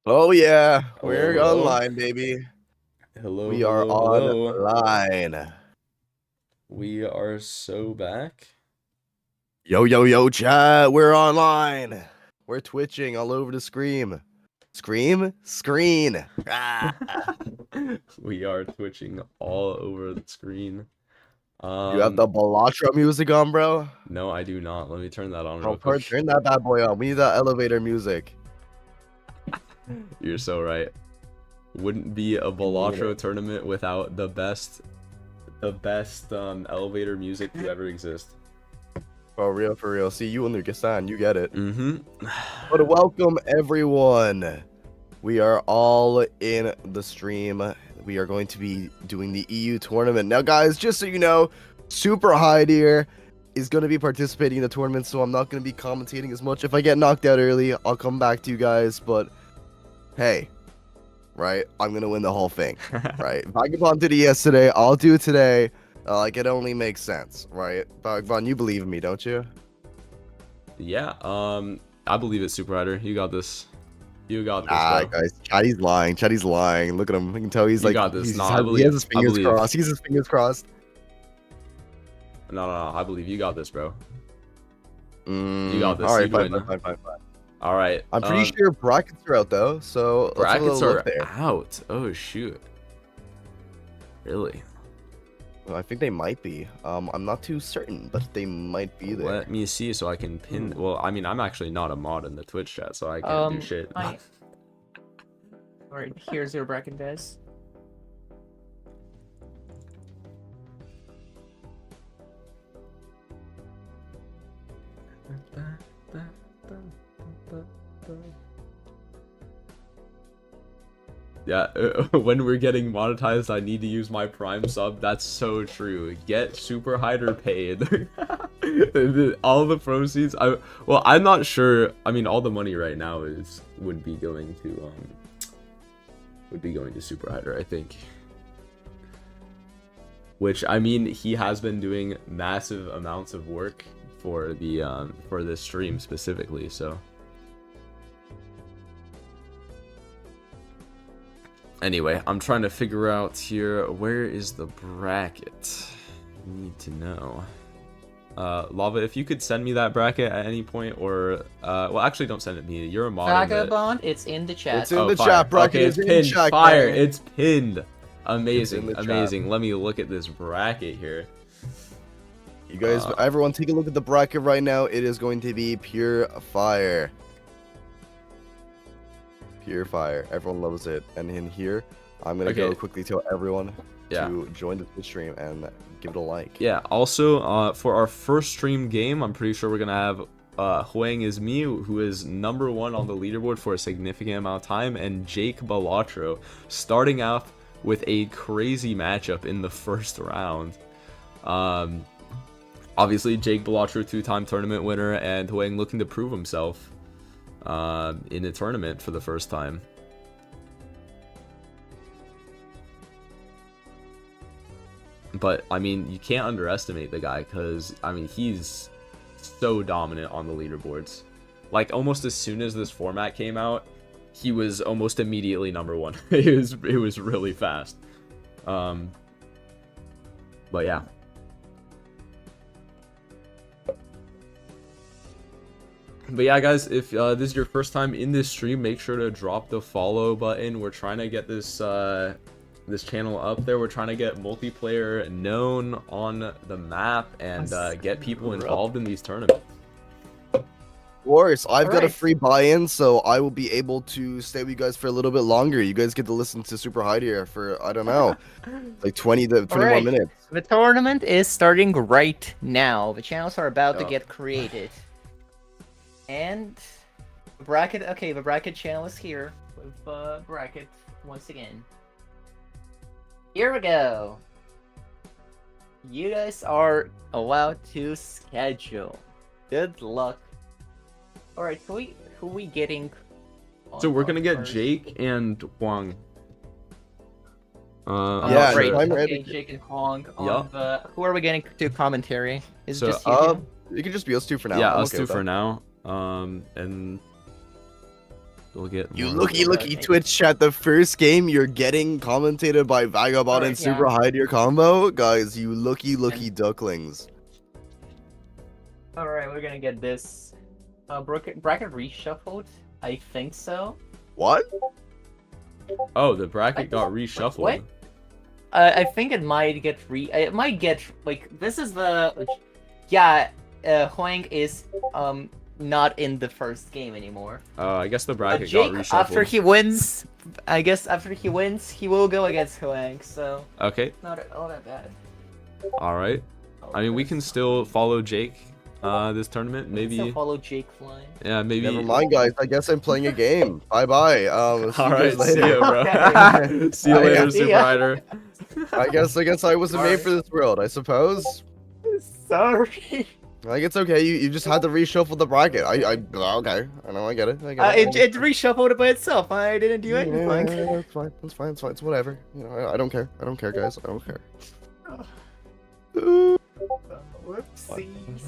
Oh yeah, Hello, we're hello. online, baby. Hello, We are hello, hello. online. We are so back. Yo, yo, yo, chat. We're online. We're twitching all over the screen. Screen. Ah. We are twitching all over the screen. You have the Balatro music on, bro. No, I do not. Let me turn that on real Oh, quick. turn that bad boy on. We need that elevator music. You're so right. Wouldn't be a We need Balatro it. tournament without the best elevator music to ever exist. For real. See you in Lucas, you get it. Mm-hmm. But welcome everyone. We are all in the stream. We are going to be doing the EU tournament. Now, guys, just so you know, Super High here is going to be participating in the tournament, so I'm not going to be commentating as much. If I get knocked out early, I'll come back to you guys, but hey, right? I'm going to win the whole thing, right? Vagabond did it yesterday. I'll do it today. Like, it only makes sense, right? Vagabond, you believe in me, don't you? Yeah, I believe it's Super Rider. You got this. You got this, Ah, bro. guys, Chatty's lying. Chatty's lying. Look at him. I can tell he's You like, got this. No, I he has believe. his I fingers believe. crossed. He has his fingers crossed. No, I believe you got this, bro. You got All this. right, You'd fine. win. Fine. All right. I'm pretty sure brackets are out though, so let's have a Brackets little look are there. out. Oh shoot. Really? Well, I think they might be. I'm not too certain, but they might be there. Let me see so I can pin. Well, I mean, I'm actually not a mod in the Twitch chat, so I can't do shit. Alright, here's your bracket, guys. Yeah, when we're getting monetized, I need to use my Prime sub. That's so true. Get Super Hider paid. All the proceeds. I'm not sure. I mean, all the money right now would be going to Super Hider, I think. Which, I mean, he has been doing massive amounts of work for the for this stream specifically, so. Anyway, I'm trying to figure out here, where is the bracket? I need to know. Lava, if you could send me that bracket at any point, or well, actually, don't send it to me. You're a mod. Vagabond, it's in the chat. It's in the chat. Bracket Okay, is it's in pinned. chat. Fire. Gang. It's pinned. Amazing. It's in the Amazing. chat. Let me look at this bracket here. You guys, everyone, take a look at the bracket right now. It is going to be pure fire. Pure fire. Everyone loves it. And in here, I'm gonna go quickly tell everyone to join the Twitch stream and give it a like. Yeah. Also, for our first stream game, I'm pretty sure we're gonna have Huang is me, who is #1 on the leaderboard for a significant amount of time, and Jake Balatro, starting off with a crazy matchup in the first round. Obviously, Jake Balatro, 2-time tournament winner, and Huang looking to prove himself in the tournament for the first time. But, I mean, you can't underestimate the guy, because, I mean, he's so dominant on the leaderboards. Like, almost as soon as this format came out, he was almost immediately #1. It was really fast. But yeah. But yeah, guys, if this is your first time in this stream, make sure to drop the follow button. We're trying to get this this channel up there. We're trying to get multiplayer known on the map and get people involved in these tournaments. Of course, I've got a free buy-in, so I will be able to stay with you guys for a little bit longer. You guys get to listen to Super High here for, I don't know, like 20 to 21 minutes. The tournament is starting right now. The channels are about to get created. And the bracket, okay, the bracket channel is here with bracket once again. Here we go. You guys are allowed to schedule. Good luck. All right, who we getting? So we're gonna get Jake and Huang. Yeah, great. I'm Okay, ready. Jake and Huang. Who are we getting to commentary? Is it just you? It can just be us two for now. Yeah, I'm us okay two with for that. now. And we'll get You more looky of looky Twitch chat. The first game you're getting commentated by Vagabond Alright, and Super High Tier combo, guys. You looky ducklings. All right, we're gonna get this bracket reshuffled. I think so. What? Oh, the bracket got reshuffled. What? I think it might get It might get like this is the. Yeah, Huang is not in the first game anymore. I guess the bracket Jake, got reshuffled. after he wins, I guess after he wins, he will go against Huang. So Okay. not all that bad. All right. I mean, we can still follow Jake. This tournament, maybe. Still follow Jake line. Yeah, maybe. Never mind, guys. I guess I'm playing a game. Bye bye. See All you right, guys see later. ya, bro. Okay. See you later, See Super ya. Rider. I guess I wasn't made for this world. I suppose. Sorry. Like it's okay. You just had to reshuffle the bracket. Okay. I know. I get it. I get it. It reshuffled by itself. I didn't do anything. Yeah, it's fine. It's fine. It's fine. It's whatever. You know, I don't care. I don't care, guys. I don't care. Whoopsies.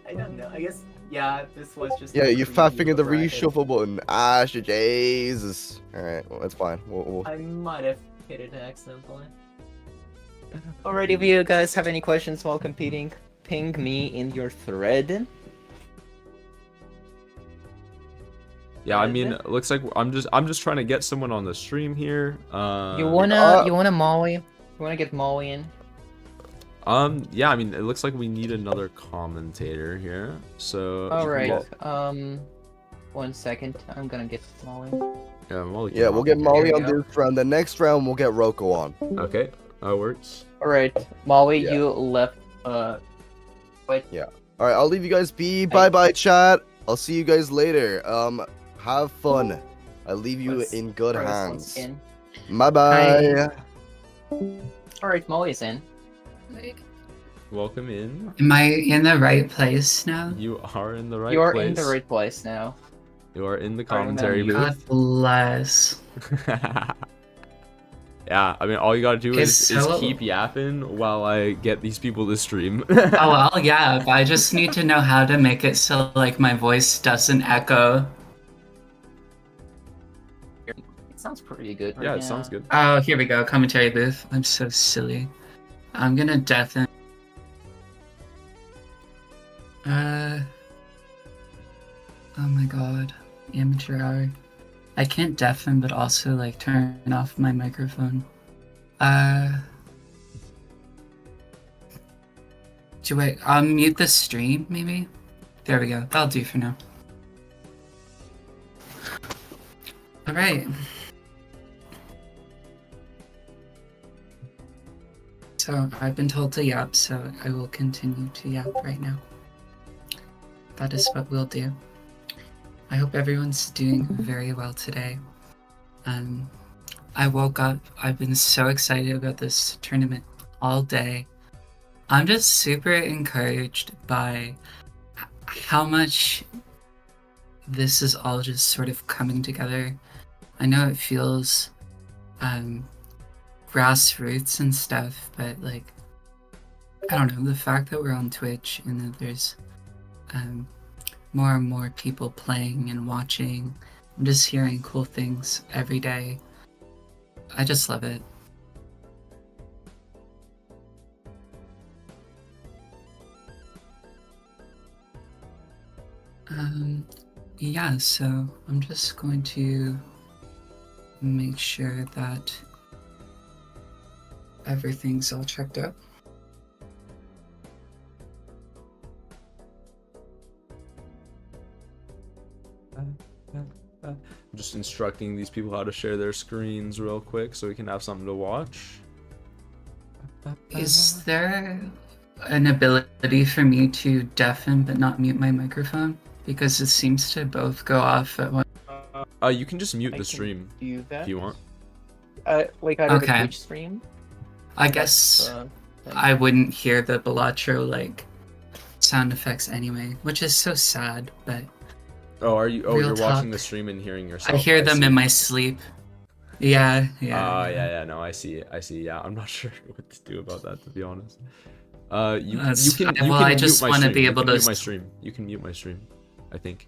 I don't know. I guess yeah. This was just. Yeah, a you preview fat of fingered the bracket. reshuffle button. Ah, shit, Jesus. All right. Well, it's fine. We'll... I might have hit it accidentally. Alright, if you guys have any questions while competing, ping me in your thread. Yeah, I mean, it looks like I'm just trying to get someone on the stream here. You wanna Molly? You wanna get Molly in? Yeah, I mean, it looks like we need another commentator here. So. Alright, 1 second. I'm gonna get Molly. Yeah, Molly. Yeah, we'll get Molly Here on we go. this round. The next round, we'll get Roko on. Okay, that works. Alright, Molly, Yeah. you left. Wait. All right, I'll leave you guys be. Bye bye, chat. I'll see you guys later. Have fun. I leave you Let's in good throw this one hands. in. Bye bye. Alright, Molly's in. Welcome in. Am I in the right place now? You are in the right You're place. in the right place now. You are in the I remember commentary you. God booth. bless. Yeah, I mean, all you gotta do Okay, is so- keep yapping while I get these people to stream. Oh well, yeah, but I just need to know how to make it so like my voice doesn't echo. It sounds pretty good right Yeah, now. it sounds good. Oh, here we go, commentary booth. I'm so silly. I'm gonna deafen. Oh my god, amateur hour. I can't deafen, but also like turn off my microphone. Do I unmute the stream, maybe? There we go. That'll do for now. Alright. So, I've been told to yap, so I will continue to yap right now. That is what we'll do. I hope everyone's doing very well today. I woke up, I've been so excited about this tournament all day. I'm just super encouraged by how much this is all just sort of coming together. I know it feels grassroots and stuff, but like, I don't know, the fact that we're on Twitch and that there's more and more people playing and watching, I'm just hearing cool things every day. I just love it. Yeah, so I'm just going to make sure that everything's all checked out. I'm just instructing these people how to share their screens real quick so we can have something to watch. Is there an ability for me to deafen but not mute my microphone? Because it seems to both go off at once. You can just mute I the can stream do that. if you want. Like out of the Okay. Twitch stream. I guess I wouldn't hear the Balatro like sound effects anyway, which is so sad, but Oh, are you? Oh, Real you're watching talk. the stream and hearing yourself. I hear them see. in my sleep. Yeah. Yeah. No, I see. Yeah, I'm not sure what to do about that, to be honest. You That's can. fine. You Well, can I mute just my wanna stream. be You able can to mute my s- stream. You can mute my stream. I think.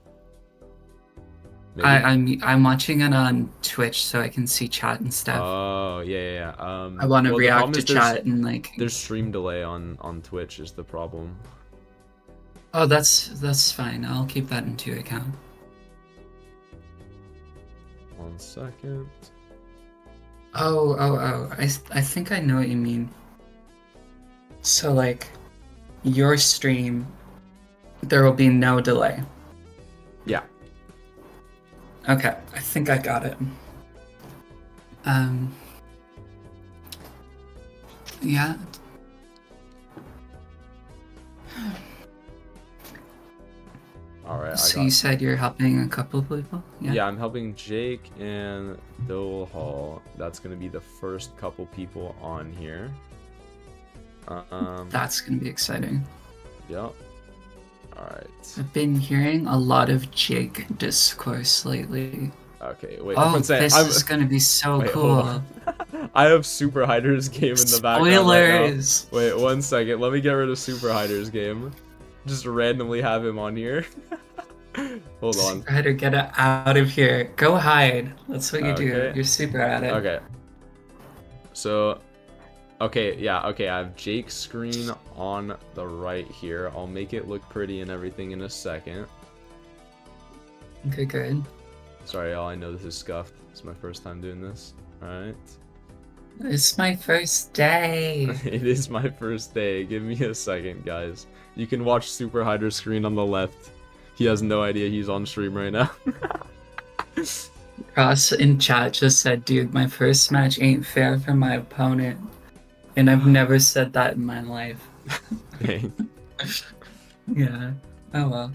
Maybe? I'm watching it on Twitch so I can see chat and stuff. Oh, yeah. I want to well, the react problem to is there's chat and like. there's stream delay on Twitch is the problem. Oh, that's fine. I'll keep that into account. 1 second. Oh. I think I know what you mean. So like, your stream, there will be no delay. Yeah. Okay, I think I got it. Yeah. All right. So you said you're helping a couple of people? Yeah, I'm helping Jake and Dole Hall. That's gonna be the first couple people on here. That's gonna be exciting. Yep. All right. I've been hearing a lot of Jake discourse lately. Okay. Wait. Oh, this is gonna be so Wait, hold cool. on. I have Super Hiders game in the background right now. Spoilers! Wait 1 second. Let me get rid of Super Hiders game. Just randomly have him on here. Hold on. Super Hider, get it out of here. Go hide. That's what you do. Okay. You're super at it. Okay. So, okay, I have Jake's screen on the right here. I'll make it look pretty and everything in a second. Okay, good. Sorry, y'all. I know this is scuffed. It's my first time doing this. All right. It's my first day. It is my first day. Give me a second, guys. You can watch Super Hider's screen on the left. He has no idea he's on stream right now. Ross in chat just said, dude, my first match ain't fair for my opponent. And I've never said that in my life. Dang. Yeah. Oh well.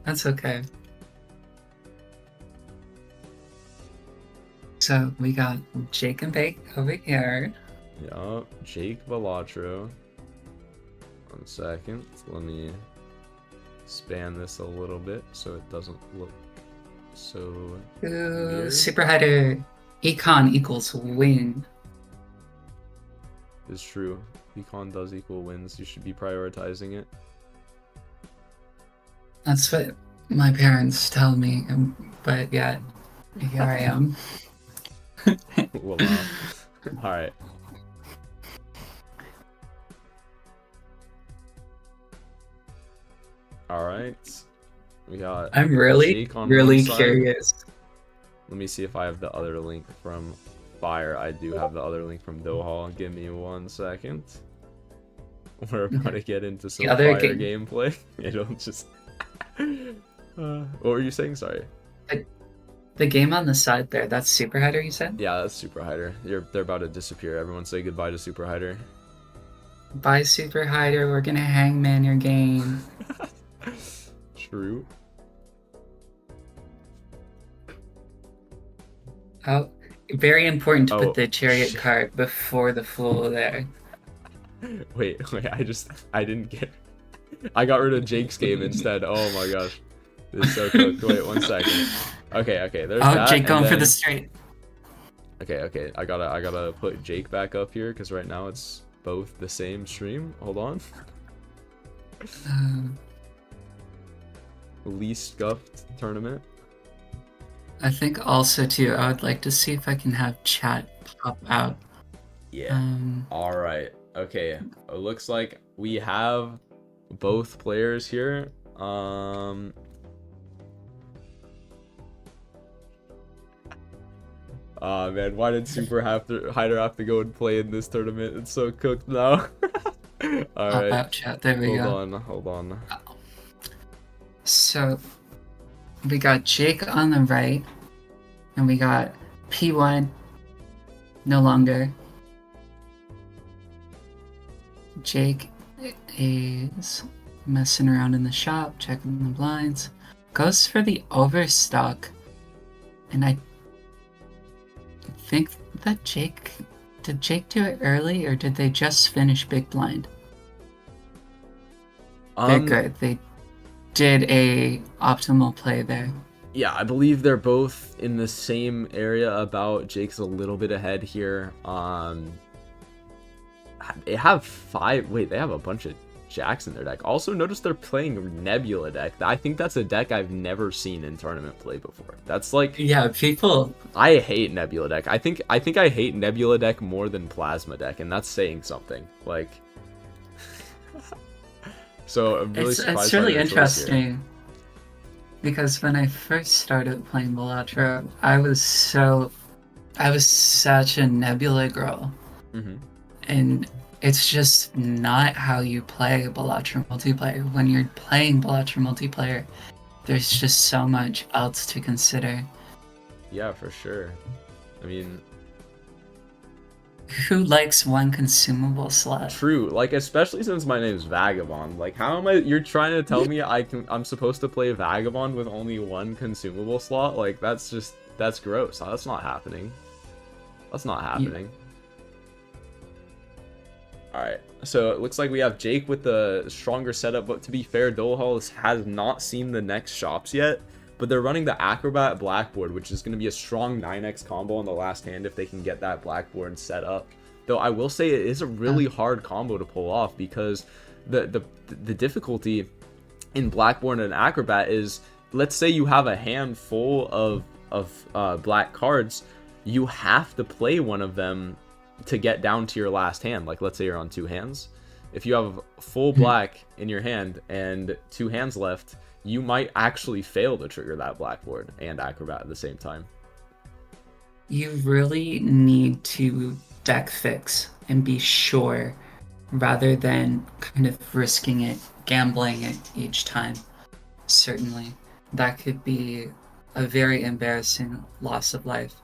That's okay. So we got Jake and Bake over here. Yup, Jake Balatro. 1 second. Let me span this a little bit so it doesn't look so Ooh, weird. Super Hider. Econ equals win. It's true. Econ does equal wins. You should be prioritizing it. That's what my parents tell me. But yeah, here I am. Well, alright. Alright. We got I'm really, Jake on really one side. curious. Let me see if I have the other link from Fire. I do have the other link from Dohal. Give me 1 second. We're about to get into some Fire gameplay. It'll just... what were you saying? Sorry. The game on the side there, that's Super Hider, you said? Yeah, that's Super Hider. They're about to disappear. Everyone say goodbye to Super Hider. Bye, Super Hider. We're gonna hangman your game. True. Oh, very important to put the chariot cart before the fool there. Wait, I didn't get... I got rid of Jake's game instead. Oh my gosh. This is so cooked. Wait 1 second. Okay, there's that. Jake going for the straight. Okay, I gotta put Jake back up here, because right now it's both the same stream. Hold on. Least scuffed tournament. I think also too, I would like to see if I can have chat pop out. Yeah. Alright. Okay. It looks like we have both players here. Aw, man, why did Super Hider have to go and play in this tournament? It's so cooked now. Alright. Out chat, there we go. Hold on. So, we got Jake on the right, and we got P1, no longer. Jake is messing around in the shop, checking the blinds. Goes for the overstock, and I think that did Jake do it early, or did they just finish big blind? They're good. They did a optimal play there. Yeah, I believe they're both in the same area about. Jake's a little bit ahead here. They have 5. Wait, they have a bunch of Jax in their deck. Also, notice they're playing Nebula deck. I think that's a deck I've never seen in tournament play before. That's like, Yeah, people. I hate Nebula deck. I think I hate Nebula deck more than Plasma deck, and that's saying something. Like, so I'm really surprised. It's by really their choice here. interesting because when I first started playing Balatro, I was such a Nebula girl, and it's just not how you play Balatro multiplayer. When you're playing Balatro multiplayer, there's just so much else to consider. Yeah, for sure. I mean, who likes one consumable slot? True, like especially since my name's Vagabond. Like, how am I? You're trying to tell me I'm supposed to play Vagabond with only one consumable slot? Like, that's gross. That's not happening. That's not happening. All right, so it looks like we have Jake with the stronger setup, but to be fair, Dolehall has not seen the next shops yet. But they're running the Acrobat Blackboard, which is going to be a strong 9x combo on the last hand if they can get that Blackboard set up. Though I will say it is a really hard combo to pull off, because the difficulty in Blackboard and Acrobat is, let's say you have a hand full of black cards, you have to play one of them to get down to your last hand. Like, let's say you're on 2 hands. If you have full black in your hand and 2 hands left, you might actually fail to trigger that Blackboard and Acrobat at the same time. You really need to deck fix and be sure, rather than kind of risking it, gambling it each time. Certainly, that could be a very embarrassing loss of life.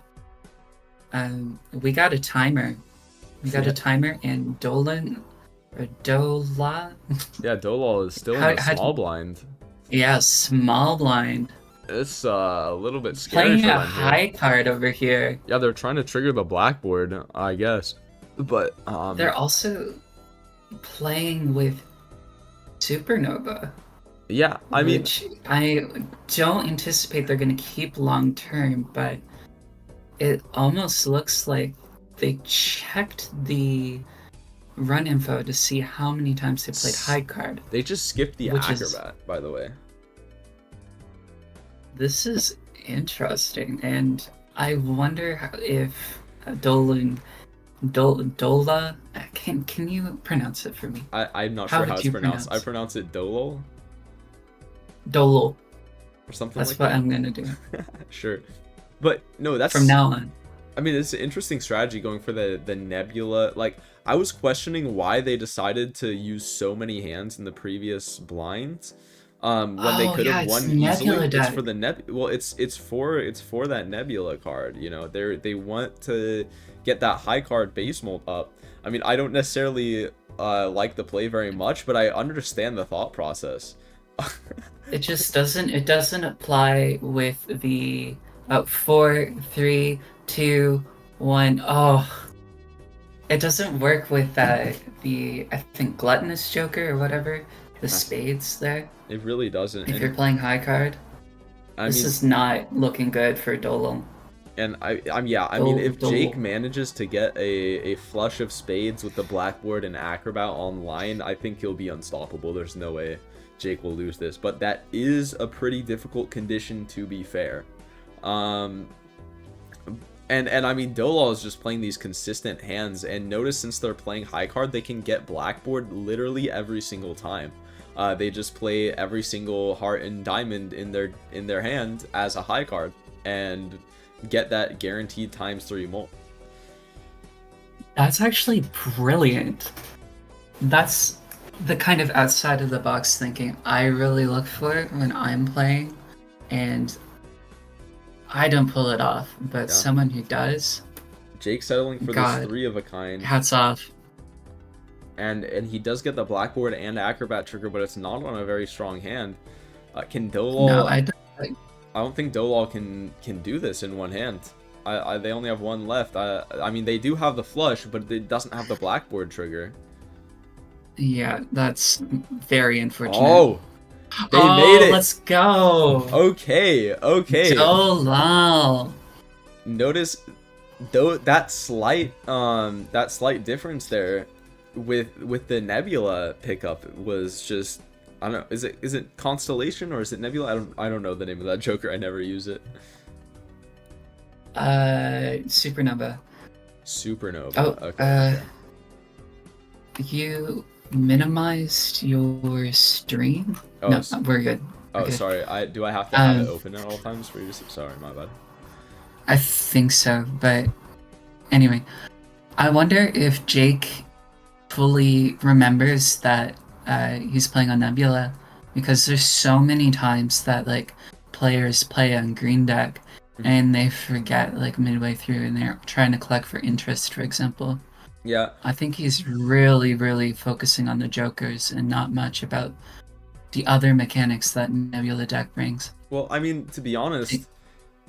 We got a timer. A timer, and Dolan, or Dola? Yeah, Dolal is still in the small blind. Yeah, small blind. It's a little bit scary Playing for a them high card over here. Yeah, they're trying to trigger the Blackboard, I guess. But they're also playing with Supernova. Yeah, I mean, which I don't anticipate they're going to keep long term, but it almost looks like they checked the run info to see how many times they played high card. They just skipped the Acrobat, by the way. This is interesting, and I wonder if Dola, can you pronounce it for me? I'm not sure how it's pronounced. I pronounce it Dolol. Dolol. Or something That's like what that. I'm gonna do. Sure. But no, that's from now on. I mean, it's an interesting strategy going for the Nebula. Like, I was questioning why they decided to use so many hands in the previous blinds, when they could have won easily. It's for the well, it's for that Nebula card. You know, they want to get that high card base mold up. I mean, I don't necessarily like the play very much, but I understand the thought process. It just doesn't apply with the 4, 3, 2, 1. Oh, it doesn't work with the I think gluttonous joker or whatever, the spades there. It really doesn't. If you're playing high card, this is not looking good for Dolo. And I mean, if Jake manages to get a flush of spades with the Blackboard and Acrobat online, I think he'll be unstoppable. There's no way Jake will lose this, but that is a pretty difficult condition, to be fair. And I mean, Dolal is just playing these consistent hands, and notice since they're playing high card, they can get Blackboard literally every single time. They just play every single heart and diamond in their hand as a high card and get that guaranteed ×3 mult. That's actually brilliant. That's the kind of outside of the box thinking I really look for when I'm playing, and I don't pull it off, but someone who does. Jake settling for this 3 of a kind. Hats off. And he does get the Blackboard and Acrobat trigger, but it's not on a very strong hand. Can Dolal? No, I don't think Dolal can do this in one hand. They only have one left. I mean, they do have the flush, but it doesn't have the Blackboard trigger. Yeah, that's very unfortunate. Oh, they made it. Let's go. Okay. Dolal. Notice though that slight difference there. with the Nebula pickup was just, I don't know, is it Constellation or is it Nebula? I don't know the name of that Joker. I never use it. Supernova. Supernova. Oh, okay. You minimized your stream? Oh, no, we're good. Oh, good. Sorry. Do I have to have it open at all times for you? Sorry, my bad. I think so, but anyway, I wonder if Jake fully remembers that he's playing on Nebula, because there's so many times that like players play on green deck and they forget like midway through and they're trying to collect for interest, for example. Yeah. I think he's really focusing on the Jokers and not much about the other mechanics that Nebula deck brings. Well, I mean, to be honest,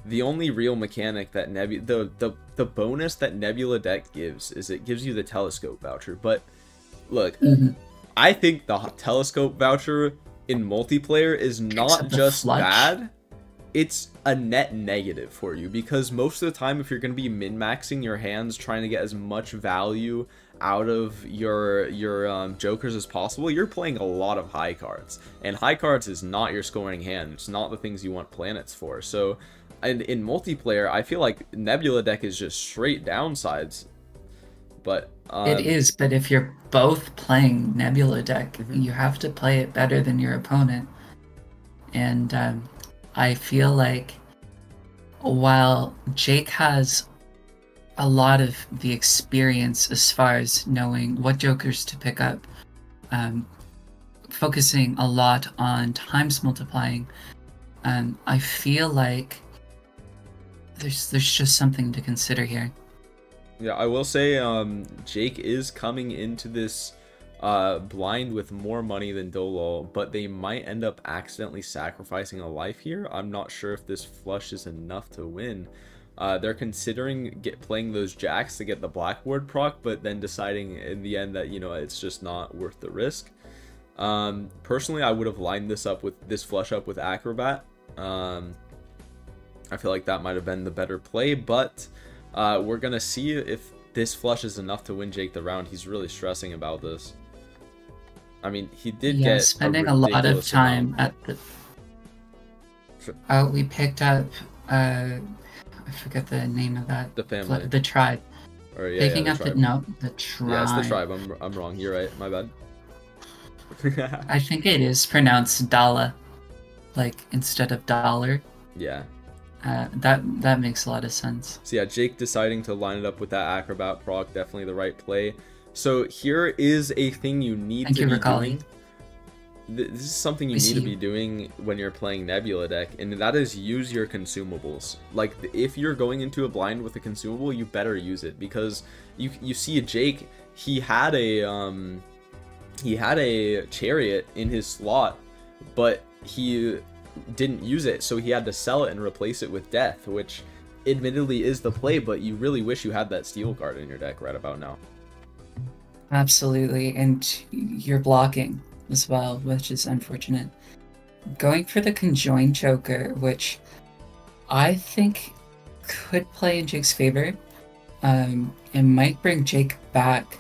the only real mechanic that the bonus that Nebula deck gives is it gives you the telescope voucher. But look, I think the telescope voucher in multiplayer is not just bad, it's a net negative for you, because most of the time if you're going to be min-maxing your hands trying to get as much value out of your Jokers as possible, you're playing a lot of high cards, and high cards is not your scoring hand. It's not the things you want planets for. So in multiplayer, I feel like Nebula deck is just straight downsides. But it is, but if you're both playing Nebula deck, you have to play it better than your opponent. And I feel like while Jake has a lot of the experience as far as knowing what Jokers to pick up, focusing a lot on times multiplying, I feel like there's just something to consider here. Yeah, I will say Jake is coming into this blind with more money than Dolol, but they might end up accidentally sacrificing a life here. I'm not sure if this flush is enough to win. They're considering playing those jacks to get the blackboard proc, but then deciding in the end that, you know, it's just not worth the risk. Personally, I would have lined this flush up with Acrobat. I feel like that might have been the better play, but we're gonna see if this flush is enough to win Jake the round. He's really stressing about this. I mean, he did get spending a lot of time at the. We picked up. I forget the name of that. The family. The tribe. Or, yeah, Picking the up tribe. the tribe. Yeah, it's the tribe. I'm wrong. You're right. My bad. I think it is pronounced Dala, like instead of dollar. Yeah. That makes a lot of sense. So yeah, Jake deciding to line it up with that Acrobat proc, definitely the right play. So here is a thing you need to be doing. This is something you need to be doing when you're playing Nebula deck, and that is use your consumables. Like, if you're going into a blind with a consumable, you better use it, because you see Jake, he had a chariot in his slot, but he didn't use it, so he had to sell it and replace it with death, which admittedly is the play, but you really wish you had that steel card in your deck right about now. Absolutely, and you're blocking as well, which is unfortunate. Going for the conjoined Joker, which I think could play in Jake's favor. It might bring Jake back.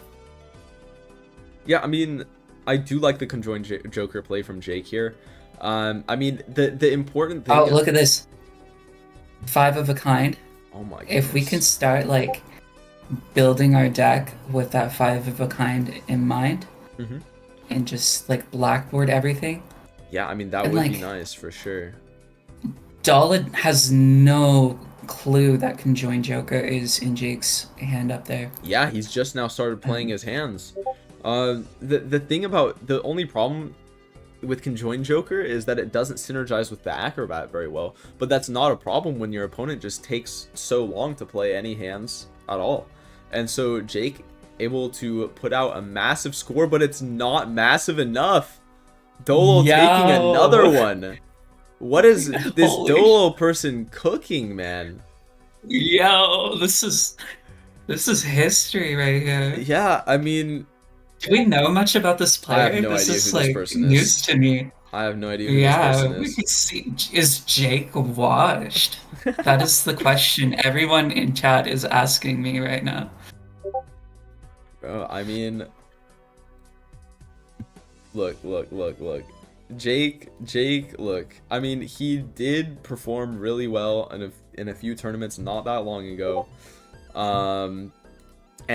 Yeah, I mean, I do like the conjoined Joker play from Jake here. I mean, the important thing. Oh, look at this. 5 of a kind. Oh my goodness. If we can start like building our deck with that 5 of a kind in mind, and just like blackboard everything. Yeah, I mean, that would be nice for sure. Dala has no clue that conjoined Joker is in Jake's hand up there. Yeah, he's just now started playing his hands. The thing about the only problem with conjoined Joker is that it doesn't synergize with the Acrobat very well, but that's not a problem when your opponent just takes so long to play any hands at all. And so Jake able to put out a massive score, but it's not massive enough. Dolo taking another one. What is this Dolo person cooking, man? Yo, this is history right here. Yeah, I mean, do we know much about this player? I have no idea who this person is. News to me. I have no idea who this person is. We can see, is Jake washed? That is the question everyone in chat is asking me right now. Bro, I mean, Look. Jake, look. I mean, he did perform really well in a few tournaments not that long ago. And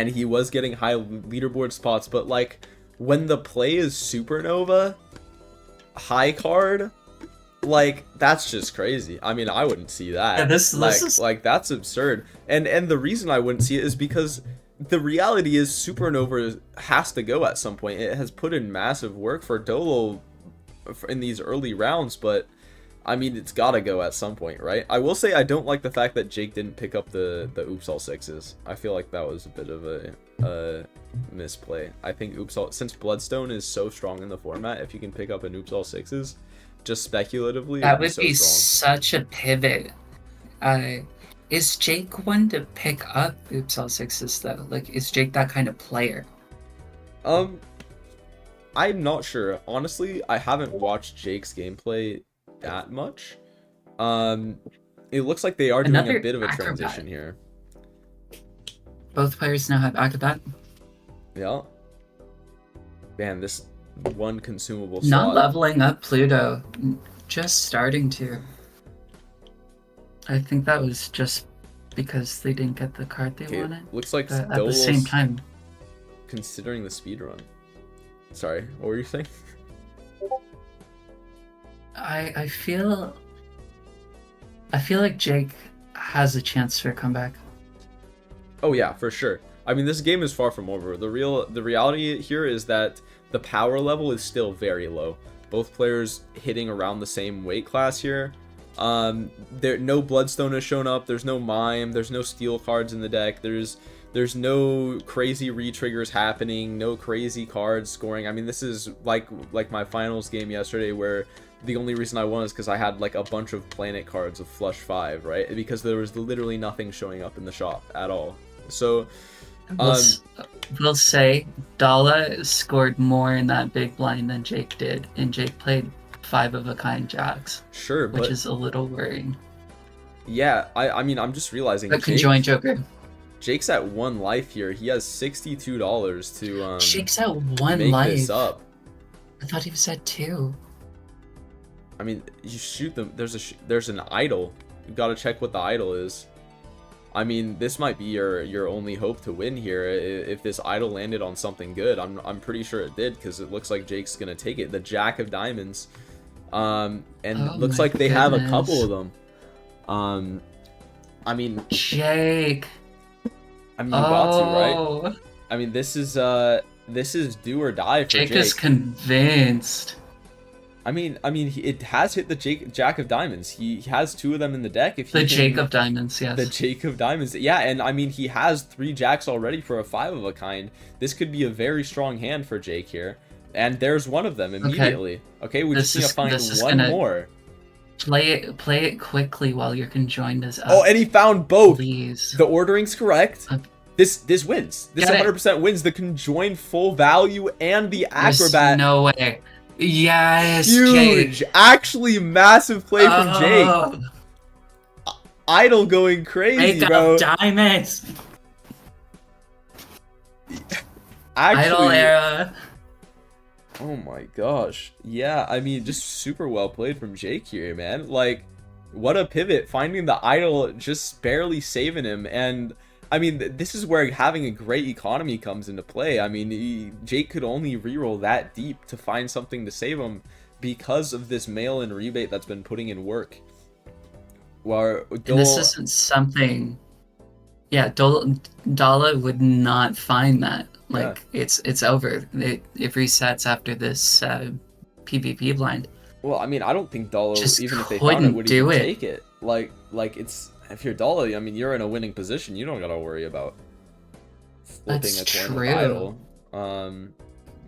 he was getting high leaderboard spots, but like when the play is supernova high card, like that's just crazy. I mean, I wouldn't see that. Yeah, this is like that's absurd. And the reason I wouldn't see it is because the reality is supernova has to go at some point. It has put in massive work for Dolo in these early rounds, but I mean, it's gotta go at some point, right? I will say I don't like the fact that Jake didn't pick up the oops all sixes. I feel like that was a bit of a misplay. I think oops all, since Bloodstone is so strong in the format, if you can pick up an oops all sixes, just speculatively, that would so be strong. such a pivot. Is Jake one to pick up oops all sixes though? Like, is Jake that kind of player? I'm not sure. Honestly, I haven't watched Jake's gameplay that much. It looks like they are doing a bit of a transition here. Both players now have Acrobat. Yeah. Man, this one consumable Not slot. leveling up Pluto. Just starting to. I think that was just because they didn't get the card they wanted. Looks like But at the same time, considering the speedrun. Sorry, what were you saying? I feel like Jake has a chance for a comeback. Oh yeah, for sure. I mean, this game is far from over. The reality here is that the power level is still very low. Both players hitting around the same weight class here. No Bloodstone has shown up. There's no Mime. There's no Steel cards in the deck. There's no crazy re-triggers happening. No crazy cards scoring. I mean, this is like my finals game yesterday, where the only reason I won is because I had like a bunch of planet cards of flush 5, right? Because there was literally nothing showing up in the shop at all. So We'll say Dala scored more in that big blind than Jake did, and Jake played 5 of a kind jacks. Sure, which is a little worrying. Yeah, I mean, I'm just realizing But conjoined Joker. Jake's at 1 life here. He has $62 to Jake's at 1 make life. this up. I thought he was at 2. I mean, you shoot them. There's an idol. You gotta check what the idol is. I mean, this might be your only hope to win here. If this idol landed on something good, I'm pretty sure it did, because it looks like Jake's gonna take it. The Jack of Diamonds, and looks like they have a couple of them. I mean, Jake. I mean, you got to, right? I mean, this is do or die for Jake. Jake is convinced. I mean, it has hit the Jack of Diamonds. He has 2 of them in the deck. The Jake of Diamonds, yes. The Jake of Diamonds, yeah. And I mean, he has 3 jacks already for a 5 of a kind. This could be a very strong hand for Jake here. And there's one of them immediately. Okay, we just need to find one more. Play it quickly while you're conjoined as up. Oh, and he found both. Please. The ordering's correct. This wins. This 100% wins the conjoined full value and the acrobat. There's no way. Yes, huge, Jake. Actually massive play from Jake. Idol going crazy, bro. Diamonds. Actually, Idol era. Oh my gosh. Yeah, I mean, just super well played from Jake here, man. Like, what a pivot. Finding the idol, just barely saving him. And I mean, this is where having a great economy comes into play. I mean, Jake could only reroll that deep to find something to save him because of this mail-in rebate that's been putting in work. Well, this isn't something. Yeah, Dala would not find that. Like, yeah. It's over. It resets after this PvP blind. Well, I mean, I don't think Dala, even if they found it, would even take it. Like it's. If you're Dala, I mean, you're in a winning position. You don't gotta worry about flipping a coin with idol.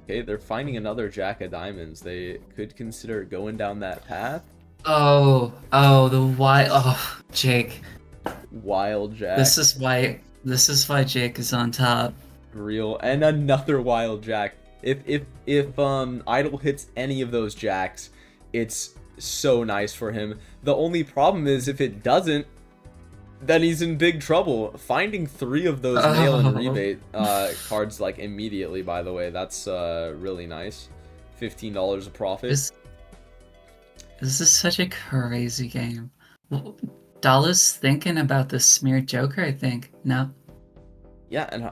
Okay, they're finding another Jack of Diamonds. They could consider going down that path. Oh, Jake. Wild Jack. This is why Jake is on top. Real, and another Wild Jack. If idol hits any of those jacks, it's so nice for him. The only problem is if it doesn't, then he's in big trouble. Finding 3 of those mail-in rebate cards like immediately, by the way, that's really nice. $15 of profit. This is such a crazy game. Well, Dala's thinking about the smeared Joker, I think. No. Yeah, and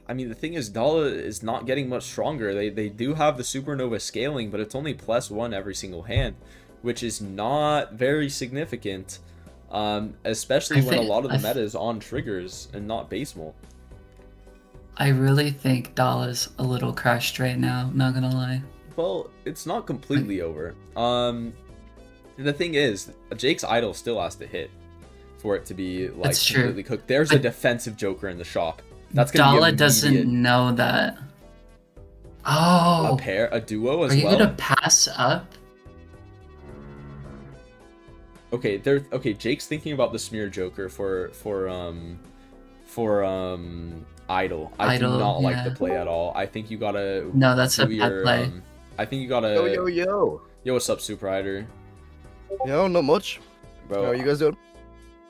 I mean, the thing is, Dala is not getting much stronger. They do have the supernova scaling, but it's only +1 every single hand, which is not very significant, especially when a lot of the meta is on triggers and not base molt. I really think Dala's a little crushed right now, not gonna lie. Well, it's not completely over. The thing is, Jake's idol still has to hit for it to be like That's true. completely cooked. There's a defensive Joker in the shop. That's gonna Dala be doesn't know that. Oh, a duo as are you well. gonna pass up? Okay, okay. Jake's thinking about the smear Joker for idol. I do not like the play at all. I think you gotta. No, that's a bad play. I think you gotta. Yo. Yo, what's up, Super Rider? Yo, not much. Bro, how are you guys doing?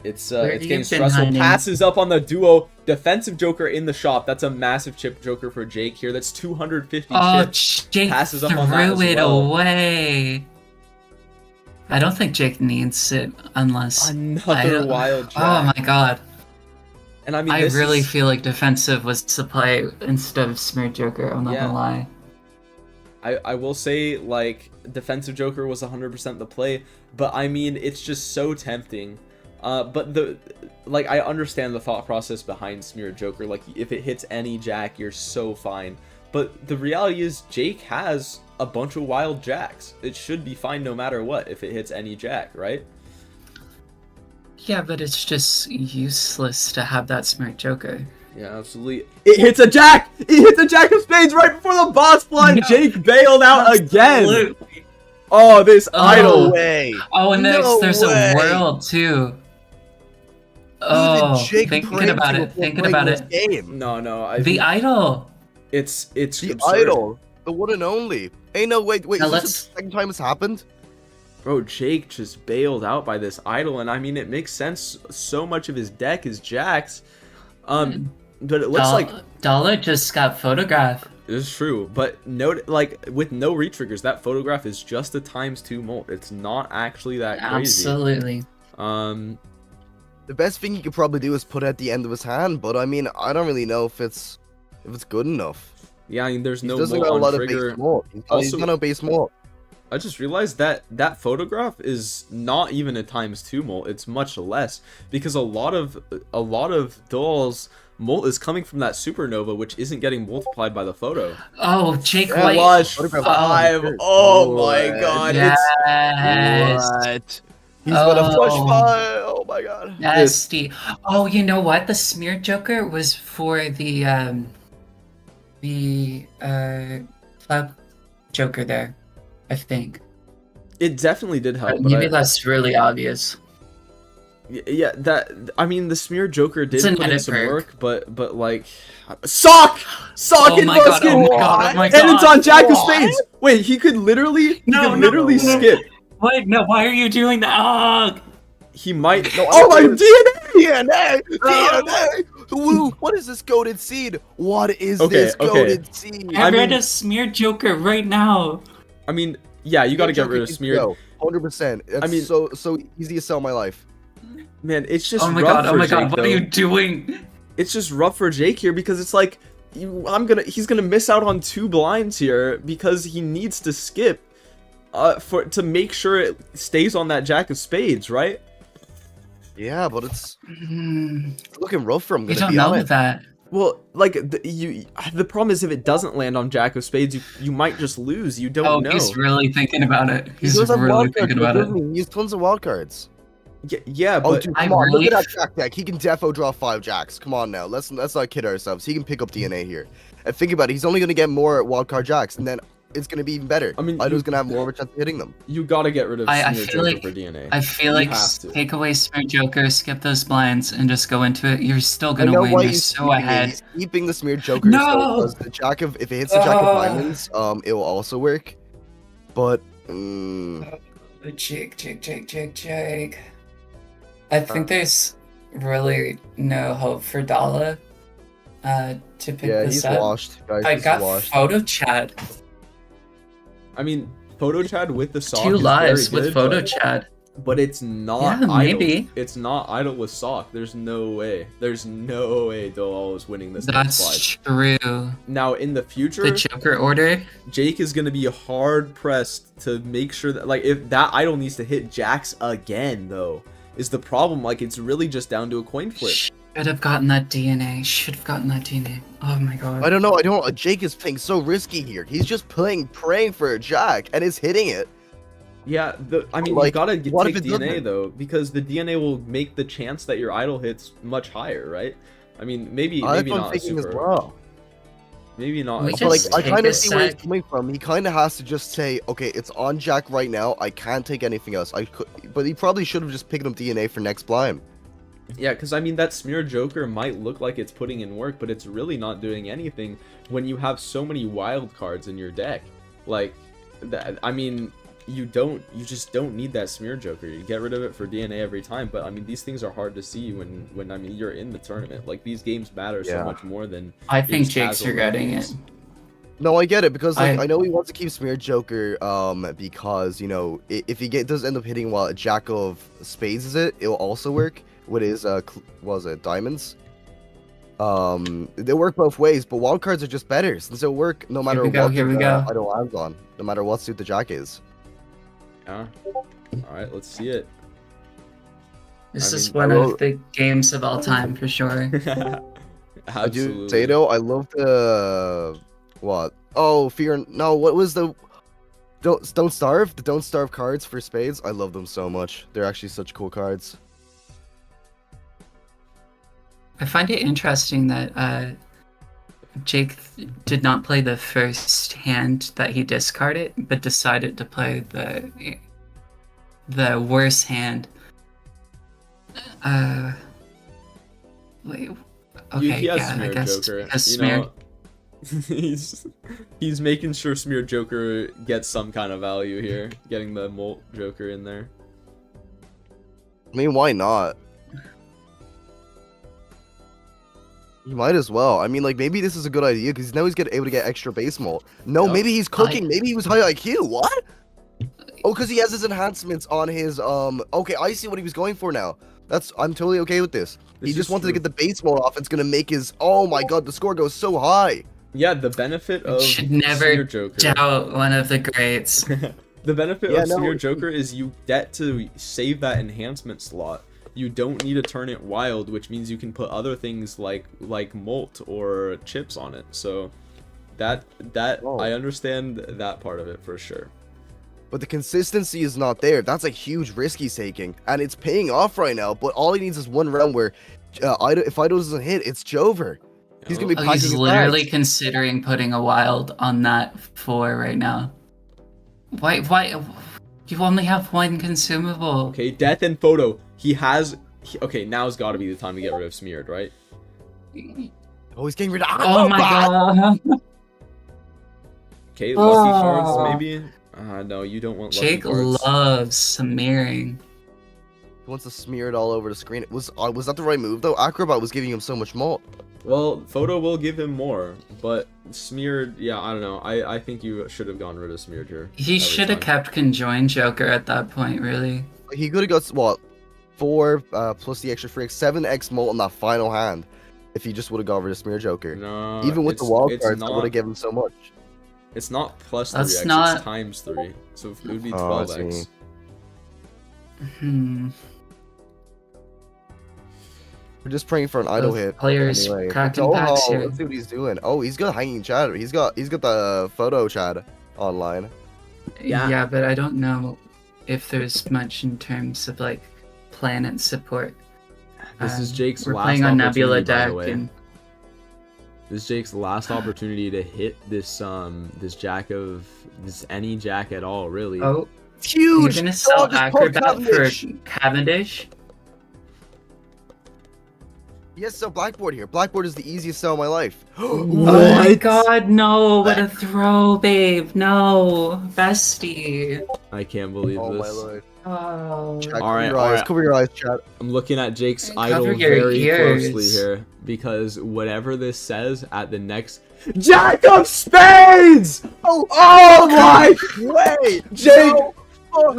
It's getting stressful. Passes up on the duo. Defensive Joker in the shop. That's a massive chip Joker for Jake here. That's 250 chips. Jake passes up on that as threw it well. away. I don't think Jake needs it unless another wild jack. Oh my god. And I mean, I really feel like defensive was the play instead of smeared Joker. I'm not gonna lie. I will say, like, defensive Joker was 100% the play, but I mean, it's just so tempting. But I understand the thought process behind smeared Joker. Like, if it hits any jack, you're so fine. But the reality is, Jake has a bunch of wild jacks. It should be fine no matter what if it hits any jack, right? Yeah, but it's just useless to have that smeared Joker. Yeah, absolutely. It hits a jack! It hits a jack of spades right before the boss blind! No. Jake bailed out again! Oh, this idol! Way. Oh, and there's a world, too. Oh, thinking about it. Game. No, the idol! It's the absurd. idol! The one and only! Hey, no, wait, now is this the second time it's happened? Bro, Jake just bailed out by this idol, and I mean, it makes sense. So much of his deck is jacks. But it looks like Dala just got photographed. It's true, but note, like, with no retriggers, that photograph is just a =2 molt. It's not actually that crazy. Absolutely. The best thing you could probably do is put it at the end of his hand, but I mean, I don't really know if it's good enough. Yeah, I mean, there's no molt on trigger. He's got no base molt. I just realized that photograph is not even a =2 molt. It's much less, because a lot of dolls molt is coming from that supernova, which isn't getting multiplied by the photo. Oh, Jake White. Flush 5. Oh my god. Yes. What? He's gonna flush 5. Oh my god. Nasty. Oh, you know what? The smeared Joker was for the club Joker there, I think. It definitely did help. Maybe that's really obvious. Yeah, I mean, the smeared Joker did put in some work, but like, sock oh my god, oh my god, and it's on Jack of Spades. Wait, he could literally skip. Wait, no, why are you doing that? Oh! He might. No, oh my DNA! Woo! What is this goated seed? What is this goated seed? I read a smeared Joker right now. I mean, yeah, you gotta get rid of smeared. 100%. That's so easy to sell my life. Man, it's just oh my rough god, for my Jake, god, what though. are you doing? It's just rough for Jake here because it's like he's gonna miss out on 2 blinds here because he needs to skip to make sure it stays on that Jack of Spades, right? Yeah, but it's looking rough for him. You don't know that. Well, like the problem is if it doesn't land on Jack of Spades, you might just lose. You don't know. He's really thinking about it. He's really thinking about it. He has tons of wild cards. Yeah, but dude, come on, look at that jack deck. He can defo draw 5 jacks. Come on now, let's not kid ourselves. He can pick up DNA here. And think about it, he's only gonna get more wildcard jacks, and then it's gonna be even better. I mean, Ido's gonna have more of a chance of hitting them. You gotta get rid of Smear Joker for DNA. I feel like take away Smear Joker, skip those blinds, and just go into it. You're still gonna win. You're so ahead. He's keeping the Smear Joker. No! Because the jack of if it hits the jack of diamonds, it will also work. But Jake. I think there's really no hope for Dala to pick this up. Washed, guys. I got photo chat. I mean, Photo Chad with the sock Two is lives very with good, Photo Chad. but it's not Yeah, idle. maybe. It's not idle with sock. There's no way. There's no way Doal is winning this next That's slide. true. Now in the future, The Joker order. Jake is gonna be hard pressed to make sure that, like, if that idol needs to hit Jax again, though, is the problem. Like, it's really just down to a coin flip. Should have gotten that DNA. Should have gotten that DNA. Oh my god. I don't know. Jake is playing so risky here. He's just praying for a Jack, and is hitting it. Yeah, I mean, Like, you gotta what take if it DNA doesn't? though, because the DNA will make the chance that your idol hits much higher, right? I mean, maybe That's maybe what I'm not thinking super, as well. maybe not. We a But like, just I super- take kind of a see where he's sec. coming from. He kind of has to just say, okay, it's on Jack right now. I can't take anything else. But he probably should have just picked up DNA for next Blime. Yeah, because I mean, that smear Joker might look like it's putting in work, but it's really not doing anything when you have so many wild cards in your deck. Like, I mean, you just don't need that smear Joker. You get rid of it for DNA every time, but I mean, these things are hard to see when I mean, you're in the tournament. Like, these games matter so Yeah. much more than I think just Jake's casual regretting it. games. No, I get it because like I- I know he wants to keep Smear Joker, because you know if he does end up hitting a Jack of Spades, it'll also work with his what was it, diamonds. They work both ways, but wild cards are just better since they'll work no matter we go, what here we the go. idol lands on, no matter what suit the Jack is. Yeah. All right, let's see it. This I is mean, one I of will- the games of all time for sure. I do Absolutely. say though, I love the what? Oh, fear! No, what was the? Don't starve. The don't starve cards for spades. I love them so much. They're actually such cool cards. I find it interesting that Jake did not play the first hand that he discarded, but decided to play the worst hand. Wait. Okay, He has yeah, I Smear guess Joker. because You Smear. know, he's making sure Smear Joker gets some kind of value here, getting the Molt Joker in there. I mean, why not? You might as well. I mean, like, maybe this is a good idea because now he's able to get extra base molt. No, Yep. maybe he's cooking. Maybe he was high IQ. What? Oh, because he has his enhancements on his, Okay, I see what he was going for now. I'm totally okay with this. He This just is wanted true. to get the base molt off. It's gonna make his... Oh my god, the score goes so high. Yeah, the benefit of Should never Smear Joker. doubt one of the greats. The benefit Yeah, of no, Smear Joker is you get to save that enhancement slot. You don't need to turn it wild, which means you can put other things like Molt or chips on it. So that Oh. I understand that part of it for sure. But the consistency is not there. That's a huge risk he's taking. And it's paying off right now. But all he needs is one round where if Ido doesn't hit, it's Jover. He's going to be Oh, packing he's his literally bags. considering putting a wild on that 4 right now. Why? You only have one consumable. Okay, Death and Photo. Okay, now's got to be the time to get rid of Smeared, right? Oh, he's getting rid of... Oh my god. Okay, lucky Oh. cards maybe. No, you don't want lucky Jake cards. loves smearing. He wants to smear it all over the screen. Was that the right move, though? Acrobat was giving him so much molt. Well, Photo will give him more, but Smeared, yeah, I don't know. I think you should have gotten rid of Smeared here. He every should have time. kept conjoined Joker at that point, really. He could have got, what, 4 plus the extra freak, 7x molt on that final hand if he just would have got rid of Smear Joker. No, Even with the it's- wild it's cards, that would not- have given him so much. It's not plus That's 3x, not- it's times 3. So it would be Oh, I 12x. see. We're just praying for an idle Both hit. players Anyway, cracking oh, packs here. let's see what he's doing. Oh, he's got hanging chat. He's got the photo chat online. Yeah. Yeah, but I don't know if there's much in terms of like planet support. This is Jake's We're last playing on Nebula opportunity, by the deck, way. and This is Jake's last opportunity to hit this any jack at all, really. oh, It's you're huge. gonna sell just poke Acrobat for Cavendish. Cavendish? Yes, so Blackboard here. Blackboard is the easiest sell of my life. Oh my What? god, no! What a throw, babe! No, bestie. I can't believe Oh my this. lord. Oh. Chat, Alright, cover your eyes. alright. Cover your eyes, chat. I'm looking at Jake's Cover idol your very ears. closely here. because whatever this says at the next Jack of Spades. Oh, my wait, Jake.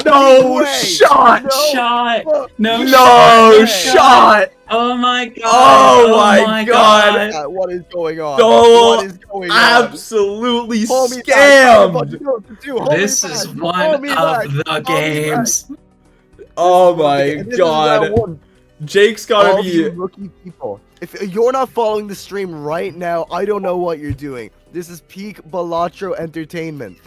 No way. shot. Shot. No, No shot. shot. Oh my god. Oh my god. What is going on? Oh, what is going on? Absolutely Hold me back. scammed. Hold me This back. is Hold one me of back. the Hold me games. Oh back. my This is round god. one. Jake's gotta All you be. rookie people. If you're not following the stream right now, I don't know what you're doing. This is peak Balatro entertainment.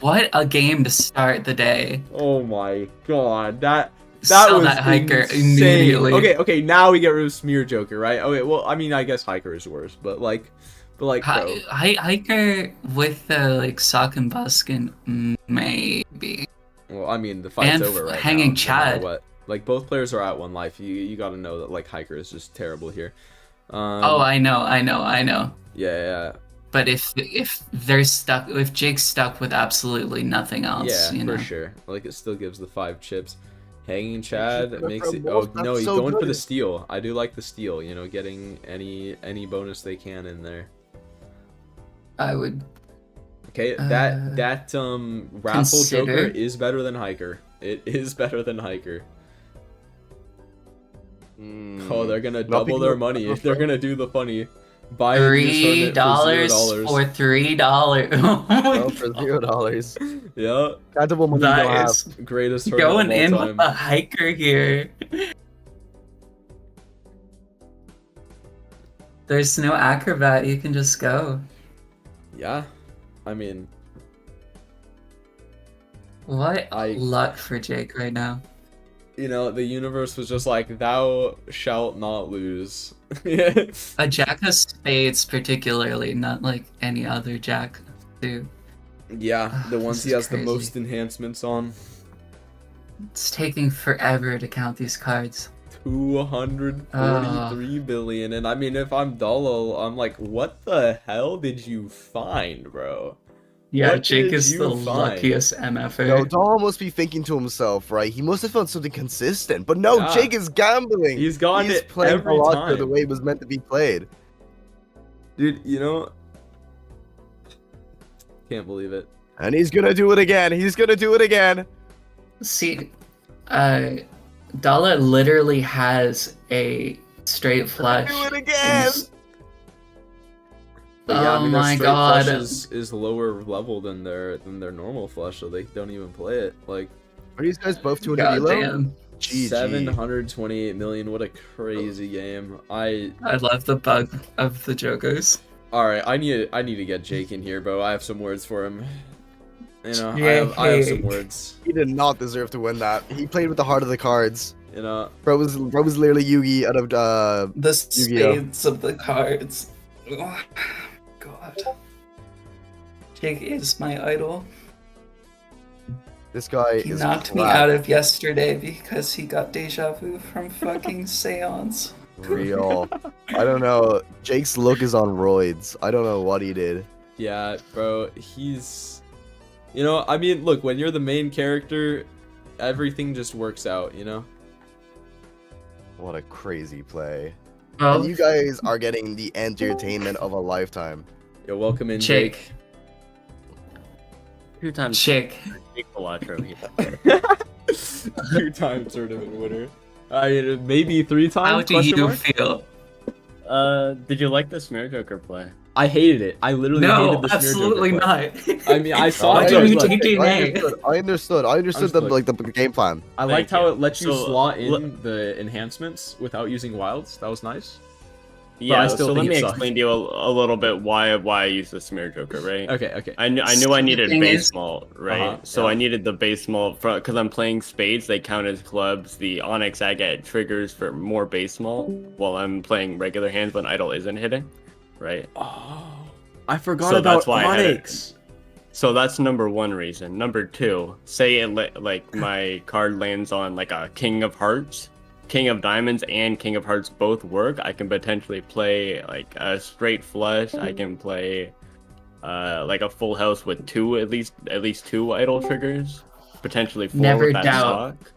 What a game to start the day. Oh my god. That Sell was that hiker insane. immediately. Okay, now we get rid of Smear Joker, right? Okay, well, I mean, I guess Hiker is worse, but like, bro. Hiker with the like sock and buskin, maybe. Well, I mean, the fight's And over right hanging now. No matter Chad. what. Like, both players are at 1 life. You got to know that like Hiker is just terrible here. Oh, I know. Yeah. But if they're stuck, if Jake's stuck with absolutely nothing else, Yeah, you know. for sure. Like, it still gives the 5 chips. Hanging Chad But makes for it. both, Oh no, that's he's so going for good. the steal. I do like the steal. You know, getting any bonus they can in there. I would. Okay, that raffle consider- Joker is better than Hiker. It is better than Hiker. Oh, they're gonna double their money. They're gonna do the funny. Buy a $3 $0 for $3. Oh, for $0. Yeah, Countable money you don't have. Nice. greatest tournament Going in of all with time. the hiker here. There's no acrobat, you can just go. Yeah, I mean, What I- luck for Jake right now. you know, the universe was just like, thou shalt not lose. Yeah. A jack of spades particularly, not like any other jack do. Yeah, the ones This he is has the crazy. most enhancements on. It's taking forever to count these cards. 243 billion, and I mean, if I'm Dolo, I'm like, what the hell did you find, bro? Yeah, What Jake did is you the find? luckiest MFer. No, Dom must be thinking to himself, right? He must have found something consistent. But no, Yeah. Jake is gambling. He's gotten it playing every Balatro time. the way it was meant to be played. Dude, you know, can't believe it. And he's gonna do it again. He's gonna do it again. See, Dala literally has a straight flush. Do it again. But yeah, I Oh mean, their my straight God. flush is lower level than their normal flush, so they don't even play it. Like, Are these guys both 200 elo? Goddamn. GG. 728 million. What a crazy game. I love the bug of the Jokers. All right, I need to get Jake in here, bro. I have some words for him. You know, I have some words. He did not deserve to win that. He played with the heart of the cards. You know, Bro was literally Yugi out of The Yu-Gi-Oh. spades of the cards. Oh, God. Jake is my idol. this guy He is knocked me crap. out of yesterday because he got deja vu from fucking Seance. Real. I don't know. Jake's look is on roids. I don't know what he did. yeah, bro. He's, you know, I mean, look, when you're the main character, everything just works out. You know. What a crazy play. Well, And you guys are getting the entertainment of a lifetime. Yo, welcome in, Jake. Jake. 2 times Jake. Jake Balatro here. 2-time tournament winner. I mean, maybe 3 times. How do question you mark? feel? Did you like the Smear Joker play? I hated it. I literally No, hated the Smear absolutely Joker play. not. I mean, I saw Why it. do you Look, take it? I understood Understood. the game plan. I liked Thank how you. it let you So, slot in the enhancements without using wilds. That was nice. Yeah, I still so let think me it sucked. explain to you a little bit why I used the Smear Joker, right? Okay. I knew I needed thing base is- malt, right? Uh-huh, So yeah. I needed the base malt because I'm playing spades. They count as clubs. The Onyx Agate triggers for more base malt while I'm playing regular hands when Idol isn't hitting, right? Oh, I forgot So about that's why I had it. Onyx. So that's number 1 reason. Number 2, say it like my card lands on like a King of Hearts, King of Diamonds, and King of Hearts both work. I can potentially play like a straight flush. I can play like a full house with at least 2 idle triggers, potentially 4 Never with that doubt. stock.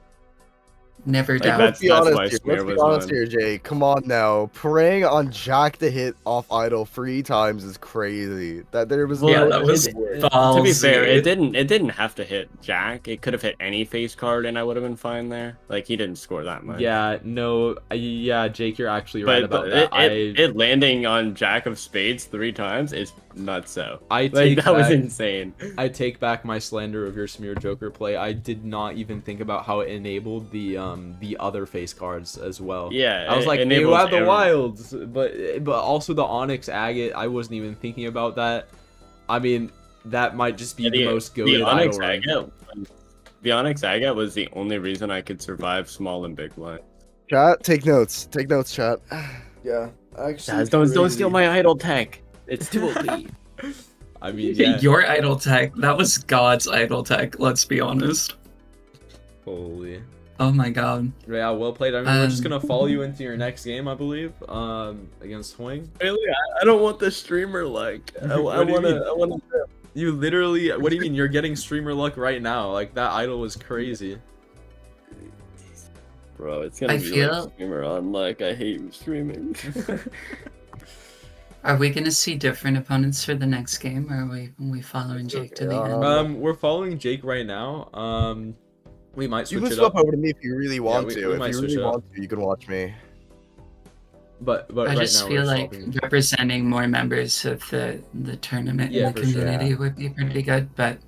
Never Like, doubt. that's Let's be honest why here. Smear Let's be was honest on. here, Jay. Come on now. Praying on Jack to hit off idle 3 times is crazy. That there was Yeah, no that was way. To be fair, ballsy. it didn't have to hit Jack. It could have hit any face card, and I would have been fine there. Like, he didn't score that much. Yeah, no, yeah, Jake, you're actually right But about that. it landing on Jack of Spades 3 times is nutso. I Like, take that was back- insane. I take back my slander of your Smear Joker play. I did not even think about how it enabled the other face cards as well. Yeah, I was it like, you enables have the every- wilds, but also the Onyx Agate. I wasn't even thinking about that. I mean, that might just be the most goated the Onyx idol run. Agate. The Onyx Agate was the only reason I could survive small and big blind. Chat, take notes. Take notes, chat. Yeah, actually. Guys, don't steal my idol tech. It's too OP. I mean, yeah. Your idol tech, that was God's idol tech, let's be honest. Holy. Oh my god. Yeah, well played. I mean, we're just Um, gonna follow you into your next game, I believe, against Hoing. Really, I don't want the streamer like. I What do you mean? want to. You literally, what do you mean? You're getting streamer luck right now. Like, that idol was crazy. Bro, it's gonna I be feel- like streamer on like I hate streaming. Are we gonna see different opponents for the next game, or are we following Jake to the end? We're following Jake right now. We might You switch can it swap up, over to me if you really want we to. might If you switch really it up. want to, you can watch me. but I right just now feel we're like swapping. representing more members of the tournament Yeah, and the for sure. community would be pretty good, but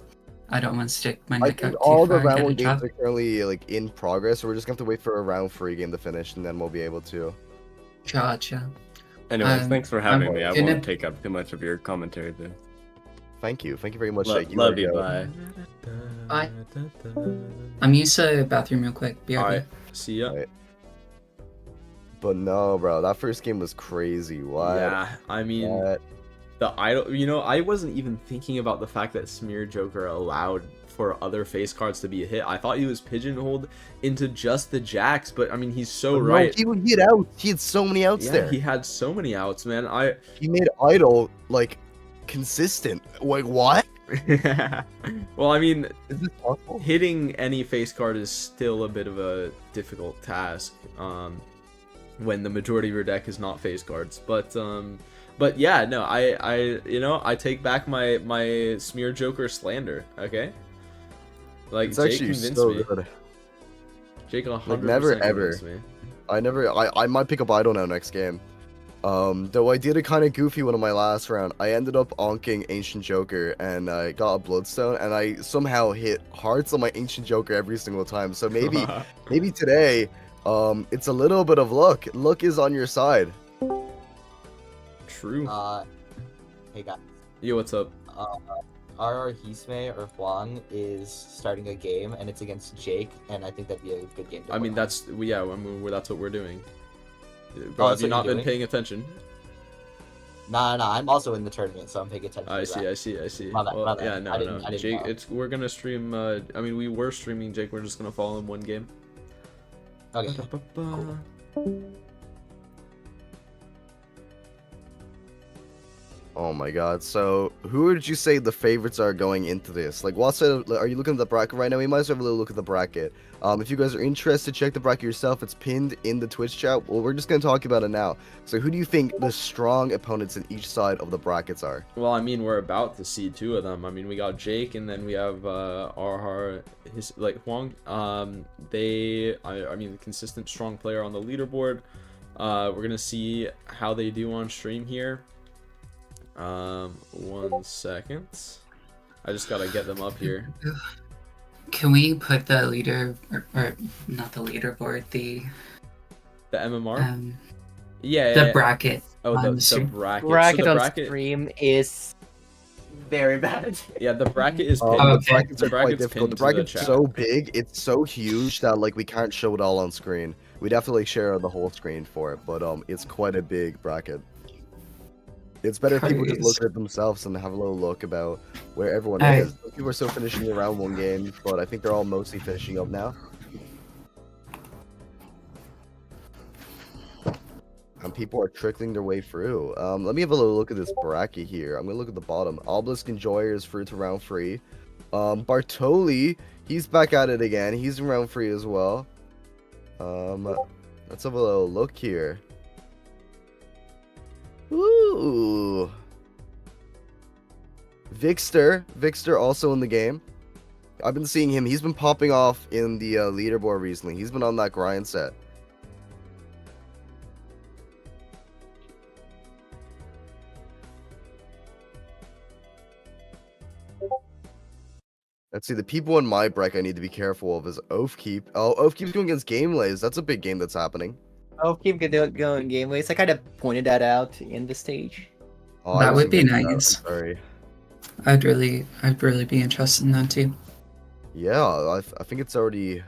I don't want to stick my I neck think out all too the far round and one get a games drop. are currently like in progress, so we're just gonna have to wait for a round 3 game to finish, and then we'll be able to. Gotcha. Anyways, thanks for having I'm me. I gonna- won't take up too much of your commentary though. Thank you very much, Lo- Jake. love are you, go. bye. Bye. I'm used to the bathroom real quick. BRB. Alright, see ya. Right. But no, bro, that first game was crazy. What? Yeah, I mean, What? the idol. You know, I wasn't even thinking about the fact that Smear Joker allowed for other face cards to be a hit. I thought he was pigeonholed into just the jacks, but I mean, he's so No, right. he would get out. He had so many outs Yeah, there. he had so many outs, man. I He made idle like consistent. Like what? well, I mean, Is this possible? hitting any face card is still a bit of a difficult task when the majority of your deck is not face cards. But yeah, no, I take back my Smear Joker slander. Okay, like It's Jake actually convinced so me. good. Jake 100% Like, never, convinced ever. me. I might pick up idle now next game. Though I did a kind of goofy one in my last round. I ended up onking Ancient Joker and I got a Bloodstone, and I somehow hit hearts on my Ancient Joker every single time. So maybe today, it's a little bit of luck. Luck is on your side. True. Hey guys, Yo, what's up? RR Hisme or Huang is starting a game and it's against Jake, and I think that'd be a good game to I mean, play. that's that's what we're doing. Bro, Oh, have that's you what not you're been doing? paying attention? Nah, I'm also in the tournament, so I'm paying attention. I to see, that. I see. My bad, Well, my bad. yeah, no, I didn't Jake, know. we're gonna stream. I mean, we were streaming Jake. We're just gonna follow him one game. Okay. Oh my god. So, who would you say the favorites are going into this? Like, what side of, are you looking at the bracket right now? We might as well have a little look at the bracket. If you guys are interested, check the bracket yourself. It's pinned in the Twitch chat. Well, we're just going to talk about it now. So, who do you think the strong opponents in each side of the brackets are? Well, I mean, we're about to see two of them. I mean, we got Jake, and then we have Huang. I mean, consistent strong player on the leaderboard. We're gonna see how they do on stream here. 1 second. I just gotta get them up here. Can we put the leader or not the leaderboard, the The MMR. the yeah. bracket? Oh, on the stream? bracket. Bracket so the on bracket. stream is very bad. Yeah, the bracket is pinned. The okay. brackets are The quite bracket's difficult. The pinned to the bracket's chat. so big, it's so huge that like we can't show it all on screen. We'd have to like share the whole screen for it, but it's quite a big bracket. It's better if people just look at it themselves and have a little look about where everyone Alright. is. People are still finishing the round 1 game, but I think they're all mostly finishing up now. And people are trickling their way through. Let me have a little look at this bracket here. I'm gonna look at the bottom. Obelisk and Joyer is through to round 3. Bartoli, he's back at it again. He's in round 3 as well. Let's have a little look here. Ooh. Vixter also in the game. I've been seeing him. He's been popping off in the leaderboard recently. He's been on that grind set. Let's see, the people in my break I need to be careful of is Oathkeep. Oh, Oathkeep's going against Gamelays. That's a big game that's happening. I'll keep going game ways. I kind of pointed that out in the stage. Oh, I That would wasn't be getting that. I'm nice. sorry. I'd really be interested in that too. Yeah, I think it's already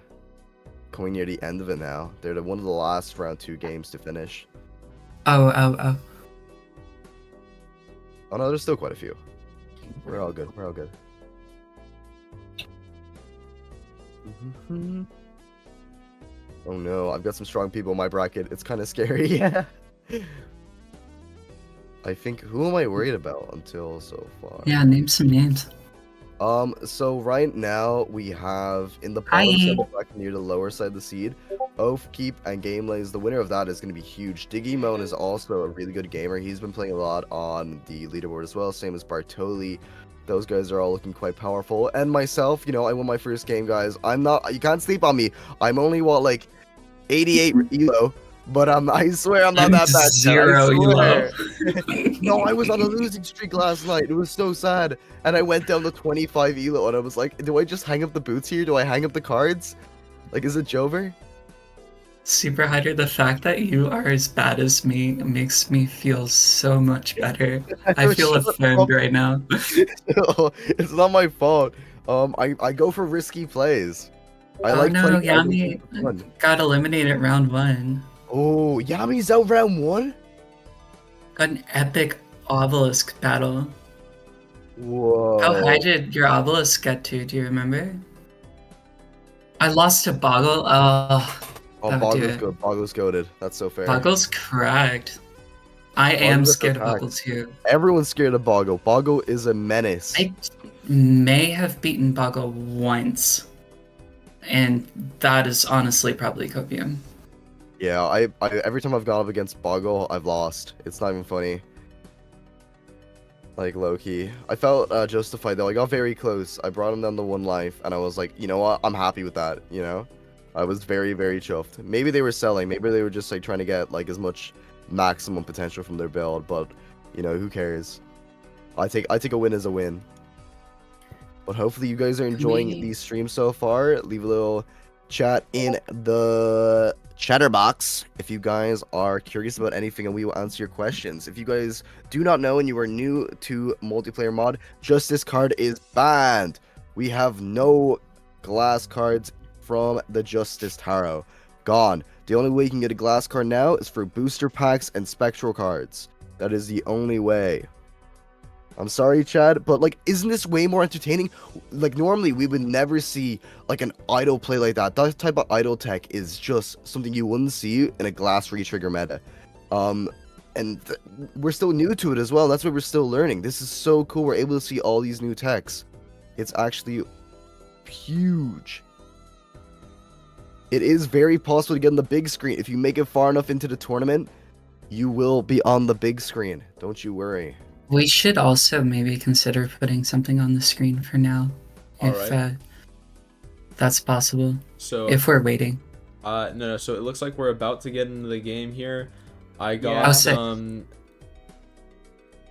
coming near the end of it now. They're one of the last round 2 games to finish. Oh. Oh no, there's still quite a few. We're all good. We're all good. Oh no, I've got some strong people in my bracket. It's kind of scary. I think, who am I worried about until so far? Yeah, name some names. So right now we have in the bottom Hi. side of the bracket near the lower side of the seed, Oathkeep and Gamelays. The winner of that is going to be huge. Digimon is also a really good gamer. He's been playing a lot on the leaderboard as well, same as Bartoli. Those guys are all looking quite powerful. And myself, you know, I won my first game, guys. You can't sleep on me. I'm only, what, like, 88 elo, but I swear I'm not that bad. Zero I swear. No, I was on a losing streak last night. It was so sad. And I went down to 25 elo, and I was like, do I just hang up the boots here? Do I hang up the cards? Like, is it Jover? Super Hider, the fact that you are as bad as me makes me feel so much better. I feel Shut affirmed up. right now. It's not my fault. I go for risky plays. I Oh like no, playing Yami fun. got eliminated round 1. Oh, Yami's out round 1? Got an epic obelisk battle. Whoa. How high did your obelisk get to? Do you remember? I lost to Boggle. Oh, that would do Boggle's it. good. Boggle's goaded. That's so fair. Boggle's cracked. I am Boggle's scared of attack. Boggle too. Everyone's scared of Boggle. Boggle is a menace. I may have beaten Boggle once, and that is honestly probably copium. Yeah, I every time I've gone up against Boggle, I've lost. It's not even funny. Like, low-key. I felt justified, though. I got very close. I brought him down to 1 life, and I was like, you know what? I'm happy with that, you know? I was very, very chuffed. Maybe they were selling. Maybe they were just, like, trying to get, like, as much maximum potential from their build, but, you know, who cares? I take a win as a win. But hopefully you guys are enjoying these streams so far. Leave a little chat in the chatter box if you guys are curious about anything, and we will answer your questions. If you guys do not know and you are new to multiplayer mod, Justice card is banned. We have no glass cards from the Justice Tarot. Gone. The only way you can get a glass card now is for booster packs and spectral cards. That is the only way. I'm sorry, Chad, but, like, isn't this way more entertaining? Like, normally we would never see, like, an idle play like that. That type of idle tech is just something you wouldn't see in a glass retrigger meta. We're still new to it as well. That's why we're still learning. This is so cool. We're able to see all these new techs. It's actually huge. It is very possible to get on the big screen. If you make it far enough into the tournament, you will be on the big screen. Don't you worry. We should also maybe consider putting something on the screen for now, if that's possible. So If we're waiting. no, so it looks like we're about to get into the game here. I got Yeah. Oh, sick.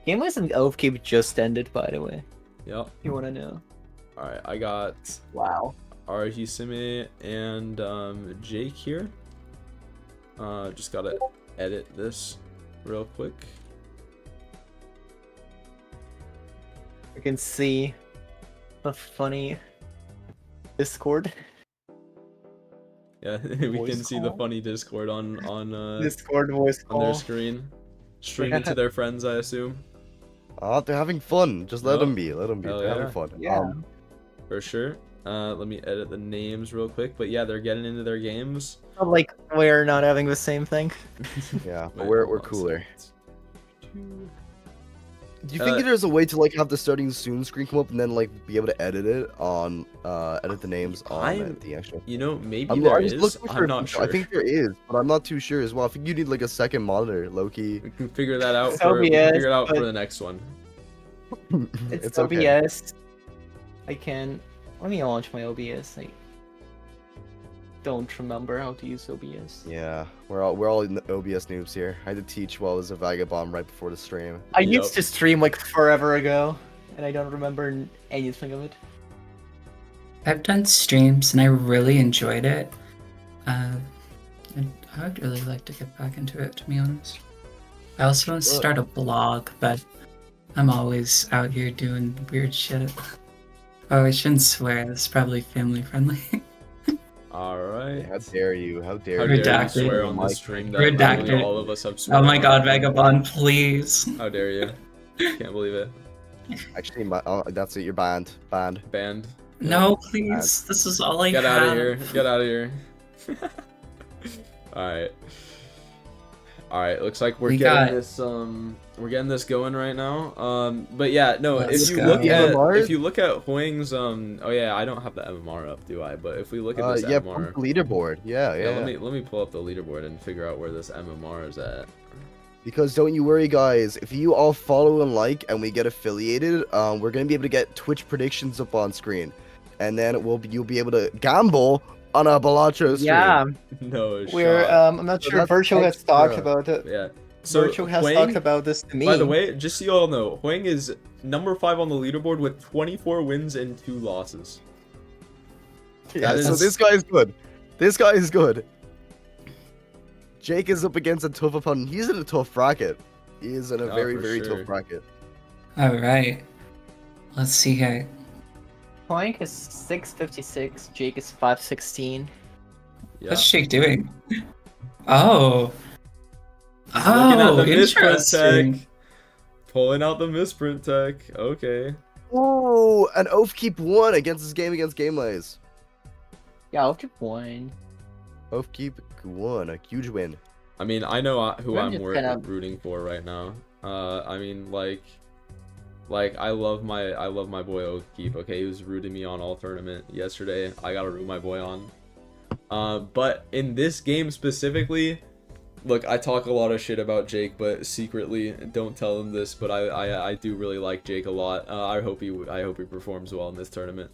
Gameways and Oathkeep just ended, by the way. Yep. If you want to know. Alright, I got Wow. Arahisime and Jake here. Just gotta edit this real quick. You can see a funny Discord. Yeah, we Voice can see the call? funny Discord on Discord voice on their call. screen. Streaming to their friends, I assume. They're having fun. Just let Oh. them be. Let them be. Hell They're yeah. having fun. Yeah. For sure. Let me edit the names real quick. But yeah, they're getting into their games. But, like, we're not having the same thing. Yeah, but Wait, we're hold on a cooler. second. Do you think there's a way to like have the starting soon screen come up and then like be able to edit it on edit the names on the actual? You know, maybe I'm there just is. looking for I'm a not feature. sure. I think there is, but I'm not too sure as well. I think you need like a second monitor, Loki. We can figure that out. So We can figure it BS, out for but- the next one. It's okay. OBS. I can. Let me launch my OBS. I don't remember how to use OBS. Yeah, we're all in the OBS noobs here. I had to teach while I was a vagabond right before the stream. I Yup. used to stream like forever ago, and I don't remember anything of it. I've done streams and I really enjoyed it. And I would really like to get back into it, to be honest. I also want to Good. start a blog, but I'm always out here doing weird shit. Oh, I shouldn't swear. It's probably family friendly. All right. How dare you? How dare How you? dare you Redacted. swear on the Mike. stream that Redacted. literally all of us have Oh sworn my on? god, Vagabond, please. How dare you? Can't believe it. Actually, that's it. You're banned. Banned. Banned. No, please. This is all I Get have. out of here. Get out of here. Alright. Alright, looks like we're We getting got- this we're getting this going right now. But yeah, no, Let's if you go. look at MMRs? if you look at Huang's oh yeah, I don't have the MMR up, do I? But if we look at this Yeah, MMR, pump the leaderboard. Yeah. let me pull up the leaderboard and figure out where this MMR is at. Because don't you worry, guys. If you all follow and like, and we get affiliated, we're gonna be able to get Twitch predictions up on screen, and then you'll be able to gamble on a Balatro stream. Yeah, No we're shot. I'm not So sure. that's Virtual has extra. talked about it. Yeah. So Virtual has Huang, talked about this to me. by the way, just so you all know, Huang is number 5 on the leaderboard with 24 wins and 2 losses. Yeah, That so is- this guy is good. This guy is good. Jake is up against a tough opponent. He's in a tough bracket. He is in a Oh, very, for very sure. tough bracket. Alright. Let's see here. Plank is 656. Jake is 516. Yeah. What's Jake doing? Oh. Looking at Oh, the misprint interesting. tech. Pulling out the misprint tech. Okay. Ooh, an Oathkeep won against his game against Gamelays. Yeah, I'll keep one. Oathkeep won, a huge win. I mean, I know who I'm I'm just kinda- rooting for right now. I mean, like I love my boy Oathkeep. Okay, he was rooting me on all tournament yesterday. I gotta root my boy on. But in this game specifically, look, I talk a lot of shit about Jake, but secretly, don't tell him this. But I do really like Jake a lot. I hope he performs well in this tournament.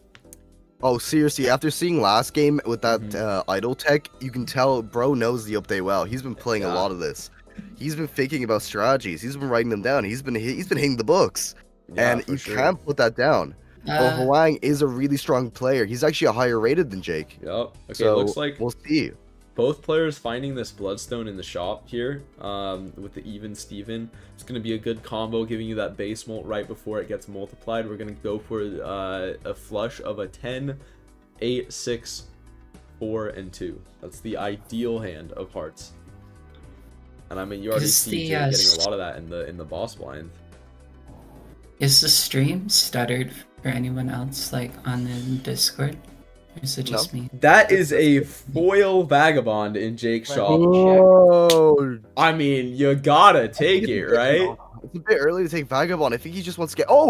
Oh, seriously, after seeing last game with that Mhm. idle tech, you can tell bro knows the update well. He's been playing a Yeah. lot of this. He's been thinking about strategies. He's been writing them down. He's been hitting the books. Yeah, And for you sure. can't put that down. But Huang is a really strong player. He's actually a higher rated than Jake. Yep. Okay, So looks like we'll see. both players finding this bloodstone in the shop here with the even Steven. It's going to be a good combo, giving you that base molt right before it gets multiplied. We're going to go for a flush of a 10, 8, 6, 4, and 2. That's the ideal hand of hearts. And I mean, you already Is see the, Jay getting s- a lot of that in the boss blind. Is the stream stuttered for anyone else, like on the Discord? Or is it just me? That is a foil vagabond in Jake's Let shop. me- Oh, I mean, you gotta take it, right? it's a bit early to take Vagabond. I think he just wants to get. Oh!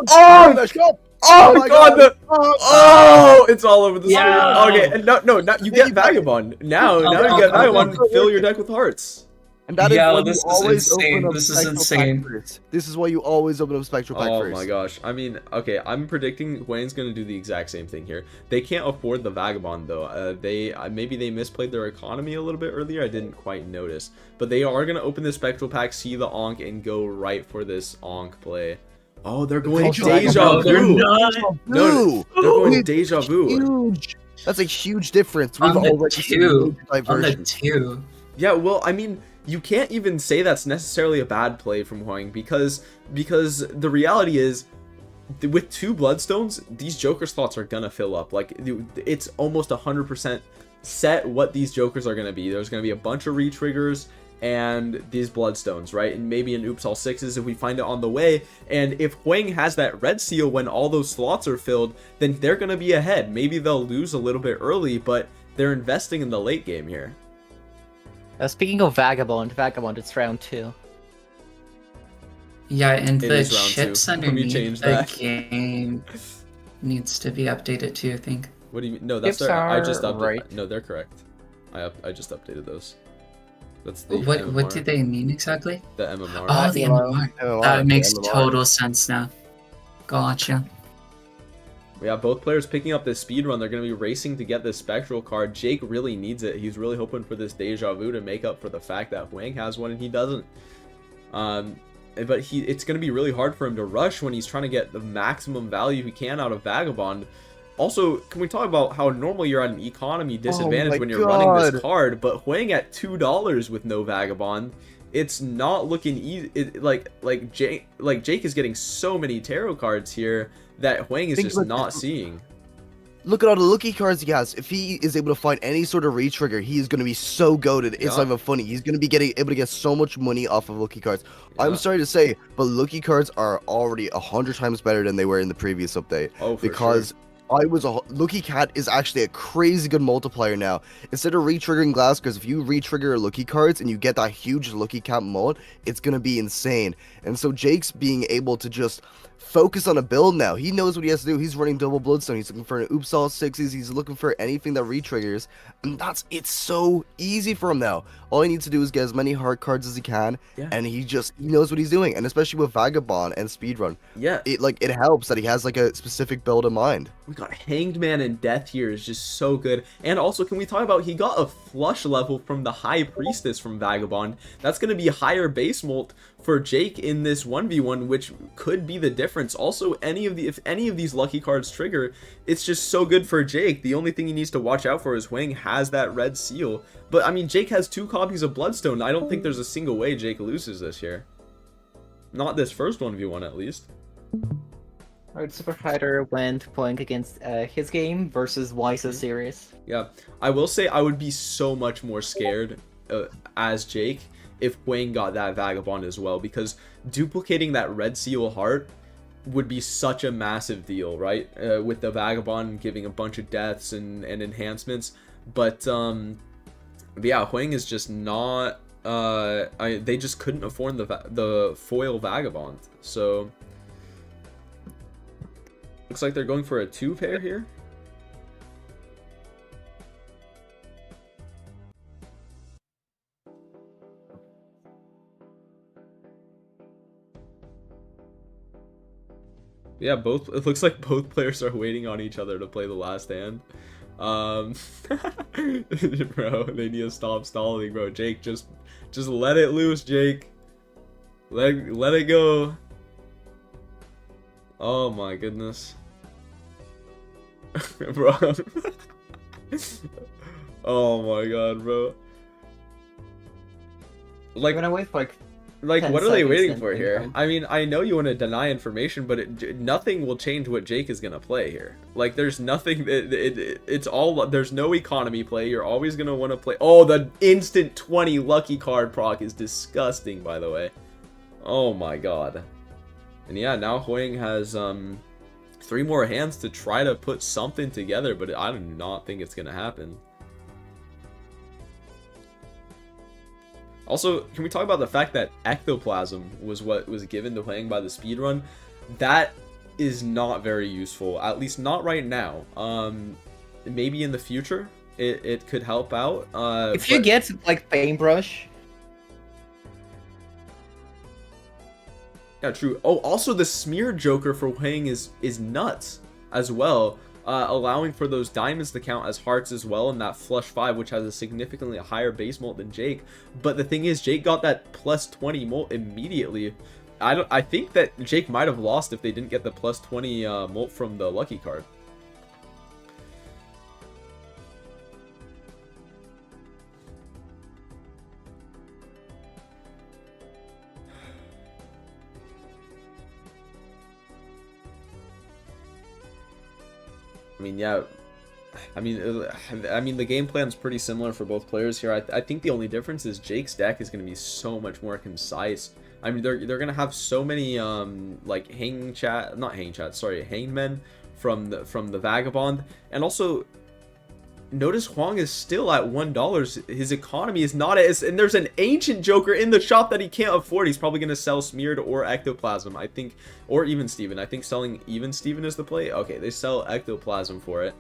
Oh! In the shop! Oh my god, God. oh, it's all over the screen. Yeah. Okay, and no, you get Vagabond. Now you get Vagabond, fill your deck with hearts. And that is Yo, why you this is always insane. open up This is Spectral insane. Pack first. This is why you always open up Spectral Pack Oh first. my gosh. I mean, okay, I'm predicting Wayne's gonna do the exact same thing here. They can't afford the Vagabond though. Maybe they misplayed their economy a little bit earlier. I didn't quite notice, but they are gonna open the Spectral Pack, see the Onk, and go right for this Onk play. Oh, they're going Deja They're Vu. not. No, They're going It's Deja Vu. huge. That's a huge difference. On the already seen two. major On the diversions. 2. Yeah, well, I mean, you can't even say that's necessarily a bad play from Huang because the reality is, with 2 Bloodstones, these Joker slots are gonna fill up. Like, it's almost 100% set what these Jokers are gonna be. There's gonna be a bunch of re-triggers and these Bloodstones, right? And maybe an Oops All Sixes if we find it on the way. And if Huang has that red seal when all those slots are filled, then they're gonna be ahead. Maybe they'll lose a little bit early, but they're investing in the late game here. Speaking of Vagabond, it's round 2. Yeah, and It the is round ships 2. Let me underneath change the that. game needs to be updated too, I think. What do you mean? No, that's Ships their. I just are updated. right. No, they're correct. I just updated those. That's the What do MMR. they mean exactly? The MMR. Oh, the Elo. MMR. MMR, That makes MMR. total sense now. Gotcha. We have both players picking up this speed run. They're going to be racing to get this spectral card. Jake really needs it. He's really hoping for this deja vu to make up for the fact that Huang has one and he doesn't. But it's going to be really hard for him to rush when he's trying to get the maximum value he can out of Vagabond. Also, can we talk about how normally you're at an economy disadvantage when you're running this card, but Huang at $2 with no Vagabond, it's not looking easy. Like Jake is getting so many tarot cards here that Huang is just not seeing. Look at all the lucky cards he has. If he is able to find any sort of re-trigger, he is going to be so goated. It's not even funny. He's going to be able to get so much money off of lucky cards. Yeah. I'm sorry to say, but lucky cards are already 100 times better than they were in the previous update. Oh, for because sure. Lucky Cat is actually a crazy good multiplier now. Instead of re-triggering glass, because if you re-trigger lucky cards and you get that huge Lucky Cat mult, it's going to be insane. And so Jake's being able to just focus on a build now. He knows what he has to do. He's running double bloodstone. He's looking for an oops all sixes. He's looking for anything that re-triggers. And it's so easy for him now. All he needs to do is get as many hard cards as he can. Yeah. And he knows what he's doing. And especially with Vagabond and Speedrun. Yeah. It helps that he has like a specific build in mind. We got Hanged Man and Death here is just so good. And also, can we talk about he got a flush level from the High Priestess from Vagabond. That's going to be higher base molt for Jake in this 1v1, which could be the difference. Also, if any of these lucky cards trigger, it's just so good for Jake. The only thing he needs to watch out for is Huang has that red seal. But I mean, Jake has 2 copies of Bloodstone. I don't think there's a single way Jake loses this here. Not this first 1v1 at least. Alright, Super Fighter went playing against his game versus Why So Serious. Yeah, I will say I would be so much more scared as Jake if Huang got that Vagabond as well, because duplicating that red seal heart would be such a massive deal, right? With the Vagabond giving a bunch of deaths and enhancements, but yeah, Huang is just not. They just couldn't afford the foil Vagabond, so looks like they're going for a 2-pair here. Yeah, it looks like both players are waiting on each other to play the last hand. Bro, they need to stop stalling, bro. Jake, just let it loose, Jake. Let it go. Oh my goodness. Bro. Oh my god, bro. Like, I'm gonna wait for like what are they waiting for here? I mean, I know you want to deny information, but nothing will change what Jake is gonna play here. Like, there's nothing. It's all. There's no economy play. You're always gonna want to play. Oh, the instant 20 lucky card proc is disgusting, by the way. Oh my god. And yeah, now Huang has 3 more hands to try to put something together, but I do not think it's gonna happen. Also, can we talk about the fact that Ectoplasm was what was given to Huang by the speedrun? That is not very useful, at least not right now. Maybe in the future, it could help out. If you get, like, Paintbrush. Yeah, true. Oh, also the Smear Joker for Huang is nuts as well. Allowing for those diamonds to count as hearts as well, and that flush 5, which has a significantly higher base molt than Jake. But the thing is, Jake got that plus 20 molt immediately. I think that Jake might have lost if they didn't get the plus 20 molt from the lucky card. I mean, yeah. I mean, the game plan's pretty similar for both players here. I think the only difference is Jake's deck is going to be so much more concise. I mean, they're going to have so many like hangmen from the Vagabond, and also notice Huang is still at $1. His economy is not as, and there's an ancient Joker in the shop that he can't afford. He's probably gonna sell Smeared or Ectoplasm, I think, or Even Steven. I think selling Even Steven is the play. Okay, they sell Ectoplasm for it.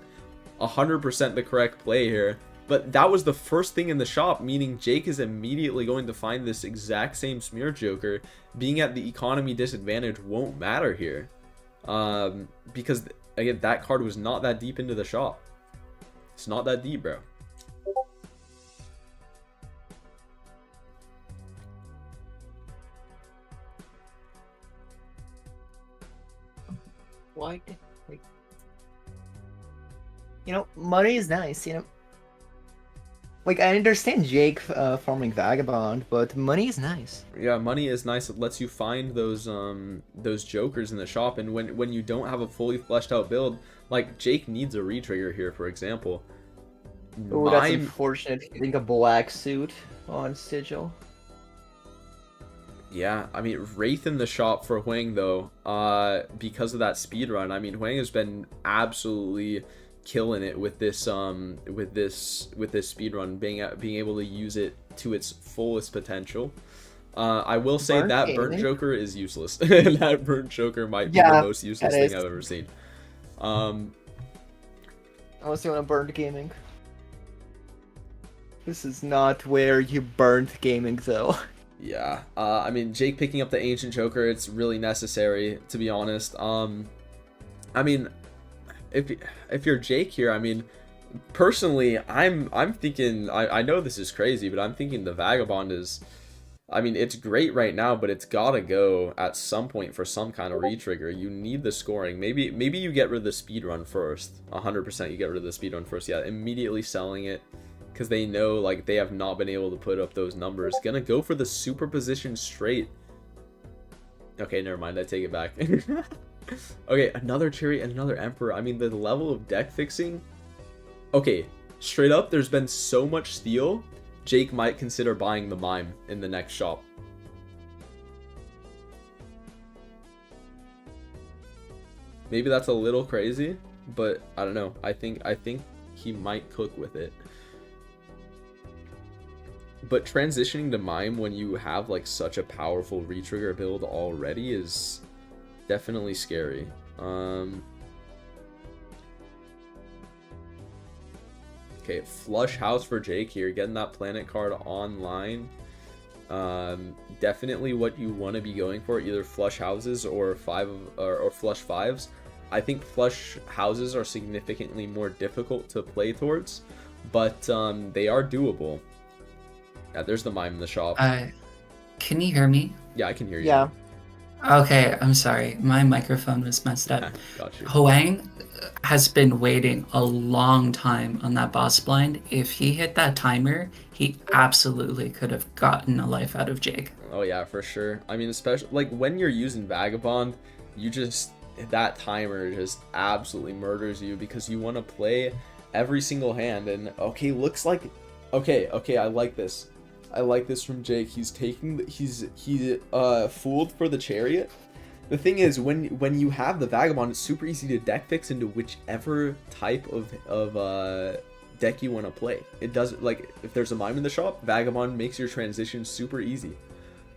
100% the correct play here. But that was the first thing in the shop, meaning Jake is immediately going to find this exact same Smear Joker. Being at the economy disadvantage won't matter here. Because, again, that card was not that deep into the shop. It's not that deep, bro. Like, money is nice, Like, I understand Jake farming Vagabond, but money is nice. Yeah, money is nice. It lets you find those jokers in the shop, and when you don't have a fully fleshed out build, like Jake needs a retrigger here, for example. Oh, that's unfortunate. Getting a black suit on Sigil. Yeah, I mean, Wraith in the shop for Huang, though, because of that speed run. I mean, Huang has been absolutely killing it with this speed run, being able to use it to its fullest potential. I will say that burnt Joker is useless. That burnt Joker might be the most useless thing I've ever seen. Unless you want to burn gaming. This is not where you burnt gaming, though. Yeah, I mean, Jake picking up the Ancient Joker, it's really necessary, to be honest. I mean, if you're Jake here, I mean, personally, I'm thinking, I know this is crazy, but I'm thinking the Vagabond is, I mean, it's great right now, but it's gotta go at some point for some kind of retrigger. You need the scoring. Maybe you get rid of the speed run first. 100% you get rid of the speed run first. Yeah, immediately selling it, because they know, like, they have not been able to put up those numbers. Gonna go for the superposition straight. Okay, never mind, I take it back. Okay, another Chariot and another Emperor. I mean, the level of deck fixing. Okay, straight up, there's been so much steal, Jake might consider buying the Mime in the next shop. Maybe that's a little crazy, but I don't know. I think he might cook with it. But transitioning to Mime when you have like such a powerful retrigger build already is definitely scary. Okay, Flush House for Jake here, getting that planet card online. Definitely what you want to be going for, either Flush Houses or Flush Fives. I think Flush Houses are significantly more difficult to play towards, but they are doable. Yeah, there's the Mime in the shop. Can you hear me? Yeah, I can hear you. Yeah. Okay, I'm sorry. My microphone was messed up. Got you. Huang has been waiting a long time on that boss blind. If he hit that timer, he absolutely could have gotten a life out of Jake. Oh yeah, for sure. I mean, especially like when you're using Vagabond, that timer just absolutely murders you because you want to play every single hand. And okay, looks like okay, I like this. I like this from Jake. He's taking he's fooled for the Chariot. The thing is, when you have the Vagabond, it's super easy to deck fix into whichever type of deck you want to play. It does, like, if there's a Mime in the shop, Vagabond makes your transition super easy.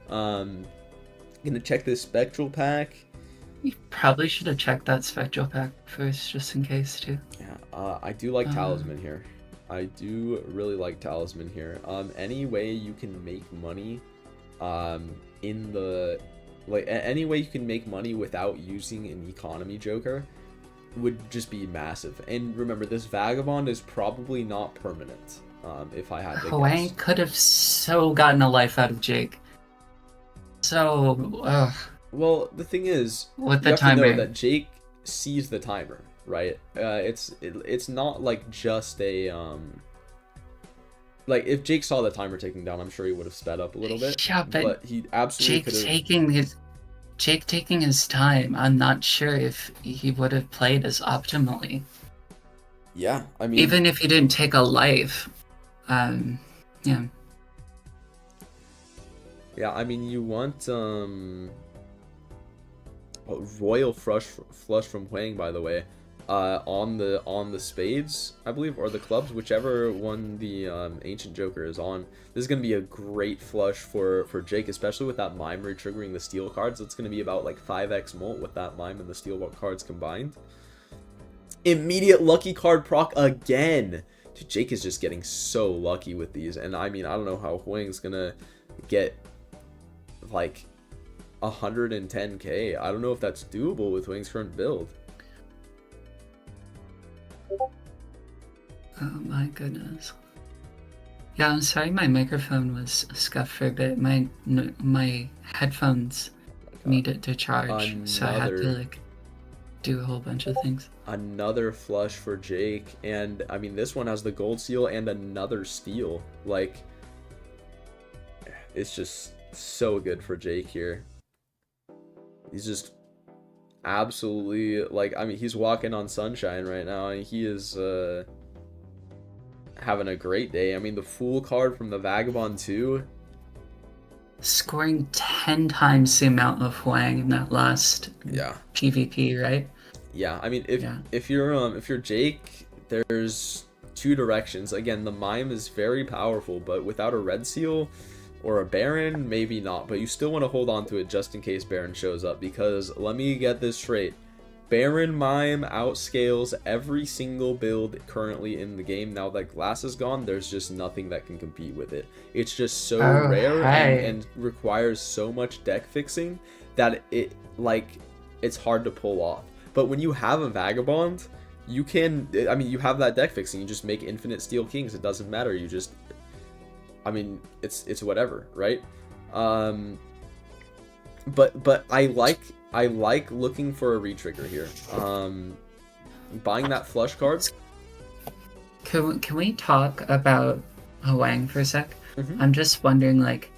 Gonna check this Spectral pack. You probably should have checked that Spectral pack first, just in case, too. Yeah, I do like Talisman here. I do really like Talisman here. Any way you can make money, in the, like, any way you can make money without using an economy Joker would just be massive. And remember, this Vagabond is probably not permanent, if I had to Huang guess. could have so gotten a life out of Jake. So, Well, the thing is, with you the have to know timer. that Jake sees the timer, right? It's not like just a like if Jake saw the timer ticking down, I'm sure he would have sped up a little bit. Yeah, but he absolutely could have. Jake taking his time. I'm not sure if he would have played as optimally. Yeah, I mean, Even if he didn't take a life. Yeah. Yeah, I mean, you want Royal Flush from Huang, by the way. on the spades, I believe, or the clubs, whichever one the Ancient Joker is on. This is gonna be a great flush for Jake, especially with that mime re-triggering the steel cards. It's gonna be about like 5x mult with that mime and the steel cards combined. Immediate lucky card proc again. Dude, Jake is just getting so lucky with these, and I mean, I don't know how Huang's gonna get like 110k. I don't know if that's doable with Huang's current build. Oh my goodness. Yeah, I'm sorry my microphone was scuffed for a bit. My headphones needed to charge, so I had to like do a whole bunch of things. Another flush for Jake, and I mean, this one has the gold seal and another steal. Like, it's just so good for Jake here. He's just absolutely, like, I mean, he's walking on sunshine right now, and he is having a great day. I mean, the Fool card from the Vagabond too. Scoring 10 times the amount of Huang in that last PvP, right? Yeah, I mean, if you're Jake, there's two directions. Again, the mime is very powerful, but without a red seal or a Baron, maybe not. But you still want to hold on to it just in case Baron shows up, because let me get this straight. Baron Mime outscales every single build currently in the game. Now that Glass is gone, there's just nothing that can compete with it. It's just so rare and requires so much deck fixing that it's hard to pull off. But when you have a Vagabond, you can, I mean, you have that deck fixing. You just make infinite Steel Kings. It doesn't matter. You just, I mean, it's whatever, right? But I like looking for a retrigger here. Buying that flush card. Can we talk about Huang for a sec? Mm-hmm. I'm just wondering, like,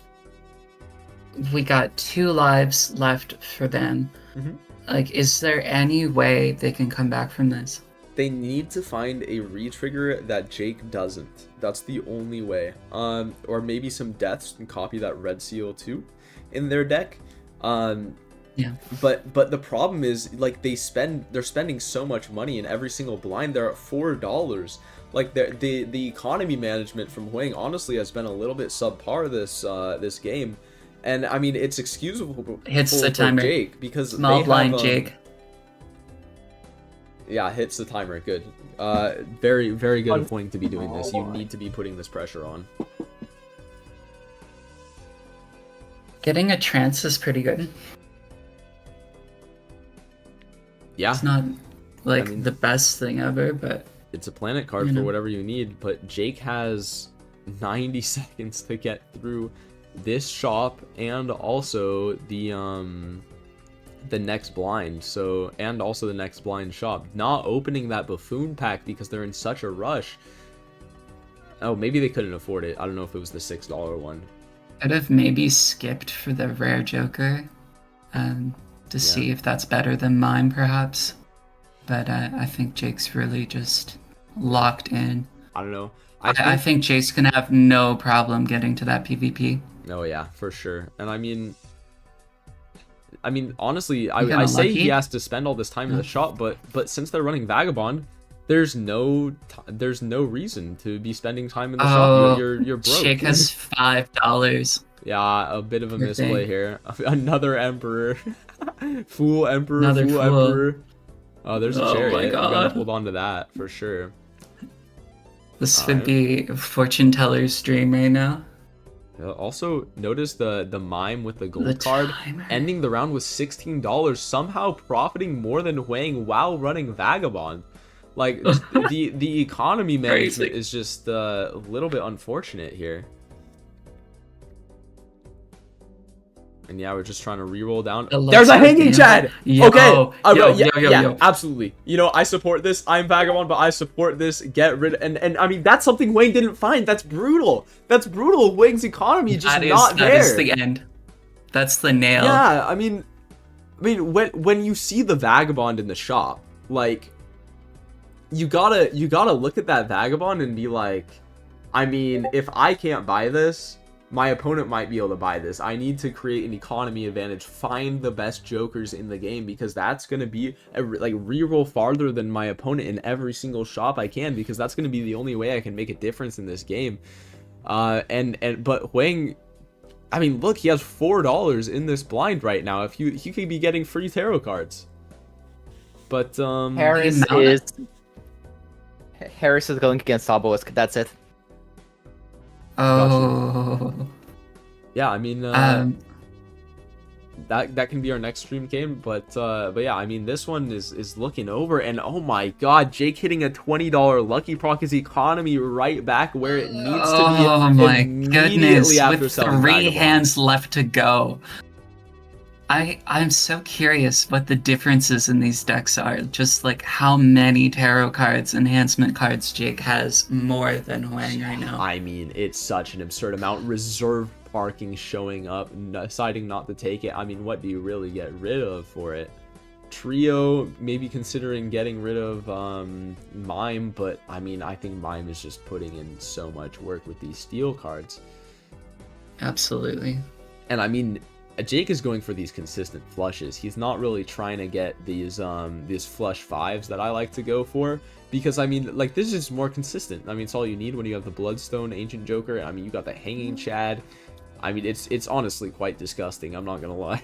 we got 2 lives left for them. Mm-hmm. Like, is there any way they can come back from this? They need to find a retrigger that Jake doesn't. That's the only way. Or maybe some deaths and copy that red seal too in their deck. Yeah. But the problem is, like, they're spending so much money in every single blind. They're at $4. Like, the economy management from Huang honestly has been a little bit subpar this game. And I mean, it's excusable Hits the for timer. Jake because Small they blind have, Jake. Yeah, hits the timer. Good. Very, very good of Huang to be doing this. You need to be putting this pressure on. Getting a trance is pretty good. Yeah. It's not, like, I mean, the best thing ever, but... It's a planet card for whatever you need, but Jake has 90 seconds to get through this shop and also the next blind, so, and also the next blind shop. Not opening that buffoon pack because they're in such a rush. Oh, maybe they couldn't afford it. I don't know if it was the $6 one. I'd have maybe skipped for the rare Joker to see if that's better than mine, perhaps. But I think Jake's really just locked in. I don't know. I think Jake's gonna have no problem getting to that PvP. Oh yeah, for sure. And I mean, honestly, I say he has to spend all this time in the shop, but since they're running Vagabond, there's no reason to be spending time in the shop. You're broke. Jake has $5. Yeah, a bit of a misplay here. Another Emperor. Fool Emperor. Another Fool fool. Emperor. Oh, there's a chariot. My You gotta God. hold on to that for sure. This would be a fortune teller's dream right now. Also, notice the mime with the gold The card timer. ending the round with $16, somehow profiting more than Huang while running Vagabond. Like, the economy management is just a little bit unfortunate here. And yeah, we're just trying to re-roll down. There's a hanging Chad! Okay! Yo, absolutely. You know, I support this. I'm Vagabond, but I support this. Get rid of... And I mean, that's something Wayne didn't find. That's brutal. That's brutal. Wayne's economy is just not there. That is the end. That's the nail. Yeah, I mean, when you see the Vagabond in the shop, like, you gotta look at that Vagabond and be like, I mean, if I can't buy this, my opponent might be able to buy this. I need to create an economy advantage, find the best jokers in the game, because that's going to be like reroll farther than my opponent in every single shop I can, because that's going to be the only way I can make a difference in this game. But Huang, I mean, look, he has $4 in this blind right now. If he could be getting free tarot cards. But Harris is going against Obelisk. That's it. Oh. Yeah, I mean, that can be our next stream game, but yeah, I mean, this one is looking over, and oh my god, Jake hitting a $20 lucky proc his economy right back where it needs to be. Oh my goodness! After With selling 3 Vagabond. hands left to go, I'm so curious what the differences in these decks are. Just like how many tarot cards, enhancement cards Jake has more than Huang right now. I mean, it's such an absurd amount. Reserve parking showing up, deciding not to take it. I mean, what do you really get rid of for it? Trio, maybe considering getting rid of Mime, but I mean, I think Mime is just putting in so much work with these steel cards. Absolutely. And I mean, Jake is going for these consistent flushes. He's not really trying to get these flush 5s that I like to go for, because I mean, like, this is more consistent. I mean, it's all you need when you have the Bloodstone Ancient Joker. I mean, you got the Hanging Chad. I mean, it's honestly quite disgusting, I'm not gonna lie.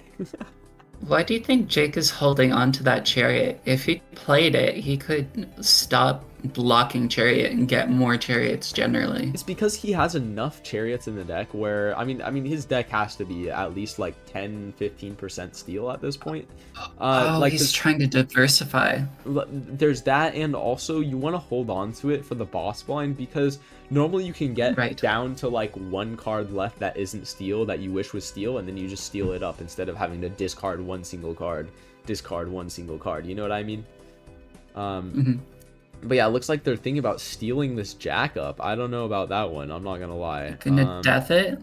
Why do you think Jake is holding on to that Chariot? If he played it, he could stop blocking Chariot and get more Chariots generally. It's because he has enough Chariots in the deck where, I mean, his deck has to be at least like 10-15% steel at this point. Like, he's trying to diversify. There's that, and also you want to hold on to it for the boss blind, because normally you can get down to like 1 card left that isn't steel that you wish was steel, and then you just steal it up instead of having to discard 1 single card, discard 1 single card. You know what I mean? But yeah, it looks like they're thinking about stealing this Jack up. I don't know about that one, I'm not gonna lie. Gonna death it?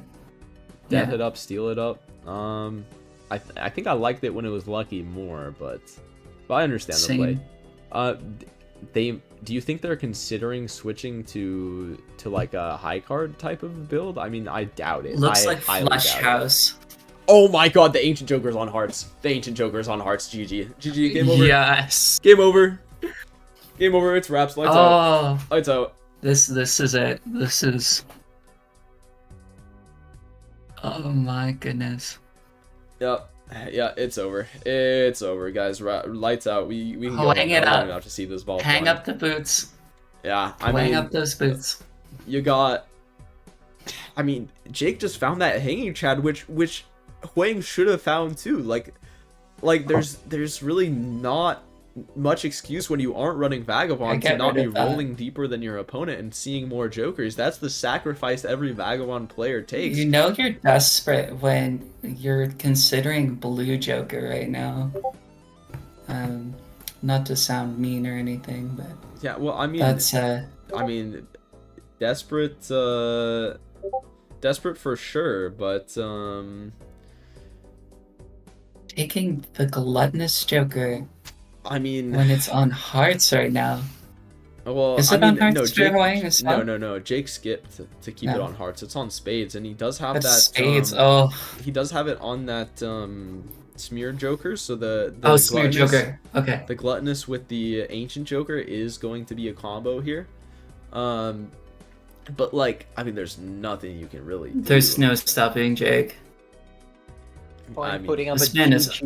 Death it up, steal it up. I think I liked it when it was lucky more, but I understand the play. Do you think they're considering switching to like a high card type of build? I mean, I doubt it. Looks like Flush House. Oh my god, the Ancient Joker's on hearts. The Ancient Joker's on hearts. GG. GG, game over. Yes. Game over. Game over, it's wraps. Lights out. Lights out. This is it. This is... Oh my goodness. Yep. Yeah, it's over. It's over, guys. Lights out. We can go hang it up. Enough to see this ball. Hang up the boots. Yeah, hang up those boots. You got... I mean, Jake just found that Hanging Chad, which Huang should have found too. Like there's really not much excuse when you aren't running Vagabond to not be rolling deeper than your opponent and seeing more Jokers. That's the sacrifice every Vagabond player takes. You know you're desperate when you're considering blue Joker right now. Not to sound mean or anything, but yeah, well, I mean, that's I mean, desperate for sure, but taking the gluttonous Joker. I mean, when it's on hearts right now. Well, is it on hearts? No. Jake skipped to keep it on hearts. It's on spades, and he does have that. Spades. He does have it on that smear Joker. So the smear Joker. Okay. The gluttonous with the Ancient Joker is going to be a combo here. But like, I mean, there's nothing you can really do. There's no stopping Jake. I mean, putting up this man is.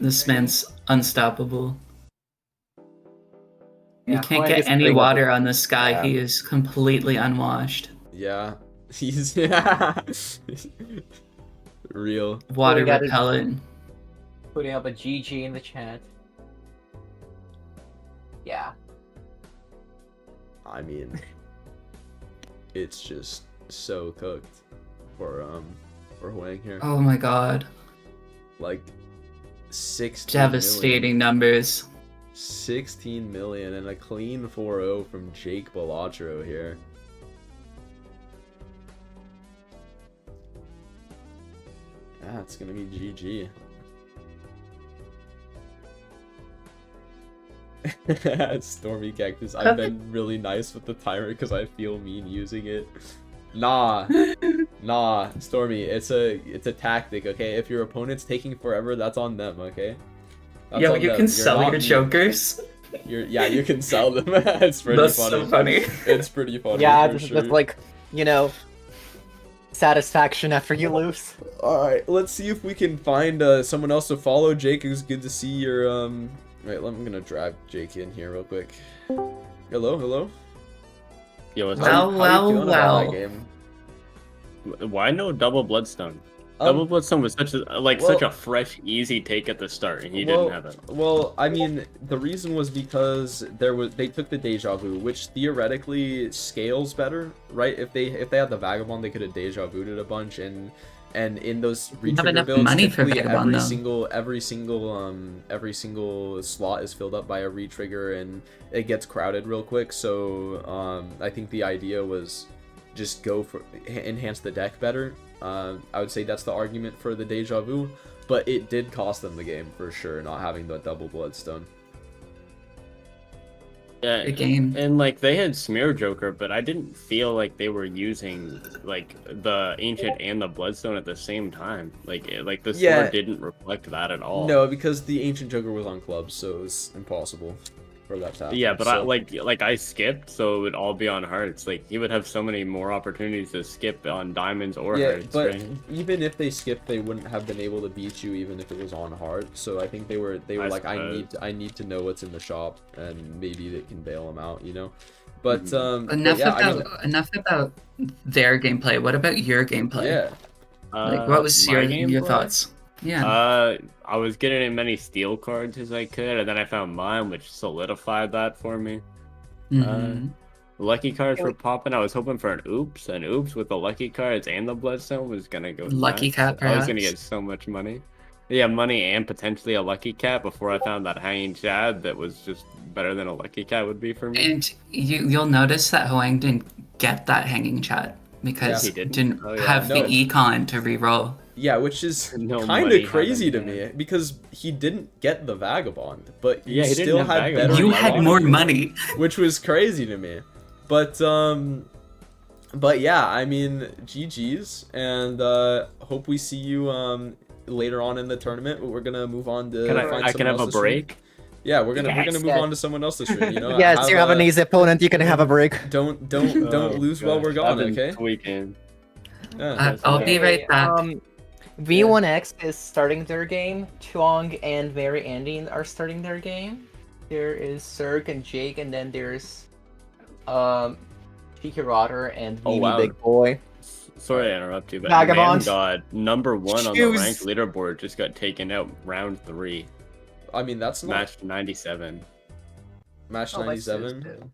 This man's unstoppable. You can't get any water on this guy. Yeah. He is completely unwashed. Yeah. He's real. Water repellent. Putting up a GG in the chat. Yeah. I mean, it's just so cooked for Huang here. Oh my god. Like 16 devastating numbers. 16 million and a clean 4-0 from Jake Balatro here. Yeah, it's gonna be GG. Stormy Cactus. I've been really nice with the timer because I feel mean using it. Nah. Nah, Stormy, it's a tactic, okay? If your opponent's taking forever, that's on them, okay? That's Yo, on you them. can You're sell not your me. jokers. Yeah, you can sell them. It's pretty That's funny. so funny. It's pretty funny. Yeah, for this sure. is like, you know, satisfaction after you lose. All right, let's see if we can find someone else to follow. Jake, it was good to see your Right, I'm gonna drag Jake in here real quick. Hello, hello. Yo, what's Well, up? How you feeling about well. that game? Why no double bloodstone? Double bloodstone was such a fresh, easy take at the start, and he didn't have it. Well, I mean, the reason was because they took the deja vu, which theoretically scales better, right? If they had the vagabond, they could have deja vu'd it a bunch, and in those Have retrigger enough builds, money for typically Vagabond, every single slot is filled up by a retrigger, and it gets crowded real quick. So I think the idea was just go for enhance the deck better. I would say that's the argument for the deja vu, but it did cost them the game for sure, not having the double bloodstone. Yeah, The game. and like they had Smear Joker, but I didn't feel like they were using like the Ancient and the Bloodstone at the same time. Like the sword Yeah. didn't reflect that at all. No, because the Ancient Joker was on clubs, so it was impossible for that to happen. Yeah, but so, I skipped, so it would all be on hearts. Like he would have so many more opportunities to skip on diamonds or yeah, hearts. but right? even if they skipped, they wouldn't have been able to beat you, even if it was on heart. So I think they were I like, suppose. I need to know what's in the shop, and maybe they can bail them out, you know. But Enough yeah, I mean, enough about their gameplay. What about your gameplay? yeah. Like, what was My your gameplay? thoughts? Yeah. I was getting as many steel cards as I could, and then I found mine, which solidified that for me. Mhm. Lucky cards were popping. I was hoping for an oops with the lucky cards and the bloodstone was gonna go. Lucky nuts. cat, I was gonna perhaps? get so much money. Yeah, money and potentially a lucky cat before I found that hanging chad that was just better than a lucky cat would be for me. And you'll notice that Hoang didn't get that hanging chat because Yeah, he he didn't didn't. Oh, yeah. have No. the econ to reroll. Yeah, which is No kind money of crazy to having me because he didn't get the vagabond, but Yeah, he he didn't still have had Vagabond. better You I had wanted more to. money. which was crazy to me. But yeah, I mean, GG's, and hope we see you later on in the tournament. But we're gonna move on to Can find I can someone have else a to stream. break? Yeah, we're gonna move Yes. on to someone else to stream. You know, Yes, you have an easy opponent, you can have a break. Don't Oh, lose while we're gosh, gone, I've been okay? tweaking. Yeah. I'll be right back. V1X is starting their game. Chuang and Mary Andy are starting their game. There is Serg and Jake, and then there's Cheeky Rotter and Oh, Mimi wow. Big Boy. Sorry to interrupt you, but Vagabond. Man God, number 1 on the Choose. ranked leaderboard just got taken out round 3. I mean, that's not Match 97. match Oh, that's 97.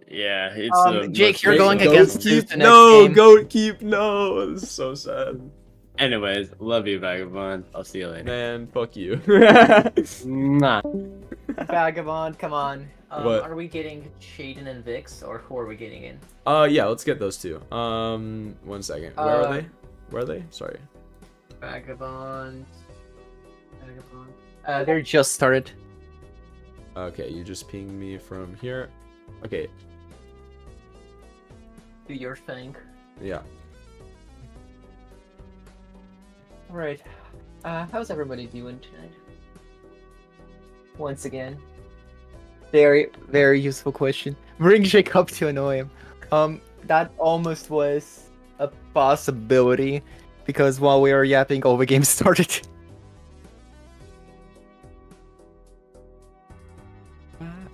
Yeah, it's Jake, most you're going recent against one. Keith the next No, game. goat keep. No, this is so sad. Anyways, love you, Vagabond. I'll see you later. Man, fuck you. Mwah. Vagabond, come on. What? Are we getting Shaden and Vix, or who are we getting in? Yeah, let's get those two. 1 second. Where are they? Where are they? Sorry. Vagabond. They're just started. Okay, you just pinged me from here. Okay, Do your thing. yeah. Alright. How's everybody doing tonight? Once again. Very, very useful question. Bring Jake up to annoy him. That almost was a possibility, because while we were yapping, all the game started.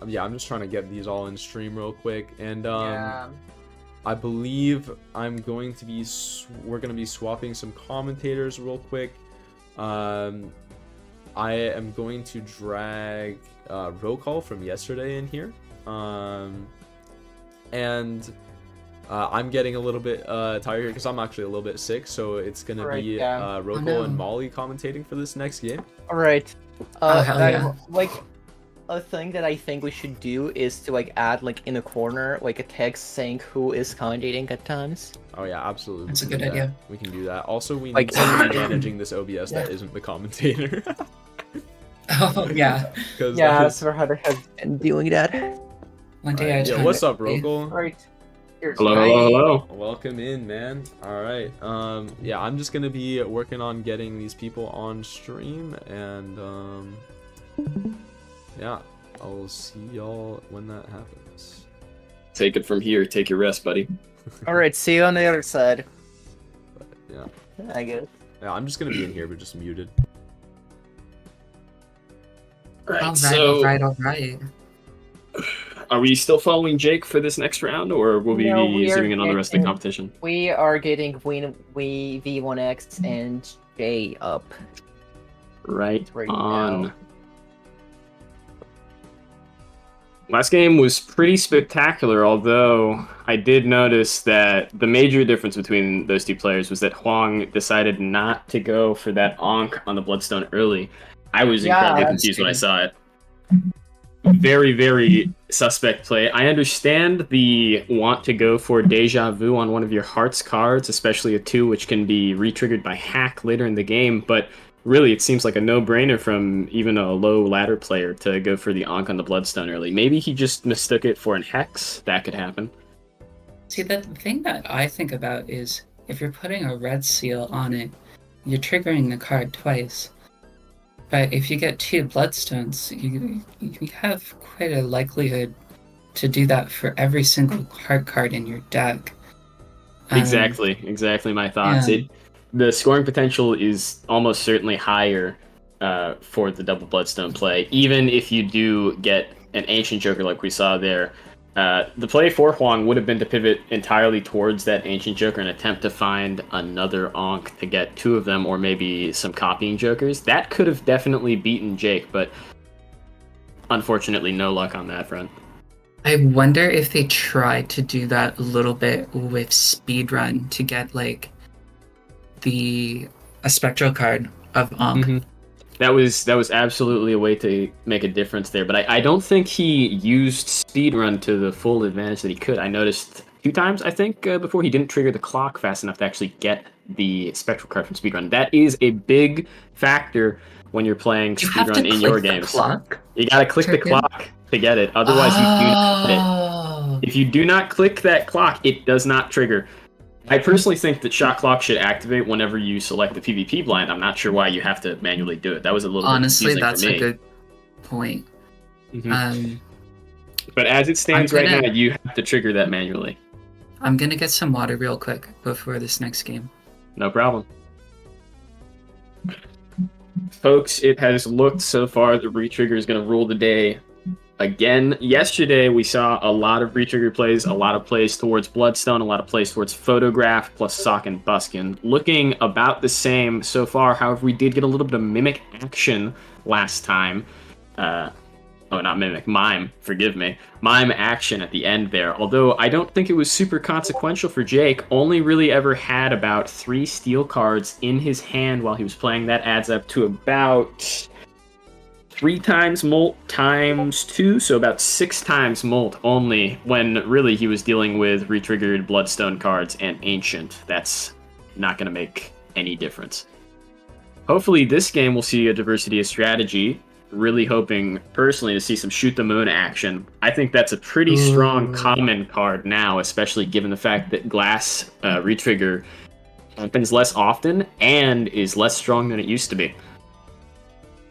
Yeah, I'm just trying to get these all in stream real quick, and Yeah. I believe I'm going to be we're going to be swapping some commentators real quick. I am going to drag roll call from yesterday in here, and I'm getting a little bit tired here because I'm actually a little bit sick, so it's gonna Right, be yeah. Roko no. and Molly commentating for this next game. Alright. Oh, hell yeah. Like, a thing that I think we should do is to, like, add, like, in a corner, like, a text saying who is commentating at times. Oh yeah, absolutely. That's a we can good do that. idea. We can do that. Also, we Like- need someone managing this OBS that isn't the commentator. Oh yeah. Because Yeah, Sir Hunter has been doing that. One day I yeah, tried what's it. up, Roko? Right. Here's Hello, my- hello, hello. Welcome in, man. All right. Yeah, I'm just gonna be working on getting these people on stream, and yeah, I'll see y'all when that happens. Take it from here. Take your rest, buddy. All right, see you on the other side. But, yeah, I guess. yeah, I'm just gonna be in here, but just muted. All right, All right, so all right. are we still following Jake for this next round, or will we No, be we are zooming in on the rest of the getting- competition? We are getting we V1X and J up. Right Right on. now. Last game was pretty spectacular, although I did notice that the major difference between those two players was that Huang decided not to go for that Ankh on the Bloodstone early. I was Yeah, incredibly I've confused when I seen. saw it. Very, very suspect play. I understand the want to go for Deja Vu on one of your Hearts cards, especially a 2, which can be re-triggered by hack later in the game, but really it seems like a no-brainer from even a low ladder player to go for the Ankh on the Bloodstone early. Maybe he just mistook it for an Hex. That could happen. See, the thing that I think about is if you're putting a red seal on it, you're triggering the card twice. But if you get 2 bloodstones, you have quite a likelihood to do that for every single hard card in your deck. Exactly my thoughts. yeah. The scoring potential is almost certainly higher for the double Bloodstone play, even if you do get an Ancient Joker like we saw there. The play for Huang would have been to pivot entirely towards that Ancient Joker and attempt to find another Ankh to get 2 of them, or maybe some copying Jokers. That could have definitely beaten Jake, but unfortunately no luck on that front. I wonder if they tried to do that a little bit with speedrun to get like a spectral card of Ankh. Mhm. That was absolutely a way to make a difference there, but I don't think he used speedrun to the full advantage that he could. I noticed 2 times, I think, before he didn't trigger the clock fast enough to actually get the spectral card from speedrun. That is a big factor when you're playing You have to speedrun in click your the games. clock. You gotta click the Trigger? clock to get it, otherwise you do not get it. Oh. If you do not click that clock, it does not trigger. I personally think that shot clock should activate whenever you select the PvP blind. I'm not sure why you have to manually do it. That was a little Honestly, bit that's confusing a good point. for me. Um, But as it stands I'm right gonna- now, you have to trigger that manually. I'm gonna get some water real quick before this next game. No problem. Folks, it has looked so far that Retrigger is going to rule the day again. Yesterday, we saw a lot of Retrigger plays, a lot of plays towards Bloodstone, a lot of plays towards Photograph, plus Sock and Buskin. Looking about the same so far, however, we did get a little bit of Mimic action last time. Not Mimic, Mime, forgive me. Mime action at the end there. Although I don't think it was super consequential for Jake. Only really ever had about 3 steel cards in his hand while he was playing. That adds up to about 3 times Molt times 2, so about 6 times Molt only, when really he was dealing with retriggered Bloodstone cards and Ancient. That's not going to make any difference. Hopefully this game will see a diversity of strategy. Really hoping, personally, to see some Shoot the Moon action. I think that's a pretty strong common card now, especially given the fact that Glass retrigger happens less often and is less strong than it used to be.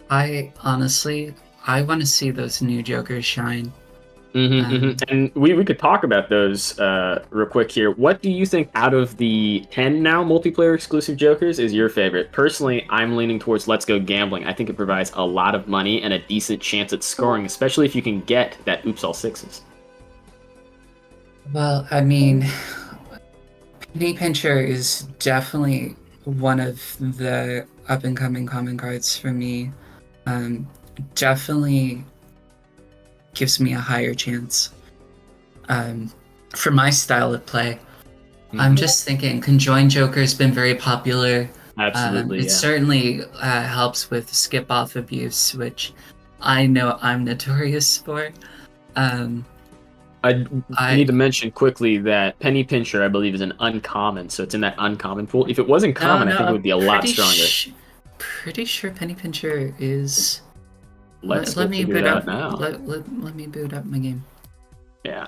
I honestly want to see those new Jokers shine. And we could talk about those real quick here. What do you think out of the 10 now multiplayer exclusive Jokers is your favorite? Personally, I'm leaning towards Let's Go Gambling. I think it provides a lot of money and a decent chance at scoring, especially if you can get that Oops All Sixes. Well, I mean, Penny Pincher is definitely one of the up-and-coming common cards for me. Definitely gives me a higher chance. For my style of play, I'm just thinking Conjoined Joker's been very popular. Absolutely, It certainly helps with skip-off abuse, which I know I'm notorious for. I need to mention quickly that Penny Pincher, I believe, is an uncommon, so it's in that uncommon pool. If it wasn't common, I think it would be a lot stronger. Pretty sure Penny Pincher is. Let me figure boot it up out now. Let me boot up my game. Yeah.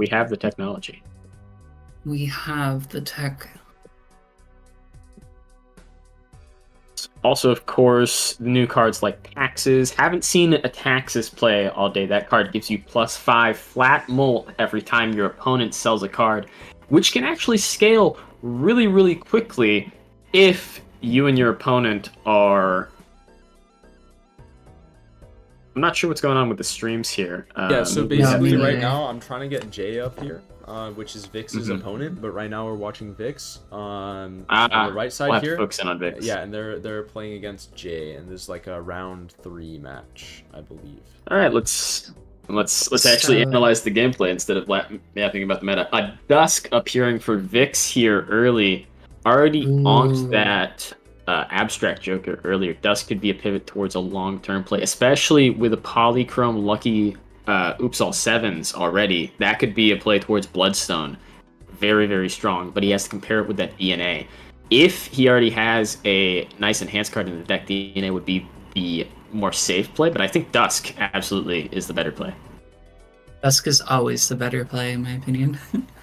We have the technology. We have the tech. Also, of course, the new cards like Taxes. Haven't seen a Taxes play all day. That card gives you +5 flat molt every time your opponent sells a card, which can actually scale really, really quickly if you and your opponent are... I'm not sure what's going on with the streams here. Yeah, so me basically right neither. now I'm trying to get Jay up here, which is Vix's opponent, but right now we're watching Vix on the right side we'll have here. to focus in on Vix. Yeah, and they're playing against Jay, and there's like a round 3 match, I believe. All right, let's actually analyze the gameplay instead of yapping about the meta. A Dusk appearing for Vix here early, already onked that Abstract Joker earlier. Dusk could be a pivot towards a long-term play, especially with a Polychrome Lucky Oops All Sevens already. That could be a play towards Bloodstone. Very, very strong, but he has to compare it with that DNA. If he already has a nice enhanced card in the deck, DNA would be the more safe play, but I think Dusk absolutely is the better play. Dusk is always the better play, in my opinion.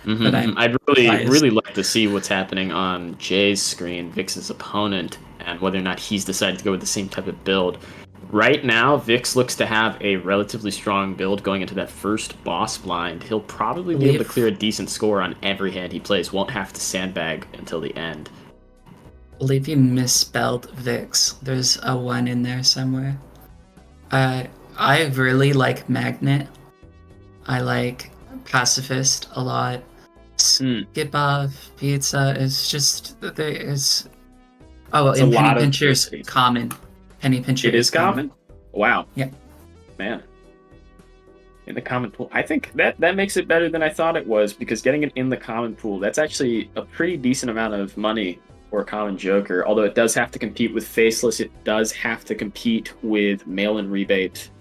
But I'd really like to see what's happening on Jay's screen, Vix's opponent, and whether or not he's decided to go with the same type of build. Right now, Vix looks to have a relatively strong build going into that first boss blind. He'll probably be able to clear a decent score on every hand he plays, won't have to sandbag until the end. I believe you misspelled Vix. There's a 1 in there somewhere. I really like Magnet. I like Pacifist a lot. Skip-Off, Pizza is just... There's... Oh, It's and a Penny lot of Pincher's diversity. common. Penny Pincher It is common? Wow. Yeah. Man. In the common pool. I think that makes it better than I thought it was, because getting it in the common pool, that's actually a pretty decent amount of money for a common Joker. Although it does have to compete with Faceless, it does have to compete with mail-in rebate.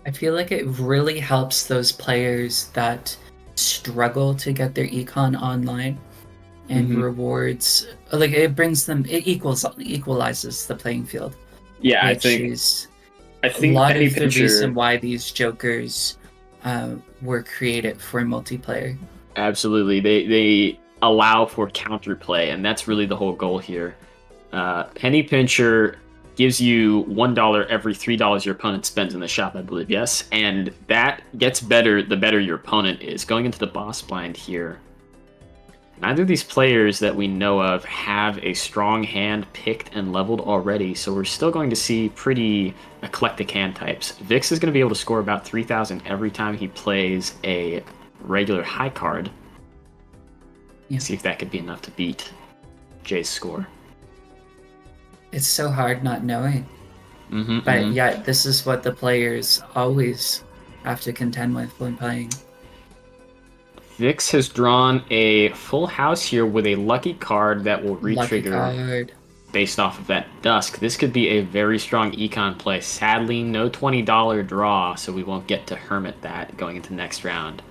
I feel like it really helps those players that struggle to get their econ online and rewards, like it brings them, it equalizes the playing field. Yeah, I which think is a lot of the reason why these Jokers were created for multiplayer. Absolutely, they allow for counterplay, and that's really the whole goal here. Penny Pincher gives you $1 every $3 your opponent spends in the shop, I believe, yes? And that gets better the better your opponent is. Going into the boss blind here, neither of these players that we know of have a strong hand picked and leveled already, so we're still going to see pretty eclectic hand types. Vix is going to be able to score about 3,000 every time he plays a regular high card. Yeah. See if that could be enough to beat Jay's score. It's so hard not knowing. But yeah, this is what the players always have to contend with when playing. Vix has drawn a full house here with a lucky card that will re-trigger based off of that Dusk. This could be a very strong econ play. Sadly, no $20 draw, so we won't get to Hermit that going into next round.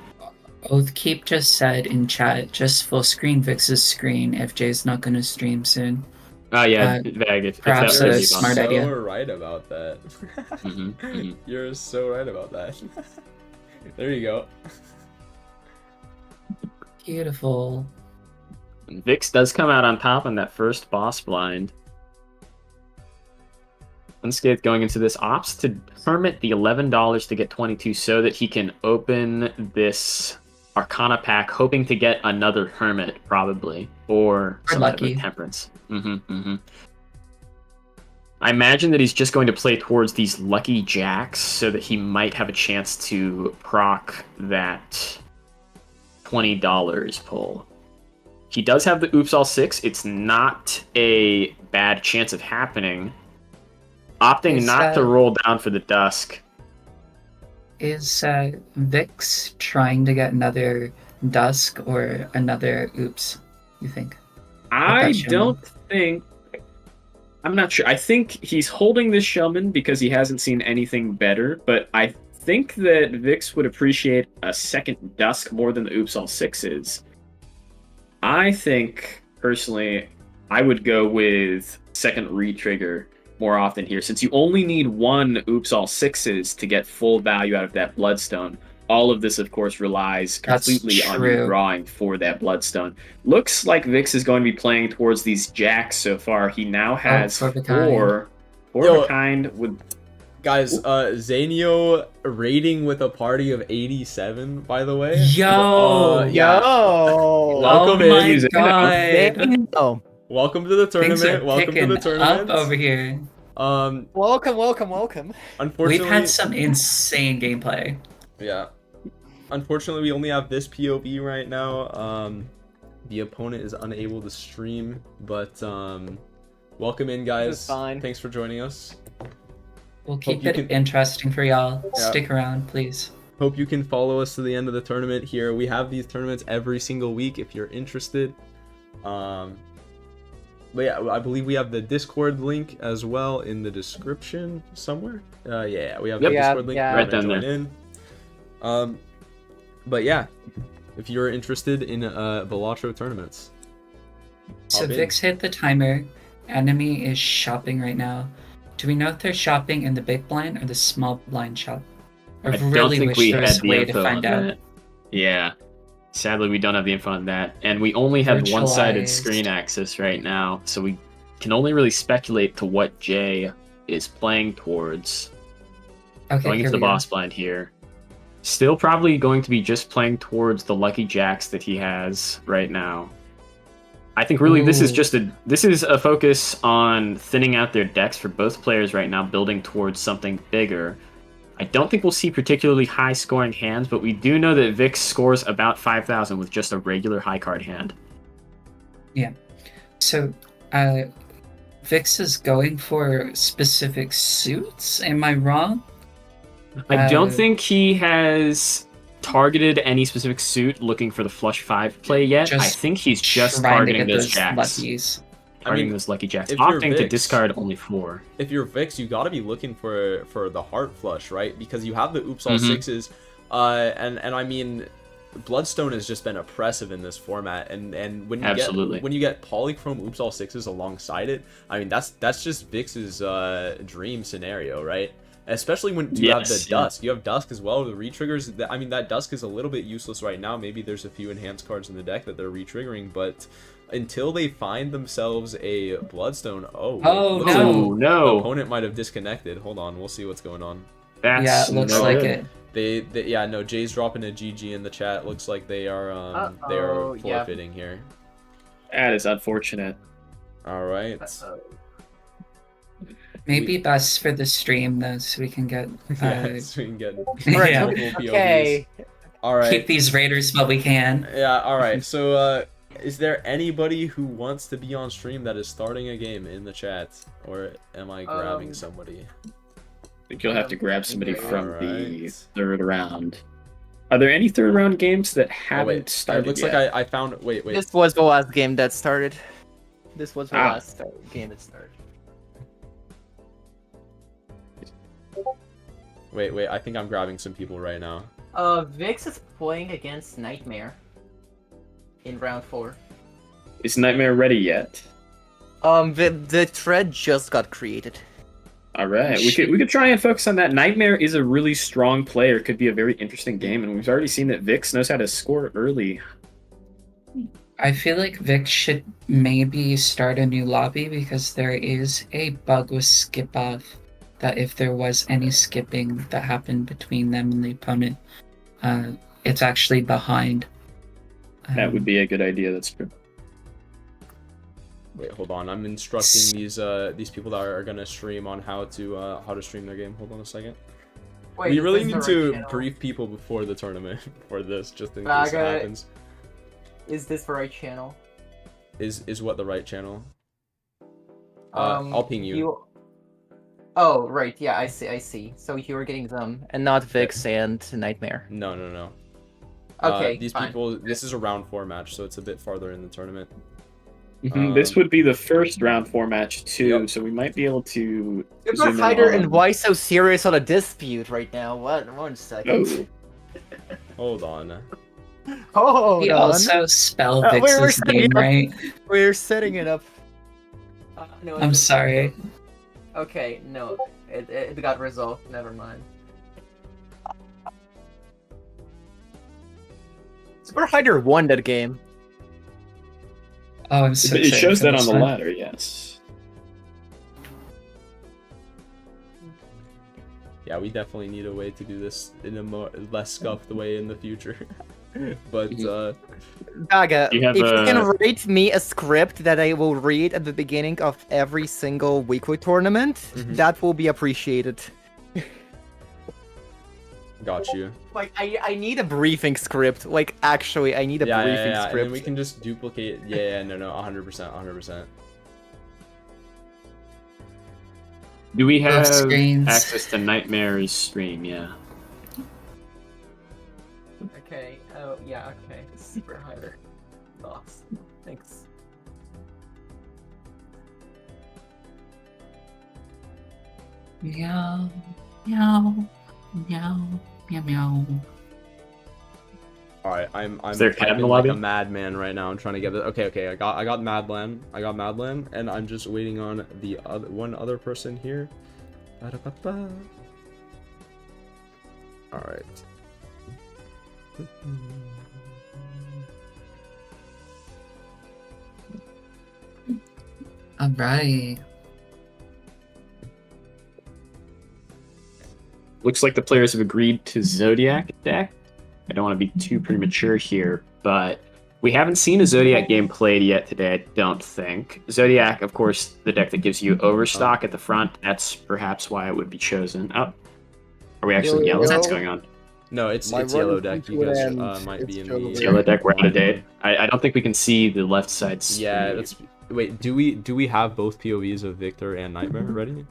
Oathkeep just said in chat, just full screen Vix's screen if Jay's not going to stream soon. Oh yeah, Vag, if perhaps that a would be smart fun. idea. You're right about that. You're so right about that. There you go. Beautiful. Vix does come out on top in that first boss blind. Unscathed going into this, opts to Hermit the $11 to get 22 so that he can open this Arcana pack, hoping to get another Hermit, probably, or some type of Temperance. I imagine that he's just going to play towards these Lucky Jacks so that he might have a chance to proc that $20 pull. He does have the Oops All 6. It's not a bad chance of happening. Opting not to roll down for the Dusk. Is Vix trying to get another Dusk or another Oops, you think? I don't think... I'm not sure. I think he's holding this Showman because he hasn't seen anything better, but I think that Vix would appreciate a second Dusk more than the Oops All 6s. I think, personally, I would go with second re-trigger more often here, since you only need one Oops All 6s to get full value out of that Bloodstone. all of this, of course, relies That's completely on you true. drawing for that Bloodstone. Looks like Vix is going to be playing towards these jacks so far. He now has for the four Yo. of a kind with. Guys, Zanio raiding with a party of 87, by the way. Yo! Yeah. Yo! Welcome Oh in. my Zano. god! Oh, Welcome to the Things are tournament. Welcome to picking the tournament. up over here. welcome. Unfortunately, We've had some insane gameplay. yeah. Unfortunately, we only have this POV right now. The opponent is unable to stream, but welcome in, guys. This is fine. Thanks for joining us. We'll keep you it can- interesting for y'all. Yeah. Stick around, please. Hope you can follow us to the end of the tournament here. We have these tournaments every single week if you're interested. But yeah, I believe we have the Discord link as well in the description somewhere. Yeah, we have the Yep. Discord link. Yeah. If you Right wanna down join in. But yeah, if you're interested in Balatro tournaments. So Hop in. Vix hit the timer. Enemy is shopping right now. Do we know if they're shopping in the big blind or the small blind shop? I don't think wish we there had was a the way to info on find out. that. Yeah. Sadly, we don't have the info on that. And we only have one-sided Virtualized. screen access right now, so we can only really speculate to what Jay is playing towards. Okay, Going here into the we go. boss blind here. Still probably going to be just playing towards the lucky jacks that he has right now. I think really this is Ooh. just a focus on thinning out their decks for both players right now, building towards something bigger. I don't think we'll see particularly high scoring hands, but we do know that Vix scores about 5,000 with just a regular high card hand. So, Vix is going for specific suits. Am I wrong? I don't Uh, think he has targeted any specific suit looking for the flush 5 play yet. I Just think he's just Trying to targeting get those those jacks. luckies. Targeting those lucky jacks. if you're Opting to Vix- discard only 4. If you're Vix, you gotta be looking for the heart flush, right? Because you have the oops all Mhm. sixes, and I mean, Bloodstone has just been oppressive in this format, and when you Absolutely. get polychrome oops all sixes alongside it, I mean that's just Vix's dream scenario, right? Especially when you have the Yes, yeah. dusk. You have dusk as well. The re-triggers. I mean, that dusk is a little bit useless right now. Maybe there's a few enhanced cards in the deck that they're re-triggering, but until they find themselves a Bloodstone, looks Oh, like Oh, the no. opponent might have disconnected. Hold on, we'll see what's going on. That's Yeah, it looks no like good. it. They yeah, no, Jay's dropping a GG in the chat. Looks like they are Uh-oh, yeah. forfeiting here. That is unfortunate. All right. Maybe best for the stream though, so we can get Yeah, so we can get yeah, multiple POVs. Okay. All right. keep these raiders while we can. Yeah, all right. So is there anybody who wants to be on stream that is starting a game in the chat, or am I grabbing somebody? I think you'll have to grab somebody from the Alright. third round. Are there any third round games that Oh haven't wait, started it looks yet? like I found. Wait. This was the last game that started. This was the Ah. last game that started. Wait. I think I'm grabbing some people right now. Vix is playing against Nightmare in round 4. Is Nightmare ready yet? The thread just got created. All right, we could try and focus on that. Nightmare is a really strong player. Could be a very interesting game, and we've already seen that Vix knows how to score early. I feel like Vic should maybe start a new lobby because there is a bug with skip off that if there was any skipping that happened between them and the opponent, it's actually behind. That would be a good idea. That's true. Wait, hold on. I'm instructing these people that are gonna stream on how to stream their game. Hold on a second. Wait, We is really this need the to right channel? brief people before the tournament for this, just in case it Baga- happens. Is this the right channel? Is what the right channel? I'll ping you. Oh, right. Yeah, I see. So you were getting them, and not Vix and Nightmare. No. Okay, These fine. people. This is a round 4 match, so it's a bit farther in the tournament. This would be the first round 4 match too, Yep. so we might be able to. Super zoom in Fighter, on- and why so serious on a dispute right now? What? 1 second. Oh, Hold on. Oh, We also spell Vix's setting name it up. right. We're setting it up. No, I'm sorry. Okay, no, it got resolved. Never mind. Super Hider won that game. Oh, I'm so It excited shows for that on this the one. ladder, yes. Yeah, we definitely need a way to do this in a less scuffed way in the future. But Daga, You have if you can a- write me a script that I will read at the beginning of every single weekly tournament, Mhm. that will be appreciated. got you. Like, I need a briefing script. Like, actually, I need a Yeah, briefing and script. then we can just duplicate. Yeah, no, 100%, 100%. Do we have screens. access to Nightmare's stream? Yeah. Okay. Oh, yeah. Okay. Super Hider. Thoughts. Thanks. Meow, meow, meow, meow, meow. All right, I'm Is there a cat in typing the like lobby? a madman right now. I'm trying to get it. Okay. I got Madland, and I'm just waiting on the one other person here. Ba-da-ba-ba. All right. Alright. Looks like the players have agreed to Zodiac deck. I don't want to be too premature here, but we haven't seen a Zodiac game played yet today, I don't think. Zodiac, of course, the deck that gives you Overstock at the front. That's perhaps why it would be chosen. Oh, are we actually Yo, yellow? What's yo. going on? No, it's My run yellow is deck. coming You to guys an end. might be It's in the over. Yellow deck, we're out of date. I don't think we can see the left side. Yeah, screen. let's wait. Do we have both POVs of Victor and Nightmare ready?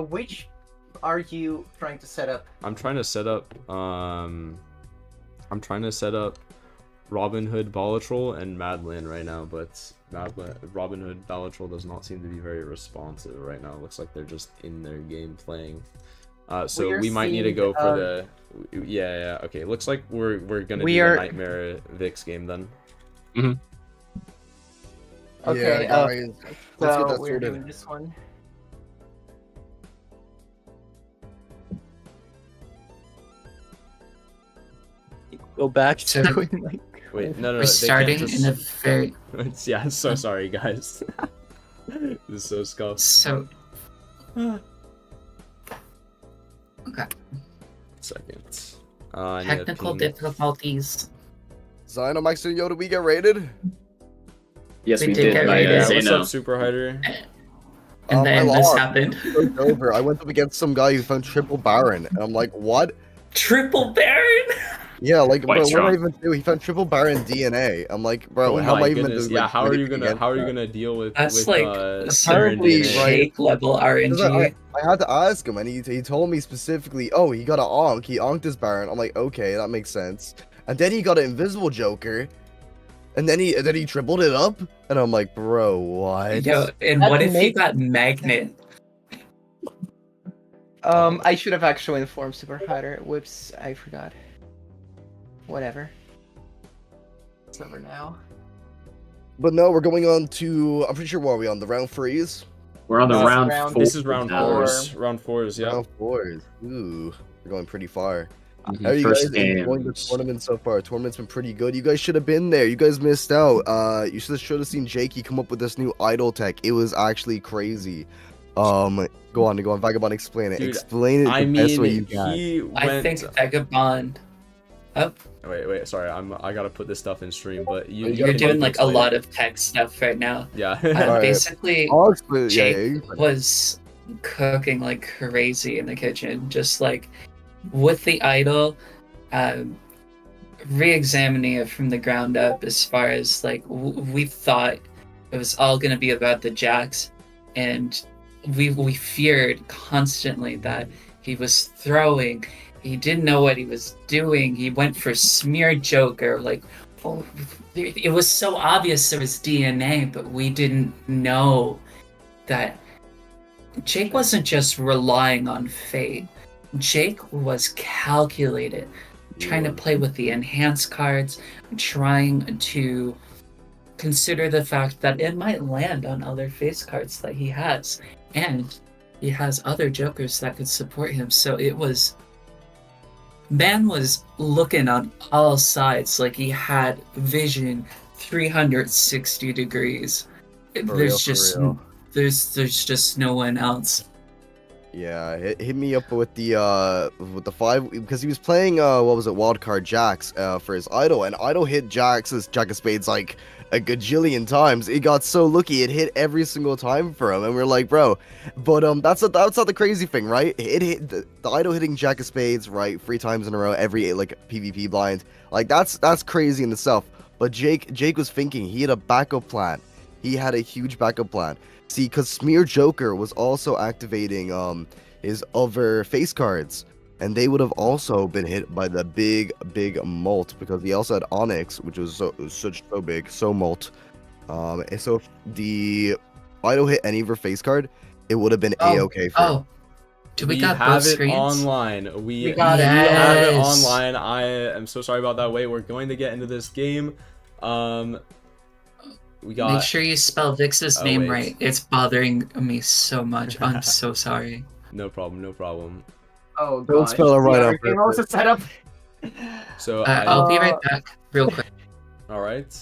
Which are you trying to set up? I'm trying to set up Robin Hood Balatro and Madland right now, but Robin Hood Balatro does not seem to be very responsive right now. It looks like they're just in their game playing. So We are we might need to seeing, go for the yeah. Okay, looks like we're gonna We do are- the Nightmare Vix game then. Okay, Yeah, guys. Let's get So that we're sorted. doing this one. Go back to So- doing like. Wait, no, We're they starting can't in a just... very Yeah, so sorry guys. This is so scuffed. so Second. I need a technical ping. difficulties. Zino, Max, and Yoda, we get rated? Yes, We we did did. get by, rated. Yeah, Zeno. what's up, Super Hider? And I then this lost. happened. It's over. I went up against some guy who found triple Baron, and I'm like, what? Triple Baron! Yeah, like, Quite bro, what did strong. I even do? He found triple Baron DNA. I'm like, bro, Oh how am my I even goodness. doing? Yeah, like, how are you anything gonna against that? deal with That's with like Siren apparently, DNA? right. Jake level Because RNG. I had to ask him, and he told me specifically, oh, he got an Onk. He onked his Baron. I'm like, okay, that makes sense. And then he got an Invisible Joker, and then he tripled it up, and I'm like, bro, what? Yo, and That what if you makes- got Magnet? I should have actually informed Super Hider. Whoops, I forgot. Whatever. It's over now. But no, we're going on to. I'm pretty sure what are we on the round threes? We're on the This is round round- four. This is round now. fours. Round fours, yeah. Round fours. Ooh, we're going pretty far. Mhm, How are you First guys enjoying the games. tournament so far? Tournament's been pretty good. You guys should have been there. You guys missed out. You should have seen Jakey come up with this new idol tech. It was actually crazy. Go on, Vagabond, explain it. Dude, Explain it I the best way you mean, can. he went. I think Vagabond. Oh, Wait, sorry. I gotta put this stuff in stream, but you You're you're can doing like a explain lot it. of tech stuff right now. Yeah. Alright. Basically, I'll explain. Yeah, Jake yeah, you can- was cooking like crazy in the kitchen, just like with the idol, re-examining it from the ground up as far as like we thought it was all going to be about the jacks, and we feared constantly that he was throwing, he didn't know what he was doing, he went for smear joker, like it was so obvious there was DNA, but we didn't know that Jake wasn't just relying on fate. Jake was calculated, trying to play with the enhanced cards, trying to consider the fact that it might land on other face cards that he has, and he has other jokers that could support him. So it was Man was looking on all sides like he had vision 360 degrees. For There's real, for just real. there's just no one else. Yeah, hit me up with the 5 because he was playing what was it, wildcard jacks for his idol, and idol hit Jack's Jack of Spades like a gajillion times. It got so lucky it hit every single time for him, and we're like, bro, but that's not the crazy thing, right? It hit the idol hitting Jack of Spades right 3 times in a row every like PvP blind, like that's crazy in itself. But Jake was thinking he had a backup plan. He had a huge backup plan. See, because Smear Joker was also activating his other face cards, and they would have also been hit by the big mult because he also had Onyx, which was so big, so mult. And so if the idol hit any of her face card, it would have been a-okay for him. Oh, do we We got have both it screens? online. We got it. have it Yes. online. I am so sorry about that. Wait, we're going to get into this game. We got. Make sure you spell Vix's Oh, name wait. right. It's bothering me so much. I'm so sorry. No problem. No problem. Oh, Don't spell it right on Everything else is set up. So I'll be right back, real quick. all right.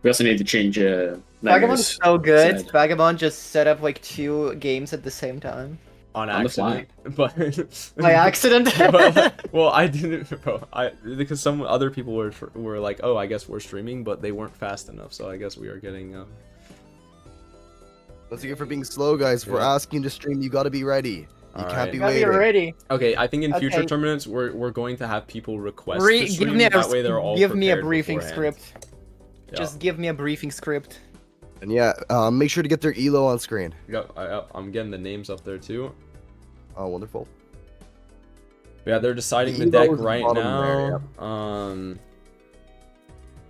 We also need to change Vagabond's Nightmare's so good. side. Vagabond just set up like 2 games at the same time. On On the fly. accident, but By accident. well, I didn't. Bro, because some other people were like, oh, I guess we're streaming, but they weren't fast enough. So I guess we are getting. Let's get for being slow, guys. If we're Yeah. asking to stream, you gotta be ready. You All can't right. be Gotta be waiting. ready. Okay, I think in future Okay. tournaments we're going to have people request Re- to give stream. me a That way they're all give me a prepared briefing beforehand. script. Yeah. Just give me a briefing script. And yeah, make sure to get their elo on screen. Yep, I'm getting the names up there too. Oh, wonderful. Yeah, they're deciding The the deck Evo is the right bottom now.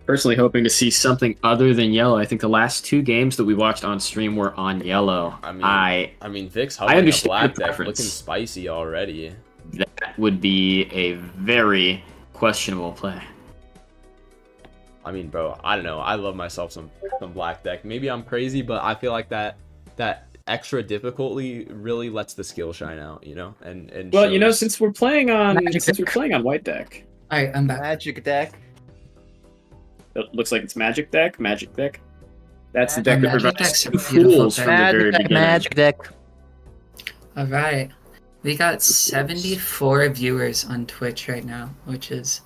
Personally hoping to see something other than yellow. I think the last 2 games that we watched on stream were on yellow. I mean, Vic's I hovering a understand black your deck, preference. looking spicy already. That would be a very questionable play. I mean, bro, I don't know. I love myself some black deck. Maybe I'm crazy, but I feel like that extra difficulty really lets the skill shine out, you know. And Well, you know, shows- since we're playing on Magic white deck, Alright, I'm back. Magic deck. it looks like it's magic deck. That's the Magic deck that deck's provides a 2 beautiful fools deck. from the very beginning. Magic deck. Alright. We got 74 viewers on Twitch right now, which is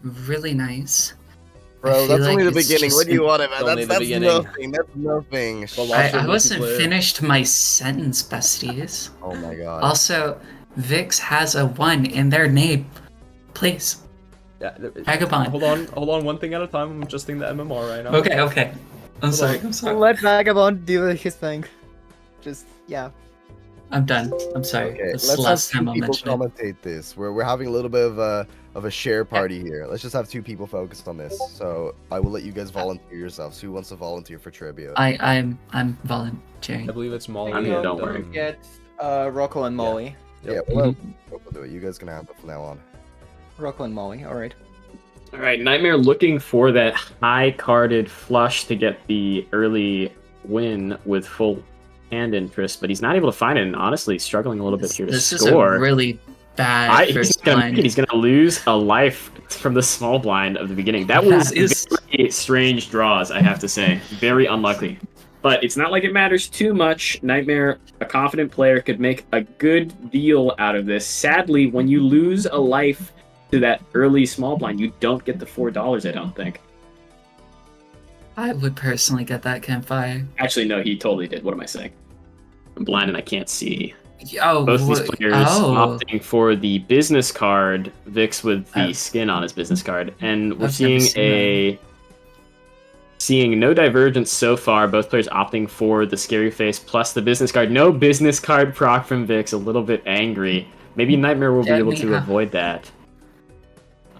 really nice. I Bro, feel that's like only the it's beginning. just What do you want, man? It's only That's the beginning. nothing. That's nothing. Balatro I wasn't multiplayer. finished my sentence, besties. Oh my god. Also, Vix has a 1 in their name. Please. Yeah, Vagabond. hold on, one thing at a time. I'm adjusting the MMR right now. Okay. I'm sorry. Let Vagabond do his thing. Just yeah. I'm done. I'm sorry. Okay, That's let's the have last 2 time I'll people mention it. commentate this. We're having a little bit of a share party here. Let's just have 2 people focused on this. So I will let you guys volunteer yourselves. Who wants to volunteer for trivia? I'm volunteering. I believe it's Molly. I'm and, here, don't worry. Get Rocco and Molly. Yeah, Yep. we'll do it. You guys can have it from now on. Rocco and Molly. All right. All right, Nightmare looking for that high-carded flush to get the early win with full hand interest, but he's not able to find it, and honestly struggling a little bit here to This score. is a really bad He's first gonna line. he's gonna lose a life from the small blind of the beginning. That was That is- very strange draws, I have to say. Very unlucky. But it's not like it matters too much. Nightmare, a confident player, could make a good deal out of this. Sadly, when you lose a life to that early small blind, you don't get the $4, I don't think. I would personally get that campfire. Actually, no, he totally did. What am I saying? I'm blind and I can't see. Oh, Both these what- players opting for the business card, Vix with the skin on his business card, and we're I've never seeing seen seeing no divergence so far. Both players opting for the scary face plus the business card. No business card proc from Vix. A little bit angry. Maybe Nightmare will be able to Yeah. avoid that.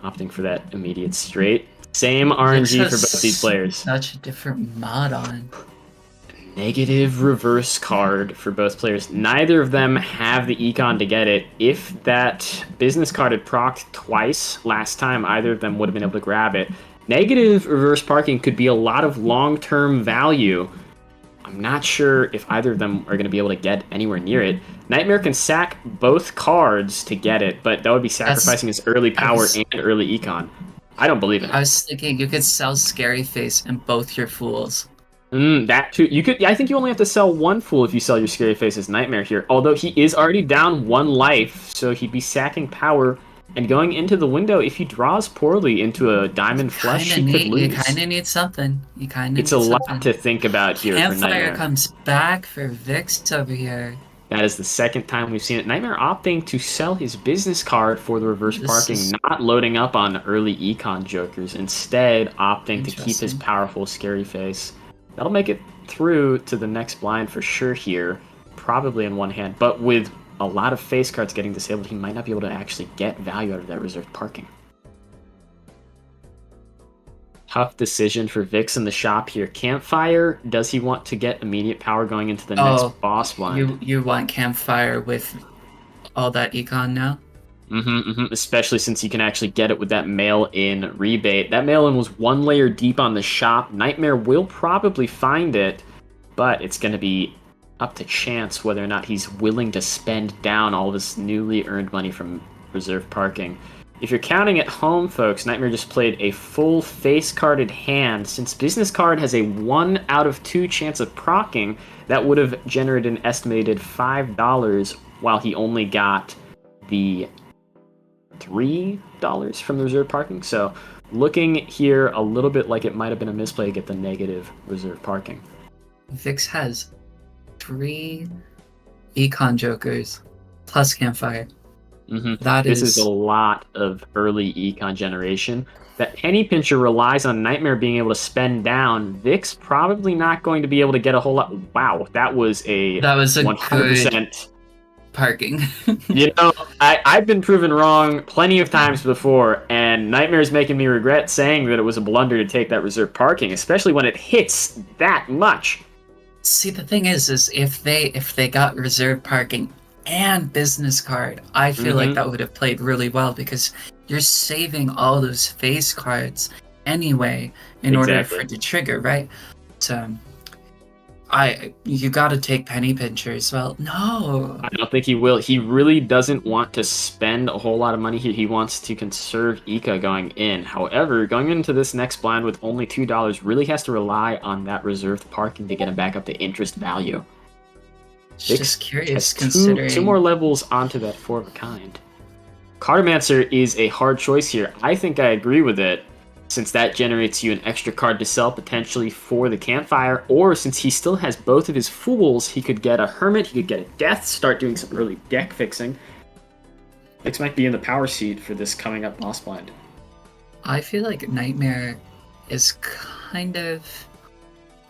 Opting for that immediate straight. Same RNG for has both these players. Such a different mod on. Negative reverse card for both players. Neither of them have the econ to get it. If that business card had procced twice last time, either of them would have been able to grab it. Negative reverse parking could be a lot of long-term value I'm not sure if either of them are going to be able to get anywhere near it. Nightmare can sack both cards to get it, but that would be sacrificing his early power and early econ. I don't believe in it. I was thinking you could sell Scary Face and both your fools. That too. You could. I think you only have to sell one fool if you sell your Scary Face's Nightmare here. Although he is already down 1 life, so he'd be sacking power and going into the window. If he draws poorly into a Diamond Flush, he could lose. You kind of need something. You kind of. It's a lot to think about here for Campfire Nightmare. comes back for Vix over here. That is the second time we've seen it. Nightmare opting to sell his business card for the reverse parking, not loading up on early econ jokers, instead opting to keep his powerful Scary Face. That'll make it through to the next blind for sure here, probably in one hand, but with a lot of face cards getting disabled, he might not be able to actually get value out of that reserved parking. Tough decision for Vix in the shop here. Campfire, does he want to get immediate power going into the next boss blind? You want Campfire with all that econ now? Especially since you can actually get it with that mail-in rebate. That mail-in was 1 layer deep on the shop. Nightmare will probably find it, but it's going to be up to chance whether or not he's willing to spend down all this newly earned money from reserve parking. If you're counting at home, folks, Nightmare just played a full face-carded hand. Since Business Card has a 1 out of 2 chance of proccing, that would have generated an estimated $5 while he only got the $3 from the reserve parking. So looking here a little bit like it might have been a misplay to get the negative reserve parking. Vix has 3 econ jokers plus Campfire. This is a lot of early econ generation. That Penny Pincher relies on Nightmare being able to spend down. Vix probably not going to be able to get a whole lot. Wow, that was a 100% good parking. You know, I've been proven wrong plenty of times before, and Nightmare's making me regret saying that it was a blunder to take that reserve parking, especially when it hits that much. See, the thing is if they got reserve parking and business card, I feel like that would have played really well because you're saving all those face cards anyway in order for it to trigger, right? So you gotta take Penny Pincher as well. No, I don't think he will. He really doesn't want to spend a whole lot of money here. He wants to conserve Ika going in. However, going into this next blind with only $2 really has to rely on that reserved parking to get him back up to interest value. Just curious, considering two more levels onto that 4 of a kind. Cartomancer is a hard choice here. I think I agree with it, since that generates you an extra card to sell potentially for the Campfire, or since he still has both of his Fools, he could get a Hermit, he could get a Death, start doing some early deck fixing. Vix might be in the power seat for this coming up boss blind. I feel like Nightmare is kind of...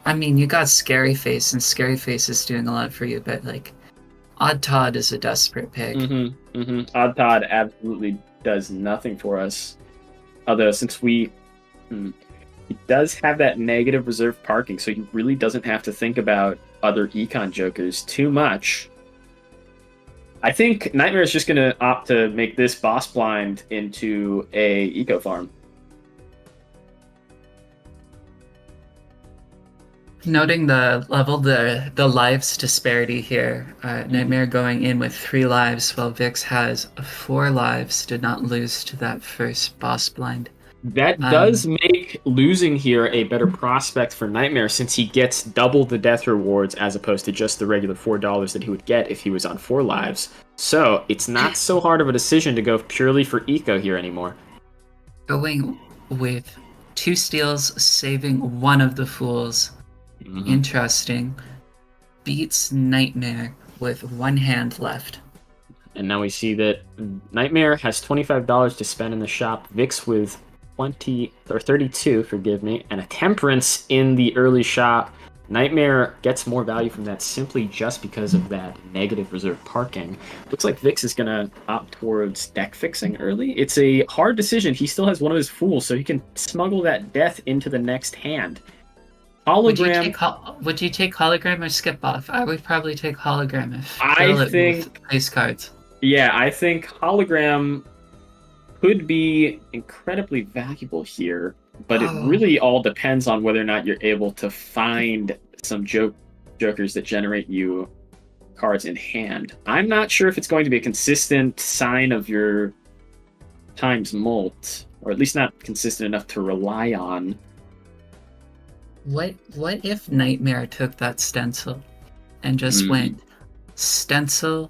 I mean, you got Scary Face, and Scary Face is doing a lot for you, but, like, Odd Todd is a desperate pick. Odd Todd absolutely does nothing for us. Although, since he does have that negative reserve parking, so he really doesn't have to think about other econ jokers too much. I think Nightmare is just going to opt to make this boss blind into a eco farm. Noting the level, the lives disparity here, Nightmare going in with 3 lives, while Vix has 4 lives, did not lose to that first boss blind. That does make losing here a better prospect for Nightmare, since he gets double the death rewards as opposed to just the regular $4 that he would get if he was on 4 lives. So it's not so hard of a decision to go purely for eco here anymore. Going with 2 steals, saving 1 of the Fools. Interesting. Beats Nightmare with 1 hand left. And now we see that Nightmare has $25 to spend in the shop. Vix with 32, forgive me, and a Temperance in the early shop. Nightmare gets more value from that simply just because of that negative reserve parking. Looks like Vix is going to opt towards deck fixing early. It's a hard decision. He still has 1 of his Fools, so he can smuggle that death into the next hand. Hologram. Would you take Hologram or Skip Off? I would probably take Hologram if I think face cards. Yeah, I think Hologram could be incredibly valuable here, but it really all depends on whether or not you're able to find some jokers that generate you cards in hand. I'm not sure if it's going to be a consistent sign of your times molt, or at least not consistent enough to rely on. What if Nightmare took that stencil and just went stencil,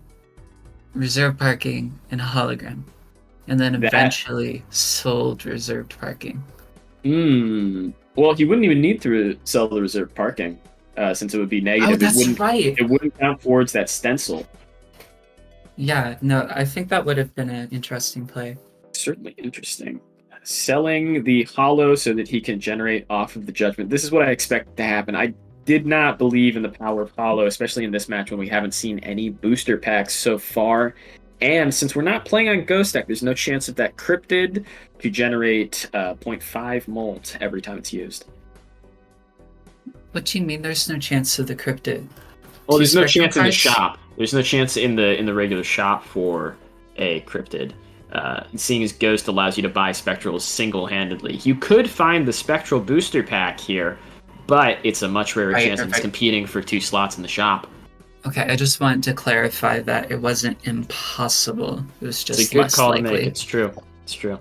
reserve parking, and hologram, and then eventually sold reserved parking? Well, he wouldn't even need to sell the reserved parking, since it would be negative. Oh, that's right. It wouldn't count towards that stencil. Yeah, no, I think that would have been an interesting play. Certainly interesting. Selling the hollow so that he can generate off of the judgment. This is what I expect to happen. I did not believe in the power of hollow, especially in this match when we haven't seen any booster packs so far. And since we're not playing on Ghost Deck, there's no chance of that cryptid to generate 0.5 molt every time it's used. What do you mean there's no chance of the cryptid? Well, there's no chance in the shop. There's no chance in the regular shop for a cryptid. Seeing as Ghost allows you to buy Spectrals single-handedly. You could find the Spectral booster pack here, but it's a much rarer chance of it's competing for 2 slots in the shop. Okay, I just wanted to clarify that it wasn't impossible. It was just it's a good less call likely. to make. It's true. It's true.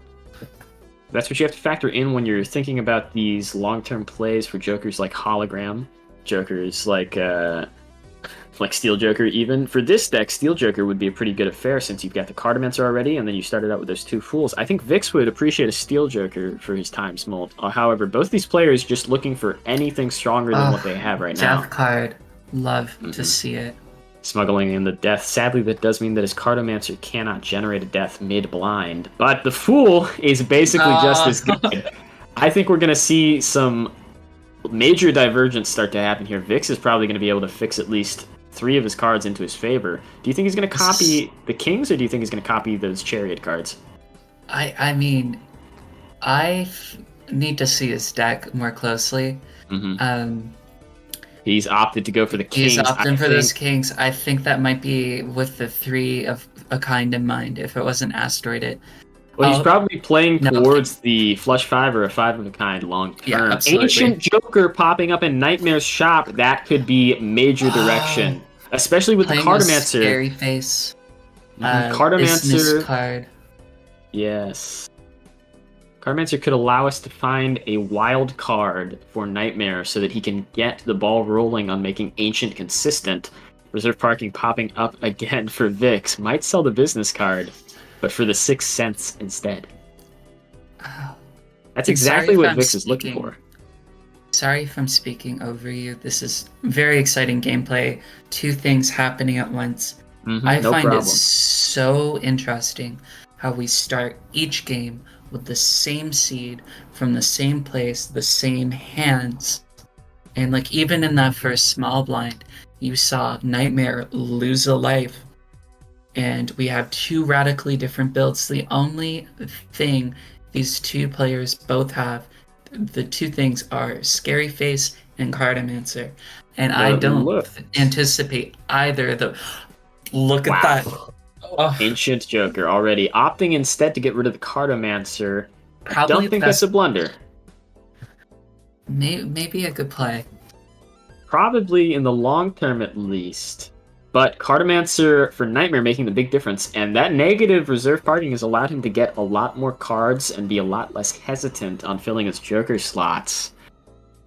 That's what you have to factor in when you're thinking about these long-term plays for jokers like Hologram, jokers like Steel Joker even. For this deck, Steel Joker would be a pretty good affair since you've got the Cartomancer already, and then you started out with those 2 Fools. I think Vix would appreciate a Steel Joker for his times molt. However, both these players just looking for anything stronger than what they have right now. Death card. Love to see it. Smuggling in the death. Sadly, that does mean that his Cartomancer cannot generate a death mid-blind. But the Fool is basically just as good. I think we're going to see some major divergence start to happen here. Vix is probably going to be able to fix at least 3 of his cards into his favor. Do you think he's going to copy the Kings, or do you think he's going to copy those Chariot cards? I mean, I need to see his deck more closely. He's opted to go for the Kings. He's opting for those Kings. I think that might be with the 3 of a kind in mind. If it wasn't Asteroid it. Well, he's probably playing towards the Flush 5 or a 5 of a kind long term. Yeah, absolutely. Ancient Joker popping up in Nightmare's shop. That could be major direction. Especially with playing the Cartomancer. Scary Face. Cartomancer. Card. Yes. Cartomancer could allow us to find a wild card for Nightmare so that he can get the ball rolling on making Ancient consistent. Reserve Parking popping up again for Vix. Might sell the business card, but for the 6 cents instead. That's exactly what Vix is looking for. Sorry if I'm speaking over you. This is very exciting gameplay. 2 things happening at once. I find it so interesting how we start each game with the same seed from the same place, the same hands. And like even in that first small blind, you saw Nightmare lose a life. And we have 2 radically different builds. The only thing these 2 players both have, the 2 things are Scary Face and Cartomancer. And I don't anticipate either of the... Look at that. Oh. Ancient Joker already opting instead to get rid of the Cartomancer. I don't think that's a blunder. Maybe a good play. Probably in the long term at least. But Cartomancer for Nightmare making the big difference, and that negative reserve parking has allowed him to get a lot more cards and be a lot less hesitant on filling his Joker slots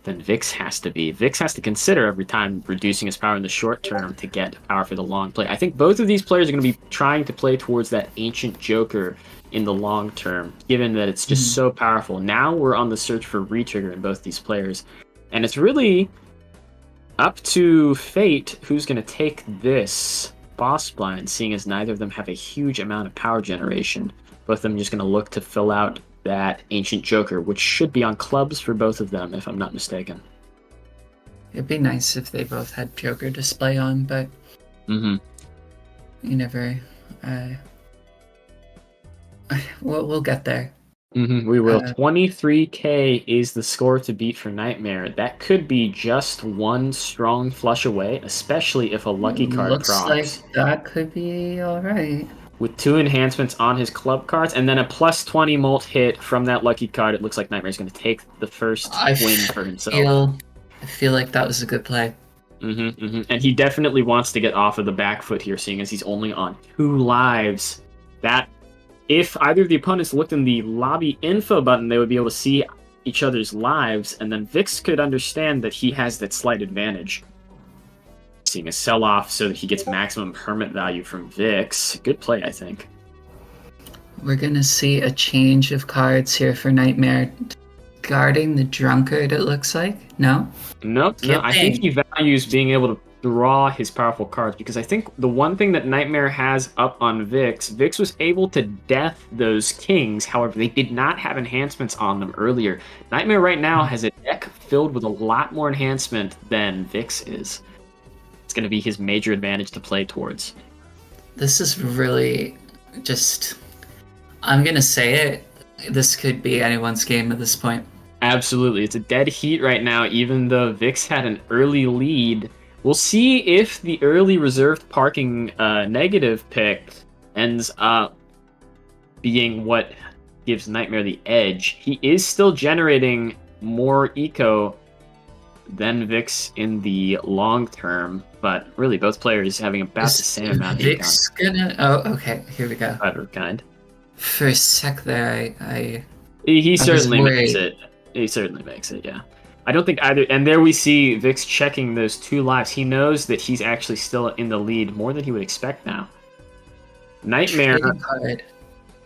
than Vix has to be. Vix has to consider every time reducing his power in the short term to get power for the long play. I think both of these players are going to be trying to play towards that Ancient Joker in the long term, given that it's just so powerful. Now we're on the search for retrigger in both these players, and it's really up to fate who's going to take this boss blind, seeing as neither of them have a huge amount of power generation. Both of them just going to look to fill out that Ancient Joker, which should be on clubs for both of them, if I'm not mistaken. It'd be nice if they both had Joker display on, but you never... we'll get there. We will. 23k is the score to beat for Nightmare. That could be just 1 strong flush away, especially if a lucky card Looks procs. like that could be alright. With 2 enhancements on his club cards, and then a plus 20 molt hit from that lucky card, it looks like Nightmare's going to take the first win for himself. I feel like that was a good play. And he definitely wants to get off of the back foot here, seeing as he's only on 2 lives. That, if either of the opponents looked in the lobby info button, they would be able to see each other's lives, and then Vix could understand that he has that slight advantage. Seeing a sell-off so that he gets maximum permit value from Vix. Good play, I think. We're gonna see a change of cards here for Nightmare. Guarding the Drunkard, it looks like. No? Nope. No, I think he values being able to draw his powerful cards, because I think the one thing that Nightmare has up on Vix was able to death those kings. However, they did not have enhancements on them earlier. Nightmare right now has a deck filled with a lot more enhancement than Vix is. It's going to be his major advantage to play towards. This is really just... I'm gonna say it. This could be anyone's game at this point. Absolutely. It's a dead heat right now, even though Vix had an early lead. We'll see if the early reserved parking negative pick ends up being what gives Nightmare the edge. He is still generating more eco than Vix in the long term, but really both players having about the same amount of Vix gonna... Oh, okay. Here we go. Other kind. For a sec there, He certainly makes it. He certainly makes it, yeah. I don't think either... And there we see Vix checking those 2 lives. He knows that he's actually still in the lead more than he would expect now. Nightmare...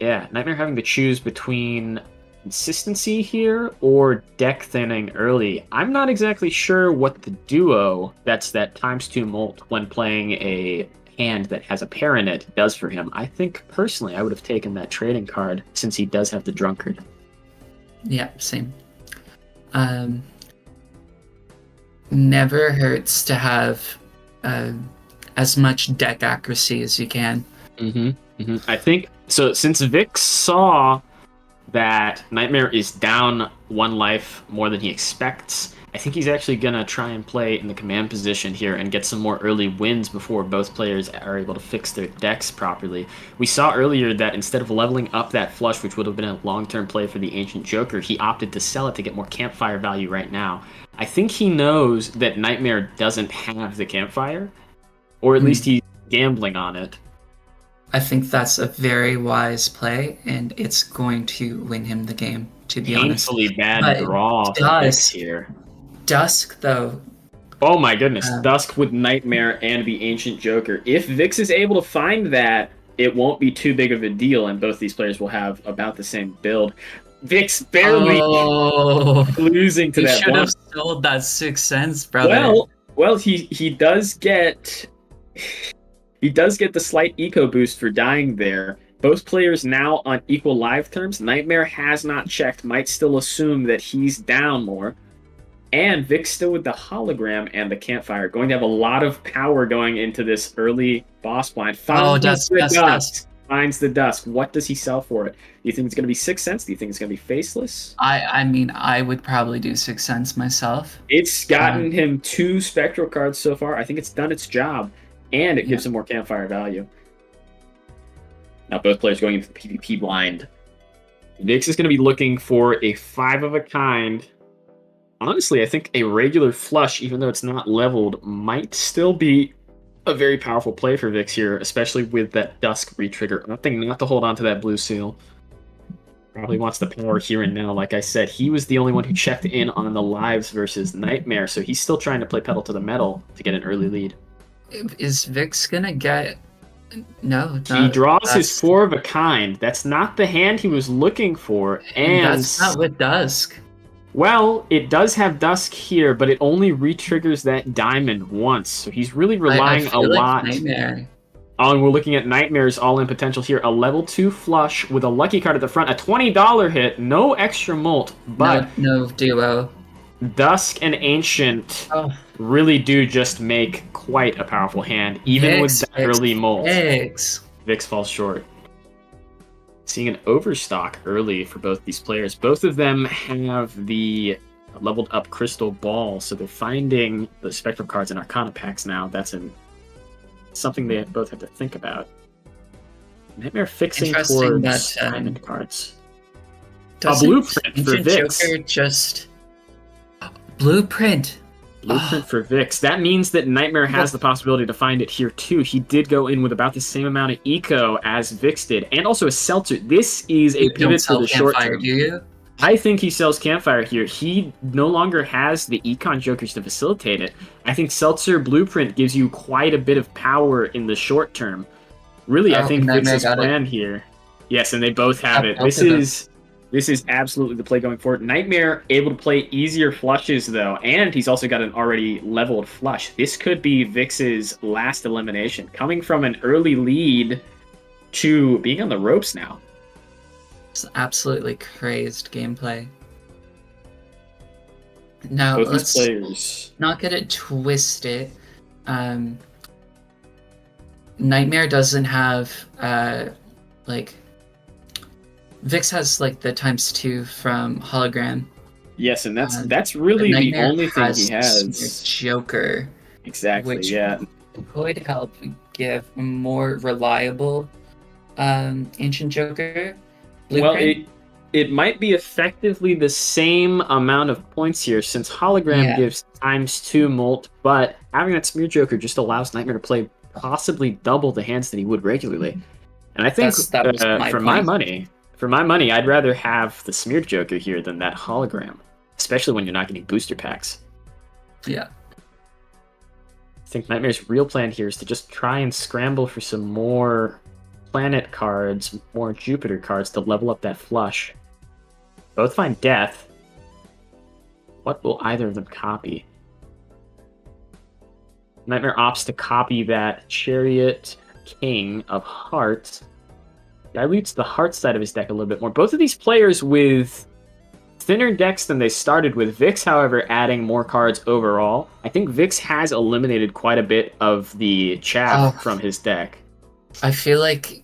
Yeah, Nightmare having to choose between consistency here or deck thinning early. I'm not exactly sure what the duo, that's that ×2 molt when playing a hand that has a pair in it, does for him. I think, personally, I would have taken that trading card since he does have the Drunkard. Yeah, same. Never hurts to have as much deck accuracy as you can. I think so. Since Vix saw that Nightmare is down 1 life more than he expects, I think he's actually gonna try and play in the command position here and get some more early wins before both players are able to fix their decks properly. We saw earlier that instead of leveling up that flush, which would have been a long-term play for the Ancient Joker, he opted to sell it to get more campfire value right now. I think he knows that Nightmare doesn't have the campfire, or at least he's gambling on it. I think that's a very wise play, and it's going to win him the game, to be honest. Painfully bad draw for Vix here. Dusk, though. Oh my goodness, Dusk with Nightmare and the Ancient Joker. If Vix is able to find that, it won't be too big of a deal, and both these players will have about the same build. Vix barely losing to that one. You should have sold that 6 cents, brother. Well, he does get the slight eco boost for dying there. Both players now on equal live terms. Nightmare has not checked, might still assume that he's down more. And Vix still with the hologram and the campfire, going to have a lot of power going into this early boss blind. Finds the Dusk. What does he sell for it? Do you think it's going to be 6 cents? Do you think it's going to be faceless? I mean, I would probably do 6 cents myself. It's gotten him 2 spectral cards so far. I think it's done its job, and it gives him more campfire value. Now both players going into the PvP blind. Vix is going to be looking for a 5 of a kind. Honestly, I think a regular flush, even though it's not leveled, might still be a very powerful play for Vix here, especially with that Dusk retrigger. Opting not to hold on to that blue seal. Probably wants the power here and now. Like I said, he was the only one who checked in on the lives versus Nightmare, so he's still trying to play pedal to the metal to get an early lead. Is Vix gonna get... No. He draws his 4 of a kind. That's not the hand he was looking for, and that's not with Dusk. Well, it does have Dusk here, but it only re-triggers that diamond once, so he's really relying a lot. Nightmare. And we're looking at Nightmare's all-in potential here. A level 2 flush with a lucky card at the front, a $20 hit, no extra molt, but no duo. Dusk and Ancient really do just make quite a powerful hand, even with that early molt. Vix falls short. Seeing an overstock early for both these players. Both of them have the leveled up crystal ball, so they're finding the spectral cards and arcana packs now. That's something they both have to think about. Nightmare fixing towards diamond cards. A blueprint for Vix. Joker just... Blueprint. Blueprint for Vix. That means that Nightmare has the possibility to find it here too. He did go in with about the same amount of eco as Vix did, and also a Seltzer. This is a You don't pivot for sell the short Campfire, term. do you? I think he sells Campfire here. He no longer has the econ jokers to facilitate it. I think Seltzer Blueprint gives you quite a bit of power in the short term. Really, I think Nightmare Vix's got it. plan here. Yes, and they both have it. Both of them. This is absolutely the play going forward. Nightmare able to play easier flushes though, and he's also got an already leveled flush. This could be Vix's last elimination, coming from an early lead to being on the ropes now. It's absolutely crazed gameplay. Now Both these let's players. not get it twisted. Nightmare doesn't have like Vix has like the _2 from hologram. Yes, and that's really the Nightmare only thing he Smear has. Joker, Exactly. which Yeah. could help give a more reliable Ancient Joker Well, blueprint. it might be effectively the same amount of points here, since hologram Yeah. gives _2 molt, but having that Smear Joker just allows Nightmare to play possibly double the hands that he would regularly. And I think That was my for my money, I'd rather have the Smear Joker here than that hologram, especially when you're not getting booster packs. Yeah. I think Nightmare's real plan here is to just try and scramble for some more planet cards, more Jupiter cards to level up that flush. Both find death. What will either of them copy? Nightmare opts to copy that Chariot King of Hearts. Dilutes the heart side of his deck a little bit more. Both of these players with thinner decks than they started with. Vix, however, adding more cards overall. I think Vix has eliminated quite a bit of the chaff from his deck. I feel like,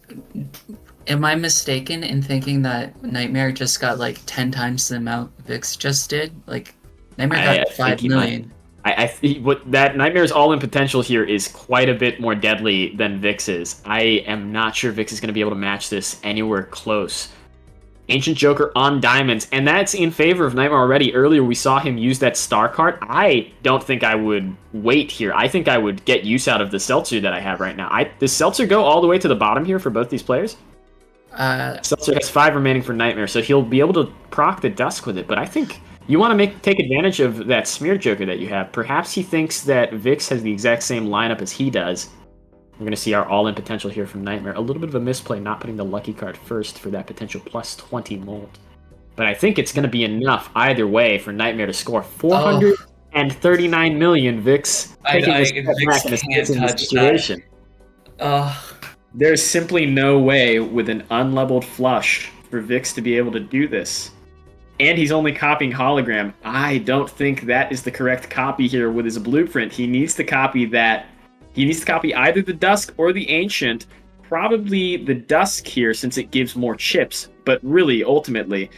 am I mistaken in thinking that Nightmare just got like 10 times the amount Vix just did? Like, Nightmare got 5 million. I think what that Nightmare's all-in potential here is quite a bit more deadly than Vix's. I am not sure Vix is going to be able to match this anywhere close. Ancient Joker on diamonds, and that's in favor of Nightmare already. Earlier we saw him use that star card. I don't think I would wait here. I think I would get use out of the Seltzer that I have right now. Does Seltzer go all the way to the bottom here for both these players? Seltzer has 5 remaining for Nightmare, so he'll be able to proc the Dusk with it, but I think you want to take advantage of that Smear Joker that you have. Perhaps he thinks that Vix has the exact same lineup as he does. We're going to see our all-in potential here from Nightmare. A little bit of a misplay, not putting the lucky card first for that potential plus 20 molt. But I think it's going to be enough either way for Nightmare to score 439 million. Vix taking a step back in this situation. There's simply no way with an unleveled flush for Vix to be able to do this. And he's only copying hologram. I don't think that is the correct copy here with his blueprint. He needs to copy that. He needs to copy either the Dusk or the Ancient. Probably the Dusk here, since it gives more chips. But really, ultimately,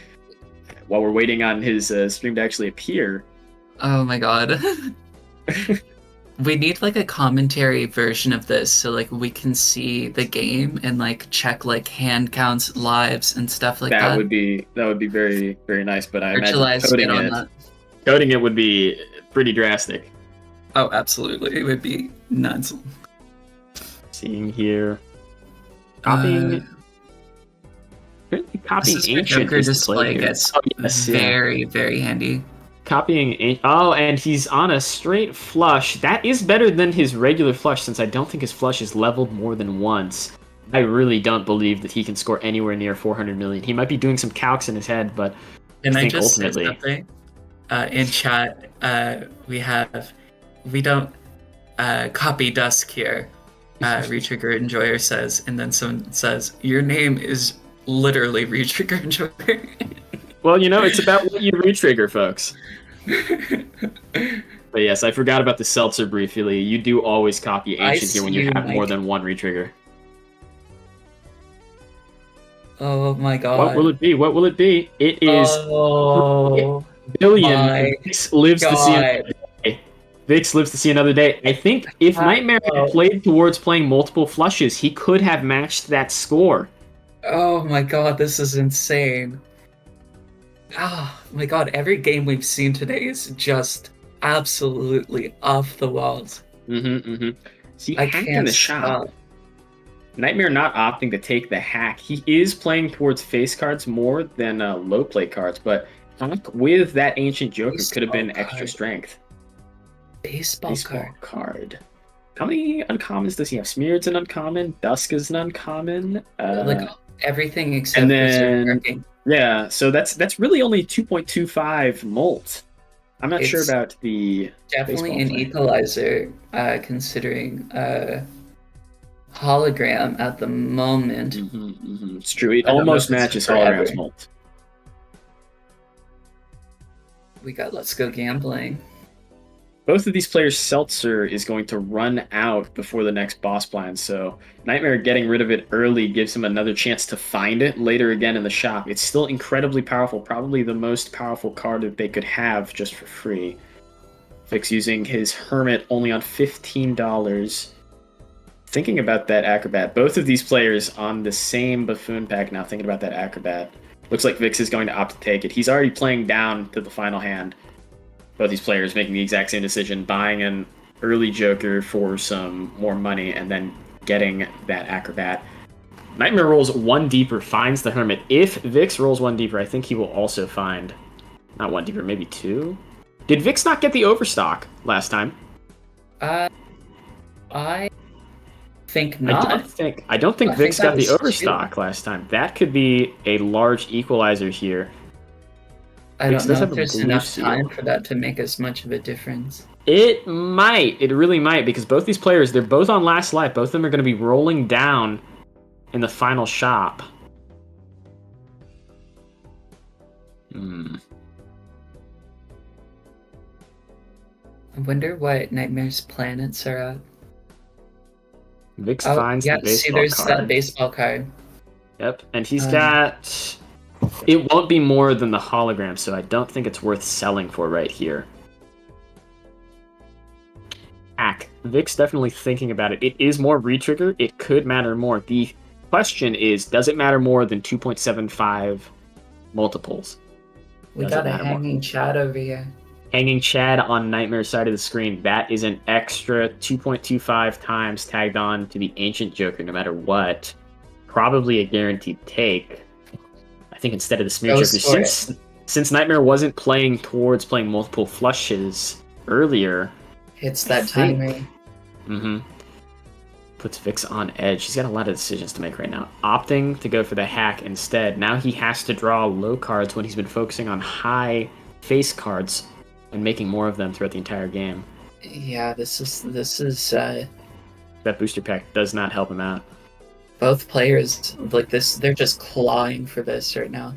while we're waiting on his stream to actually appear. Oh my god. We need like a commentary version of this so like we can see the game and like check like hand counts, lives, and stuff like that. That would be very, very nice, but I imagine Virtualize coding it would be pretty drastic. Oh, absolutely. It would be nuts. Seeing here. Copying Ancient Joker is the display play here. gets Yes, very, very handy. Copying and he's on a straight flush. That is better than his regular flush, since I don't think his flush is leveled more than once. I really don't believe that he can score anywhere near 400 million. He might be doing some calcs in his head, but Can I think just ultimately... say something? In chat, we don't copy Dusk here. Retrigger Enjoyer says, and then someone says, your name is literally Retrigger Enjoyer. Well, you know, it's about what you retrigger, folks. But yes, I forgot about the Seltzer briefly. You do always copy Ancient here when you have more than one retrigger. Oh my god. What will it be? What will it be? It is 3 billion. Vix lives to see another day. Vix lives to see another day. I think if Nightmare had played towards playing multiple flushes, he could have matched that score. Oh my god, this is insane. Oh my god, every game we've seen today is just absolutely off the walls. See, I hack in can't the shop. stop. Nightmare not opting to take the hack. He is playing towards face cards more than low play cards, but hack with that Ancient Joker could have been Baseball extra card. strength. Baseball card. How many uncommons does he have? Smeared's an uncommon. Dusk is an uncommon. Like everything except and for then Berserking. yeah, so that's really only 2.25 molt. I'm not sure It's about the definitely baseball an play. equalizer, considering hologram at the moment. It's true. It I don't know almost if it's matches forever. hologram's molt. We got Let's Go Gambling. Both of these players, Seltzer is going to run out before the next boss plan, so Nightmare getting rid of it early gives him another chance to find it later again in the shop. It's still incredibly powerful, probably the most powerful card that they could have just for free. Vix using his Hermit only on $15. Thinking about that Acrobat, both of these players on the same Buffoon pack now, thinking about that Acrobat. Looks like Vix is going to opt to take it. He's already playing down to the final hand. Both these players making the exact same decision, buying an early Joker for some more money and then getting that Acrobat. Nightmare rolls one deeper, finds the Hermit. If Vix rolls one deeper, I think he will also find... Not one deeper, maybe two? Did Vix not get the Overstock last time? I think not. I don't think I Vix think that got the was Overstock last time. That could be a large equalizer here. I Vix don't does know have if a there's blue enough seal. time for that to make as much of a difference. It might. It really might, because both these players, they're both on last life. Both of them are going to be rolling down in the final shop. I wonder what Nightmare's planets are at. Vix finds the baseball see, there's card. that baseball card. Yep, and he's got... It won't be more than the hologram, so I don't think it's worth selling for right here. Hack. Vic's definitely thinking about it. It is more retrigger. It could matter more. The question is, does it matter more than 2.75 multiples? We Does it got a matter more? hanging Chad over here. Hanging Chad on Nightmare's side of the screen. That is an extra 2.25 times tagged on to the Ancient Joker, no matter what. Probably a guaranteed take. I think instead of the Smear Joker, since Nightmare wasn't playing towards playing multiple flushes earlier, It's that timer. Puts Vix on edge. He's got a lot of decisions to make right now. Opting to go for the hack instead. Now he has to draw low cards when he's been focusing on high face cards and making more of them throughout the entire game. Yeah, this is That booster pack does not help him out. both players like this. They're just clawing for this right now.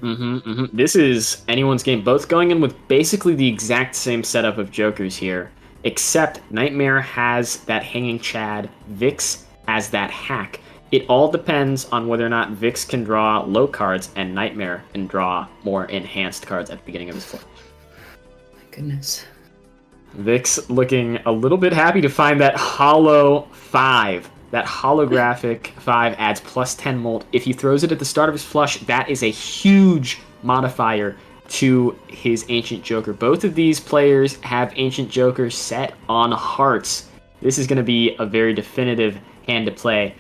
This is anyone's game. Both going in with basically the exact same setup of Jokers here, except Nightmare has that Hanging Chad, Vix has that hack. It all depends on whether or not Vix can draw low cards and Nightmare can draw more enhanced cards at the beginning of his play. My goodness. Vix looking a little bit happy to find that Holo 5. That holographic 5 adds plus 10 molt. If he throws it at the start of his flush, that is a huge modifier to his Ancient Joker. Both of these players have Ancient Joker set on hearts. This is going to be a very definitive hand to play.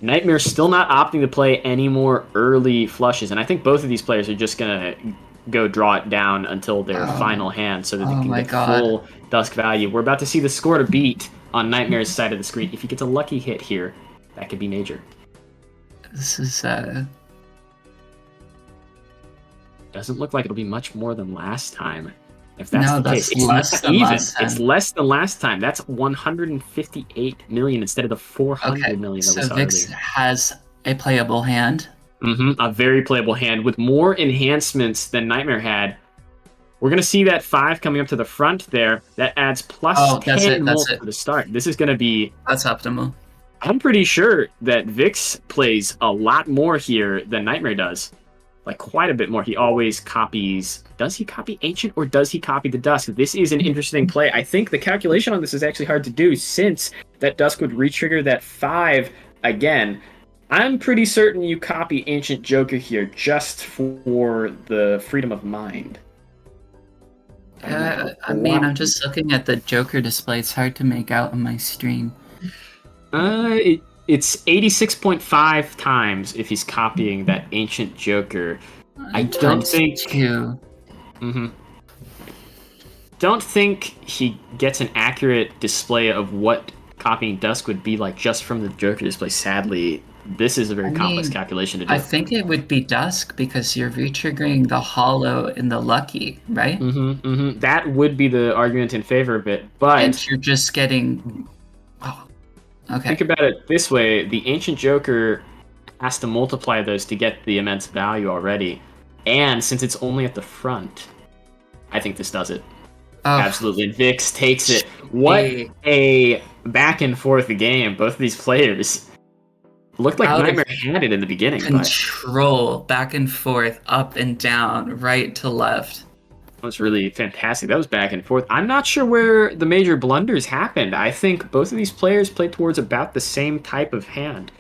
Nightmare still not opting to play any more early flushes, and I think both of these players are just going to go draw it down until their final hand so that they can get full Dusk value. We're about to see the score to beat on Nightmare's side of the screen. If he gets a lucky hit here, that could be major. This is Doesn't look like it'll be much more than last time. If that's No, the that's case, it's less not than even. last time. It's less than last time. That's 158 million instead of the 400 million that we so saw Vix earlier. has a playable hand. A very playable hand with more enhancements than Nightmare had. We're going to see that 5 coming up to the front there. That adds plus 10 molt for the start. This is going to be... That's optimal. I'm pretty sure that Vix plays a lot more here than Nightmare does. Like, quite a bit more. He always copies... Does he copy Ancient or does he copy the Dusk? This is an interesting play. I think the calculation on this is actually hard to do since that Dusk would re-trigger that 5 again. I'm pretty certain you copy Ancient Joker here just for the freedom of mind. I mean, I'm just looking at the Joker display. It's hard to make out on my screen. It's 86.5 times if he's copying that ancient Joker. I don't Times think. 2. Mm-hmm. Don't think he gets an accurate display of what copying Dusk would be like just from the Joker display. Sadly, this is a very complex calculation to do. I think it would be Dusk because you're retriggering the Hollow and the Lucky, right? That would be the argument in favor of it, but And you're just getting. Oh, okay. think about it this way: the ancient Joker has to multiply those to get the immense value already, and since it's only at the front, I think this does it. Oh, Absolutely. Vix takes it. What a back and forth game. Both of these players looked like Out of Nightmare had it in the beginning. But control, back and forth, up and down, right to left. that was really fantastic. That was back and forth. I'm not sure where the major blunders happened. I think both of these players played towards about the same type of hand.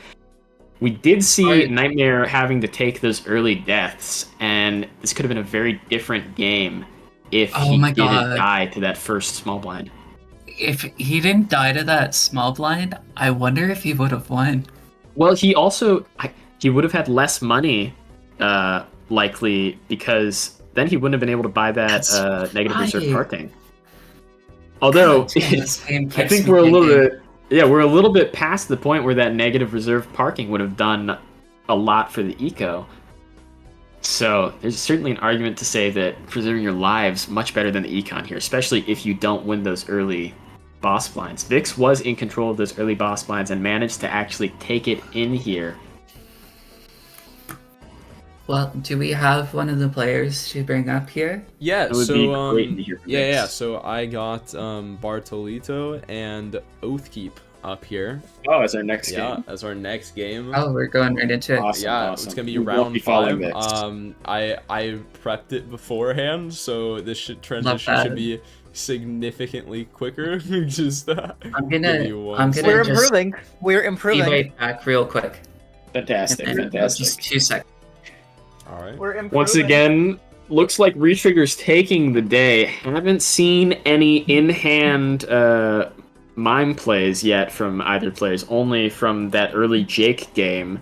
We did see Nightmare having to take those early deaths, and this could have been a very different game if he didn't die to that first small blind. If he didn't die to that small blind, I wonder if he would have won. Well, he also he would have had less money, likely, because then he wouldn't have been able to buy that negative reserve parking. Although I think we're a little bit past the point where that negative reserve parking would have done a lot for the eco. So there's certainly an argument to say that preserving your lives much better than the econ here, especially if you don't win those early boss blinds. Vix was in control of those early boss blinds and managed to actually take it in here. Well, do we have one of the players to bring up here? Yeah, It would be great to hear from Vix. yeah. So I got Bartolito and Oathkeep up here. Oh, as our next game. Yeah, as our next game. Oh, we're going right into it. Awesome, Yeah, awesome. it's gonna be We won't round be following 5. Vix. I prepped it beforehand, so this transition should be significantly quicker. Just I'm gonna We're just improving. We're be improving. right back real quick. Fantastic, And then fantastic. just 2 seconds. all right. We're improving. Once again, looks like Retrigger's taking the day. Haven't seen any in-hand mime plays yet from either players, only from that early Jake game.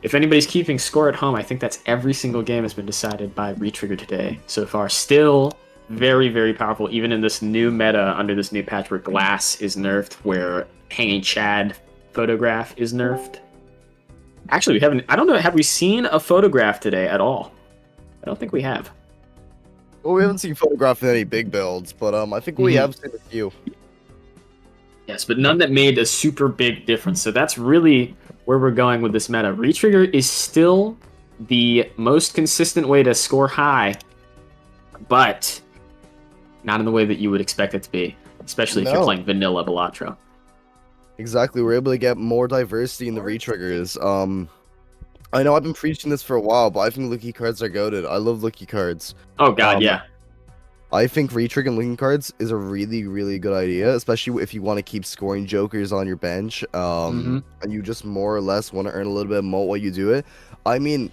If anybody's keeping score at home, I think that's every single game has been decided by Retrigger today so far. Still very, very powerful, even in this new meta under this new patch where Glass is nerfed, where Hanging Chad photograph is nerfed. Actually, we haven't. I don't know. Have we seen a photograph today at all? I don't think we have. Well, we haven't seen photograph in any big builds, but I think we have seen a few. Yes, but none that made a super big difference. So that's really where we're going with this meta. Retrigger is still the most consistent way to score high, but not in the way that you would expect it to be, especially if you're playing vanilla Balatro. Exactly, we're able to get more diversity in the retriggers. I know I've been preaching this for a while, but I think Lucky cards are goated. I love Lucky cards. Oh god, yeah. I think retriggering Lincoln cards is a really, really good idea, especially if you want to keep scoring jokers on your bench, and you just more or less want to earn a little bit of moat while you do it. I mean,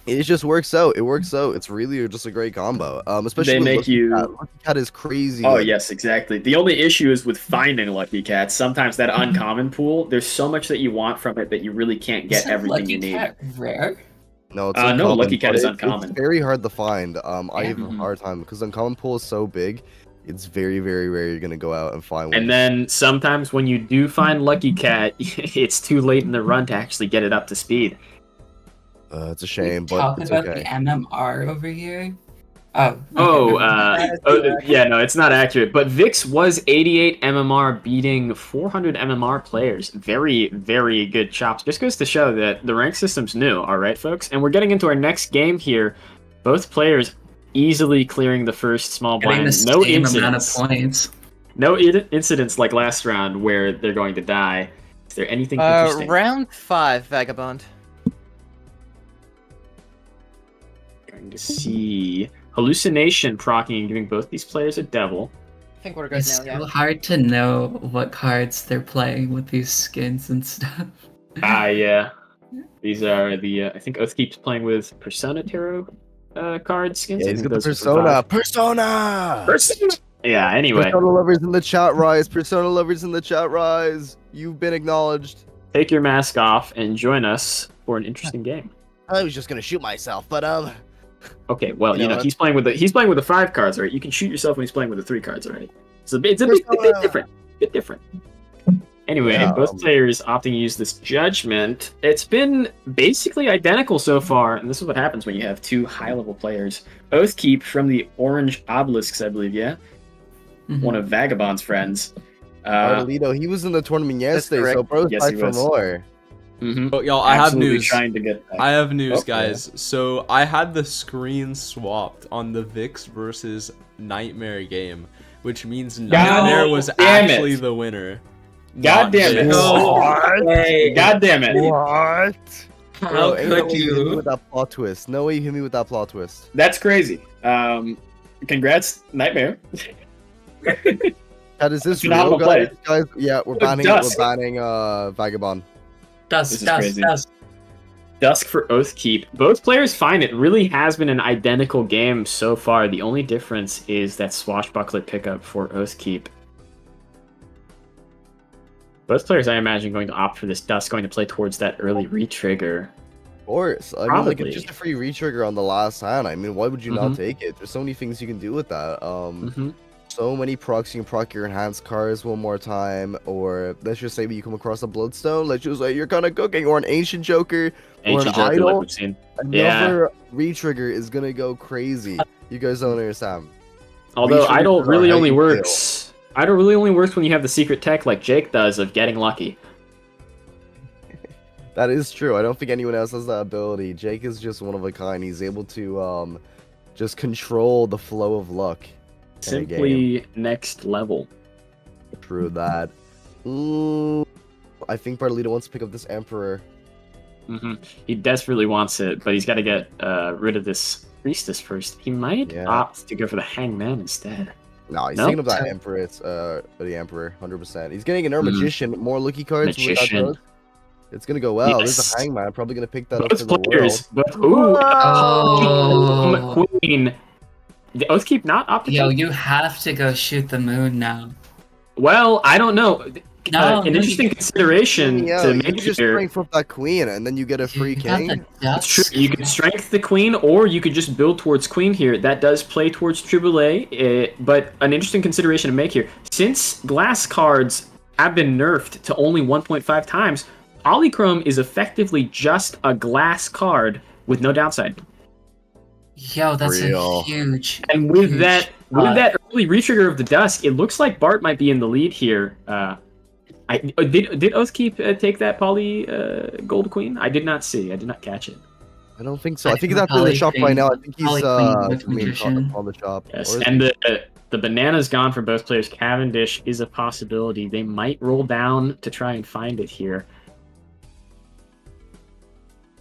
it just works out. It works out. It's really just a great combo. Especially They make Lucky Cat. Lucky Cat is crazy. Oh, like, yes, exactly. The only issue is with finding Lucky Cats. Sometimes that uncommon pool, there's so much that you want from it that you really can't get everything you need. Cat rare? No, it's no, uncommon, Lucky Cat but is it's uncommon. very hard to find. I have a hard time because uncommon pool is so big. It's very, very rare you're gonna go out and find one. And then sometimes when you do find Lucky Cat, it's too late in the run to actually get it up to speed. It's a shame, but Talk it's about okay. the MMR over here. Yeah, no, it's not accurate. But Vix was 88 MMR, beating 400 MMR players. Very, very good chops. Just goes to show that the rank system's new, all right, folks? And we're getting into our next game here. Both players easily clearing the first small Getting blind. the No same amount of incidents. points. No incidents like last round where they're going to die. Is there anything interesting? Round 5, Vagabond. Going to see hallucination proccing and giving both these players a devil. I think we're good It's now, still yeah. hard to know what cards they're playing with these skins and stuff. Yeah. These are the I think Oathkeep's playing with Persona Tarot. card skins. Yeah, I he's think got the those are for persona. five. Persona. Persona. Yeah. Anyway, Persona lovers in the chat, rise. Persona lovers in the chat, rise. You've been acknowledged. take your mask off and join us for an interesting game. I was just gonna shoot myself, but Okay, well, You know, he's playing with the 5 cards, right? You can shoot yourself when he's playing with the 3 cards, right? So it's a bit different. Bit different. Anyway, Yeah, both players opting to use this judgment. It's been basically identical so far, and this is what happens when you have 2 high-level players. Oathkeep from the Orange Obelisks, I believe, yeah? Mhm. One of Vagabond's friends. Bartolito, he was in the tournament yesterday, so correct. bro's Yes, back he for was. more. Mhm. But y'all, I have Absolutely news. trying to get back. I have news, Okay. guys. So I had the screen swapped on the Vix versus Nightmare game, which means Nightmare was damn it. actually the winner. God not damn it. Vix. God damn it. What? How Bro, ain't no could way you hit me you? with that plot twist. No way you hit me with that plot twist. That's crazy. Congrats, Nightmare. Chat, is this Phenomenal real, play. guys? Yeah, we're Dusk. banning Vagabond. This Dust, is dust, crazy. dust. Dusk for Oathkeep. Both players find it really has been an identical game so far. The only difference is that swashbuckler pickup for Oathkeep. Both players, I imagine, going to opt for this Dusk, going to play towards that early retrigger. Of course. I mean, like, Probably. it's just a free retrigger on the last hand. I mean, why would you not Mhm. take it? There's so many things you can do with that. Mm-hmm. So many procs. You can proc your enhanced cards one more time, or let's just say you come across a Bloodstone. Let's just say you're kind of cooking, or an Ancient Joker, Ancient or an Joker, like Idol. we've seen. Another retrigger is gonna go crazy. You guys don't understand. Although Retriggers Idol are really how only you works. Idol really only works when you have the secret tech like Jake does of getting lucky. That is true. I don't think anyone else has that ability. Jake is just one of a kind. He's able to just control the flow of luck. in a game. Simply next level. True that. Ooh, I think Bartolito wants to pick up this Emperor. Hmm. He desperately wants it, but he's got to get rid of this priestess first. He might Yeah. opt to go for the hangman instead. No, he's Nope. taking up that Empress, the Emperor, 100%. He's getting an Magician, more lucky cards. with that Magician. card. It's gonna go well. There's Yes. a Hangman, probably gonna pick that up for Both the players, world. but ooh, Oh. Queen. The Oathkeep not opting. Yo, you have to go shoot the moon now. Well, I don't know. No, An no, interesting consideration Yeah, to you make just here. strength up that Queen, and then you get a free You got king. the It's true. dust. You could strength the queen, or you could just build towards queen here. That does play towards Triboulet, but an interesting consideration to make here. Since glass cards have been nerfed to only 1.5 times, Polychrome is effectively just a glass card with no downside. Yo, that's Real. a huge. And with huge that early retrigger of the Dusk, it looks like Bart might be in the lead here. Did Oathkeep take that Poly Gold Queen? I did not see. I did not catch it. I don't think so. I I think think he's actually in the Poly shop Queen- right now. I think he's Poly Queen with I mean, Magician. on the shop. Yes, Or is and he- the banana's gone for both players. Cavendish is a possibility. They might roll down to try and find it here.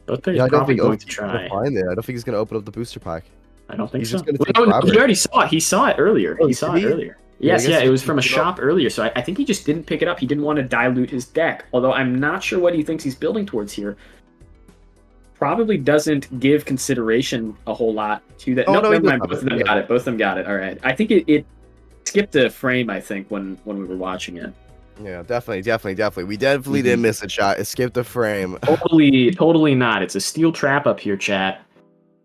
Both players yeah, I don't probably think going to Oathkeep's gonna try. find it. I don't think he's gonna open up the booster pack. I don't think he's so. just gonna take Well, no, Grabber. he already saw it. He saw it earlier. Oh, He saw did it he? earlier. Yeah, I Yes, guess yeah, he it was from a picked it up. shop earlier. So I think he just didn't pick it up. He didn't want to dilute his deck. Although I'm not sure what he thinks he's building towards here. Probably doesn't give consideration a whole lot to that. Oh, Nope, no, he never mind. doesn't. Both of them got it. Both of them got it. All right. I think it skipped a frame. I think when we were watching it. Yeah, definitely. We definitely didn't miss a shot. It skipped a frame. Totally not. It's a steel trap up here, chat.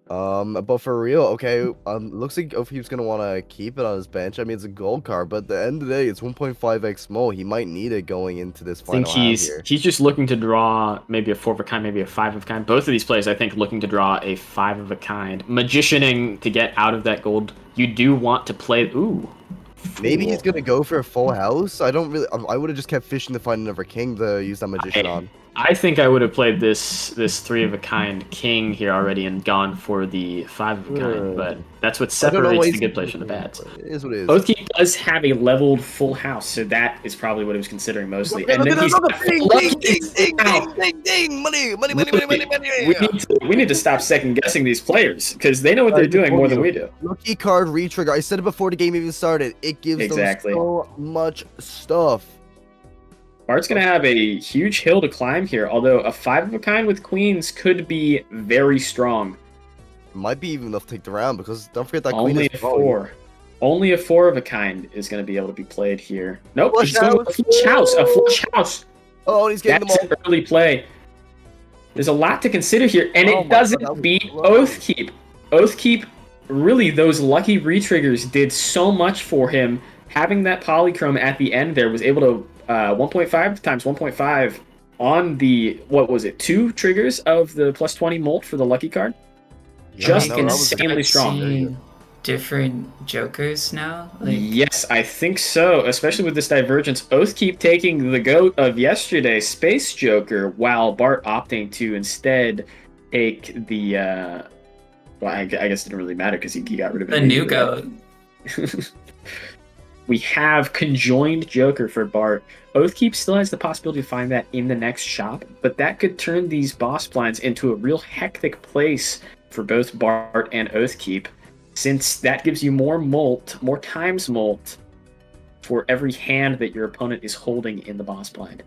But for real, okay. Looks like Oathkeep's gonna want to keep it on his bench. I mean, it's a gold card, but at the end of the day, it's 1.5x small. He might need it going into this I think final hand he's here. just looking to draw maybe a 4 of a kind, maybe a 5 of a kind. Both of these players, I think, looking to draw a 5 of a kind. Magicianing to get out of that gold. You do want to play. Ooh. Maybe he's Fool. gonna go for a full house. I don't really. I would have just kept fishing to find another king to use that magician on. I think I would have played this 3 of a kind king here already and gone for the 5 of a kind, but that's what I don't know separates why the he's- good players from the bad. It is what it is. Oathkeep does have a leveled full house, so that is probably what he was considering mostly. And then he's ding, money. we need to stop second guessing these players because they know what they're doing more than we do. Rookie card retrigger. I said it before the game even started. It gives Exactly. them so much stuff. Bart's gonna have a huge hill to climb here, although a 5 of a kind with queens could be very strong. Might be even enough to take the round because don't forget that queen Only is a throwing. 4. Only a 4 of a kind is going to be able to be played here. Nope, Flush he's going with a flush house. A flush house. Oh, and he's getting That's them all. an early play. There's a lot to consider here, and Oh it my God, doesn't that was beat close. Oathkeep. Oathkeep, really, those lucky re-triggers did so much for him. Having that polychrome at the end there was able to 1.5 times 1.5 on the, what was it, 2 triggers of the plus 20 molt for the lucky card? Just no, that was insanely strong. Seeing different jokers now. Like, Yes, I think so, especially with this divergence. Oathkeep taking the goat of yesterday, Space Joker, while Bart opting to instead take the, well, I guess it didn't really matter because he got rid of it. the new goat. We have conjoined Joker for Bart. Oathkeep still has the possibility to find that in the next shop, but that could turn these boss blinds into a real hectic place for both Bart and Oathkeep, since that gives you more molt, more times molt, for every hand that your opponent is holding in the boss blind.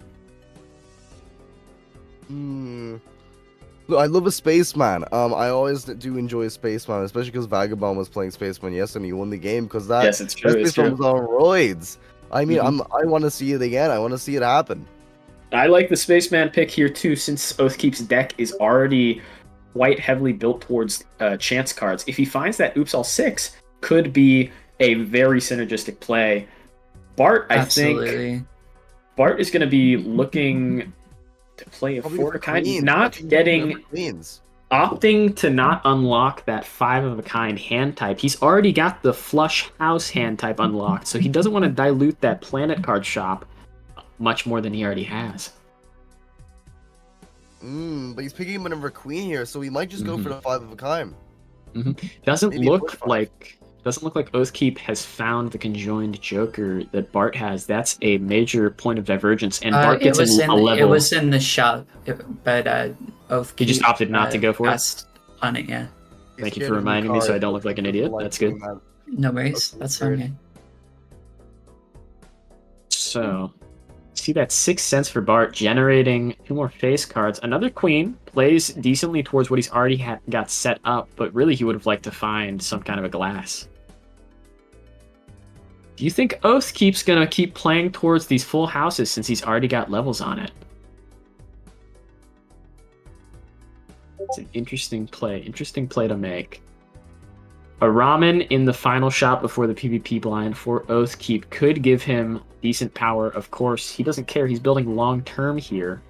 Look, I love a spaceman. I always do enjoy a spaceman, especially because Vagabond was playing spaceman yesterday and he won the game because that Yes, it's true. that It's spaceman true. was on roids. I mean, Mhm. I want to see it again. I want to see it happen. I like the Spaceman pick here too, since Oathkeep's deck is already quite heavily built towards chance cards. If he finds that Oops All 6, could be a very synergistic play. Bart, I think Absolutely. Bart is going to be looking to play a Probably 4 for of a kind, queens. not Watching getting, for queens. opting to not unlock that 5 of a kind hand type. He's already got the flush house hand type unlocked, so he doesn't want to dilute that planet card shop much more than he already has. But he's picking him another queen here, so he might just go for the 5 of a kind. Doesn't Maybe look 45. like Oathkeep has found the conjoined Joker that Bart has. That's a major point of divergence, and Bart It gets was a level. It was in the shop, but Oathkeep. He just opted not to go for it? passed on it. Yeah. He's Thank you for getting reminding me, so cards, I don't look like an idiot. That's good. that. No worries. Okay, That's great. fine. So, see that 6 cents for Bart, generating 2 more face cards. Another queen plays decently towards what he's already got set up, but really he would have liked to find some kind of a glass. Do you think Oathkeep's gonna keep playing towards these full houses since he's already got levels on it? It's an interesting play to make. A ramen in the final shot before the PvP blind for Oathkeep could give him decent power. Of course, he doesn't care. He's building long term here.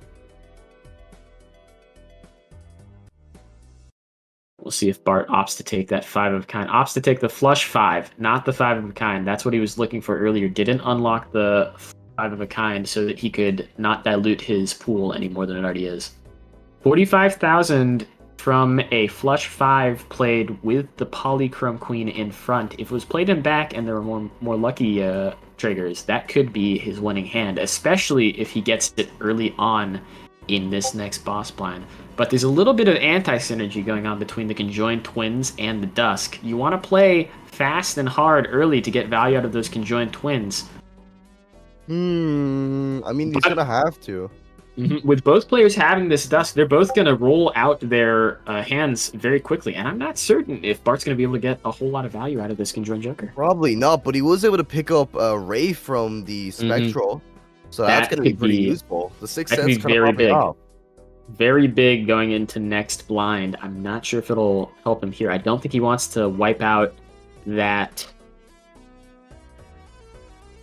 We'll see if Bart opts to take that 5 of a kind. Opts to take the flush 5, not the 5 of a kind. That's what he was looking for earlier. Didn't unlock the 5 of a kind so that he could not dilute his pool any more than it already is. 45,000 from a flush 5 played with the polychrome queen in front. If it was played in back and there were more lucky triggers, that could be his winning hand, especially if he gets it early on in this next boss blind. But there's a little bit of anti-synergy going on between the conjoined twins and the dusk. You want to play fast and hard early to get value out of those conjoined twins. I mean, he's gonna have to. With both players having this dusk, they're both going to roll out their hands very quickly, and I'm not certain if Bart's going to be able to get a whole lot of value out of this conjoined Joker. Probably not, but he was able to pick up Ray from the Spectral, so that's That gonna be could pretty be- useful. The 6 that could be cents kind very of big. off. Very big going into next blind. I'm not sure if it'll help him here. I don't think he wants to wipe out that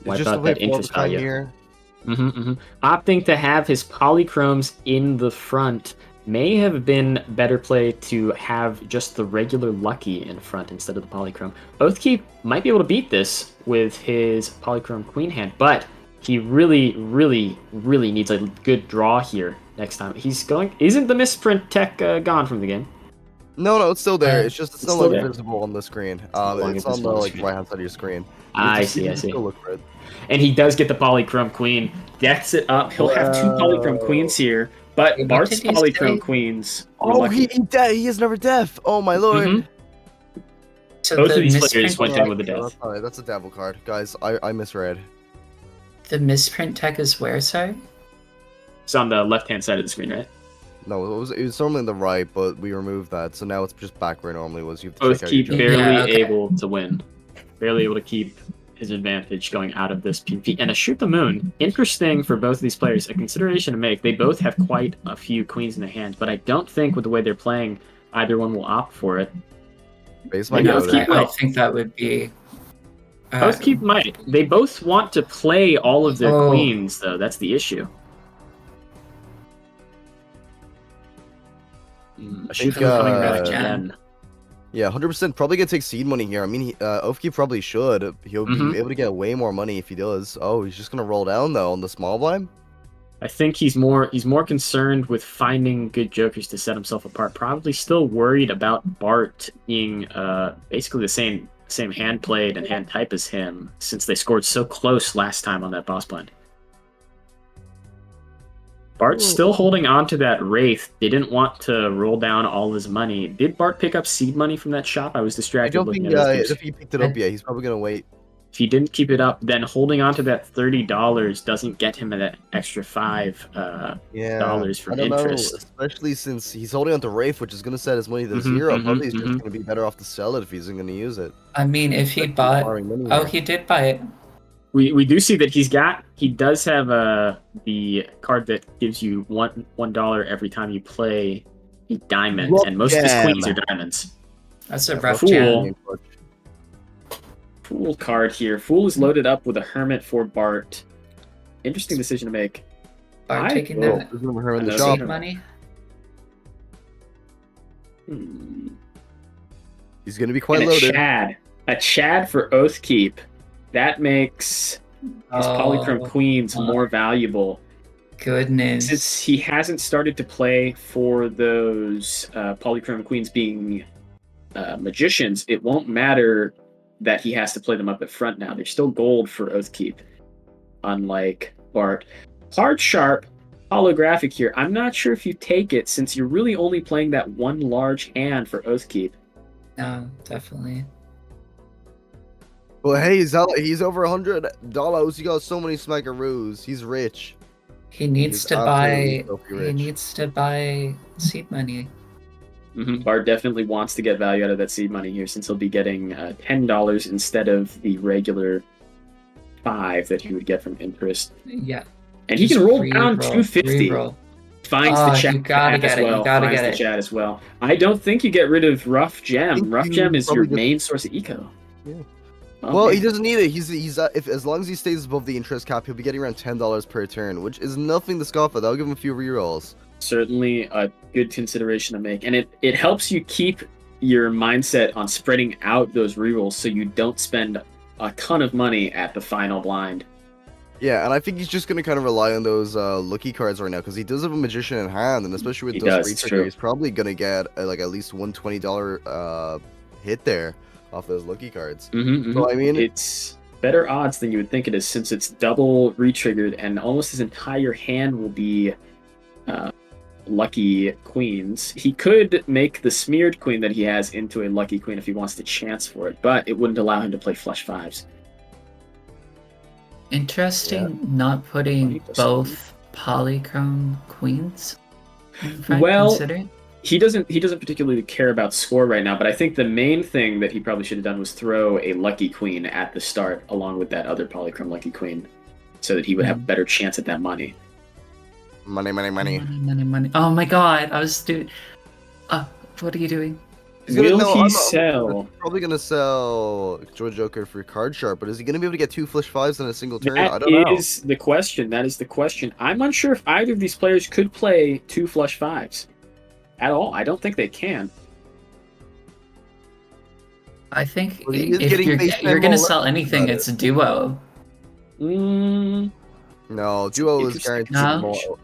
It's just the way interest forward value. here. Opting to have his polychromes in the front may have been better play to have just the regular lucky in front instead of the polychrome. Oathkeep might be able to beat this with his polychrome queen hand, but he really, really, really needs a good draw here next time. He's going. Isn't the misprint tech gone from the game? No, it's still there. It's just it's no still longer there. visible on the screen. longer It's on visible the on the like screen. right hand side of your screen. I You see. can still look for it. And he does get the polychrome queen. Gets it up. He'll have 2 polychrome queens here, but What Bart's did he polychrome say? queens. were Oh, lucky. he is never deaf. Oh my lord. Mhm. So Both the of these misprint players went in with a death. That's alright, that's a devil card, guys. I misread. The misprint tech is where, sorry? It's on the left-hand side of the screen, right? No, it was normally on the right, but we removed that, so now it's just back where it normally was. You have to Both check out your keep joke. barely Yeah, okay. able to win. Barely able to keep his advantage going out of this PvP. And a shoot the moon, interesting for both of these players. A consideration to make. They both have quite a few queens in their hand, but I don't think with the way they're playing, either one will opt for it. Base Maybe might both go keep there. I think that would be. Both keep might. They both want to play all of their Oh. queens, though. That's the issue. I Shoot think, the moon coming back Jan. again. Yeah, 100%. Probably gonna take seed money here. I mean, Ofki probably should. He'll Mhm. be able to get way more money if he does. Oh, he's just gonna roll down though on the small blind. I think he's more concerned with finding good jokers to set himself apart. Probably still worried about Bart being basically the same hand played and hand type as him, since they scored so close last time on that boss blind. Bart's still holding on to that Wraith. They didn't want to roll down all his money. Did Bart pick up seed money from that shop? I was I distracted don't looking think at his if he picked it up yet, he's probably gonna wait. If he didn't keep it up, then holding on to that $30 doesn't get him that extra $5 Yeah, for I don't interest. know, especially since he's holding on to Wraith, which is gonna set his money to Mhm, zero. mhm, Probably he's mhm. just gonna be better off to sell it if he isn't gonna use it. I mean, if he That's bought. borrowing money Oh, here. he did buy it. We do see that he does have the card that gives you $1 every time you play a diamond, Rough and most of his Jam. queens are diamonds. That's a Yeah, rough Fool. jam. Fool card here. Fool is loaded up with a hermit for Bart. Interesting decision to make. By I taking will- that There's no her in the Another shop. seed money. Hmm. He's gonna be quite And loaded. a Chad for Oathkeep. That makes his Polychrome Oh, Queens my more valuable. goodness. Since he hasn't started to play for those Polychrome Queens being magicians, it won't matter that he has to play them up at front now. They're still gold for Oathkeep, unlike Bart. Hard Sharp, holographic here. I'm not sure if you take it since you're really only playing that one large hand for Oathkeep. No, definitely. Well, hey, he's over $100. He got so many smackaroos. He's rich. He needs He's to buy. absolutely filthy He rich. needs to buy seed money. Bart definitely wants to get value out of that seed money here since he'll be getting $10 instead of the regular $5 that he would get from interest. Yeah. And he Just can roll re-roll, down 250. re-roll. Finds Oh, the chat you gotta as get it, you well. gotta Finds get the it. chat as well. I don't think you get rid of Rough Gem. think Rough you Gem is your probably just- main source of eco. Yeah. Okay. Well, he doesn't need it. He's if as long as he stays above the interest cap, he'll be getting around $10 per turn, which is nothing to scoff at. That'll give him a few rerolls. Certainly a good consideration to make, and it helps you keep your mindset on spreading out those rerolls so you don't spend a ton of money at the final blind. Yeah, and I think he's just gonna kind of rely on those lucky cards right now because he does have a magician in hand, and especially with He Dust does, it's Retrigger, true. he's probably gonna get like at least $120 hit there off those lucky cards. So I mean, It's better odds than you would think it is since it's double retriggered and almost his entire hand will be lucky queens. He could make the smeared queen that he has into a lucky queen if he wants to chance for it, but it wouldn't allow him to play flush fives. Interesting not putting 20%. both polychrome queens in front, Well, considering. He doesn't particularly care about score right now, but I think the main thing that he probably should have done was throw a lucky queen at the start along with that other polychrome lucky queen so that he would have a better chance at that money. money. Money. Oh my god, I was doing. What are you doing? He's gonna, Will no, he I'm sell? probably gonna sell Joy Joker for Card Sharp, but is he gonna be able to get 2 flush fives in a single turn? I That don't know. is the question. That is the question. I'm unsure if either of these players could play 2 flush fives at all. I don't think they can. I think Well, he is if getting you're, face you're time gonna all sell left anything, about it's a duo. Mm, No, Duo is Interesting. guaranteed No. more.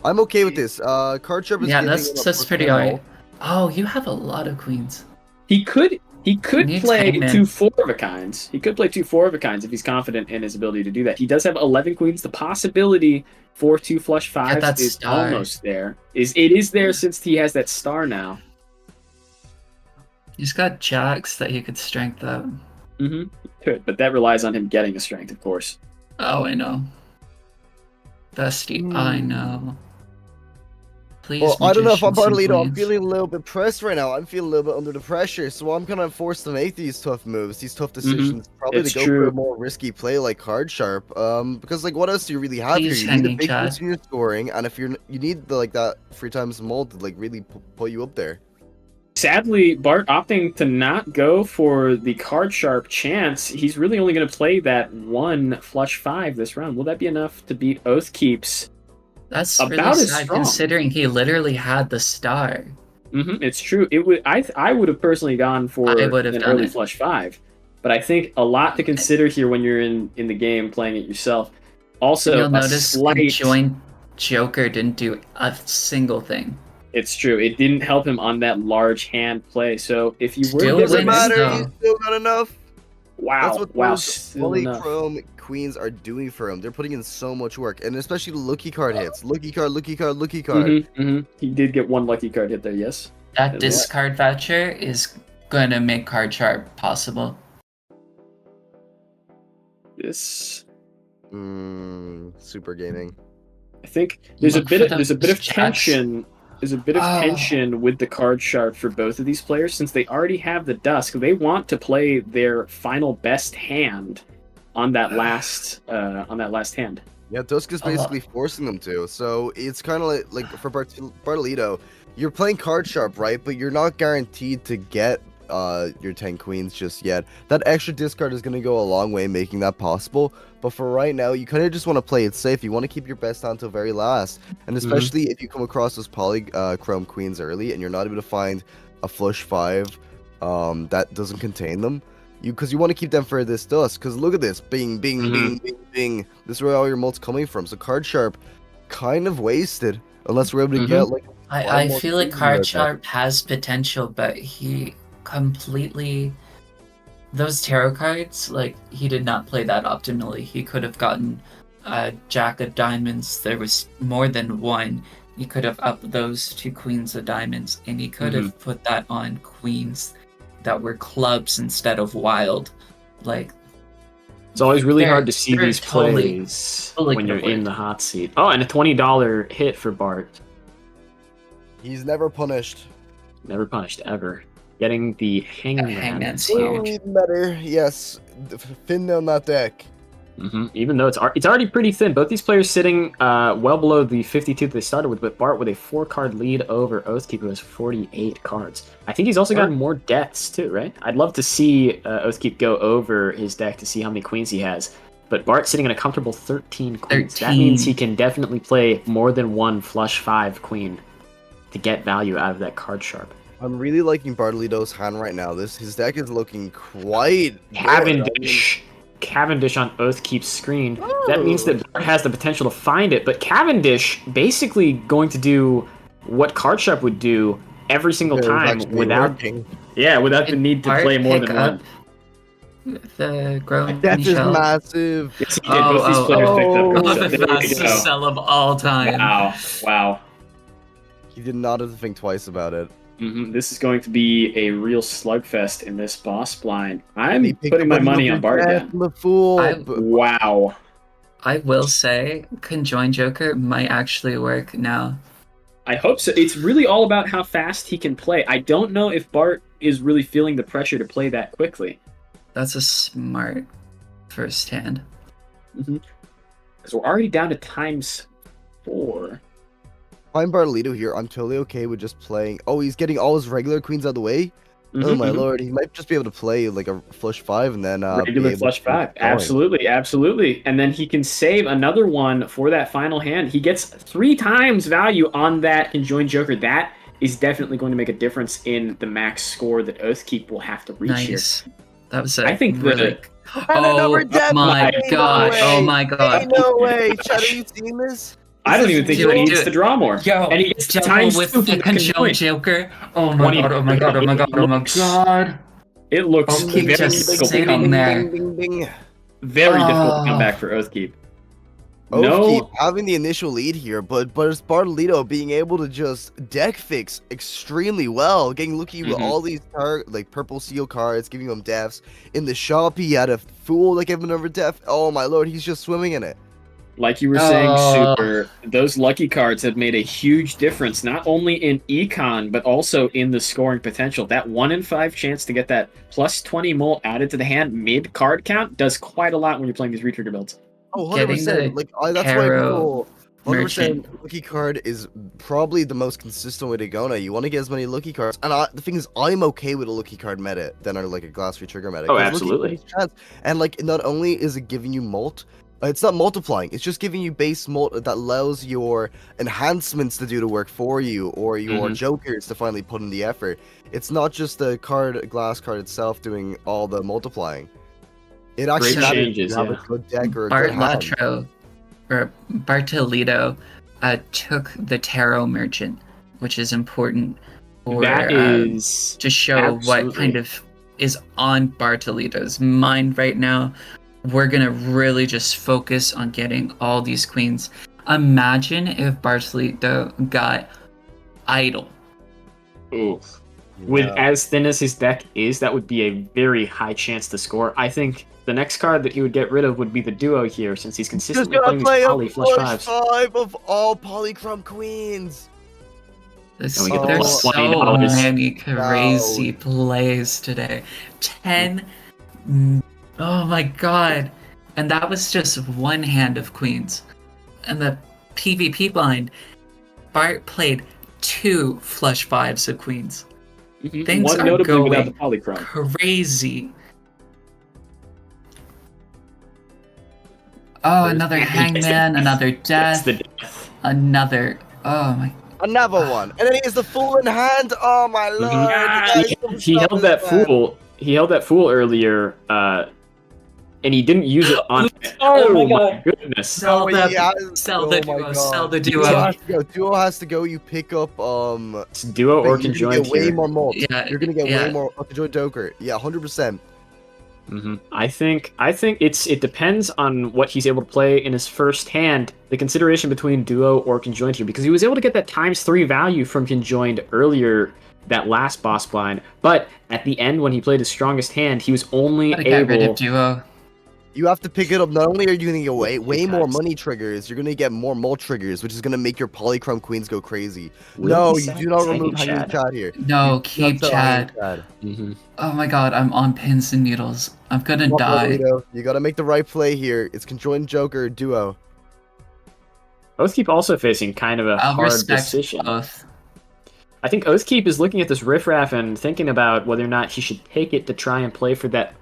I'm okay with this. Card Sharp is Yeah, giving him a that's pretty personal- alright. Oh, you have a lot of queens. he could Needs play hangman. 2 4 of a kinds. He could play 2 4 of a kinds if he's confident in his ability to do that. He does have 11 queens. The possibility for 2 flush fives that is star. almost there. It is there since he has that star now. He's got jacks that he could strength up. Could, but that relies on him getting a strength, of course. Oh, I know. Bestie, I know. Please, Well, I don't know if I'm magicians and Bartolito. I'm queens. feeling a little bit pressed right now. I'm feeling a little bit under the pressure, so I'm kind of forced to make these tough moves, these tough decisions. Probably It's to go for true. a more risky play like card sharp. Because like, what else do you really have Please, here? You need a Henny big Chad. boost in your scoring, and if you need like that 3x mold to like really put you up there. Sadly, Bart opting to not go for the card sharp chance. He's really only going to play that one flush 5 this round. Will that be enough to beat Oathkeep's? That's About really as sad strong. considering he literally had the star. It's true. It would. I would have personally gone for I would have an done early it. flush 5, but I think a lot to consider here when you're in the game playing it yourself. Also, You'll a notice slight. Joint Joker didn't do a single thing. It's true. It didn't help him on that large hand play. So if you were Still to Doesn't get wins, matter. though. You still got enough. That's what wow, those still enough. polychrome queens are doing for him. They're putting in so much work, and especially the lucky card hits. Lucky card, lucky card, lucky card. He did get one lucky card hit there. Yes. That And discard voucher is gonna make card sharp possible. This. Super gaming. I think there's a Look bit for of there's a bit those of chats. tension. There's a bit of Oh. tension with the card sharp for both of these players since they already have the dusk. They want to play their final best hand on that last hand. Yeah, Dusk is basically forcing them to. So it's kind of like for Bartolito, you're playing card sharp, right? But you're not guaranteed to get your 10 queens just yet. That extra discard is going to go a long way making that possible. But for right now, you kind of just want to play it safe. You want to keep your best hand till very last. And especially if you come across those polychrome queens early and you're not able to find a flush 5 that doesn't contain them. Because you want to keep them for this dust. Because look at this. Bing, bing, bing, bing, bing. This is where all your mult's coming from. So card sharp kind of wasted. Unless we're able to get like... I more feel like queens in card there. sharp has potential, but he completely... Those tarot cards, like, he did not play that optimally. He could have gotten Jack of Diamonds. There was more than one. He could have upped those to Queens of Diamonds, and he could have put that on Queens that were clubs instead of wild. Like, It's always really They're- hard to see they're these totally- plays totally when could've you're in worked. the hot seat. Oh, and a $20 hit for Bart. He's never punished. Never punished ever. Getting the Hangman. Hangman's Oh, huge. even better. Yes. Thin down that deck. Even though it's already pretty thin. Both these players sitting well below the 52 that they started with Bart with a 4-card lead over Oathkeep, who has 48 cards. I think he's also got more deaths too, right? I'd love to see Oathkeep go over his deck to see how many queens he has. But Bart's sitting in a comfortable 13 queens. That means he can definitely play more than one flush 5 queen to get value out of that card sharp. I'm really liking Bartolito's hand right now. His deck is looking quite good. Cavendish on Oathkeep's screen. That means that Bart has the potential to find it, but Cavendish basically going to do what card sharp would do every single time without the need to play more than one. The grown That is shell. massive. Yes, he did. Both these players picked up. Oh, There the we fastest go. sell of all time. Wow. He did not have to think twice about it. This is going to be a real slugfest in this boss blind. I'm He picked putting my up money on another Bart death again. from the fool. Wow. I will say, Conjoined Joker might actually work now. I hope so. It's really all about how fast he can play. I don't know if Bart is really feeling the pressure to play that quickly. That's a smart first hand. Because we're already down to ×4. If I'm Bartolito here, I'm totally okay with just playing. Oh, he's getting all his regular queens out of the way. Oh my lord, he might just be able to play like a flush 5 and then Regular flush 5. Absolutely. And then he can save another one for that final hand. He gets 3 times value on that Conjoined Joker. That is definitely going to make a difference in the max score that Oathkeep will have to reach here. Nice. That was I think really... another death! my Ain't no god! way. Oh my god! Ain't no way! Chad, are you seeing this? I don't even think he Do it, needs do to it. draw more. Yo, and he gets double times with 2 the from Conjoined Joker. Oh my 20. god! Oh my god! Oh my god! Oh my god! It looks Oathkeep very just difficult. sitting there. Ding, ding, ding. Very difficult to come back for Oathkeep. Oathkeep having the initial lead here, but it's Bartolito being able to just deck fix extremely well, getting lucky with all these like purple seal cards, giving him deaths. In the shop, he had a fool that gave him another death. Oh my lord, he's just swimming in it. like you were saying, Super, those lucky cards have made a huge difference, not only in econ, but also in the scoring potential. That 1 in 5 chance to get that plus 20 mult added to the hand mid card count does quite a lot when you're playing these retrigger builds. Oh, Getting 100%. the That's why tarot people. 100% merchant. lucky card is probably the most consistent way to go now. You want to get as many lucky cards, and the thing is, I'm okay with a lucky card meta than like a glass retrigger meta. Oh, 'cause lucky absolutely. card is chance, and like not only is it giving you mult, it's not multiplying. It's just giving you base mult that allows your enhancements to do the work for you, or your jokers to finally put in the effort. It's not just the glass card itself doing all the multiplying. It actually Great matters if changes, you have yeah. a good deck or a good hand. Balatro or Bartolito took the tarot merchant, which is important for That is to show what absolutely. kind of is on Bartolito's mind right now. We're gonna really just focus on getting all these queens. Imagine if Bartolito got idle. Ooh. With Yeah. as thin as his deck is, that would be a very high chance to score. I think the next card that he would get rid of would be the duo here, since he's Just consistently gonna playing play these a poly flush flush fives. 5 of all polychrome queens. This, And we get the there's plus so $20. many crazy plays today. 10. Oh my god. And that was just one hand of queens. And the PvP blind, Bart played 2 flush 5s of queens. Things One are notably without going the polychrome. crazy. Oh, There's another the- hangman, another That's death, the death. another. Oh my. Another one. And then he has the fool in hand. Oh my lord. You guys don't He stop held this that man. fool. He held that fool earlier, and he didn't use it on. Oh my my goodness! Sell No, the, he has- sell the oh my duo, God. sell the Duo duo. has to go. Duo has to go. You pick up It's duo or you're gonna conjoined get way here. more mult. Yeah, You're gonna get yeah. way more conjoined joker. Yeah, 100%. I think it depends on what he's able to play in his first hand. The consideration between duo or conjoined here, because he was able to get that ×3 value from conjoined earlier, that last boss blind. But at the end, when he played his strongest hand, he was only Gotta get rid able. of duo. You have to pick it up. Not only are you gonna get way more times. money triggers, you're gonna get more mult triggers, which is gonna make your polychrome queens go crazy. Will No, he you sell do not hanging remove hanging Chad? Chad here. No, You keep do not sell hanging Chad. Chad. Oh my god, I'm on pins and needles. I'm gonna Come on, die. Carlito. You gotta make the right play here. It's conjoined joker or duo. Oathkeep also facing kind of a I'll hard respect decision. both. I think Oathkeep is looking at this riffraff and thinking about whether or not he should take it to try and play for that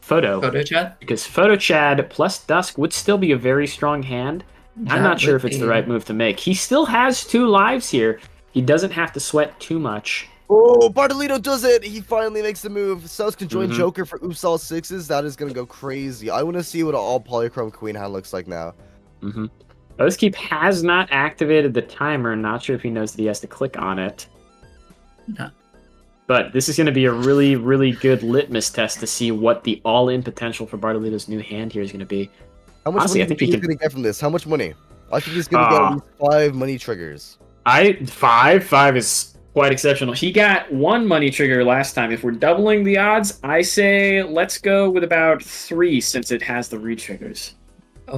photo. Photo chat? Because Photo Chad plus Dusk would still be a very strong hand. I'm That not sure would if it's be- the right move to make. He still has 2 lives here. He doesn't have to sweat too much. Oh, Bartolito does it! He finally makes the move. Sells conjoined Mhm. joker for oops all 6s. That is gonna go crazy. I want to see what an all polychrome queen hand looks like now. Oathkeep has not activated the timer. Not sure if he knows that he has to click on it. No. But this is going to be a really, really good litmus test to see what the all-in potential for Bartolito's new hand here is going to be. How much Honestly, money I think do you he think he's gonna get from this? How much money? I think he's gonna get at least 5 money triggers. Five is quite exceptional. He got 1 money trigger last time. If we're doubling the odds, I say let's go with about 3 since it has the re-triggers.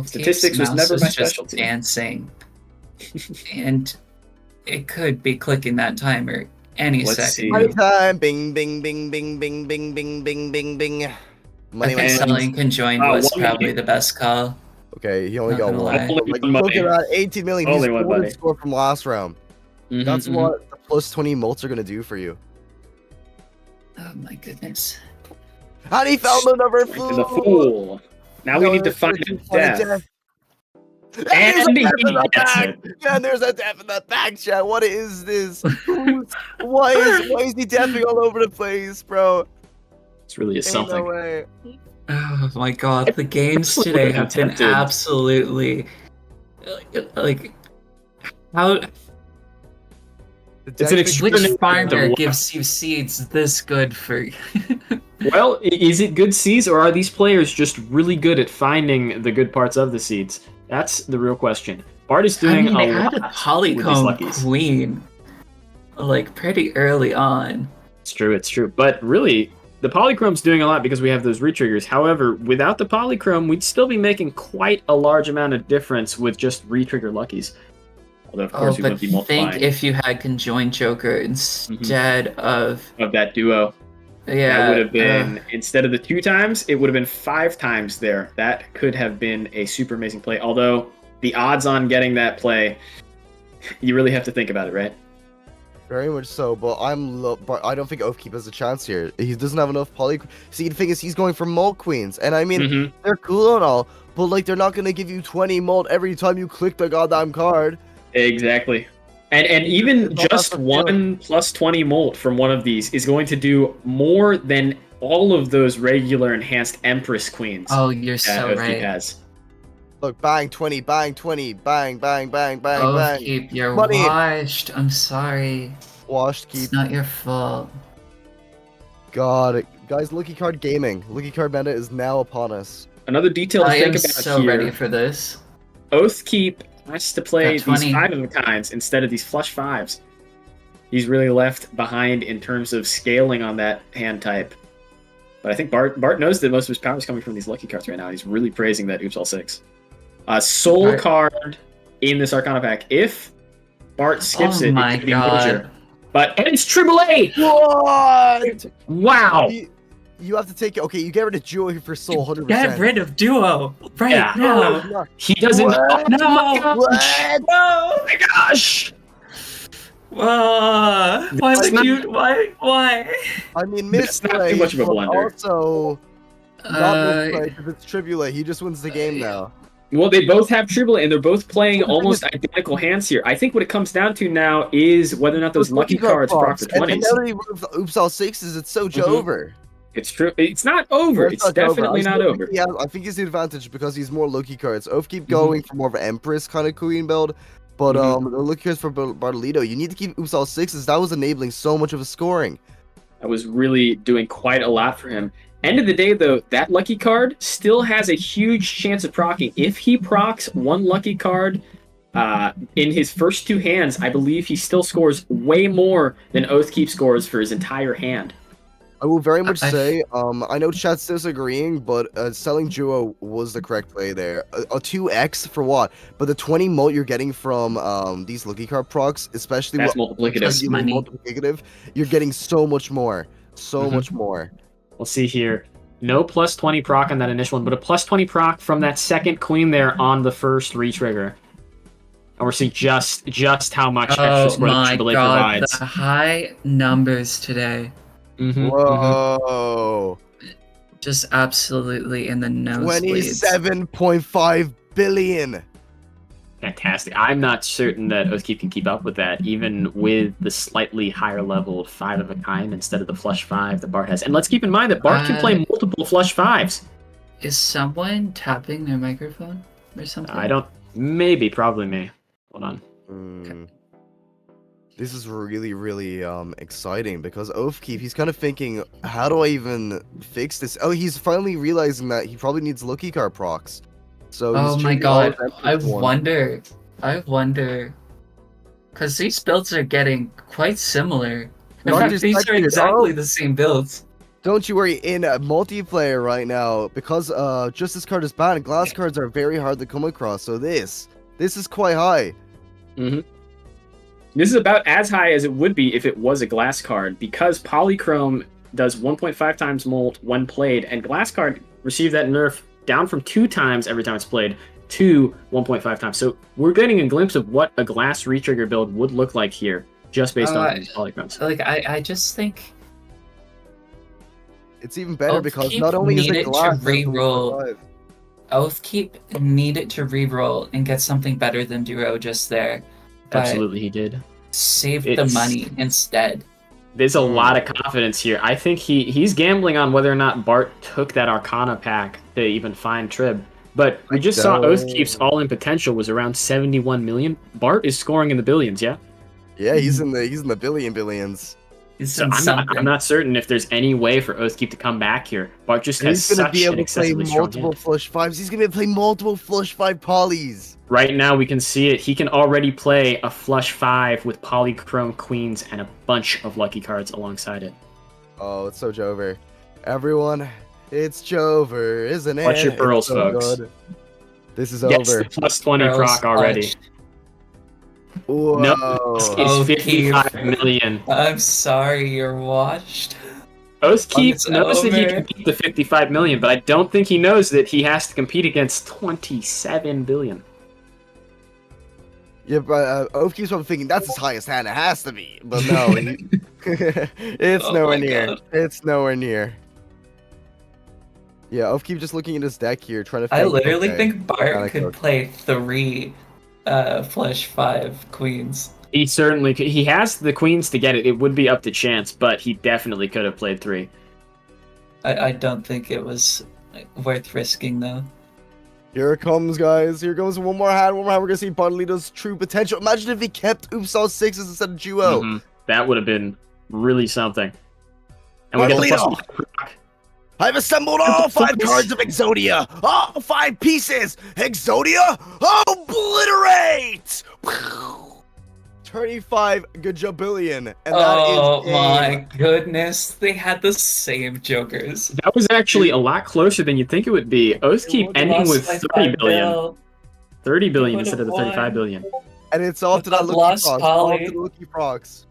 Statistics was never my just specialty. dancing. And it could be clicking that timer any Let's second. see. Money time! Bing, bing, bing, bing, bing, bing, bing, bing, bing, bing. I Money, think money, money. selling conjoined was 1 probably money. the best call. Okay, he only Not got gonna one. lie. Only Like, one look money. at that, 18 million. Only He's one quartered money. score from last round. That's Mhm. what the plus 20 mults are gonna do for you. Oh my goodness. And he found another To fool. the fool. Now we need to find a death. And he gets it. And there's a death in the back chat. What is this? why is he deafing all over the place, bro? It's really Ain't something. no way. Oh my god, the games today have been Tempted. absolutely like how It's an extreme- which farmer luck. gives you seeds this good for Well, is it good seeds, or are these players just really good at finding the good parts of the seeds? That's the real question. Bart is I doing mean, they a had a lot with these polycomb luckies. queen like pretty early on. It's true, it's true. But really, the polychrome's doing a lot because we have those retriggers. However, without the polychrome, we'd still be making quite a large amount of difference with just retrigger luckies. Although, of course, we but wouldn't be multiplying. think if you had conjoined Joker instead of that duo. yeah, That would have been, instead of the 2 times, it would have been 5 times there. That could have been a super amazing play. Although, the odds on getting that play, you really have to think about it, right? Very much so, but but I don't think Oathkeep has a chance here. He doesn't have enough poly. See, the thing is, he's going for Molt Queens, and I mean, they're cool and all, but like, they're not gonna give you 20 Molt every time you click the goddamn card. Exactly. And even It's just not one plus 20 molt from one of these is going to do more than all of those regular enhanced Empress Queens. oh, you're that so Oathkeep right. has. Look, bang 20, bang 20, bang, bang, bang, bang, bang. Oathkeep, you're Money. washed. I'm sorry. Washed It's keep. not your fault. God, guys, Lucky Card Gaming. Lucky Card Meta is now upon us. Another detail to I think am about so here. ready for this. Oathkeep has to play Got these 20. 5 of a kinds instead of these flush 5s. He's really left behind in terms of scaling on that hand type. But I think Bart knows that most of his power is coming from these lucky cards right now. He's really praising that Oops All 6. Soul Bart- card in this Arcana pack. If Bart skips Oh it, my it could be God. major. And it's AAA! What? Wow! You have to take it. Okay, you get rid of Jewel for Soul 100%. Get rid of Duo right Yeah. now. He doesn't. What? Oh my gosh! What? Oh my gosh! Why would you? Why? I mean, That's not misplay, too much of a but blunder. also not misplay because it's Tribulate. He just wins the game now. Well, they both have AAA, and they're both playing almost identical hands here. I think what it comes down to now is whether or not those lucky cards proc the And 20s. now that he removed the Oops All 6s, it's so Mhm. over. It's true. It's not over. It's not over. definitely I not still over. think I think he's the advantage because he's more Loki cards. Oath keep Mm-hmm. going for more of an Empress kind of queen build, but Mhm. the Loki cards for Bartolito, you need to keep Oops All 6s. That was enabling so much of a scoring. I was really doing quite a lot for him. End of the day, though, that lucky card still has a huge chance of proccing. If he procs one lucky card in his first 2 hands, I believe he still scores way more than Oathkeep scores for his entire hand. I will very much I- say, I know chat's disagreeing, but selling Duo was the correct play there. A 2x for what? But the 20 mult you're getting from these lucky card procs, especially That's what multiplicative. Just money. multiplicative, you're getting so much more. So Mhm. much more. We'll see here. No plus 20 proc on that initial one, but a plus 20 proc from that second queen there on the first re-trigger. And we're seeing just how much extra Oh score that my AAA God! provides. The high numbers today, Mhm, mhm. Whoa. just absolutely in the nosebleeds. 27.5 billion. Fantastic. I'm not certain that Oathkeep can keep up with that, even with the slightly higher level of 5 of a kind instead of the flush 5 that Bart has. And let's keep in mind that Bart can play multiple flush 5s. Is someone tapping their microphone or something? I don't. Maybe, probably me. Hold on. This is really, really exciting because Oathkeep, he's kind of thinking, how do I even fix this? Oh, he's finally realizing that he probably needs lucky card procs. So Oh he's my changing all God! his I Empress ones. wonder, because these builds are getting quite similar. In Not fact, just these like are this. exactly the same builds. Don't you worry, in multiplayer right now, because Justice card is banned, glass cards are very hard to come across, so this is quite high. This is about as high as it would be if it was a glass card, because Polychrome does 1.5 times molt when played, and glass card received that nerf down from 2 times every time it's played to 1.5 times. So we're getting a glimpse of what a glass retrigger build would look like here, just based on these Polychromes. Like I just think It's even better because Oathkeep not only is needed it to glass, reroll. Oathkeep needed to reroll and get something better than Duo just there. But Absolutely, he did. saved the It's- money instead. There's a lot of confidence here. I think he's gambling on whether or not Bart took that Arcana pack to even find Trib. But we just saw Oathkeep's all-in potential was around 71 million. Bart is scoring in the billions, yeah? Yeah, he's in the billions. It's So I'm not certain if there's any way for Oathkeep to come back here. Bart just has He's gonna such be an able to play excessively strong multiple hand. flush 5s. He's gonna be able to play multiple flush 5 polys. Right now we can see it. He can already play a flush 5 with Polychrome Queens and a bunch of lucky cards alongside it. Oh, it's so Jover. Everyone, it's Jover, isn't it? Watch your It's pearls, so folks. good. This is Gets over. the plus 20 Girls proc already. clutch. No, Whoa. it's Oh, 55 Keith. million. I'm sorry you're watched. Oathkeep It's knows that he over. can beat the 55 million, but I don't think he knows that he has to compete against 27 billion. Yeah, but Oath keeps on thinking that's his highest hand. It has to be, but no, it's Oh nowhere my near. God. It's nowhere near. Yeah, Oath keep just looking at his deck here, trying to. I think, literally okay, think Bart Panic could Hook. play 3 flush 5 queens. He certainly could. He has the queens to get it. It would be up to chance, but he definitely could have played 3. I don't think it was worth risking though. Here it comes, guys. Here goes one more hand. One more hand. We're gonna see Bartolito's true potential. Imagine if he kept Oops all 6s instead of duo. Mhm. That would have been really something. And we get the plus Bartolito! 1 proc. I've assembled all 5 cards of Exodia. All 5 pieces. Exodia, obliterate. 35 gajabillion, and that is Oh game. my goodness, they had the same jokers. That was actually a lot closer than you'd think it would be. Oathkeep ending with 30 billion. 30 billion would've instead of the won. 35 billion. And it's off to that But Lucky lost Procs. All Polly. to the Lucky Procs.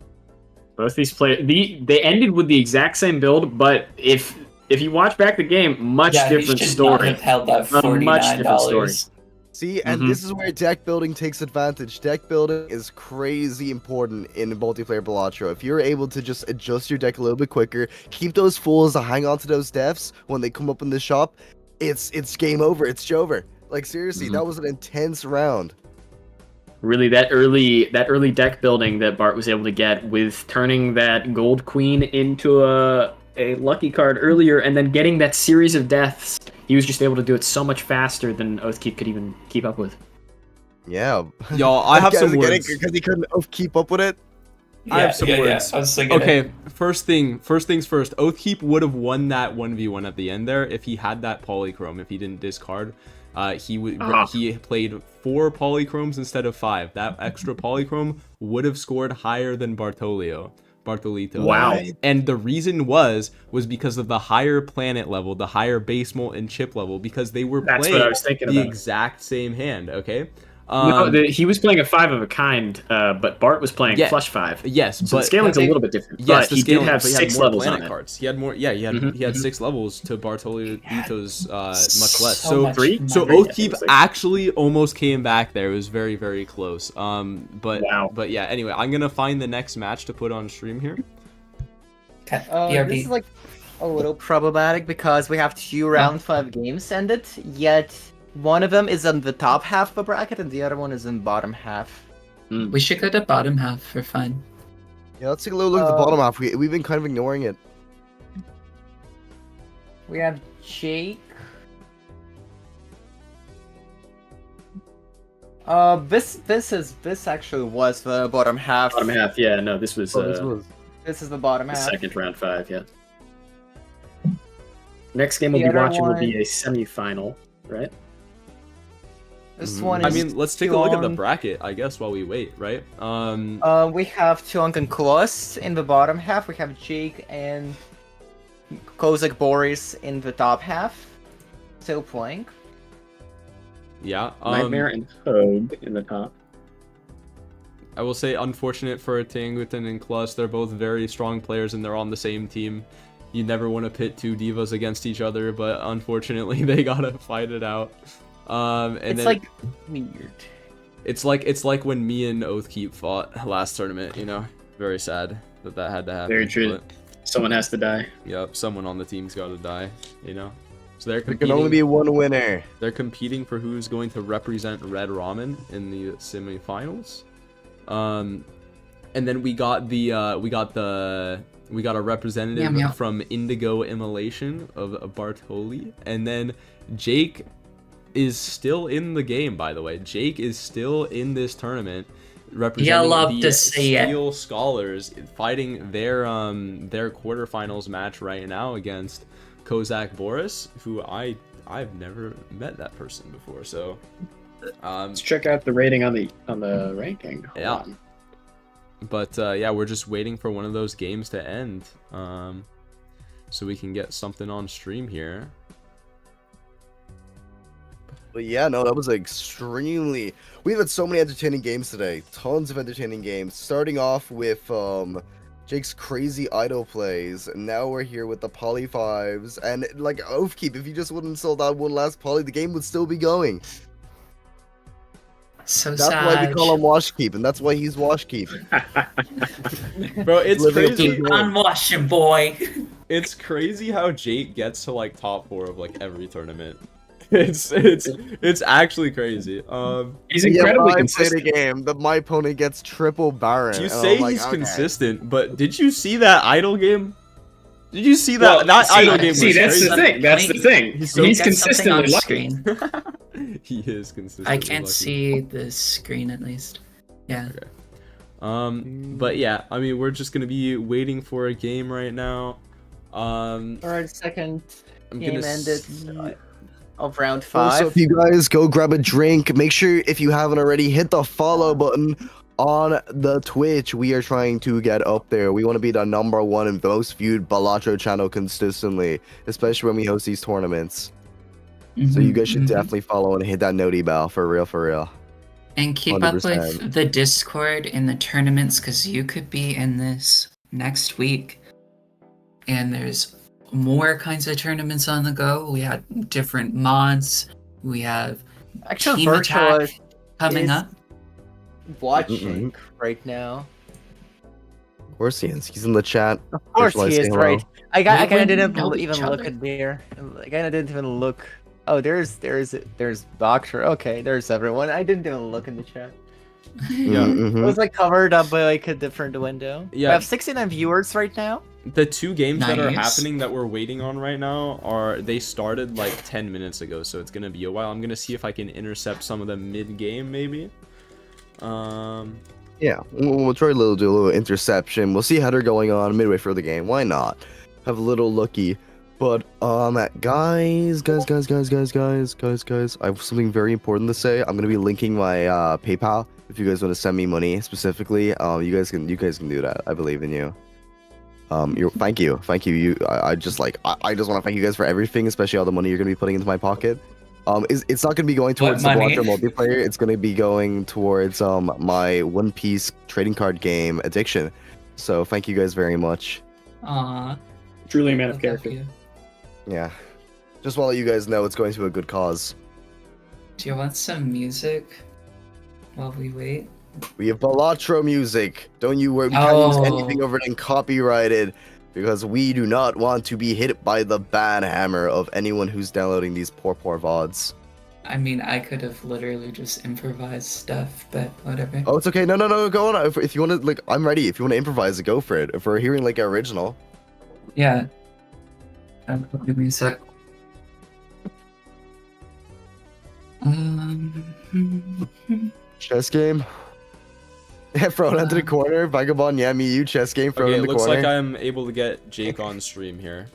Both these players, they ended with the exact same build, but if you watch back the game, much Yeah, he different should not story. have held that A much different story. $49. See, and Mhm. this is where deck building takes advantage. Deck building is crazy important in multiplayer Balatro. If you're able to just adjust your deck a little bit quicker, keep those fools to hang on to those deaths when they come up in the shop, it's game over. It's Jover. Like seriously, Mhm. that was an intense round. Really, that early deck building that Bart was able to get with turning that gold queen into a lucky card earlier, and then getting that series of deaths. He was just able to do it so much faster than Oathkeep could even keep up with. Yeah. Y'all, I have some words. Because he couldn't keep up with it. I have some words. I was thinking it. Okay, first things first. Oathkeep would have won that 1v1 at the end there if he had that polychrome. If he didn't discard, he played 4 polychromes instead of 5. That extra polychrome would have scored higher than Bartolito. Wow. And the reason was because of the higher planet level, the higher base molt and chip level, because they were That's playing what I was thinking the about. exact same hand. Okay. He was playing a 5 of a kind, but Bart was playing Yeah. flush 5. Yes, So but the scaling's a little bit different. yes, but he did have 6 more levels planet on it. cards. He had more. Yeah, he had Mhm. 6 levels to Bartolito's much less. So So much 3? So memory. Oathkeep actually almost came back there. It was very, very close. But Wow. but yeah. Anyway, I'm gonna find the next match to put on stream here. Okay, This BRB. is like a little problematic because we have 2 round 5 games ended, yet one of them is in the top half of the bracket and the other one is in bottom half. We should go to bottom half for fun. Yeah, let's take a little look at the bottom half. We've been kind of ignoring it. We have Jake. This actually was the bottom half. Bottom half, yeah. No, this was, This is the bottom the half. second round 5, yeah. Next game we'll The be other watching will be one- a semi-final, right? This one is. I mean, let's take a look at the Tion. bracket, I guess, while we wait, right? We have Tionk and Kloss in the bottom half. We have Jake and Kozak Boris in the top half. Still playing. Yeah. Nightmare and Hogue in the top. I will say, unfortunate for Tanguton and Klus. They're both very strong players and they're on the same team. You never want to pit 2 divas against each other, but unfortunately they gotta fight it out. And It's then like weird. it's like when me and Oathkeep fought last tournament. You know, very sad that had to happen. Very true. But, Someone has to die. yep, someone on the team's got to die. You know, so they're There competing. can only be one winner. They're competing for who's going to represent Red Ramen in the semifinals. And then we got a representative Meow, meow. from Indigo Immolation of Bartoli, and then Jake is still in the game. By the way, Jake is still in this tournament, representing love the to see it. Steel Scholars, fighting their quarterfinals match right now against Kozak Boris, who I've never met that person before. So Let's check out the rating on the ranking. Hold Yeah. on. But yeah, we're just waiting for one of those games to end. so we can get something on stream here. But yeah, no, that was extremely. We've had so many entertaining games today. Tons of entertaining games. Starting off with Jake's crazy idol plays, and now we're here with the poly fives. And like Oathkeep, if you just wouldn't sold out one last poly, the game would still be going. So That's why we sad. call him Washkeep, and that's why he's Washkeep. Bro, it's Living up to crazy. his name. Unwash him, boy. It's crazy how Jake gets to like top 4 of like every tournament. It's actually crazy. He's incredibly I play consistent. the game, but my opponent gets triple Baron. You and say I'm like, he's okay. consistent, but did you see that idol game? Did you see that? Well, that see, idol game see, was that's crazy. the thing. That's the thing. He's He's so- Got something on consistently lucky. screen. He is consistent. I can't see the screen at least. Yeah. But yeah, I mean, we're just gonna be waiting for a game right now. Alright, second I'm game gonna ended see- of round Also, 5. if you guys go grab a drink, make sure if you haven't already, hit the follow button on the Twitch. We are trying to get up there. We want to be the #1 and most viewed Balatro channel consistently, especially when we host these tournaments. So you guys should Mhm. definitely follow and hit that noti bell for real, for real. And keep up 100%. with the Discord in the tournaments because you could be in this next week. And there's more kinds of tournaments on the go. We have different mods. We have Actually, Team virtual Attack coming is up. watching right now. Of course he is. He's in the chat. Of course Virtual, he say is, hello. right. I kind of wouldn't didn't know even each look other. at there. I kind of didn't even look. Oh, there's Boxer. Okay, there's everyone. I didn't even look in the chat. Yeah. It was like covered up by like a different window. Yeah. We have 69 viewers right now. The 2 games that are Nice. happening that we're waiting on right now they started like 10 minutes ago, so it's gonna be a while. I'm gonna see if I can intercept some of them mid-game, maybe. Yeah, we'll try do a little interception. We'll see how they're going on midway through the game. Why not? Have a little looky. But guys, I have something very important to say. I'm gonna be linking my PayPal if you guys want to send me money specifically. You guys can do that. I believe in you. Thank you. I just want to thank you guys for everything, especially all the money you're gonna be putting into my pocket. It's not gonna be going towards the money? Balatro multiplayer. It's gonna be going towards my One Piece trading card game addiction. So thank you guys very much. Aw. Truly a man of love character. you. Yeah, just want to let you guys know it's going to a good cause. Do you want some music while we wait? We have Balatro music. Don't you worry. We can't use Oh. anything over it copyrighted because we do not want to be hit by the ban hammer of anyone who's downloading these poor VODs. I mean, I could have literally just improvised stuff, but whatever. Oh, it's okay. No, go on. If you want to, like, I'm ready. If you want to improvise it, go for it. If we're hearing like original. Yeah. Give me a sec. Chess game. Yeah, throw it into the corner. Vagabond, yeah, me, you. Chess game, throw Okay, it it in the looks corner. like I'm able to get Jake on stream here.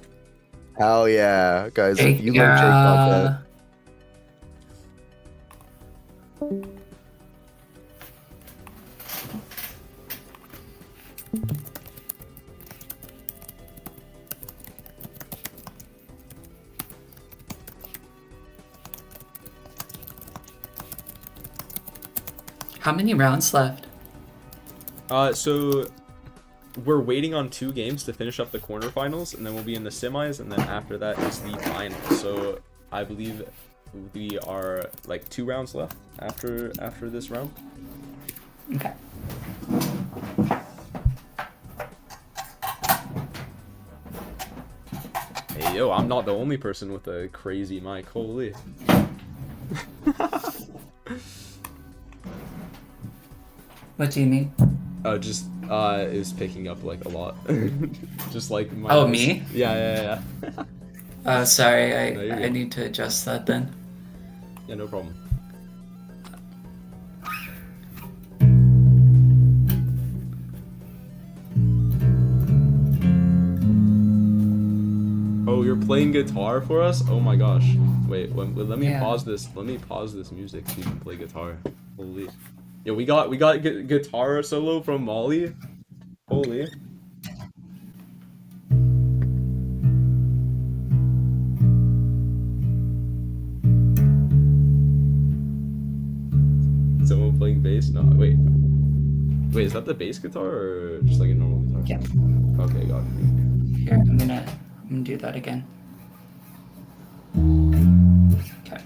Hell yeah, guys! Hey, You love Jake content. How many rounds left? So we're waiting on 2 games to finish up the quarterfinals, and then we'll be in the semis, and then after that is the final. So I believe we are like 2 rounds left after this round. Okay. Hey yo, I'm not the only person with a crazy mic. Holy. What do you mean? Just is picking up like a lot. Just like my Oh, voice. me? Yeah. Sorry, No, you're I good. need to adjust that then. Yeah, no problem. Oh, you're playing guitar for us? Oh my gosh. Wait, let me Yeah. pause this. Let me pause this music so you can play guitar. Holy. Yo, we got guitar solo from Molly. Holy. bass? No, wait. Wait, is that the bass guitar or just like a normal guitar? Yeah. Okay, got it. Here, I'm gonna do that again. Okay.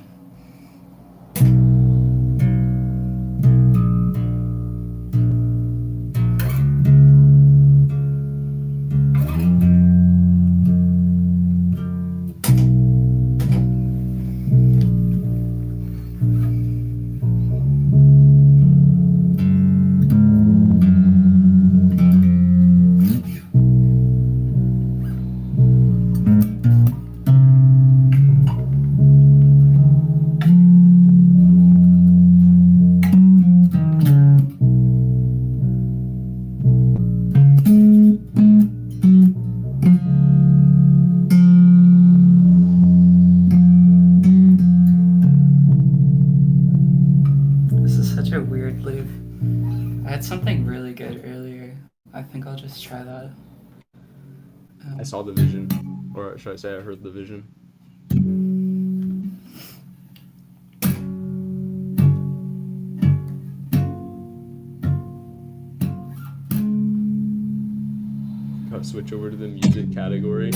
This is such a weird loop. I had something really good earlier. I think I'll just try that. I saw the vision. Or should I say I heard the vision? Gotta switch over to the music category.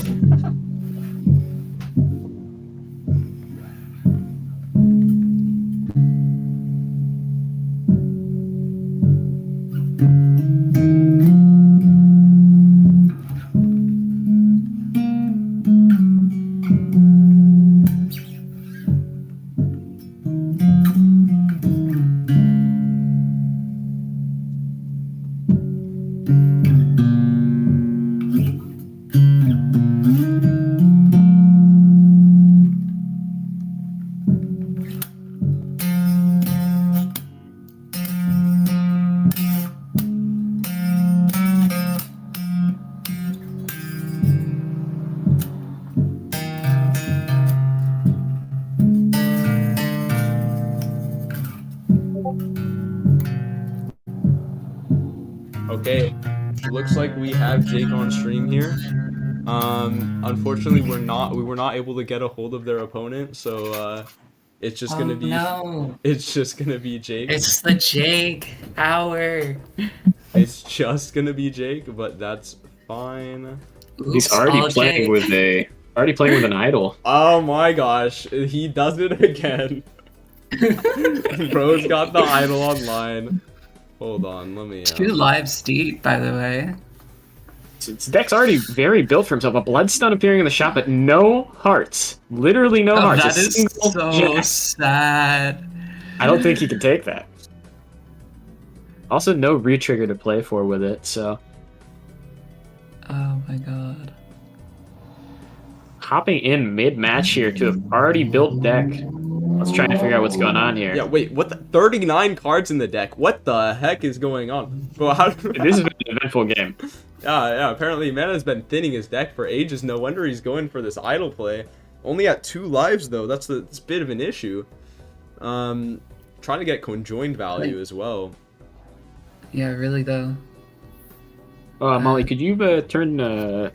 Okay, looks like we have Jake on stream here. Unfortunately, we were not able to get a hold of their opponent, so it's just gonna be no. it's just gonna be Jake. It's the Jake hour. It's just gonna be Jake, but that's fine. He's Oops, already all playing Jake. with an idol. Oh my gosh, he does it again. Bro's got the idol online. Hold on, let me. 2 lives deep, by the way. His deck's already very built for himself. A Bloodstone appearing in the shop, but no hearts. Literally no hearts. That A is single so jack. sad. I don't think he can take that. Also, no retrigger to play for with it, so Oh my god. hopping in mid-match here to an already built deck. Let's try to figure out what's going on here. Yeah, wait, what the 39 cards in the deck? What the heck is going on? Bro, how This has been an eventful game. Yeah, apparently Mana's been thinning his deck for ages. No wonder he's going for this idle play. Only at 2 lives though, that's a bit of an issue. Trying to get conjoined value as well. Yeah, really though. Molly, could you turn Oh,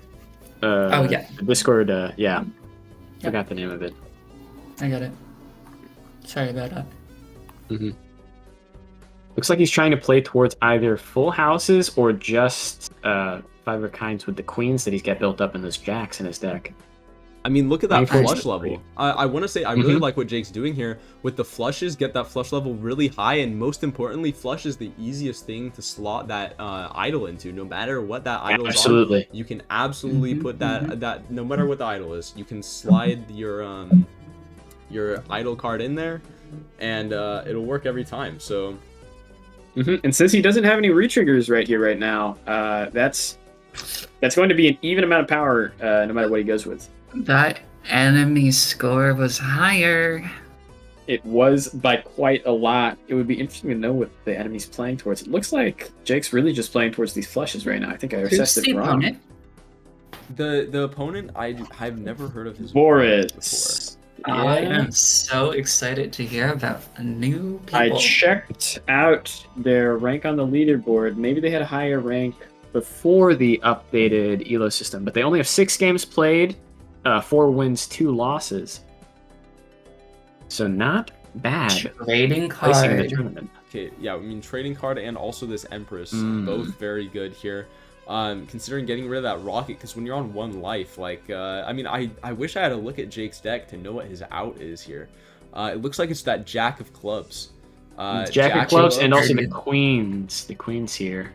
yeah. the Discord, yeah. Yep. Forgot the name of it. I got it. Sorry about that. Looks like he's trying to play towards either full houses or just 5 of kinds with the queens that he's got built up in those jacks in his deck. I mean, look at that Maybe flush for- level. I want to say I really like what Jake's doing here. With the flushes, get that flush level really high, and most importantly, flush is the easiest thing to slot that idol into. No matter what that idol is on, Absolutely. you can absolutely put that no matter what the idol is, you can slide your idol card in there, and it'll work every time. So. And since he doesn't have any retriggers right now, that's going to be an even amount of power no matter what he goes with. That enemy score was higher. It was by quite a lot. It would be interesting to know what the enemy's playing towards. It looks like Jake's really just playing towards these flushes right now. I think I Who's assessed the it wrong. opponent? The opponent, I've never heard of his Boris. I Yeah. am so excited to hear about new people. I checked out their rank on the leaderboard. Maybe they had a higher rank before the updated ELO system, but they only have 6 games played, 4 wins, 2 losses. So not bad Trading placing in the card. tournament. Okay, yeah, I mean, trading card and also this Empress, Mm. both very good here. Considering getting rid of that rocket, because when you're on 1 life, like, I mean, I wish I had a look at Jake's deck to know what his out is here. It looks like it's that Jack of Clubs. Jack of Clubs and also the Queens. The Queens here.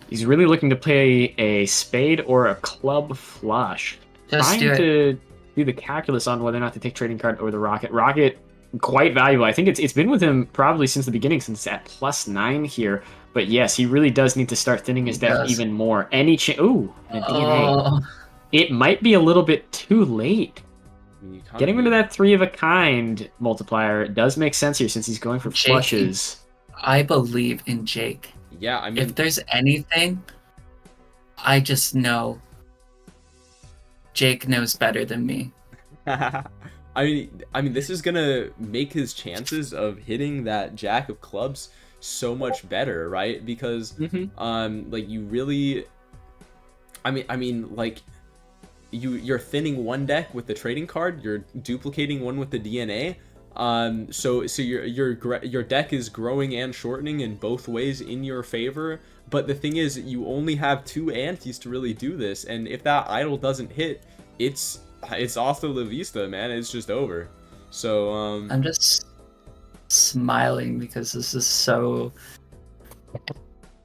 He's really looking to play a spade or a club flush. Just Trying to do the calculus on whether or not to take trading card over the rocket. Rocket, quite valuable. I think it's been with him probably since the beginning, since at +9 here. But yes, he really does need to start thinning his deck even more. Ooh, a DNA. It might be a little bit too late. I mean, Getting rid of that 3 of a kind multiplier does make sense here since he's going for flushes. I believe in Jake. Yeah, I mean, If there's anything, I just know Jake knows better than me. I mean, this is gonna make his chances of hitting that Jack of Clubs so much better, right? Because, like, you really, I mean, like, you're thinning one deck with the trading card, you're duplicating one with the DNA. So your deck is growing and shortening in both ways in your favor. But the thing is, you only have 2 antes to really do this, and if that idol doesn't hit, it's hasta la vista, man. It's just over. So I'm just smiling because this is so.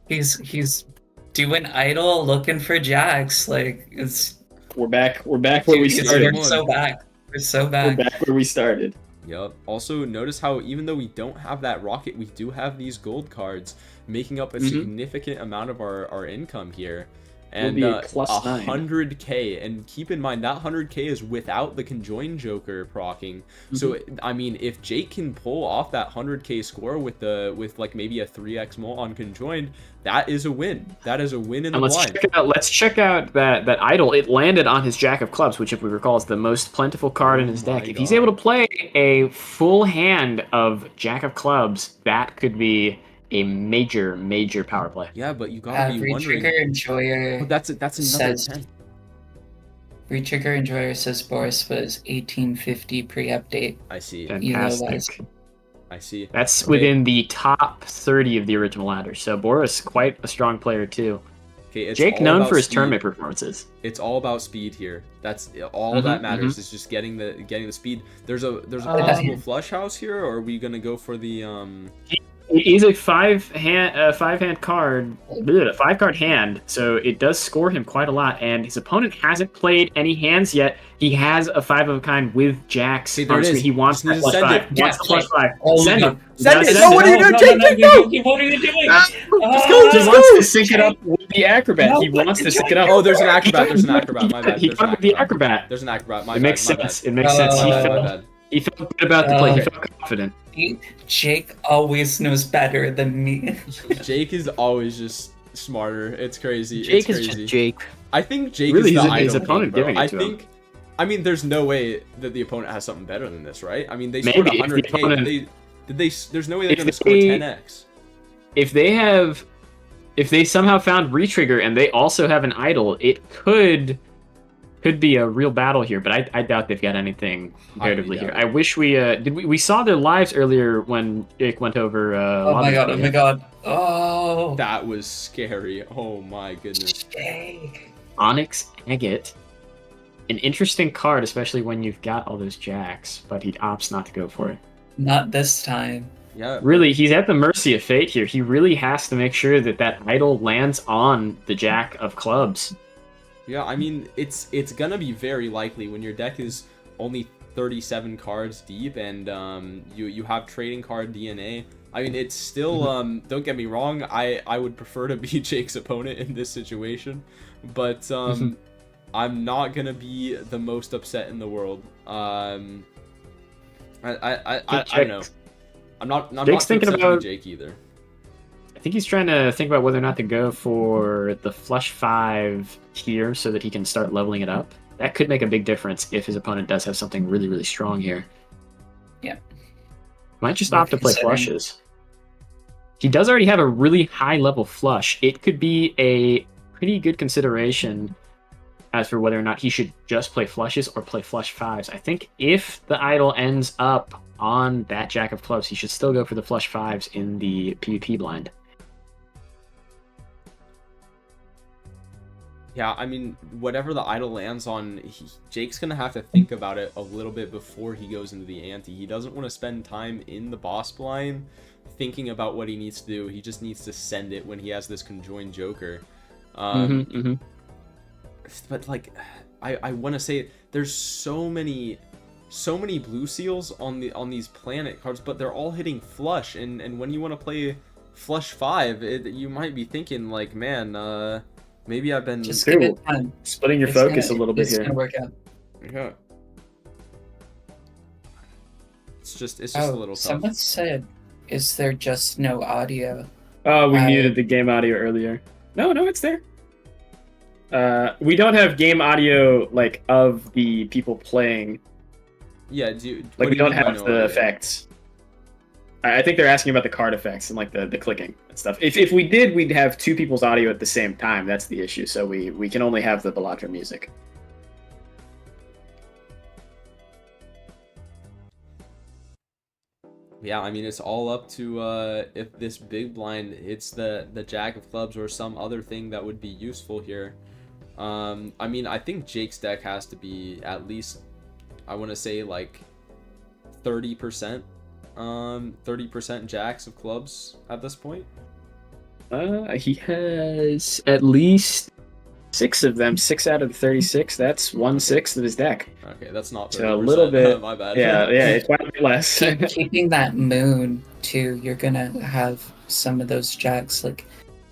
He's doing idol, looking for jacks. Like it's. We're back where we started. We're so back. We're so back. We're back where we started. Yep. Also, notice how even though we don't have that rocket, we do have these gold cards making up a significant amount of our income here. And We'll be at +9. 100k, and keep in mind that 100k is without the conjoined Joker proccing. So I mean, if Jake can pull off that 100k score with like maybe a 3x mult on conjoined, that is a win. That is a win in the blind. Let's check out that idol. It landed on his Jack of Clubs, which, if we recall, is the most plentiful card in his deck. If he's able to play a full hand of Jack of Clubs, that could be a major power play. Yeah, but you gotta be wondering. Retrigger Enjoyer. Oh, that's another says, 10. Retrigger Enjoyer says Boris was 1850 pre-update. I see. Fantastic. I see. That's within the top 30 of the original ladder. So Boris, quite a strong player too. Okay, it's Jake all known about for his speed. tournament performances. It's all about speed here. That's all that matters is just getting the speed. There's a possible flush house here, or are we gonna go for the He's a 5-hand card, a 5-card hand, so it does score him quite a lot. And his opponent hasn't played any hands yet. He has a 5 of a kind with jacks. See, there it is. He wants that Just plus send 5. it. He wants the plus 5. Oh, Send it. Send it. Send No, what are you doing, Jake? No! What are you doing? He wants to sync it up with the acrobat. He wants to sync it up. Oh, there's an acrobat. There's an acrobat. My bad. He There's thought an with the acrobat. acrobat. There's an acrobat. My It makes bad. My sense. bad. It makes sense. My He bad. felt good about the play. He felt confident. Jake always knows better than me. Jake is always just smarter. It's crazy. Jake it's is crazy. just Jake. I think Jake Really, is the his item opponent king, bro. giving it I to think. I mean, there's no way that the opponent has something better than this, right? I mean, they Maybe scored if the 100k. opponent- Did they? There's no way they're If gonna score they- 10x. If they somehow found retrigger and they also have an idol, it could be a real battle here. But I doubt they've got anything comparatively here. I wish we saw their lives earlier when Jake went over. Oh my god! Oh my god! Oh. That was scary. Oh my goodness. Jake. Onyx Agate. An interesting card, especially when you've got all those jacks, but he opts not to go for it. Not this time. Yeah. Really, he's at the mercy of fate here. He really has to make sure that idol lands on the Jack of Clubs. Yeah, I mean, it's gonna be very likely when your deck is only 37 cards deep and you have trading card DNA. I mean, it's still don't get me wrong, I would prefer to be Jake's opponent in this situation, but I'm not gonna be the most upset in the world. I don't know. I'm not Jake's thinking upset to be about Jake either. I think he's trying to think about whether or not to go for the flush 5 here so that he can start leveling it up. That could make a big difference if his opponent does have something really, really strong here. Yeah. Might just opt to play flushes. He does already have a really high level flush. It could be a pretty good consideration as for whether or not he should just play flushes or play flush fives. I think if the idol ends up on that jack of clubs, he should still go for the flush fives in the PvP blind. Yeah, I mean, whatever the idol lands on, Jake's going to have to think about it a little bit before he goes into the ante. He doesn't want to spend time in the boss blind thinking about what he needs to do. He just needs to send it when he has this conjoined Joker. But, like, I want to say there's so many blue seals on these planet cards, but they're all hitting flush. And when you want to play flush 5, you might be thinking, like, man, maybe I've been Just give it time. Splitting your focus a little bit here. It's gonna work out. Yeah. It's just a little tough. Someone said, "Is there just no audio?" Oh, we muted the game audio earlier. No, it's there. We don't have game audio like of the people playing. Yeah, we don't have the effects. I think they're asking about the card effects and like the clicking and stuff. If we did, we'd have two people's audio at the same time. That's the issue. So we can only have the Balatro music. Yeah, I mean, it's all up to if this big blind hits the jack of clubs or some other thing that would be useful here. I mean, I think Jake's deck has to be at least, I want to say, like 30%. 30% jacks of clubs at this point. He has at least 6 of them. 6 out of the 36. That's 1/6 of his deck. Okay, that's not 30%. So a little bit. My bad. Yeah, it's quite a bit less. Keeping that moon too, you're gonna have some of those jacks. Like,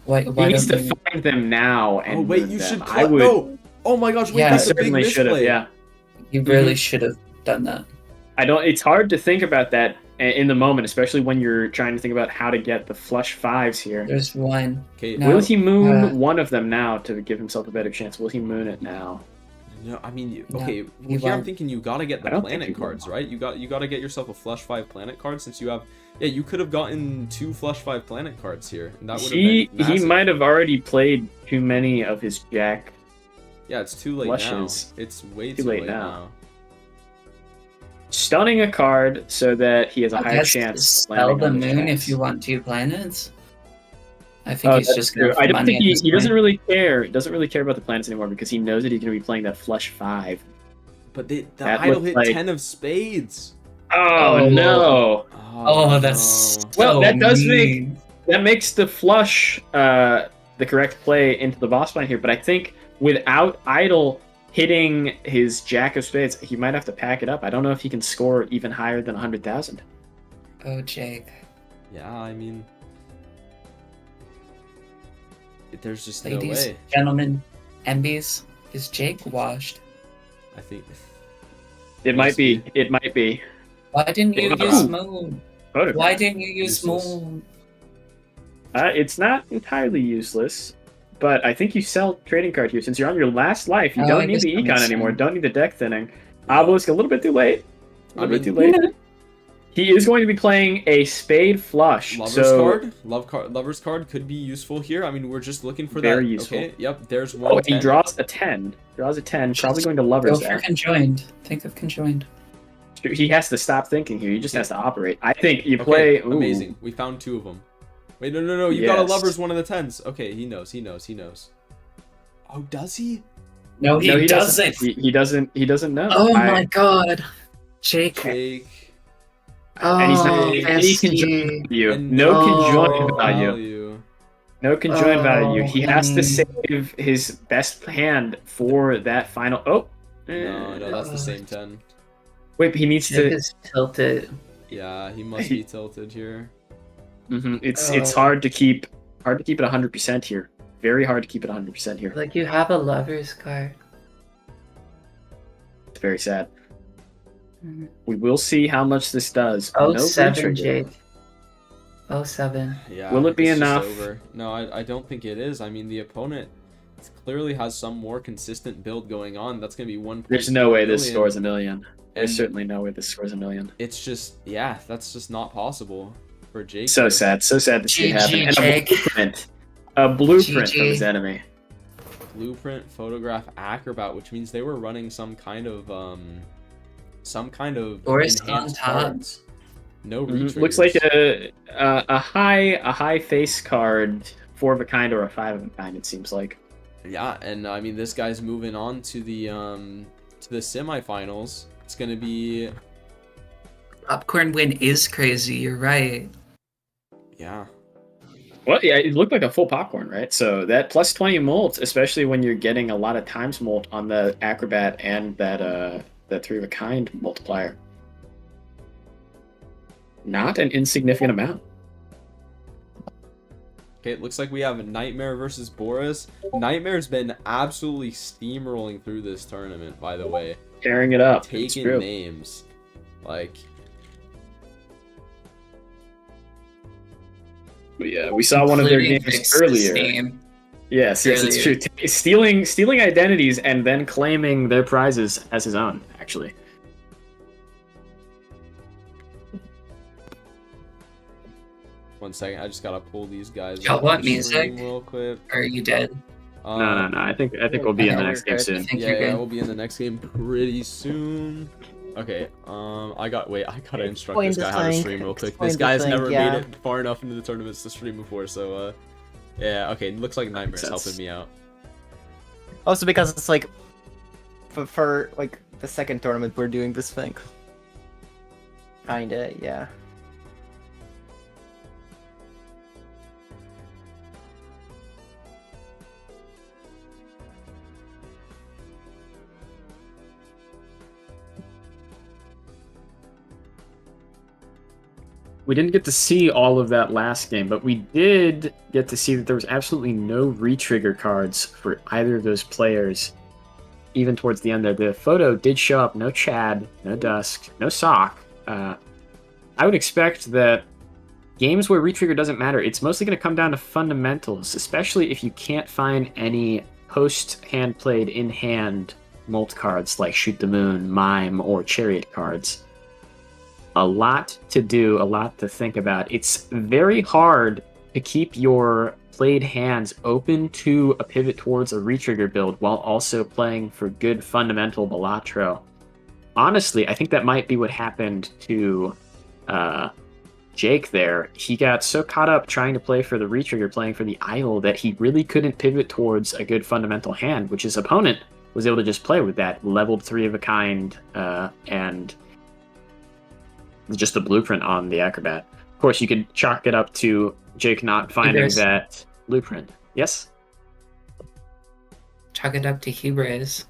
why he needs don't to you... find them now. And wait, move you them. should. I would. No. Oh my gosh! Wait, Yeah, that's I a big certainly should have. misplay. Yeah. You really should have done that. I don't. It's hard to think about that in the moment, especially when you're trying to think about how to get the flush 5s here. There's one. Okay. No. Will he moon one of them now to give himself a better chance? Will he moon it now? No, I mean, No, okay. he Well, here I'm won't. thinking you gotta get I the don't think planet he cards, will. right? You gotta get yourself a flush 5 planet card since you have. Yeah, you could have gotten 2 flush 5 planet cards here. And that would have been He massive. might have already played too many of his jack. Yeah, it's too late flushes. now. It's way Too too late late now. now. Stunning a card so that he has a I higher guess chance. Spell the landing on moon his if you jacks. want 2 planets. I think he's That's just true. going I for don't money think at this he doesn't point. really care. Doesn't really care about the planets anymore because he knows that he's going to be playing that flush 5. But the That idol looks hit like- 10 of spades. Oh, no! Oh, that's no. Well, so that does mean. that makes the flush the correct play into the boss blind here. But I think without idol hitting his jack of spades, he might have to pack it up. I don't know if he can score even higher than 100,000. Oh, Jake. Yeah, I mean, there's just Ladies, no way. gentlemen, MBs, is Jake washed? I think. It might be. It might be. Why didn't you Wow. use moon? Photograph. Why didn't you use Useless. moon? It's not entirely useless, but I think you sell trading card here. Since you're on your last life, you Oh, don't I need guess the that econ makes anymore. sense. Don't need the deck thinning. Obelisk a little bit too late. A little bit too late. He is going to be playing a spade flush. Lover's card could be useful here. I mean, we're just looking for Very that. useful. Okay, yep, there's one. Oh, he 10. draws a 10. Draws a 10. Probably going to Go lovers for there. conjoined. Think of conjoined. He has to stop thinking here. He just has to operate. I think you Okay, play. Ooh. amazing. We found 2 of them. Wait, no. You got a Yes. lovers one of the 10s. Okay, he knows. Oh, does he? No, he, No, he doesn't. He doesn't. He doesn't know. Oh my god. Jake. Jake. Oh, And he's not any FSD. conjoined value. And No no conjoined value. No conjoined Oh, value. He has to honey. save his best hand for that final. Oh. No, that's the same 10. Wait, he needs Jake to. is tilted. Yeah, he must be tilted here. It's hard to keep it 100% here. Very hard to keep it 100% here. Like, you have a lover's card. It's very sad. Mhm. We will see how much this does. Oh, No 7, trigger. Jake. Oh, 7. Yeah. Will it be it's just enough? over. No, I don't think it is. I mean, the opponent clearly has some more consistent build going on. That's gonna be 1. There's no way this scores a million. There's And- certainly no way this scores a million. It's just, yeah, that's just not possible for Jake. So here. sad to see it happen. GG, And Jake. a blueprint from GG. his enemy. Blueprint, Photograph, Acrobat, which means they were running some kind of Forest on enhanced top. cards. No re-triggers. Looks like a high face card, 4 of a kind or a 5 of a kind. It seems like. Yeah, and I mean this guy's moving on to the semifinals. It's gonna be Popcorn win is crazy. You're right. yeah. Well, yeah, it looked like a full popcorn, right? So that plus 20 molt, especially when you're getting a lot of times molt on the Acrobat and that 3 of a kind multiplier. Not an insignificant amount. Okay, it looks like we have Nightmare versus Boris. Nightmare's been absolutely steamrolling through this tournament, by the way. Tearing it up. It's Taking true. names. Like, But yeah, we saw one of their Including games Vix's earlier. name. Yes, it's true. Stealing identities and then claiming their prizes as his own, actually. one second, I just gotta pull these guys Y'all up want on the stream music? real quick. Are you dead? No. I think we'll be in the next game I soon. think Yeah, you're good. we'll be in the next game pretty soon. Okay, I gotta instruct Explain this guy the how to thing. stream real quick. Explain This the guy's thing, never yeah. made it far enough into the tournaments to stream before, so yeah, okay, looks like Nightmare's sense. helping me out. Also because it's like for like the second tournament we're doing this thing. Kinda, yeah. We didn't get to see all of that last game, but we did get to see that there was absolutely no re-trigger cards for either of those players. Even towards the end there, the photo did show up. No Chad, no Dusk, no Sock. I would expect that games where re-trigger doesn't matter, it's mostly going to come down to fundamentals, especially if you can't find any post-hand played in-hand mult cards like Shoot the Moon, Mime, or Chariot cards. A lot to do, a lot to think about. It's very hard to keep your played hands open to a pivot towards a retrigger build while also playing for good fundamental Balatro. Honestly, I think that might be what happened to Jake there. He got so caught up trying to play for the retrigger, playing for the idol, that he really couldn't pivot towards a good fundamental hand, which his opponent was able to just play with that leveled 3 of a kind and just the blueprint on the Acrobat. Of course, you could chalk it up to Jake not finding that blueprint. Yes? Chalk it up to hubris.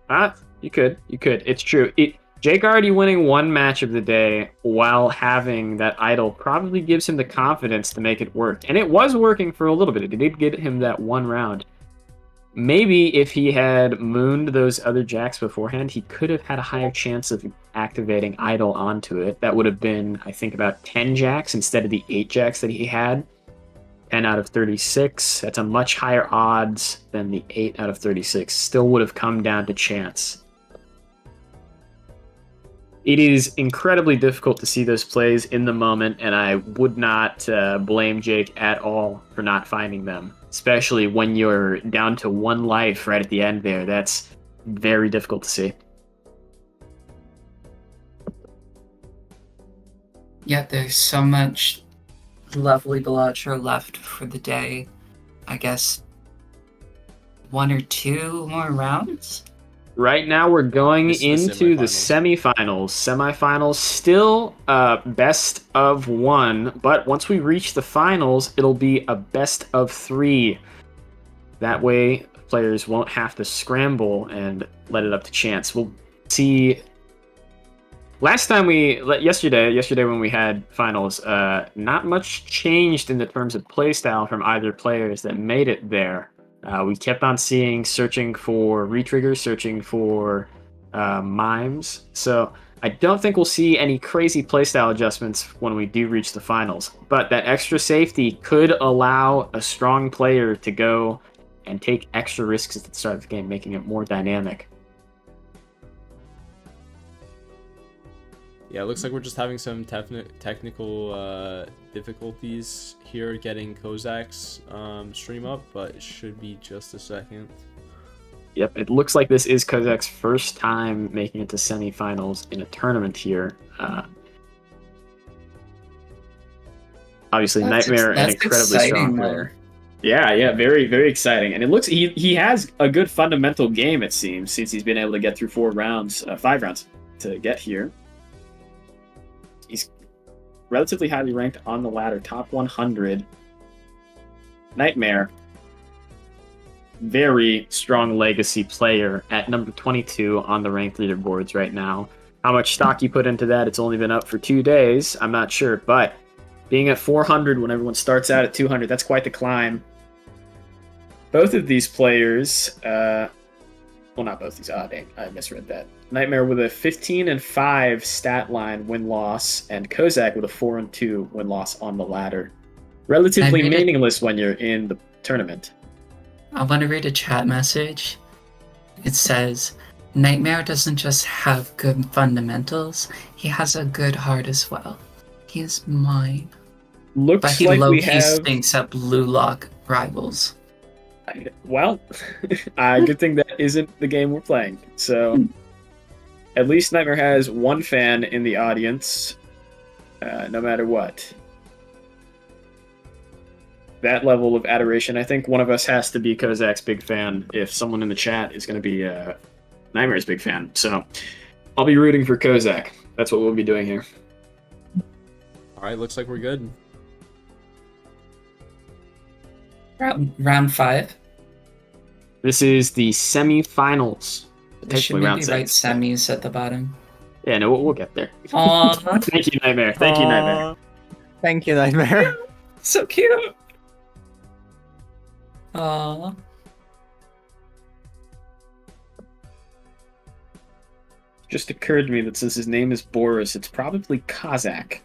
You could. It's true. Jake already winning one match of the day while having that idol probably gives him the confidence to make it work. And it was working for a little bit. It did get him that one round. Maybe if he had mooned those other jacks beforehand, he could have had a higher chance of activating idol onto it. That would have been, I think, about 10 jacks instead of the 8 jacks that he had. 10 out of 36. That's a much higher odds than the 8 out of 36. Still would have come down to chance. It is incredibly difficult to see those plays in the moment, and I would not blame Jake at all for not finding them, especially when you're down to 1 life right at the end there. That's very difficult to see. Yeah, there's so much lovely Balatro left for the day. I guess 1 or 2 more rounds? Right now, we're going This is the into the semifinals. Semifinals still best of 1, but once we reach the finals, it'll be a best of 3. That way, players won't have to scramble and let it up to chance. We'll see. Yesterday when we had finals, not much changed in the terms of playstyle from either players that made it there. We kept on searching for retriggers, searching for mimes. So I don't think we'll see any crazy playstyle adjustments when we do reach the finals. But that extra safety could allow a strong player to go and take extra risks at the start of the game, making it more dynamic. Yeah, it looks like we're just having some technical difficulties here getting Kozak's stream up, but it should be just a second. Yep, it looks like this is Kozak's first time making it to semifinals in a tournament here. Obviously, Nightmare, an incredibly strong player. Yeah, very, very exciting. And it looks he has a good fundamental game, it seems, since he's been able to get through 5 rounds to get here. He's relatively highly ranked on the ladder, top 100. Nightmare, very strong legacy player at number 22 on the ranked leaderboards right now. How much stock you put into that? It's only been up for 2 days. I'm not sure, but being at 400 when everyone starts out at 200, that's quite the climb. Both of these players, well, not both these. Oh, dang, I misread that. Nightmare with a 15-5 stat line win-loss, and Kozak with a 4-2 win-loss on the ladder. Relatively meaningless when you're in the tournament. I want to read a chat message. It says, Nightmare doesn't just have good fundamentals, he has a good heart as well. He is mine. Looks but he like we low-key have... stinks at Blue Lock rivals. Well, good thing that isn't the game we're playing. So, at least Nightmare has one fan in the audience, no matter what. That level of adoration, I think one of us has to be Kozak's big fan if someone in the chat is going to be Nightmare's big fan. So, I'll be rooting for Kozak. That's what we'll be doing here. Alright, looks like we're good. Round 5. This is the semifinals. There should maybe write semis at the bottom. Yeah, no, we'll get there. Aww. Thank you, Nightmare. Thank you, Nightmare. Thank you, Nightmare. So cute. Aww. Just occurred to me that since his name is Boris, it's probably Kozak.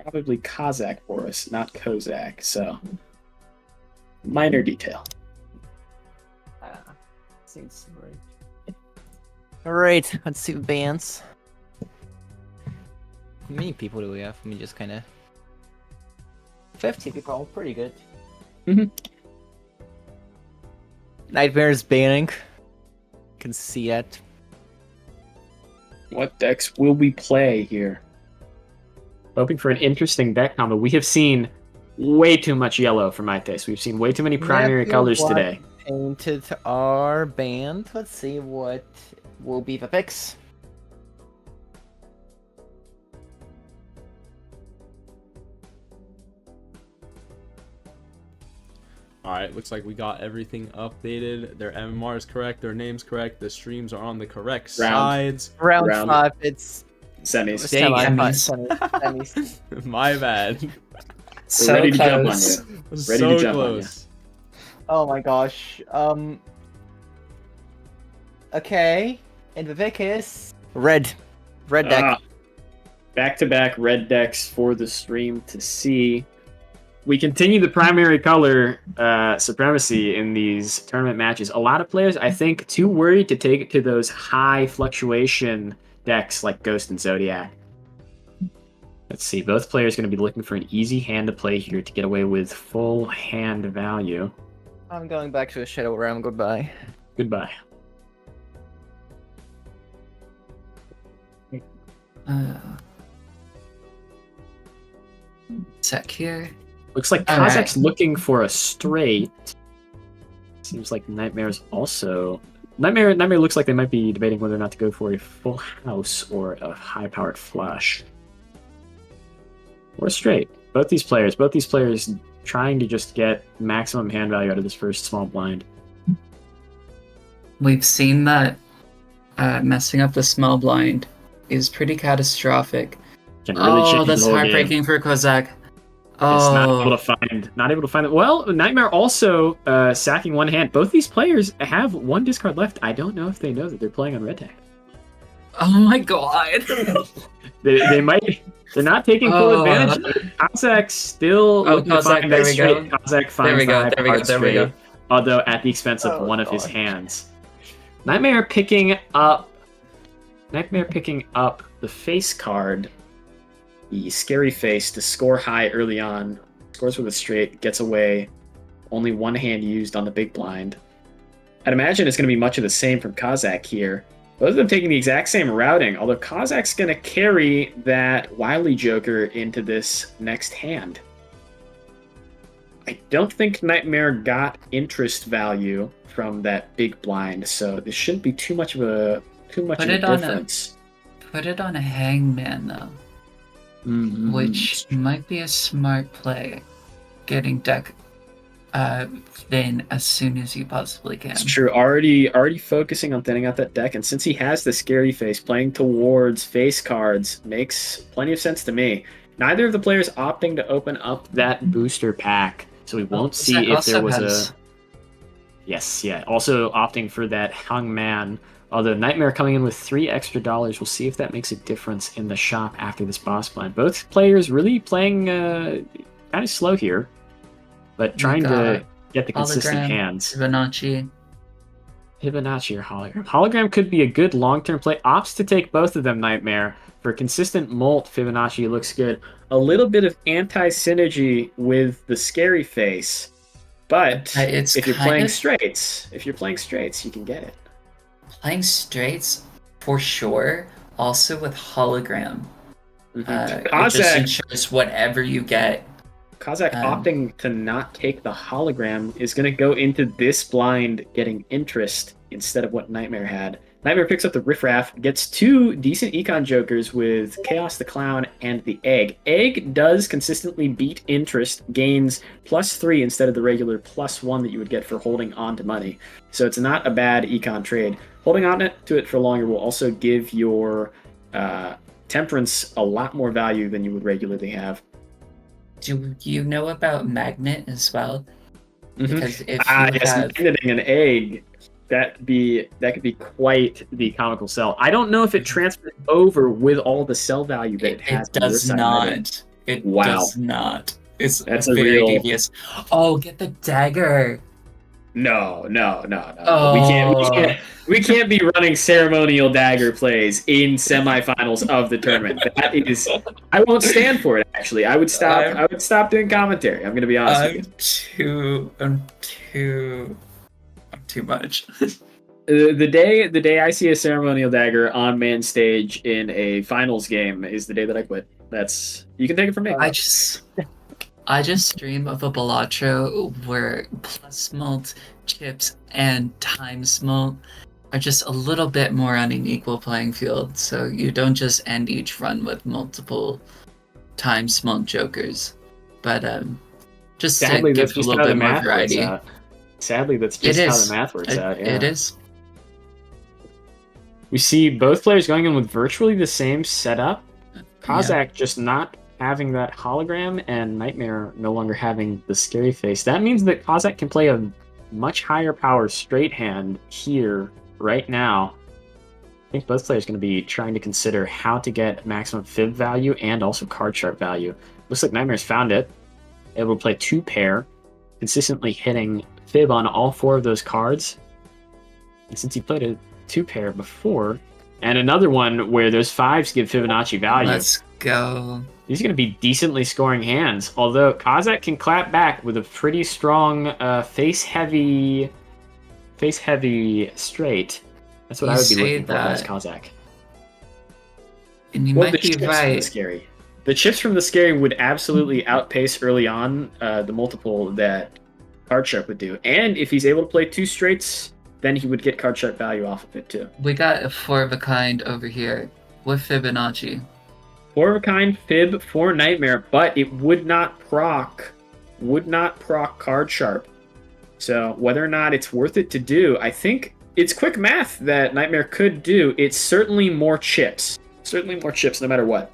Probably Kozak Boris, not Kozak. So, minor detail. Seems right. Alright, let's see the bands. How many people do we have? Let me just kind of... 50 people, pretty good. Nightmare's banning. Can see it. What decks will we play here? Hoping for an interesting deck combo. We have seen way too much yellow for my taste. We've seen way too many primary colors today. Painted our band. Let's see what will be the picks. Alright, looks like we got everything updated. Their MMR is correct, their name's correct, the streams are on the correct sides. Round 5, it's semis. Semis. My bad. So ready to close. jump on you. So Ready to jump close. Oh my gosh. Okay. And the pick is red. Red deck. Back-to-back red decks for the stream to see. We continue the primary color supremacy in these tournament matches. A lot of players, I think, too worried to take it to those high fluctuation decks like Ghost and Zodiac. Let's see. Both players going to be looking for an easy hand to play here to get away with full hand value. I'm going back to a shadow realm. Goodbye. Goodbye. Sec here. Looks like Kozak's looking for a straight. Seems like Nightmare's also... Nightmare looks like they might be debating whether or not to go for a full house or a high-powered flush. Or a straight. Both these players trying to just get maximum hand value out of this first small blind. We've seen that messing up the small blind is pretty catastrophic. Can really change that's the whole heartbreaking game. for Kozak. It's not able to find it. Well, Nightmare also sacking one hand. Both these players have one discard left. I don't know if they know that they're playing on red deck. Oh my god. they might. They're not taking full advantage. Kozak still looking to find that straight. Kozak finds the hard straight, although at the expense of one of his hands. Nightmare picking up the face card. the scary face to score high early on. Scores with a straight, gets away. Only one hand used on the big blind. I'd imagine it's going to be much of the same from Kazakh here. Both of them taking the exact same routing, although Kazakh's going to carry that Wily Joker into this next hand. I don't think Nightmare got interest value from that big blind, so this shouldn't be too much of a difference. Put it on a hangman though, which might be a smart play. Getting deck thin as soon as you possibly can. It's true. Already focusing on thinning out that deck, and since he has the scary face, playing towards face cards makes plenty of sense to me. Neither of the players opting to open up that booster pack, so we won't see if there was a. Yes, yeah. Also opting for that hangman. Although Nightmare coming in with $3 extra, we'll see if that makes a difference in the shop after this boss blind. Both players really playing kind of slow here, but trying to get the consistent hands. Fibonacci or Hologram. Hologram could be a good long-term play. Opts to take both of them, Nightmare. For consistent molt, Fibonacci looks good. A little bit of anti-synergy with the scary face, but if you're playing straights, you can get it. Playing straights for sure. Also with hologram, it just ensures whatever you get. Kazakh opting to not take the hologram is going to go into this blind getting interest instead of what Nightmare had. Nightmare picks up the Riffraff, gets 2 decent Econ Jokers with Chaos the Clown and the Egg. Egg does consistently beat interest, gains +3 instead of the regular +1 that you would get for holding on to money. So it's not a bad Econ trade. Holding on to it for longer will also give your Temperance a lot more value than you would regularly have. Do you know about Magnet as well? Because if magneting an egg, that could be quite the comical sell. I don't know if it transfers over with all the sell value that it has. It does not. It does not. That's very devious. Oh, get the dagger. No. Oh. We can't be running ceremonial dagger plays in semifinals of the tournament. That is, I won't stand for it. Actually, I would stop doing commentary. I'm going to be honest with you. I'm too much. The day I see a ceremonial dagger on main stage in a finals game is the day that I quit. You can take it from me. I just stream of a Balatro where plus mult, chips, and times mult are just a little bit more on an equal playing field, so you don't just end each run with multiple times mult jokers. But just sadly, to give a little bit more variety. Sadly, that's just how the math works out. Yeah. It is. We see both players going in with virtually the same setup. Kazakh just not having that hologram, and Nightmare no longer having the scary face. That means that Kazakh can play a much higher power straight hand here right now. I think both players are going to be trying to consider how to get maximum fib value and also card sharp value. Looks like Nightmare's found it. Able to play 2 pair, consistently hitting fib on all 4 of those cards. And since he played a 2 pair before, and another one where those 5s give Fibonacci value. Let's go. These are going to be decently scoring hands, although Kazakh can clap back with a pretty strong face-heavy straight. That's what I would be looking for as Kazakh. And you might be right. The chips from the scary would absolutely outpace early on the multiple that card sharp would do. And if he's able to play 2 straights, then he would get card sharp value off of it too. We got a 4 of a kind over here with Fibonacci. 4 of a kind fib for Nightmare, but it would not proc card sharp. So whether or not it's worth it to do, I think it's quick math that Nightmare could do. It's certainly more chips. Certainly more chips no matter what.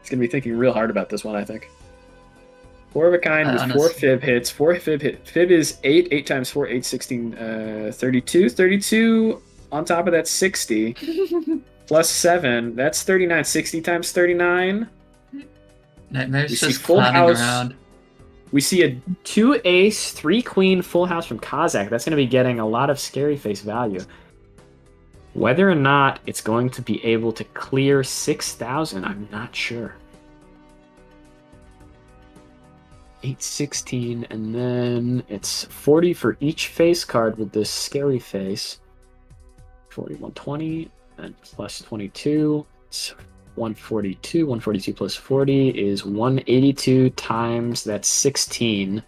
He's going to be thinking real hard about this one, I think. 4 of a kind with 4 fib hits. 4 fib hit. Fib is 8. 8 times 4, 8, 16, 32. 32 on top of that 60. Plus 7. That's 39. 60 times 39. Nightmare's just clowning around. We see a 2 ace, 3 queen full house from Kazakh. That's going to be getting a lot of scary face value. Whether or not it's going to be able to clear 6,000, I'm not sure. 816, and then it's 40 for each face card with this scary face. 4120, and plus 22. It's 142. 142 plus 40 is 182 times that's 16.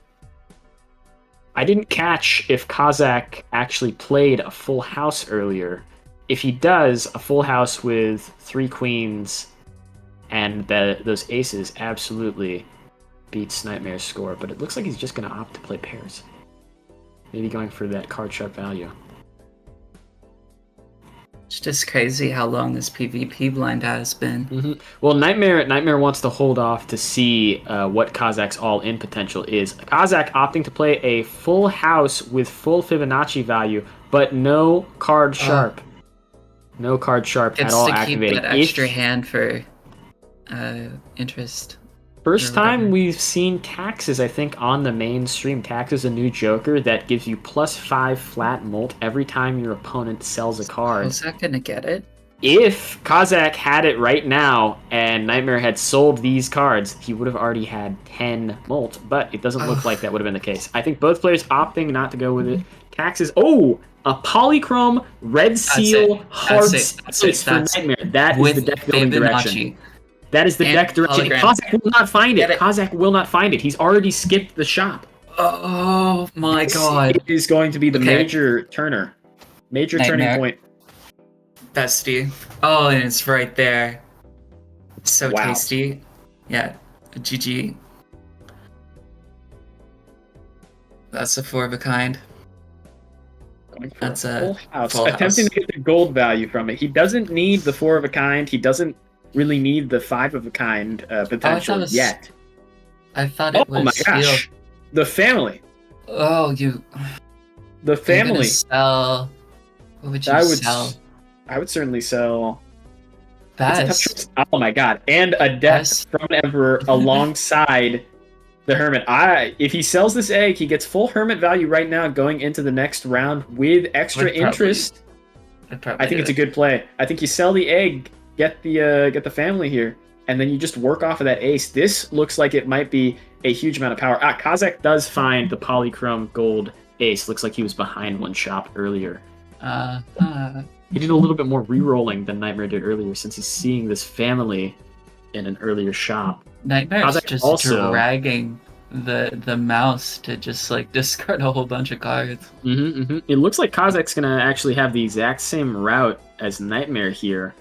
I didn't catch if Kazakh actually played a full house earlier. If he does, a full house with 3 queens and those aces absolutely beats Nightmare's score, but it looks like he's just going to opt to play pairs. Maybe going for that card sharp value. It's just crazy how long this PvP blind has been. Mm-hmm. Well, Nightmare wants to hold off to see what Kazakh's all-in potential is. Kazakh opting to play a full house with full Fibonacci value, but no card sharp. No card sharp at all activating. It's to keep that extra hand for interest. First time we've seen Taxes, I think, on the mainstream. Tax is a new Joker that gives you +5 flat molt every time your opponent sells a card. Is that gonna get it? If Kazakh had it right now and Nightmare had sold these cards, he would have already had 10 molt, but it doesn't look like that would have been the case. I think both players opting not to go with it. Taxes, a polychrome red seal hard space for Nightmare. That is the deck building direction. That is the deck direction. Kazakh will not find it. Kazakh will not find it. He's already skipped the shop. Oh my god. It is going to be the major turner. Major turning point. Bestie. Oh, and it's right there. So tasty. Yeah. GG. That's a 4 of a kind. That's a full house. Full Attempting house. to get the gold value from it. He doesn't need the 4 of a kind. He doesn't really need the 5 of a kind potential yet. I thought it was. Oh my gosh. The family. Oh, you. The family. Sell. What would you sell? I would certainly sell. Best. Oh my god. And a death from an Emperor alongside the Hermit. If he sells this egg, he gets full Hermit value right now going into the next round with extra interest. I think it's a good play. I think you sell the egg, get the family here, and then you just work off of that ace. This looks like it might be a huge amount of power. Kazakh does find the polychrome gold ace. Looks like he was behind one shop earlier. He did a little bit more re-rolling than Nightmare did earlier, since he's seeing this family in an earlier shop. Nightmare's just also dragging the mouse to just like discard a whole bunch of cards. It looks like Kazakh's gonna actually have the exact same route as Nightmare here.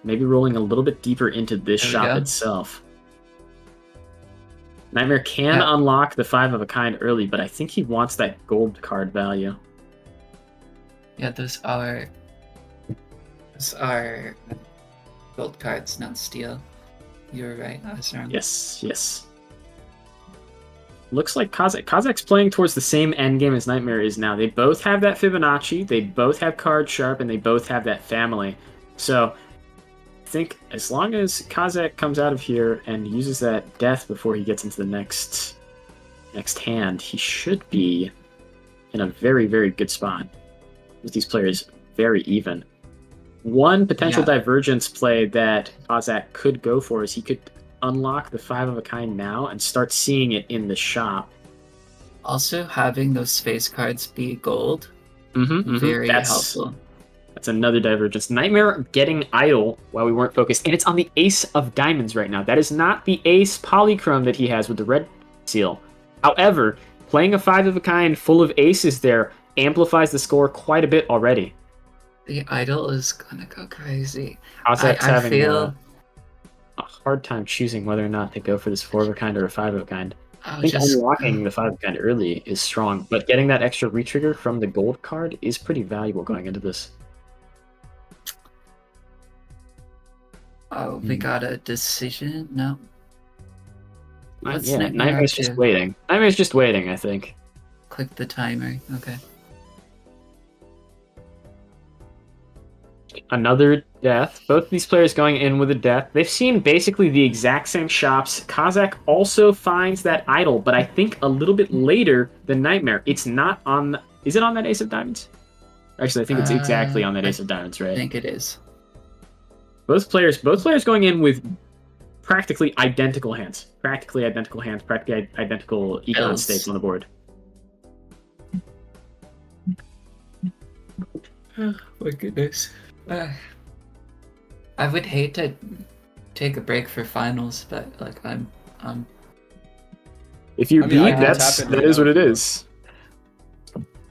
Maybe rolling a little bit deeper into this shop itself. Nightmare can unlock the 5 of a kind early, but I think he wants that gold card value. Yeah, those are gold cards, not steel. You were right, I was wrong. Yes. Looks like Kazakh's playing towards the same endgame as Nightmare is now. They both have that Fibonacci, they both have card sharp, and they both have that family. So I think as long as Kazakh comes out of here and uses that death before he gets into the next hand, he should be in a very, very good spot. With these players very even. One potential divergence play that Kazakh could go for is he could unlock the 5 of a kind now and start seeing it in the shop. Also, having those face cards be gold, very helpful. That's another divergence. Nightmare getting idle while we weren't focused, and it's on the ace of diamonds right now. That is not the ace polychrome that he has with the red seal. However, playing a 5 of a kind full of aces there amplifies the score quite a bit already. The idol is gonna go crazy. Kazakh's having a hard time choosing whether or not to go for this 4 of a kind or a 5 of a kind. I think unlocking the 5 of a kind early is strong, but getting that extra retrigger from the gold card is pretty valuable going into this. Oh, we got a decision? No. Nightmare's just waiting. Nightmare's just waiting, I think. Click the timer. Okay. Another death. Both of these players going in with a death. They've seen basically the exact same shops. Kazakh also finds that idol, but I think a little bit later than Nightmare. It's not on... Is it on that ace of diamonds? Actually, I think it's exactly on that ace of diamonds, I right? think it is. Both players going in with practically identical hands. Practically identical econ Bills. stakes on the board. Oh my goodness. I would hate to take a break for finals, but like I'm If you I mean, I beat, can that tap in is right now what if it you is.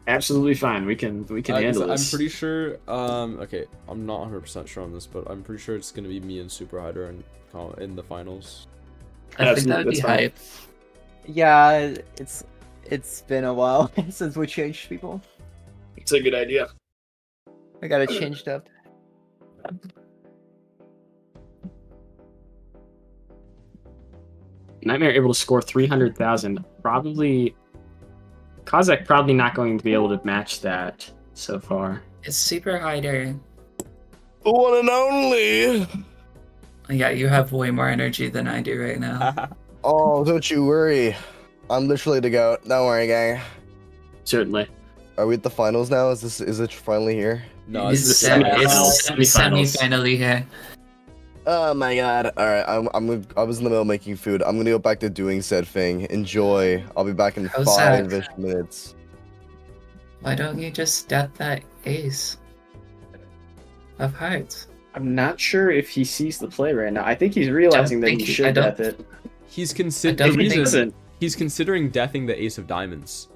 Absolutely fine. We can handle I'm this. pretty sure. Okay, I'm not 100% sure on this, but I'm pretty sure it's gonna be me and Super Hider in the finals. I think that would That's be fine. hype. Yeah, it's been a while since we changed people. It's a good idea. I got it changed up. Nightmare able to score 300,000. Probably Kazakh probably not going to be able to match that so far. It's Super Hider. The one and only. Yeah, you have way more energy than I do right now. Oh, don't you worry. I'm literally to go. Don't worry, gang. Certainly. Are we at the finals now? Is it finally here? No, It's it's the the semifinals. It's Semifinals. semi-finally here. Oh my god. All right, I was in the middle of making food. I'm gonna go back to doing said thing. Enjoy. I'll be back in How's that? 5-ish minutes. Why don't you just step that ace of hearts? I'm not sure if he sees the play right now. I think he's realizing that think he he- I should don't- death it. He's I don't considering. If he think- doesn't, He's considering deathing the Ace of Diamonds,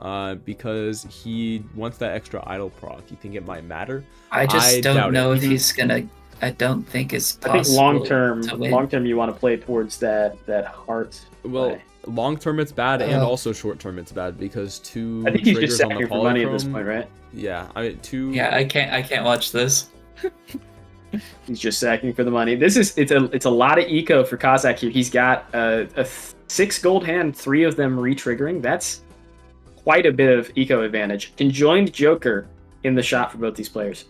because he wants that extra idle proc. You think it might matter? I just I doubt don't know it. if he's gonna. I don't think it's I think possible long term, to win. you want to play towards that heart. Well, play. long term it's bad, and Oh. also short term it's bad because two I think he's triggers just on the sacking for money at this polychrome. point, right? Yeah, I mean two. Yeah, I can't watch this. He's just sacking for the money. It's a lot of eco for Kazakh here. He's got a 6 gold hand, 3 of them re-triggering. That's quite a bit of eco advantage. Conjoined Joker in the shot for both these players.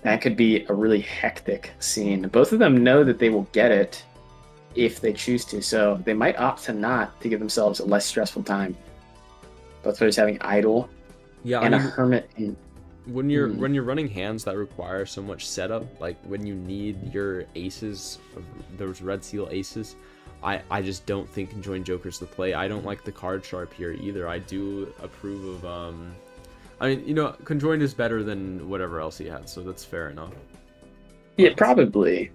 That could be a really hectic scene. Both of them know that they will get it if they choose to, so they might opt to not to give themselves a less stressful time. Both players having idle Yeah, and I a mean, hermit. when you're running hands that require so much setup, like when you need your aces, those red seal aces, I just don't think Conjoined Joker's the play. I don't like the card sharp here either. I do approve of I mean, you know, Conjoined is better than whatever else he had, so that's fair enough. Yeah, probably.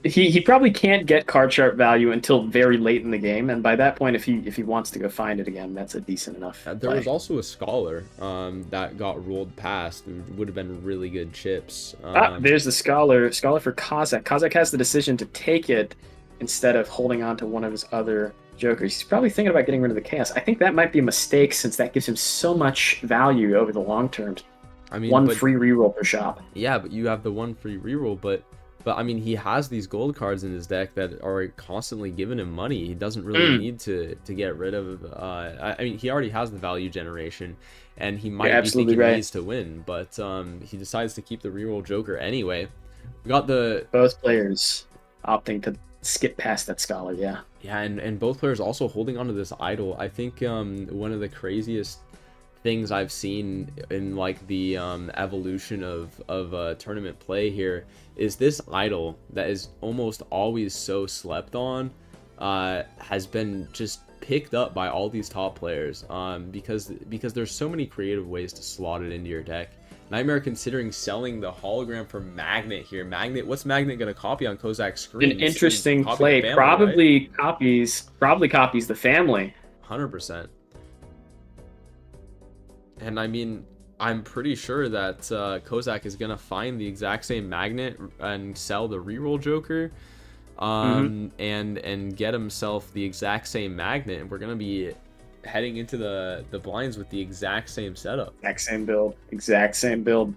He probably can't get card sharp value until very late in the game, and by that point, if he wants to go find it again, that's a decent enough. There play. was also a Scholar that got ruled past. It would have been really good chips. There's the scholar for Kazakh. Kazakh has the decision to take it instead of holding on to one of his other jokers. He's probably thinking about getting rid of the chaos. I think that might be a mistake since that gives him so much value over the long term. I mean, One but- free reroll per shop. Yeah, but you have the one free reroll, but I mean, he has these gold cards in his deck that are constantly giving him money. He doesn't really need to get rid of. I mean, he already has the value generation, and he might be absolutely thinking right. he needs to win, but he decides to keep the reroll Joker anyway. We got the Both players opting to skip past that scholar. Yeah. Yeah, and both players also holding onto this idol. I think one of the craziest things I've seen in like the evolution of tournament play here is this idol that is almost always so slept on has been just picked up by all these top players because there's so many creative ways to slot it into your deck. Nightmare considering selling the hologram for Magnet here. Magnet, what's Magnet going to copy on Kozak's screen? An interesting Copy play. the family, Probably copies the family. right? 100%. And I mean, I'm pretty sure that Kozak is gonna find the exact same Magnet and sell the reroll Joker, and get himself the exact same Magnet, and we're gonna be heading into the blinds with the exact same setup. Exact same build.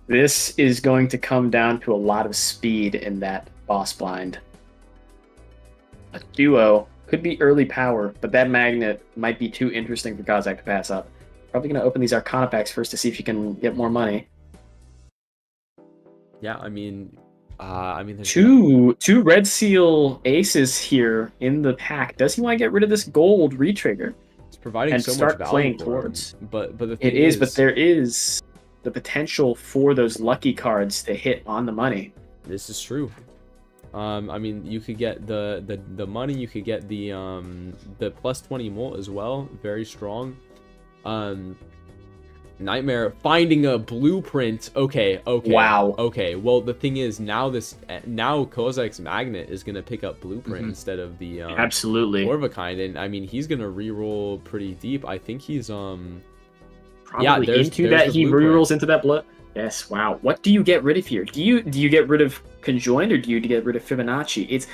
This is going to come down to a lot of speed in that boss blind. A duo could be early power, but that Magnet might be too interesting for Kazakh to pass up. Probably going to open these Arcana packs first to see if you can get more money. Yeah, I mean, there's Two Red Seal aces here in the pack. Does he want to get rid of this gold retrigger? It's providing and so start much value playing for towards. him. But the thing It is, but there is the potential for those lucky cards to hit on the money. This is true. I mean, you could get the money, you could get the plus 20 molt as well, very strong. Nightmare finding a blueprint. Okay. Wow. Okay. Well, the thing is now Kozak's magnet is gonna pick up blueprint instead of the Absolutely. More of a kind, and I mean he's gonna reroll pretty deep. I think he's Probably there's into that the he blueprint. rerolls into that blood. Yes. Wow. What do you get rid of here? Do you get rid of conjoined or do you get rid of Fibonacci? It's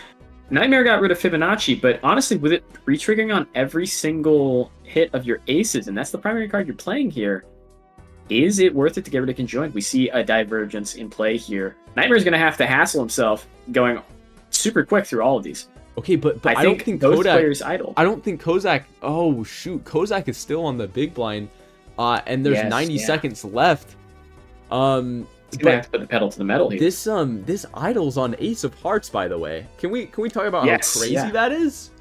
Nightmare got rid of Fibonacci, but honestly, with it re-triggering on every single hit of your aces, and that's the primary card you're playing here, is it worth it to get rid of conjoined? We see a divergence in play here. Nightmare's going to have to hassle himself going super quick through all of these. Okay, but I don't think those Kodak. players idle. I don't think Kozak. Oh shoot, Kozak is still on the big blind, and there's 90 seconds left. He's gonna have to put the pedal to the metal here. This idle's on Ace of Hearts, by the way. Can we talk about how crazy that is?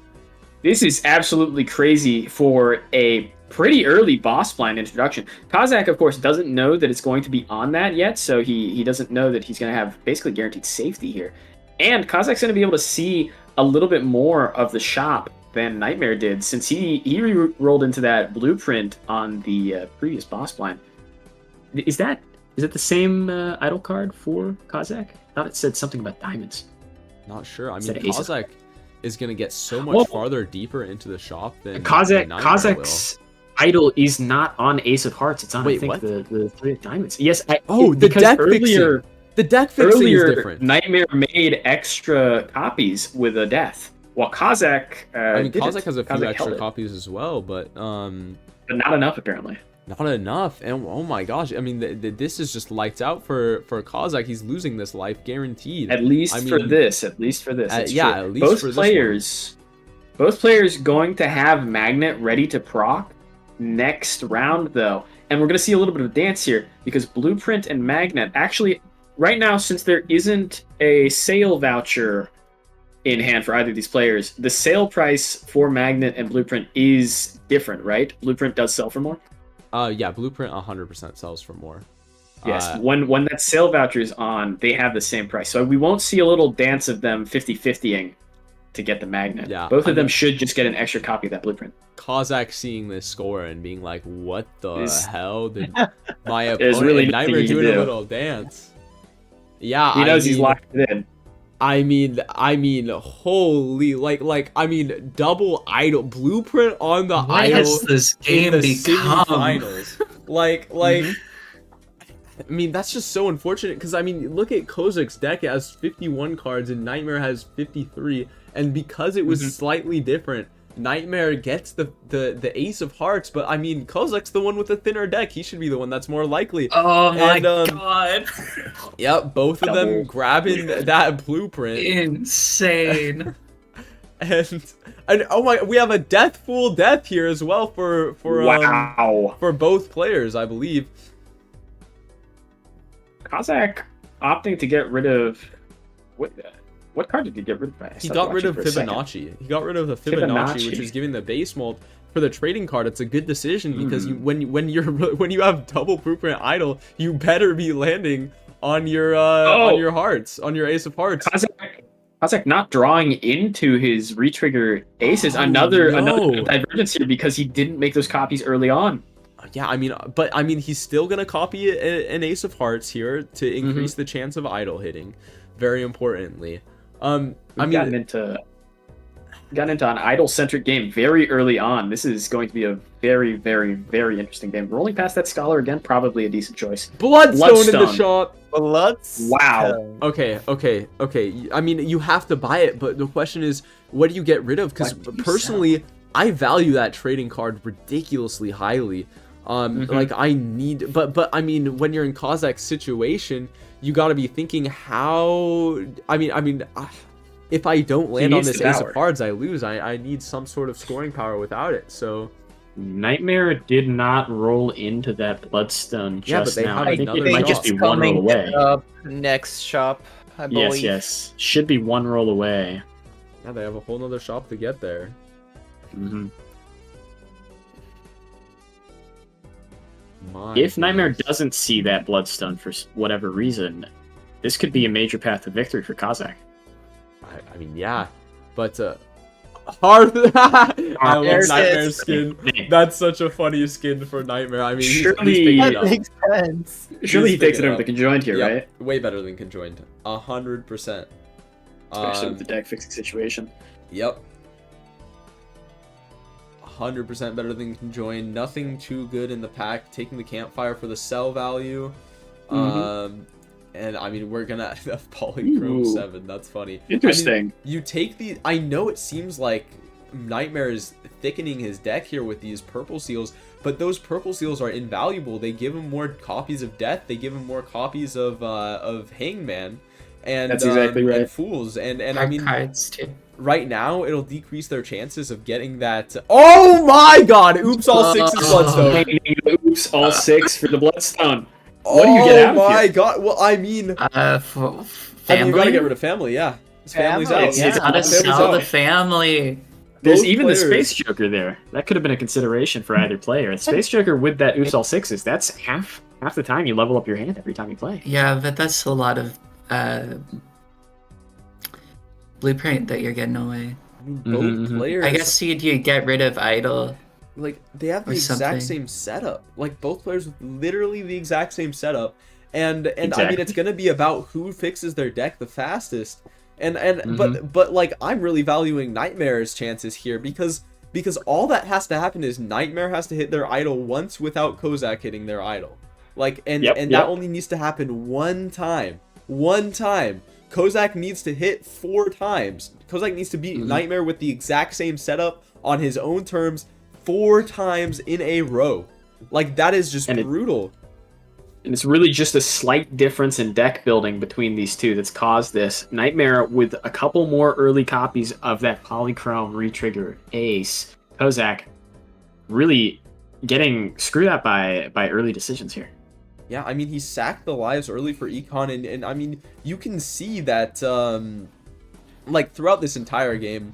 This is absolutely crazy for a pretty early boss blind introduction. Kozak, of course, doesn't know that it's going to be on that yet, so he doesn't know that he's going to have basically guaranteed safety here. And Kozak's going to be able to see a little bit more of the shop than Nightmare did, since he rolled into that blueprint on the previous boss blind. Is it the same idle card for Kozak? I thought it said something about diamonds. Not sure. I mean, Instead of Ace of- Kozak is going to get so much farther deeper into the shop than Kozak's Kozak's idol is not on Ace of Hearts. It's on Wait, I think what? the three of diamonds. Yes. The deck fixing. The deck fixing is different. Nightmare made extra copies with a death, while Kozak. I mean, Kozak has a few Kozak extra held it, copies as well, but but not enough apparently. not enough. And oh my gosh, I mean, this is just lights out for Kozak. He's losing this life guaranteed. At least for this. It's yeah, true. at least both for players. Both players going to have Magnet ready to proc next round though, and we're going to see a little bit of a dance here because Blueprint and Magnet actually right now, since there isn't a sale voucher in hand for either of these players, the sale price for Magnet and Blueprint is different, right? Blueprint does sell for more. Yeah, Blueprint 100% sells for more. Yes, when that sale voucher is on, they have the same price. So we won't see a little dance of them 50-50ing to get the Magnet. Yeah, both of them should just get an extra copy of that Blueprint. Kozak seeing this score and being like, "What the hell did my There's opponent really Nightmare nothing you doing do. a little dance?" Yeah, He knows he's locked it in. I mean, holy, I mean, double idol Blueprint on the What idol has this game in the become? semifinals. I mean, that's just so unfortunate because I mean, look at Kozak's deck. It has 51 cards and Nightmare has 53, and because it was slightly different, Nightmare gets the Ace of Hearts, but I mean, Kozak's the one with the thinner deck. He should be the one that's more likely. Oh my And, god. Yep, both of them grabbing that Blueprint. Insane. And oh my, we have a full death here as well for Wow. for both players, I believe. Kozak opting to get rid of what card did he get rid of? He got rid of Fibonacci. He got rid of the Fibonacci, which is giving the base mold for the trading card. It's a good decision because when you have double Blueprint idle, you better be landing on your hearts, on your Ace of Hearts. Kozak not drawing into his retrigger aces. Another divergence here because he didn't make those copies early on. Yeah, I mean, he's still gonna copy an Ace of Hearts here to increase the chance of idle hitting. Very importantly, gotten into an idle-centric game very early on. This is going to be a very, very, very interesting game. Rolling past that Scholar again, probably a decent choice. Bloodstone in the shop. Wow. Okay. I mean, you have to buy it, but the question is, what do you get rid of? Because personally, I value that trading card ridiculously highly. Like I need, but I mean, when you're in Kozak's situation, you got to be thinking how. I mean, if I don't land on this Ace of Cards, I lose. I need some sort of scoring power without it. So Nightmare did not roll into that Bloodstone just but they now. have I think another it might just be one roll away. Up next shop, I believe. Yes. Should be one roll away. yeah, they have a whole nother shop to get there. My If Nightmare goodness. doesn't see that Bloodstone for whatever reason, this could be a major path to victory for Kazakh. I mean, yeah, but hard. I love There's Nightmare it. skin. That's such a funny skin for Nightmare. I mean, he's Surely- picking it That up. makes sense. Surely he He's takes it picking over up. the conjoined here, Yep, right? way better than conjoined. 100%. Especially with the deck fixing situation. Yep. 100% better than conjoined. Nothing too good in the pack. Taking the campfire for the sell value. And I mean, we're gonna have Polychrome Ooh. 7. That's funny. Interesting. I mean, you take the. I know it seems like Nightmare is thickening his deck here with these purple seals, but those purple seals are invaluable. They give him more copies of Death. They give him more copies of Hangman. And, That's exactly right. and Fools. And I Dark mean, cards too. right now it'll decrease their chances of getting that. Oh my God! Oops, all 6 is Bloodstone. Oops, all 6 for the Bloodstone. What do you get out of Oh my here? God! Well, I mean, Family. I mean, you gotta get rid of family. Yeah, his family's Family, out. yeah. It's Gotta Family's sell the out. family. There's Both even players- the Space Joker there. That could have been a consideration for either player. The Space Joker with that Oops all 6s, that's half the time you level up your hand every time you play. Yeah, but that's a lot of blueprint that you're getting away. I mean, both Mhm. players. I guess you get rid of idol. like they have the or exact something. same setup. Like both players with literally the exact same setup. And I mean, Exactly. it's gonna be about who fixes their deck the fastest. And Mm-hmm. but like I'm really valuing Nightmare's chances here because all that has to happen is Nightmare has to hit their idol once without Kozak hitting their idol. Like and Yep, that yep. only needs to happen one time. One time. Kozak needs to hit 4 times. Kozak needs to beat Mhm. Nightmare with the exact same setup on his own terms 4 times in a row. Like that is just And brutal. And it's really just a slight difference in deck building between these two that's caused this. Nightmare with a couple more early copies of that Polychrome retrigger ace. Kozak really getting screwed up by early decisions here. Yeah, I mean, he sacked the lives early for Econ, and I mean, you can see that, like, throughout this entire game,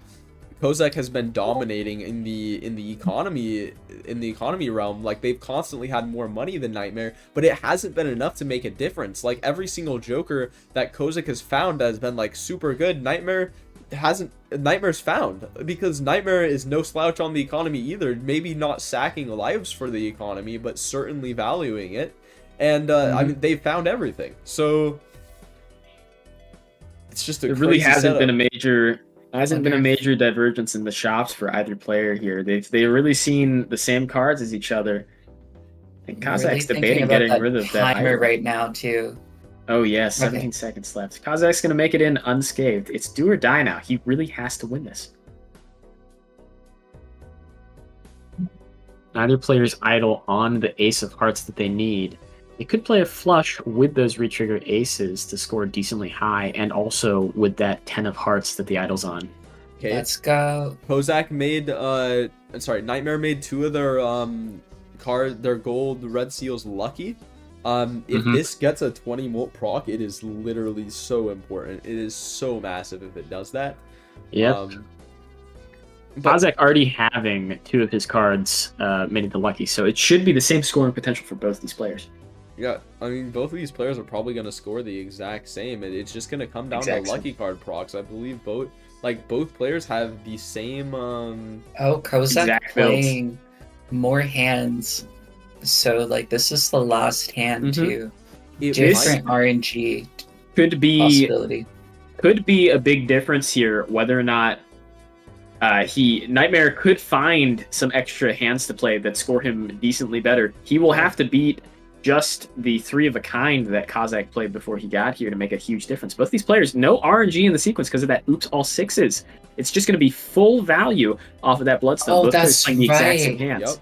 Kozak has been dominating in the economy realm. Like, they've constantly had more money than Nightmare, but it hasn't been enough to make a difference. Like, every single Joker that Kozak has found has been, like, super good. Nightmare's found, because Nightmare is no slouch on the economy either. Maybe not sacking lives for the economy, but certainly valuing it. And I mean, they've found everything. So it's just a There really crazy hasn't setup. been a major divergence in the shops for either player here. They've really seen the same cards as each other. And I'm really Kazakh's thinking debating about getting that rid of that. timer item. right now too. Oh yeah, 17 seconds left. Kazakh's gonna make it in unscathed. It's do or die now. He really has to win this. Neither player's idle on the ace of hearts that they need. They could play a flush with those retrigger aces to score decently high, and also with that 10 of hearts that the idle's on. Okay, Let's go. Kozak made Nightmare made 2 of their gold red seals lucky. If Mhm. this gets a 20 molt proc, it is literally so important. It is so massive if it does that. Yep. But Kazakh already having 2 of his cards made it the lucky, so it should be the same scoring potential for both these players. yeah, I mean, both of these players are probably going to score the exact same. It's just going to come down Exact to lucky card procs. I believe both players have the same. Oh, Kozak Exact builds. playing more hands. So like this is the last hand Mhm. too. It Different might- RNG Could be possibility. a big difference here whether or not Nightmare could find some extra hands to play that score him decently better. He will have to beat just the 3 of a kind that Kazakh played before he got here to make a huge difference. Both these players, no RNG in the sequence because of that oops all 6s. It's just going to be full value off of that Bloodstone. Oh, Both players that's playing the exact same right. hands. Yep.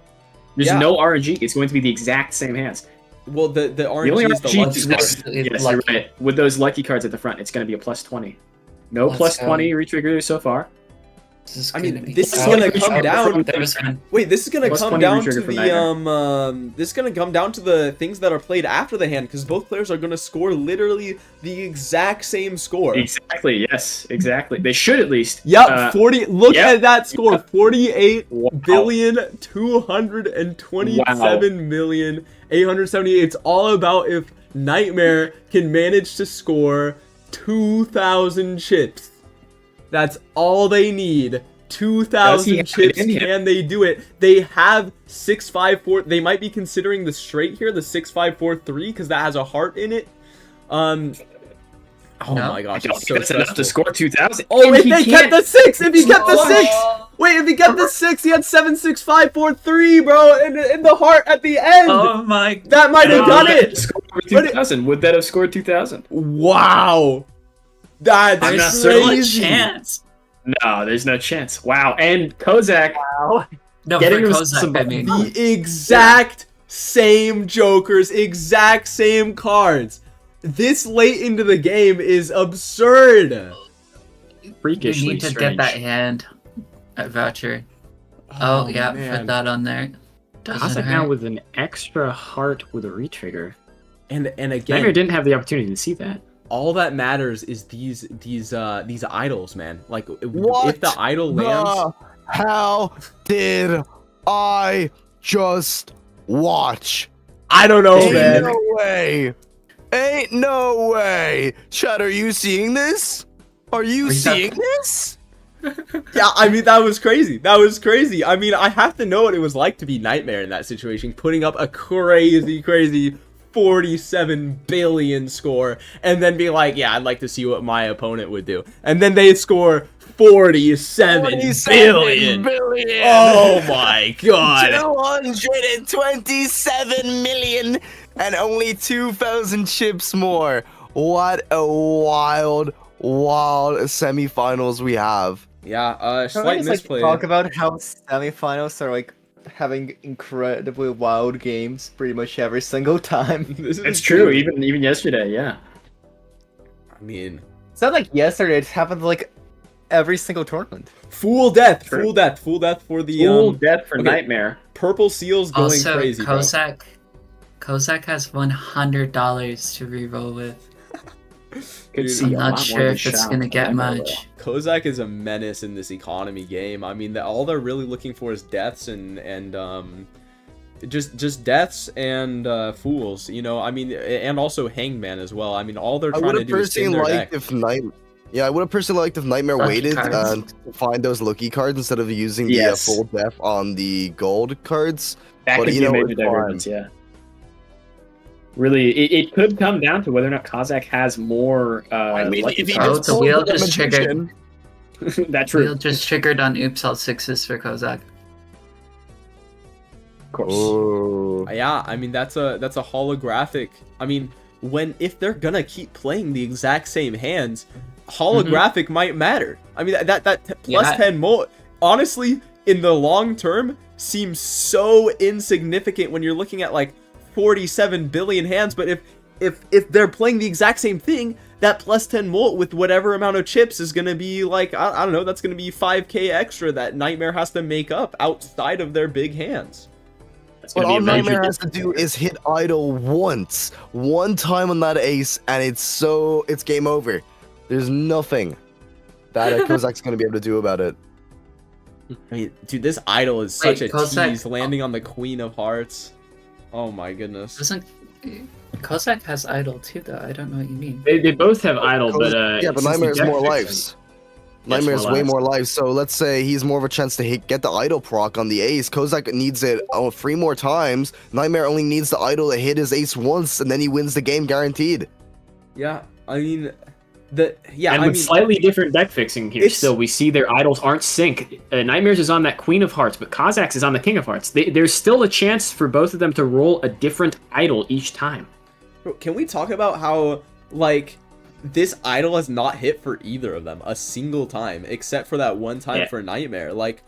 There's Yeah. no RNG. It's going to be the exact same hands. Well, the RNG only is the RNG lucky is card. this. It's Yes, lucky. you're right. With those lucky cards at the front, it's going to be a plus 20. No Let's plus go. 20 retrigger so far. is I mean, gonna be this is tough. gonna come down. There's one. Wait, this is gonna Plus come 20 down to retrigger for the This is gonna come down to the things that are played after the hand, because both players are gonna score literally the exact same score. Exactly. Yes. Exactly. They should at least. Yep, 40. Look yep. at that score: 48 Wow. billion 227 million 878. It's all about if Nightmare can manage to score 2,000 chips. That's all they need. 2,000 chips. Can they do it? They have 6-5-4. They might be considering the straight here, the 6-5-4-3, because that has a heart in it. Oh No. my gosh, it's so That's enough stressful. to score 2,000. Oh, if he they can't- kept the 6! If he kept the Oh. 6! Wait, if he kept the 6, he had 7-6-5-4-3, bro, in the heart at the end! Oh my! That might have done it! Score But it- 2,000. Would that have scored 2,000? Wow! That's I'm not There's certain. no crazy! chance. No, there's no chance. Wow. And Kozak No, getting for himself Kozak, I mean. The exact same jokers, exact same cards. This late into the game is absurd. You freakishly need to strange. get that hand voucher. Oh, yeah, man. put that on there. Doesn't Kozak hurt. now with an extra heart with a retrigger. And Nightmare again, didn't have the opportunity to see that. all that matters is these idols, man. Like What if the idol lands, the hell did I just watch? I don't know, Ain't man. no way. Ain't no way. Chad, are you seeing this? Are you Are you seeing talking- this? Yeah, I mean, that was crazy. That was crazy. I mean, I have to know what it was like to be Nightmare in that situation, putting up a crazy 47 billion score, and then be like, yeah, I'd like to see what my opponent would do. And then they score 47 billion. Oh my god. 227 million and only 2,000 chips more. What a wild semifinals we have. Yeah, Can we slight just, like, misplay. talk about how semifinals are like having incredibly wild games pretty much every single time. This is It's true. Even yesterday, yeah. I mean, It's not like yesterday, it happened like every single tournament. full death True. full death for the Full death for okay. Nightmare. purple seals going Also, crazy, bro. Kozak has $100 to reroll with. Could Dude, see I'm a not lot sure more if it's shout gonna than get Nightmare, much. Kozak is a menace in this economy game. I mean, all they're really looking for is deaths and just deaths and fools. You know, I mean, and also Hangman as well. I mean, all they're I trying would to have do is spin personally their liked deck. if I would have personally liked if Nightmare Lucky waited cards. to find those lucky cards instead of using the Yes. full def on the gold cards. That But could you be a know, major it's fine. divergence, yeah. Really, it could come down to whether or not Kozak has more. lucky if he cards. Oh, just the pulled wheel the just triggered. magician, That's Wheel true. just triggered on Oops All Sixes for Kozak. Of course. Oh. Yeah, I mean that's a holographic. I mean, if they're gonna keep playing the exact same hands, holographic might matter. I mean that plus Yeah. 10 more. Honestly, in the long term, seems so insignificant when you're looking at like 47 billion hands. But if they're playing the exact same thing, that plus 10 molt with whatever amount of chips is gonna be like I don't know. That's gonna be 5k extra that Nightmare has to make up outside of their big hands. That's But gonna be all a major Nightmare has to do is hit idle one time on that ace, and it's game over. There's nothing that Kozak's gonna be able to do about it. I mean, dude, this idol is Wait, such a Kozak- tease, landing on the Queen of Hearts. Oh my goodness. Doesn't Kozak has idol too though? I don't know what you mean. They both have idle, but yeah, but since the Nightmare's deck more fixing- lives. Nightmare's more way lives. more lives. So let's say he's more of a chance to get the idol proc on the ace. Kozak needs it 3 more times. Nightmare only needs the idol to hit his ace once, and then he wins the game guaranteed. Yeah, I mean, And I with mean, slightly different deck fixing here, it's- still we see their idols aren't sync. Nightmares is on that Queen of Hearts, but Kozak's is on the King of Hearts. There's still a chance for both of them to roll a different idol each time. can we talk about how like this idol has not hit for either of them a single time, except for that one time Yeah. for Nightmare? Like,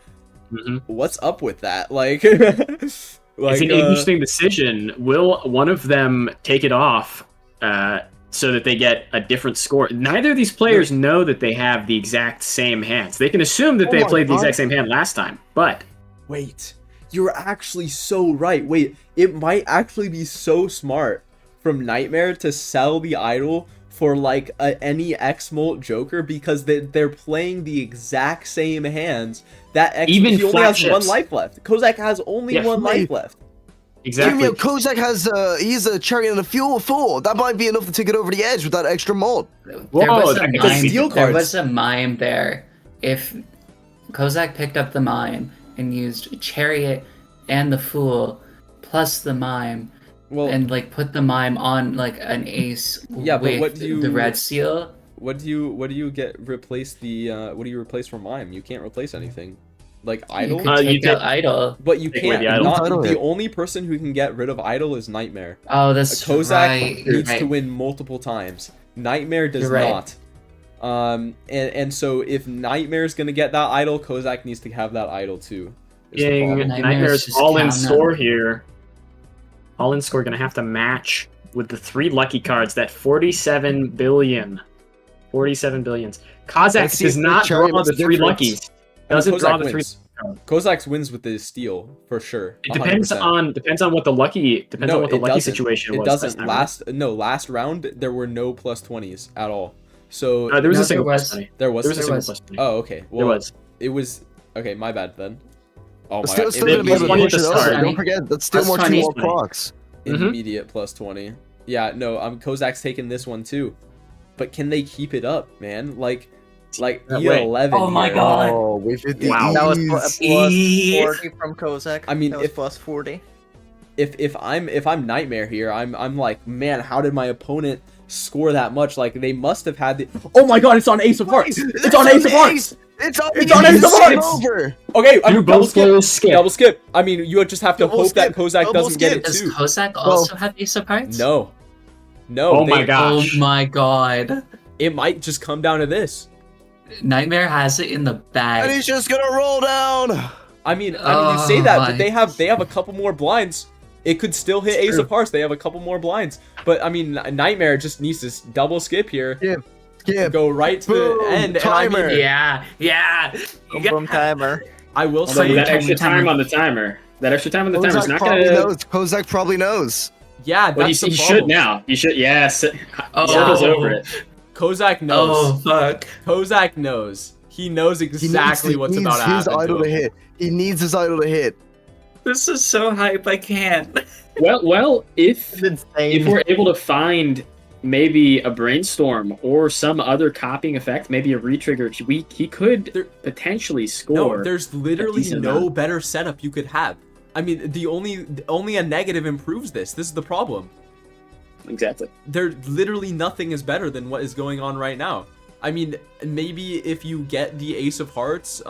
hmm what's up with that? Like, It's an uh, interesting decision. Will one of them take it off so that they get a different score. Neither of these players know that they have the exact same hands. They can assume that they played the exact same hand last time, but... Wait, you're actually so right. Wait, it might actually be so smart from Nightmare to sell the idol for like any X-Molt Joker because they're playing the exact same hands. That X Even he only has flat one chips. life left. Kozak has only one life left. Exactly. Kozak has he's a chariot and a fuel fool. That might be enough to take it over the edge with that extra mold. Whoa, there cards. was a mime there. If Kozak picked up the mime and used chariot and the fool plus the mime, Well, and like put the mime on like an ace Yeah, but with what do you- the red seal. what do you get replace the what do you replace from Mime? You can't replace anything. Like Idol? You could take you out idol. But you Take away can't. the Idol. Not, Idol the hit. only person who can get rid of Idol is Nightmare. Oh, that's Kozak right. needs right. to win multiple times. Nightmare does You're right. not. And so if Nightmare's gonna get that idol, Kozak needs to have that idol too. is the Dang, problem. Nightmare's Nightmare's just all-in counting score them. here. All-in score gonna have to match with the 3 lucky cards. That 47 billion. 47 billions. Let's Kozak see does if the not chariot draw makes the a 3 difference. luckies. I mean, Doesn't draw Kozak the 3. wins. Kozak wins with the steal for sure. It depends 100%. on what the lucky No, what the it lucky doesn't. situation It was. doesn't. last time, right? Last round there were no plus 20s at all. So There was No, a single there plus was. 20. there was. There was a There single was. plus 20. Oh, okay. Well, There was. It was okay. My bad then. Oh my Still, god! still It gonna be able to was push it to over. start. Don't forget, that's still Plus more 20. 2 more procs. Mhm. Immediate plus 20. Yeah, no, Kozak's taking this one too. But can they keep it up, man? Like Wait. E11. Oh my here. God. Oh, with the Wow. That was ease. plus Ease. 40 from Kozak. I mean, that was if- plus 40. If I'm Nightmare here, I'm like, man, how did my opponent score that much? Like they must have had the. Oh my god, it's on Ace of Hearts. It's on Ace of Hearts. It's on It's on Ace of Hearts! over. Okay, I'm Dude, double both skip. players skip. Double skip. I mean, you just have to Double hope that skip. Kozak Double doesn't get skip. it Does too. Kozak also have Ace of Hearts? No. Oh my they- god. Oh Gosh. my god. It might just come down to this. Nightmare has it in the And bag. he's just gonna roll down. I mean, you Oh say that, my- but they have a couple more blinds. It could still hit It's Ace true. of Hearts. They have a couple more blinds. But I mean, Nightmare just needs to double skip here. Yeah. Go right to Boom, the end. timer. And I mean, Yeah. Boom, boom timer. I will Although say that extra timer. time on the timer. That extra time on the timer is Kozak not probably gonna. knows. Kozak probably knows. yeah, Well, he that's the should problem. now. He should. Yes. Oh. Circles over it. Kozak Oh knows. fuck. Kozak knows. He knows He exactly needs, what's he about needs to his happen. idol to to him. hit. He needs his idol to hit. This is so hype. I can't. Well, if It's insane. we're able to find maybe a brainstorm or some other copying effect, maybe a retrigger, he could There- potentially No, score. there's literally decent no amount. better setup you could have. I mean, only a negative improves this. This is the problem. Exactly. There literally nothing is better than what is going on right now. I mean, maybe if you get the Ace of Hearts,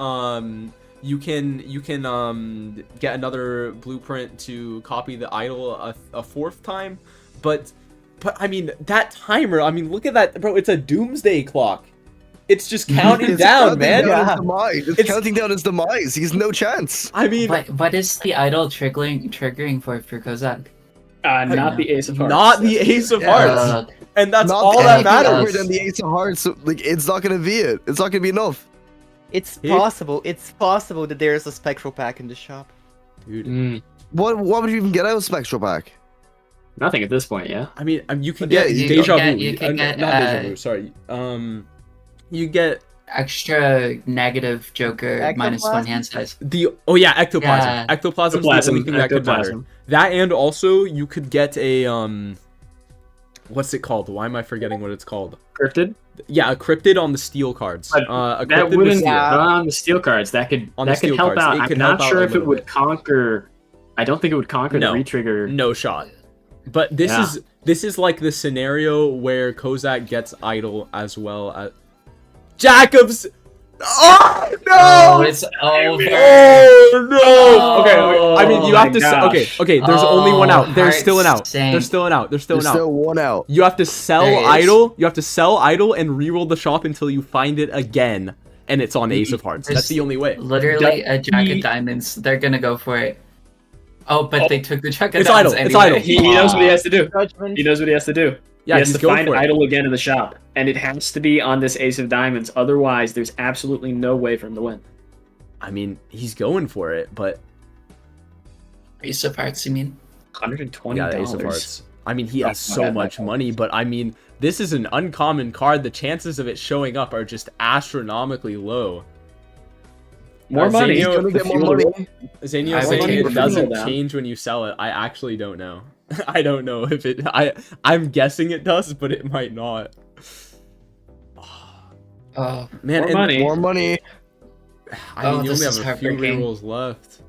you can get another blueprint to copy the idol a fourth time, but I mean that timer. I mean, look at that, bro. It's a doomsday clock. It's just counting It's down, counting man. down his demise. It's It's- counting down his demise. He's no chance. I mean, What is the idol triggering for Kozak? Not the Ace of Hearts. not the Ace of Hearts, Uh, and that's Not all the that anything matters. other than the Ace of Hearts. So, like, it's not gonna be it. It's not gonna be enough. It's Here- possible. It's possible that there is a spectral pack in the shop. Dude, What would you even get out of Spectral Pack? Nothing at this point. Yeah. I mean, you can Yeah, get you deja can vu. get- you can get, not deja vu. Sorry. You get extra negative Joker minus Ectoplasm? 1 hand size. the ectoplasm. Yeah. Ectoplasm's the only thing that could matter. Ectoplasm. That, and also you could get a what's it called? Why am I forgetting what it's called? Cryptid. Yeah, a cryptid on the steel cards. But A That cryptid with wouldn't steel. on the steel cards. That could On the that could steel help cards. out. It I'm could not help out sure a if it little would bit. conquer. I don't think it would conquer No. the retrigger. No shot. But this is like the scenario where Kozak gets idol as well as Jacobs. Oh no! Oh, it's over. Oh no! Oh, Okay, I mean you my have to. gosh. Okay. There's only one Oh, out. There's still an out. heart sank. There's still an out. There's still There's an out. still one out. You have to sell There is. idol. You have to sell idol and reroll the shop until you find it again, and it's on Ace of Hearts. That's the only way. Literally a Jack of Diamonds. They're gonna go for it. Oh, but they took the Jack of It's Diamonds idle, it's anyway. idle. He knows what he has to do. Judgment. He knows what he has to do. Yeah, he has he's to going find for it. idol again in the shop, and it has to be on this ace of diamonds. Otherwise, there's absolutely no way for him to win. I mean, he's going for it, but Ace of Hearts, you mean? $120. yeah, the Ace of Hearts. I mean, he Oh, has so my bad, much my money, but I mean, this is an uncommon card. The chances of it showing up are just astronomically low. More money. He's gonna get more money. Zanio I saying would it doesn't down. change when you sell it. I actually don't know. I don't know if it. I'm guessing it does, but it might not. Oh, Man, More and- money. More money. I mean, Oh, you this only is have a few heartbreaking. rerolls left.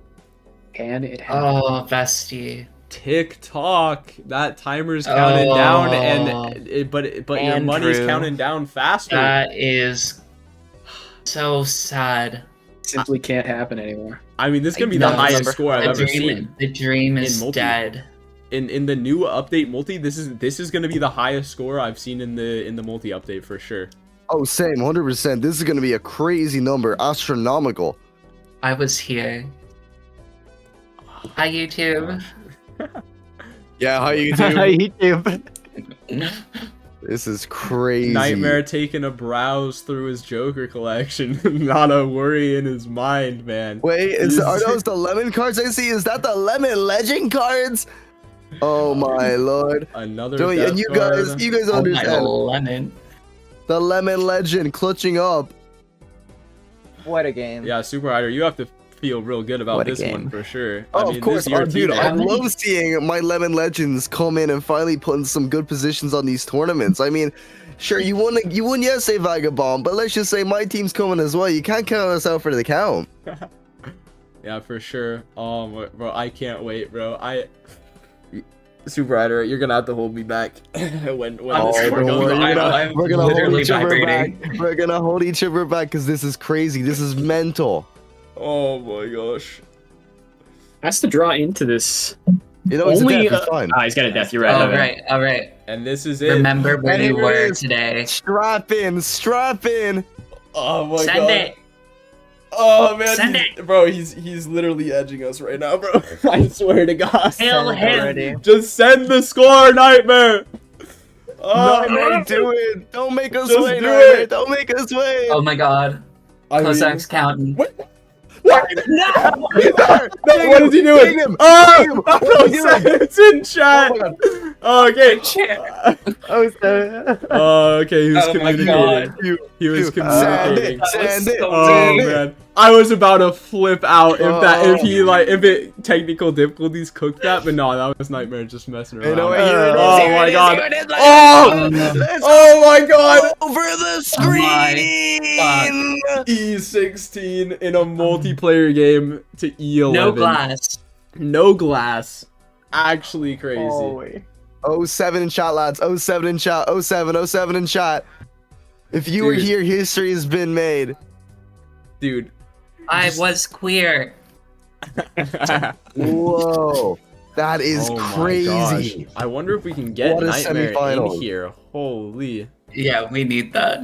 Can it happen? oh, bestie. Tick tock. That timer's counting down, but your money's Andrew. counting down faster. That is so sad. Simply can't happen anymore. I mean, this is gonna be No, the highest remember. score I've ever seen. The dream is multi. dead. In the new update multi, this is gonna be the highest score I've seen in the multi update for sure. Oh, same, 100%. This is gonna be a crazy number, astronomical. I was here. Hi, YouTube. Yeah, how you do? YouTube. This is crazy. Nightmare taking a browse through his Joker collection, not a worry in his mind, man. Wait, are those the lemon cards I see? Is that the lemon legend cards? Oh my lord! Another And death you card. guys Oh my understand lemon. the lemon legend clutching up. What a game. Yeah, Super Rider, you have to feel real good about What a this game. one for sure. Oh, I mean, of course, this year dude. too, I man. love seeing my lemon legends come in and finally put in some good positions on these tournaments. I mean, sure, you wouldn't yet say Vagabond, but let's just say my team's coming as well. You can't count us out for the count. Yeah, for sure. Oh, bro, I can't wait, bro. Super Rider, you're gonna have to hold me back when Oh, this don't goes worry, on. I'm We're gonna hold literally each other vibrating. back. We're gonna hold each other back because this is crazy. This is mental. Oh my gosh. Has to draw into this. You know, it's Only, a death. It's fine. He's got a death. You're right. All my bad. right, all right. And this is it. Remember where And you here it were is. today. Strap in, strap in. Oh my Send god. it. Oh man, Send bro, he's literally edging us right now, bro. I swear to God. Hail Send it him. already. Just send the score, Nightmare. Oh, Nightmare, do it. Don't make us Just wait, do Nightmare. it. Don't make us wait. Oh my god. I mean, Kozak's counting. what? No! No, what is he doing? Ding him. Oh, Ding him. oh, What is he doing? it's in chat. Oh my God. Oh, okay. Oh, so... Oh, okay. He was Oh my communicating. God. He was Send communicating. it. Send it. Oh Send it. man, I was about to flip out if Oh. if it technical difficulties cooked that, but no, that was Nightmare just messing around. You know what? Here it is. Oh Here my it is. God. Here it is. Oh! Let's Oh my God! over the my screen. E16 in a multiplayer game to E11. No glass. No glass. Actually crazy. 07 in shot, lads. 07 in shot. 07 in shot. If you were Dude. here, history has been made. Dude. I was queer. Whoa. That is Oh my crazy. gosh. I wonder if we can get What a Nightmare in semifinal. here. Holy. Yeah, we need that.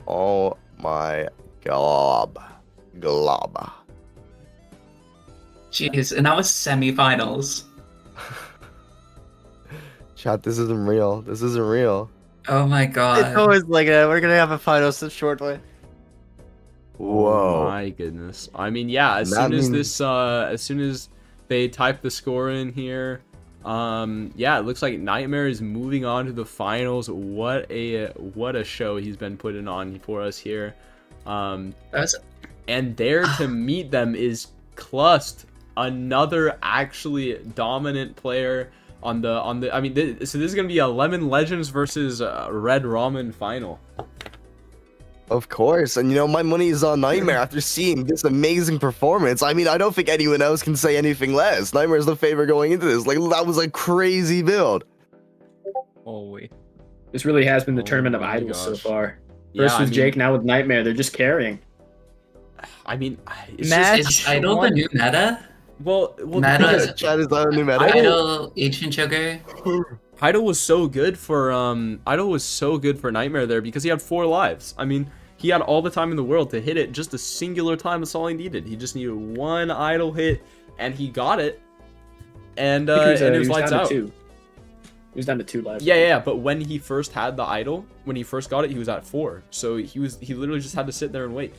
Oh my glob. Glob. Jeez, and that was semifinals. Chat, this isn't real. This isn't real. Oh my It's god. always like that. We're gonna have a final so shortly. Whoa. Oh my goodness. I mean, yeah, as That soon as means- this as soon as they type the score in here, yeah, it looks like Nightmare is moving on to the finals. What a show he's been putting on for us here. That's And there to meet them is Clust, another actually dominant player on the I mean, so this is going to be a Lemon Legends versus Red Ramen final. Of course. And you know, my money is on Nightmare after seeing this amazing performance. I mean, I don't think anyone else can say anything less. Nightmare's the favorite going into this. Like, that was a crazy build. Holy. This really has been the Oh tournament of my idols so gosh. far. Yeah, First I with mean- Jake, now with Nightmare. They're just carrying. I mean, it's Match just, is Idol the new meta? well, the Meta thing is- is, Chat is our new meta. Idol, Ancient Joker. Idol was so good for Nightmare there because he had 4 lives. I mean, he had all the time in the world to hit it just a singular time. That's all he needed. He just needed one idle hit, and he got it. And I think it was he lights down to out. 2. He was down to 2 lives. Yeah. But when he first had the idol, when he first got it, he was at 4. So he literally just had to sit there and wait.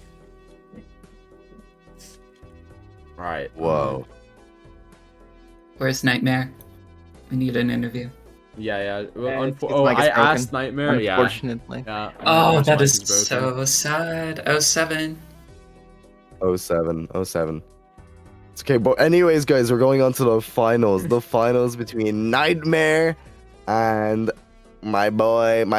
All right. Whoa. Where's Nightmare? We need an interview. Yeah. Yeah, Well, it's I like it's asked broken, Nightmare. Yeah. Unfortunately. Yeah. Oh, that mic is broken. so sad. 07. 07. It's okay, but anyways, guys, we're going on to the finals. The finals between Nightmare and my glorious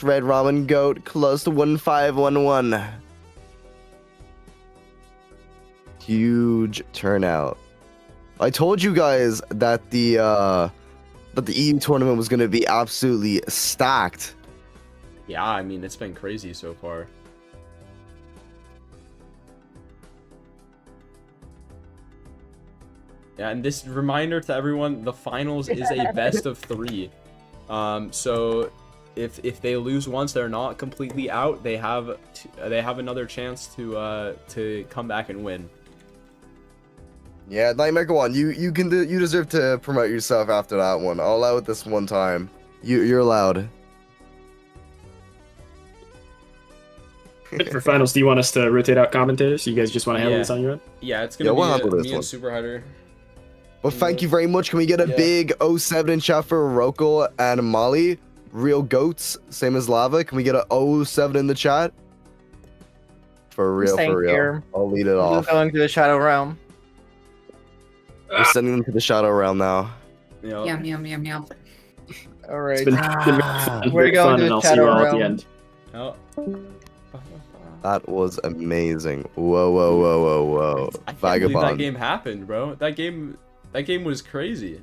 red ramen goat, close to 1511. Huge turnout. I told you guys that the EU tournament was gonna be absolutely stacked. Yeah, I mean, it's been crazy so far. Yeah, and this reminder to everyone, the finals is a best of 3. So if they lose once, they're not completely out. They have another chance to come back and win. Yeah, Nightmare, go on. You deserve to promote yourself after that one. I'll allow it this one time. You're allowed. For finals, do you want us to rotate out commentators? You guys just want to handle Yeah. this on your own? Yeah, it's gonna Yeah, we'll be handle this me one. and Super Hider. Well, thank you very much. Can we get a Yeah. big 07 in chat for Roko and Molly? Real goats, same as Lava. Can we get a 07 in the chat? For real, Same for real. here. I'll lead it We're off. going to the Shadow Realm. We're sending them to the Shadow Realm now. You know, Yum, yum, yum, yum. All right. It's been very fun, We're going to and the I'll see you Shadow all at the Realm. end. oh. That was amazing. Whoa. I can't believe that Vagabond. game happened, bro. That game was crazy.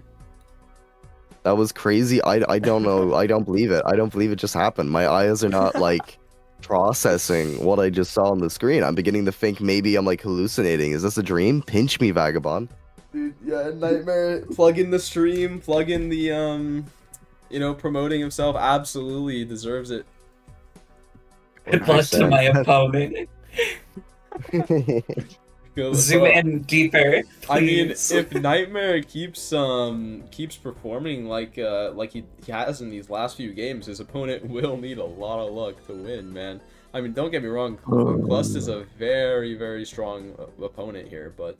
That was crazy. I don't know. I don't believe it. I don't believe it just happened. My eyes are not like processing what I just saw on the screen. I'm beginning to think maybe I'm like hallucinating. Is this a dream? Pinch me, Vagabond. Dude, yeah, Nightmare. Plug in the stream. Plug in the promoting himself. Absolutely deserves it. Good luck to my opponent. Zoom in deeper, please. I mean, if Nightmare keeps performing like he has in these last few games, his opponent will need a lot of luck to win, man. I mean, don't get me wrong, Clust is a very, very strong opponent here, but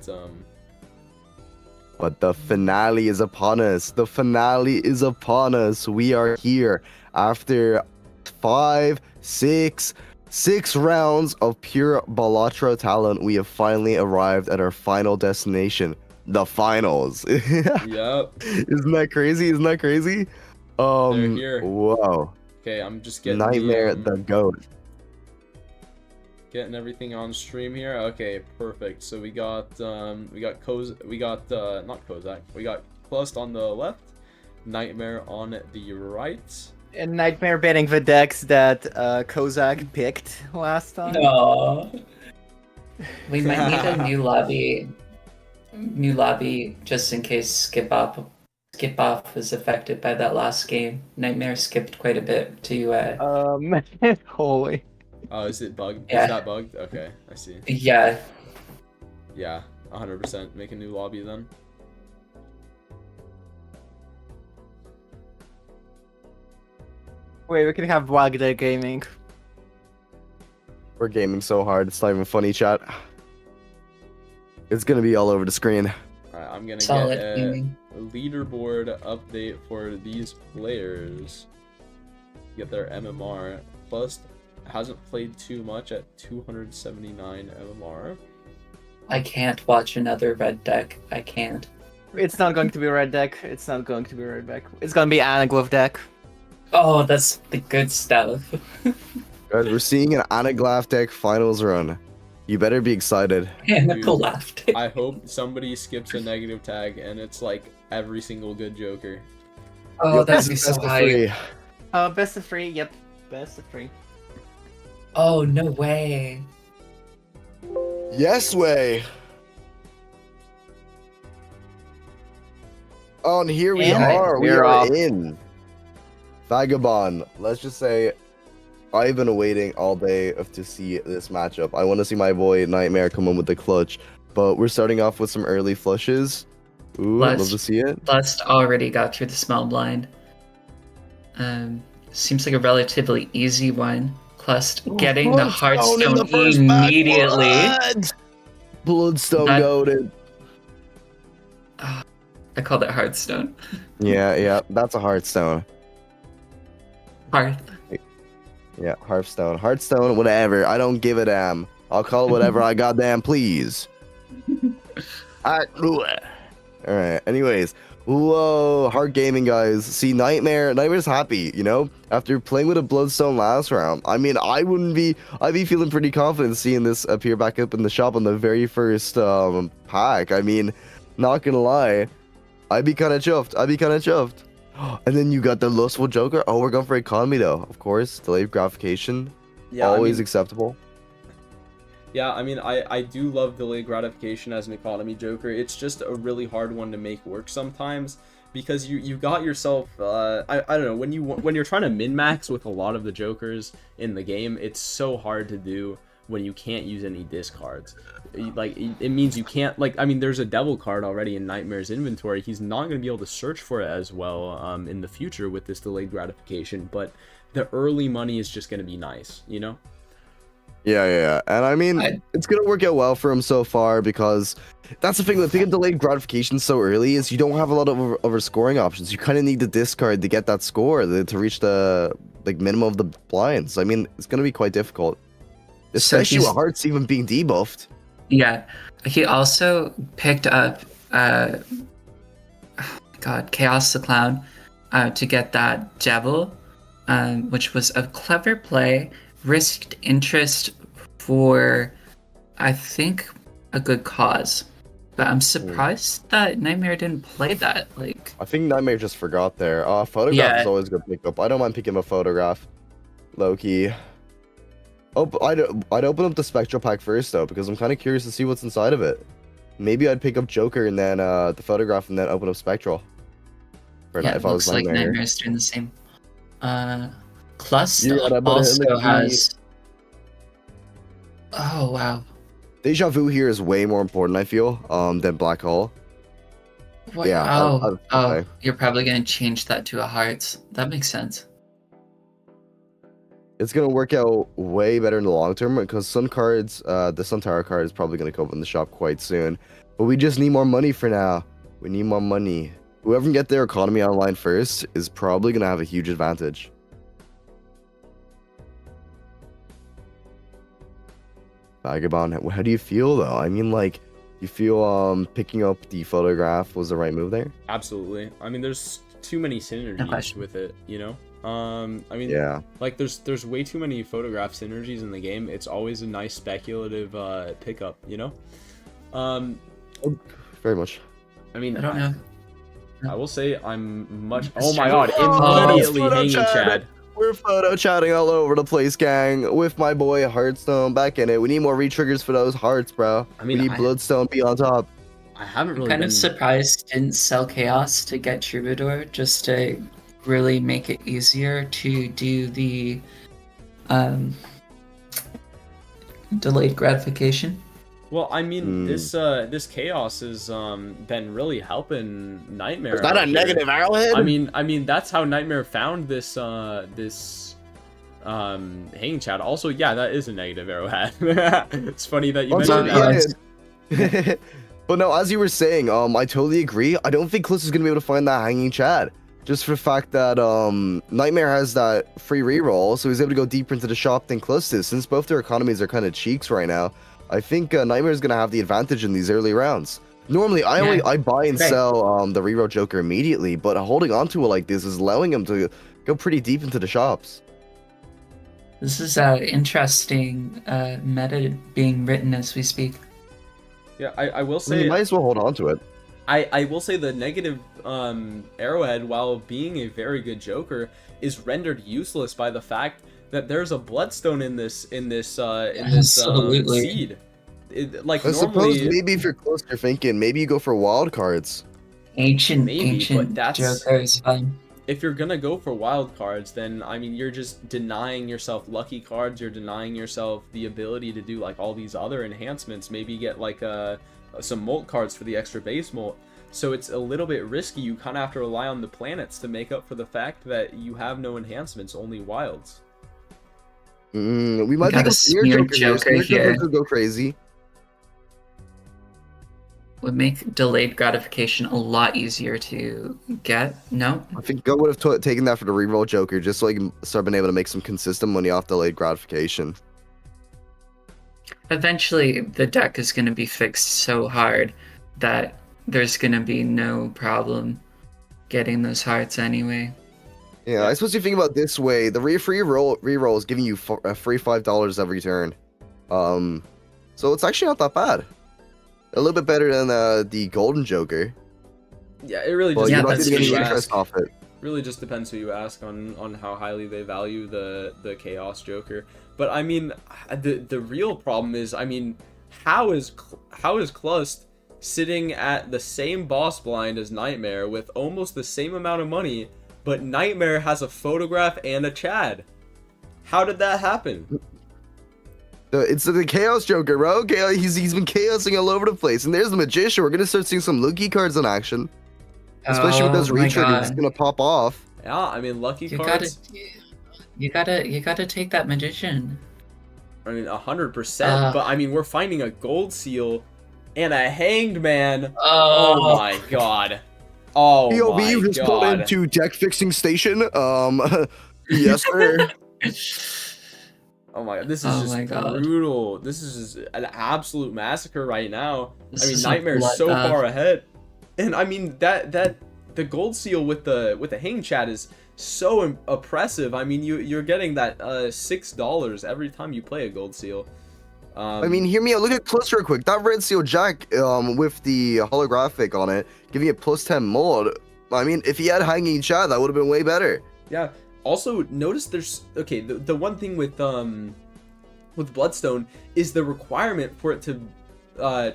the finale is upon us. The finale is upon us. We are here after 6 rounds of pure Balatro talent. We have finally arrived at our final destination, the finals. yep. Isn't that crazy? They're here. Whoa. Okay, I'm just getting Nightmare the goat. Getting everything on stream here. Okay, perfect. So we got not Kozak. We got Clust on the left, Nightmare on the right. And Nightmare banning the decks that Kozak picked last time. No. We might need a new lobby. New lobby just in case skip off was affected by that last game. Nightmare skipped quite a bit to Holy. Oh, is it bugged? Yeah. Is that bugged? Okay, I see. Yeah. Yeah, 100%. Make a new lobby then. Wait, we can have Wagner Gaming. We're gaming so hard, it's not even funny, chat. It's gonna be all over the screen. Alright, I'm gonna Solid get a gaming. leaderboard update for these players. Get their MMR. Plus, hasn't played too much at 279 MMR. I can't watch another red deck. I can't. It's not going to be red deck. It's not going to be red deck. It's gonna be Anaglyph deck. Oh, that's the good stuff. Guys, we're seeing an Anaglyph deck finals run. You better be excited. And the Dude, laughed. I hope somebody skips a negative tag and it's like every single good Joker. Oh, Yo, that'd be best so of high. 3. Best of 3. Yep, best of 3. Oh, no way. Yes way. Oh, and here we And are. We we're are off. in. Vagabond. Let's just say I've been waiting all day to see this matchup. I want to see my boy Nightmare come in with the clutch, but we're starting off with some early flushes. Ooh, love to see it. Lust already got through the small blind. Seems like a relatively easy one. Clust getting the Hearthstone immediately. What? Bloodstone That- goaded. I called it Hearthstone. Yeah, that's a Hearthstone. Hearth. Yeah, Hearthstone. Hearthstone, whatever. I don't give a damn. I'll call it whatever I goddamn please. Alright, anyways. Whoa, hard gaming, guys. See, Nightmare's happy, you know? After playing with a Bloodstone last round. I mean, I'd be feeling pretty confident seeing this appear back up in the shop on the very first pack. I mean, not gonna lie. I'd be kind of chuffed. And then you got the Lustful Joker. Oh, we're going for economy, though. Of course, delayed gratification. Yeah, Always acceptable. Yeah, I mean, I do love delayed gratification as an economy joker. It's just a really hard one to make work sometimes because you got yourself I don't know, when you're trying to min-max with a lot of the jokers in the game, it's so hard to do when you can't use any discards. Like, it means you can't, like, I mean, there's a devil card already in Nightmare's inventory. He's not going to be able to search for it as well in the future with this delayed gratification, but the early money is just going to be nice, you know? Yeah. And I mean, it's going to work out well for him so far because that's the thing with picking delayed gratification so early is you don't have a lot of over scoring options. You kind of need the discard to get that score to reach the like minimum of the blinds. I mean, it's going to be quite difficult, especially with Hearts even being debuffed. Yeah, he also picked up, Chaos the Clown, to get that Devil, which was a clever play. Risked interest for, I think, a good cause. But I'm surprised that Nightmare didn't play that. Like, I think Nightmare just forgot there. Photograph is always a good pick up. I don't mind picking up a photograph. Low key. Oh, I'd open up the Spectral pack first though, because I'm kind of curious to see what's inside of it. Maybe I'd pick up Joker and then the photograph and then open up Spectral. It looks like Nightmare's doing the same. Clust also has. Oh wow. Deja Vu here is way more important, I feel, than Black Hole. What? Yeah. Oh, you're probably gonna change that to a Hearts. That makes sense. It's gonna work out way better in the long term because some cards, the Sun Tower card is probably gonna come up in the shop quite soon. But we just need more money for now. We need more money. Whoever can get their economy online first is probably gonna have a huge advantage. Vagabond, how do you feel though? I mean, like, you feel picking up the photograph was the right move there? Absolutely. I mean, there's too many synergies with it, you know? I mean, yeah, like there's way too many photograph synergies in the game. It's always a nice speculative pickup, you know? Very much. I mean, I don't know. I will say I'm much. Oh my god! Immediately hanging Chad. We're photo chatting all over the place, gang. With my boy Hearthstone back in it. We need more re-triggers for those hearts, bro. I mean, we need Bloodstone be on top. I haven't really. I'm kind of surprised didn't sell Chaos to get Troubadour just to really make it easier to do the delayed gratification. Well, I mean, this Chaos has been really helping Nightmare. Is that a negative arrowhead? I mean that's how Nightmare found this hanging Chad. Also, yeah, that is a negative arrowhead. It's funny that you mentioned that. But no, as you were saying, I totally agree. I don't think Cliss is gonna be able to find that hanging Chad. Just for the fact that Nightmare has that free reroll, so he's able to go deeper into the shop than Cliss is. Since both their economies are kind of cheeks right now, I think Nightmare is gonna have the advantage in these early rounds. Normally, I buy and sell the reroll Joker immediately, but holding on to it like this is allowing him to go pretty deep into the shops. This is an interesting meta being written as we speak. Yeah, I will say. You might as well hold on to it. I will say the negative arrowhead, while being a very good Joker, is rendered useless by the fact that there's a Bloodstone in this seed. Like I normally, suppose maybe if you're close, you're thinking maybe you go for wild cards. Ancient but Joker is fine. If you're gonna go for wild cards, then I mean you're just denying yourself lucky cards. You're denying yourself the ability to do like all these other enhancements. Maybe get like some molt cards for the extra base molt. So it's a little bit risky. You kind of have to rely on the planets to make up for the fact that you have no enhancements, only wilds. We might got take a a Smear Smear Joker here. Joker Smear Joker here. could go crazy. Would make delayed gratification a lot easier to get. No, I think Go would have taken that for the reroll Joker, just so he can start being able to make some consistent money off delayed gratification. eventually the deck is going to be fixed so hard that there's going to be no problem getting those hearts anyway. Yeah, I suppose you think about it this way: the free reroll is giving you a free $5 every turn. So it's actually not that bad. A little bit better than the Golden Joker. Yeah, it really But just you're Yeah, not depends getting who any you interest ask. off it. Really just depends who you ask on how highly they value the Chaos Joker. But I mean, the real problem is, I mean, how is Klust sitting at the same boss blind as Nightmare with almost the same amount of money, but Nightmare has a photograph and a Chad? How did that happen? It's the Chaos Joker, bro. He's been chaosing all over the place. And there's the Magician. We're gonna start seeing some Lucky cards in action. Especially with those Oh my re-triggers, it's God. gonna pop off. Yeah, I mean, lucky You cards. gotta take that Magician. I mean, 100%. But I mean, we're finding a Gold Seal and a Hanged Man. Oh my god. Oh POV, my you just pulled god. into deck fixing station. Yes, sir. Oh my god, this is Oh just my God. brutal. This is just an absolute massacre right now. This I mean, is a Nightmare's so bloodbath. far ahead. And I mean that the Gold Seal with the Hang Chat is so oppressive. I mean, you're getting that $6 every time you play a Gold Seal. I mean, hear me out. Look at Plus real quick. That Red Seal Jack with the holographic on it, giving it +10 mod. I mean, if he had Hanging Chat, that would have been way better. Yeah. Also, notice there's okay. The one thing with Bloodstone is the requirement for it to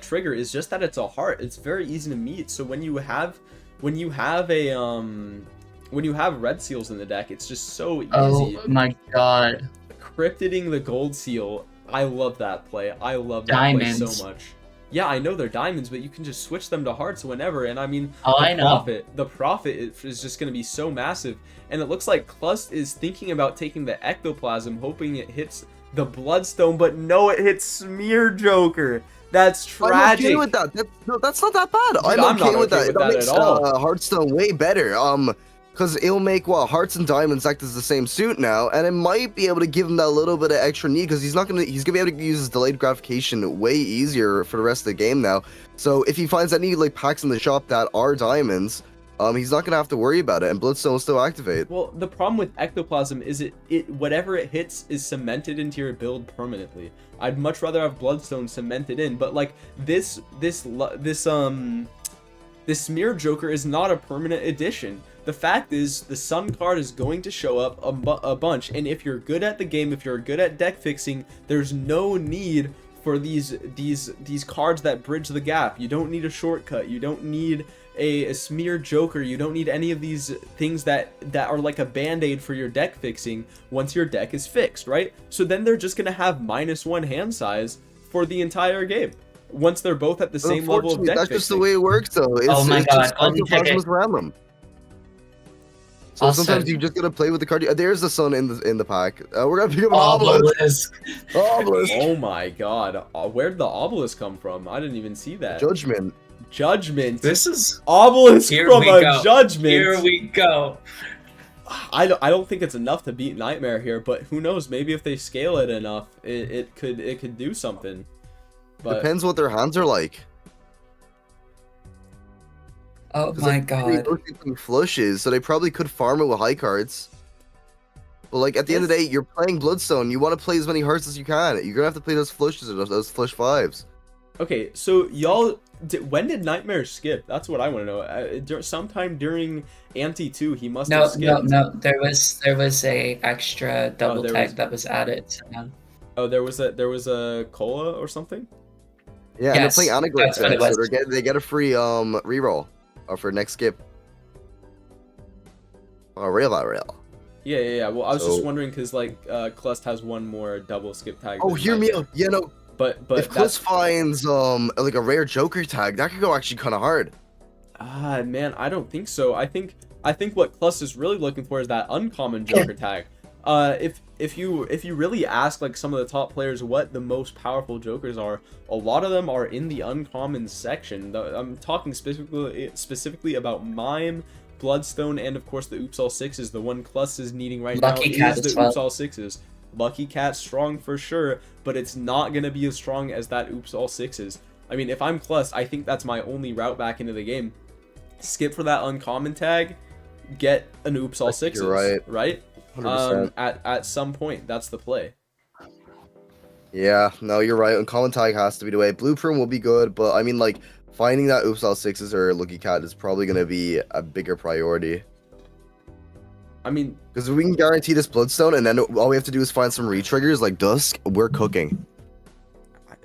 trigger is just that it's a heart. It's very easy to meet. So when you have red seals in the deck, it's just so easy. Oh my God. Cryptiding the Gold Seal. I love that play. I love that play Diamonds. so much. Yeah, I know they're diamonds, but you can just switch them to hearts whenever. And I mean, Oh, I know. the profit is just going to be so massive. And it looks like Klust is thinking about taking the Ectoplasm, hoping it hits the Bloodstone, but no, it hits Smear Joker. That's tragic. I'm okay with that. That's not that bad. Dude, I'm I'm okay not with okay that. with That that makes at all. Hearthstone way better. Because it'll make Hearts and Diamonds act as the same suit now, and it might be able to give him that little bit of extra need because he's gonna be able to use his delayed gratification way easier for the rest of the game now. So if he finds any like packs in the shop that are diamonds, he's not gonna have to worry about it, and Bloodstone will still activate. Well, the problem with Ectoplasm is it whatever it hits is cemented into your build permanently. I'd much rather have Bloodstone cemented in, but like this Smear Joker is not a permanent addition. The fact is, the Sun card is going to show up a bunch, and if you're good at the game, if you're good at deck fixing, there's no need for these cards that bridge the gap. You don't need a shortcut. You don't need a Smear Joker. You don't need any of these things that are like a band-aid for your deck fixing once your deck is fixed, right? So then they're just gonna have -1 hand size for the entire game once they're both at the same level of Unfortunately, deck that's fixing. just the way it works, though. Oh my It's God, just Golden Ectoplasm Ticket. is random. So Also- sometimes you just gotta play with the card. There's the sun in the pack. We're gonna pick up an obelisk. Obelisk. Obelisk. Oh my god, where'd the obelisk come from? I didn't even see that. Judgment. Judgment. This is Obelisk Here from we a go. judgment. Here we go. I don't think it's enough to beat Nightmare here, but who knows? Maybe if they scale it enough, it could do something. But Depends what their hands are like. Oh 'Cause my they God. rotate flushes, so they probably could farm it with high cards. But like at the end of the day, you're playing Bloodstone. You want to play as many hearts as you can. You're gonna have to play those flushes or those flush fives. okay, so y'all, when did Nightmare skip? That's what I want to know. Sometime during Ante 2, he must have skipped. No. There was a extra double there tag was- that was added. So no. Oh, there was a cola or something. Yeah, and they're Yes, playing Anagram, that's what it so was. they get a free reroll for next skip. Oh, real. Yeah. Well, I was just So- wondering because like Klust has one more double skip tag. Oh, than hear me Nightmare. out. Yeah, no. But If that's Klutz finds like a rare Joker tag, that could go actually kind of hard. Man, I don't think so. I think what Clus is really looking for is that uncommon Joker tag. If you really ask like some of the top players what the most powerful Jokers are, a lot of them are in the uncommon section. I'm talking specifically about Mime, Bloodstone, and of course the Oops All Sixes. The one Clus is needing right Lucky now Cat is as the well. Oops All Sixes. Lucky Cat strong for sure, but it's not gonna be as strong as that Oops All Sixes. I mean, if I'm Clus, I think that's my only route back into the game. Skip for that uncommon tag, get an Oops All Sixes. You're right. Right? 100%. At some point, that's the play. Yeah, no, you're right. Uncommon tag has to be the way. Blueprint will be good, but I mean, like, finding that Oops All Sixes or Lucky Cat is probably going to be a bigger priority. I mean, because if we can guarantee this Bloodstone, and then all we have to do is find some re-triggers like Dusk, we're cooking.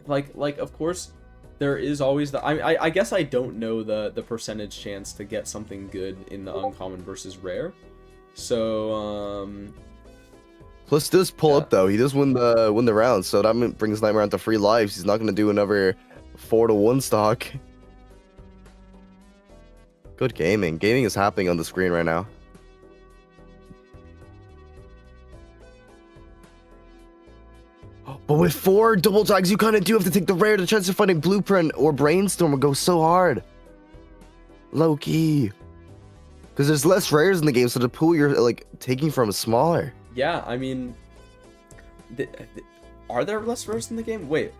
like of course, there is always the. I guess I don't know the percentage chance to get something good in the uncommon versus rare. So Plus does pull up though. He does win the round, so that brings Nightmare onto 3 lives. He's not gonna do another 4-1 stock. Good gaming. Gaming is happening on the screen right now. But with 4 double tags, you kind of do have to take the rare. The chance of finding Blueprint or Brainstorm will go so hard. Low key. Because there's less rares in the game, so the pool you're like taking from is smaller. yeah, I mean, are there less rares in the game? Wait.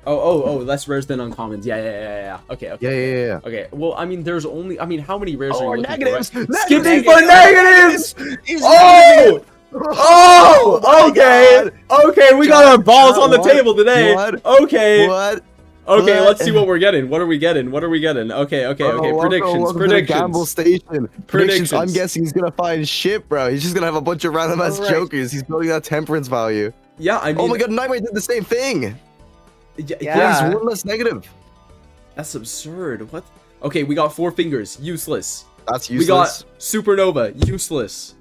Oh, less rares than uncommons. Yeah. Okay. Yeah. Okay. Well, I mean, there's only. I mean, how many rares are you looking negatives! for? Right? Negatives! Skipping for negatives. He's Oh! Oh my okay. God. Okay, we got our balls on the What? table today. What? Okay. What? Okay, What? let's see what we're getting. What are we getting? Okay. Predictions. Welcome to the Gamble Station. Predictions. I'm guessing he's gonna find shit, bro. He's just gonna have a bunch of random ass Alright. Jokers. He's building that temperance value. Yeah, I mean. Oh my God, Nightmare did the same thing. Yeah. Yeah, he's one less negative. That's absurd. What? Okay, we got 4 fingers. Useless. That's We useless. got Supernova. Useless.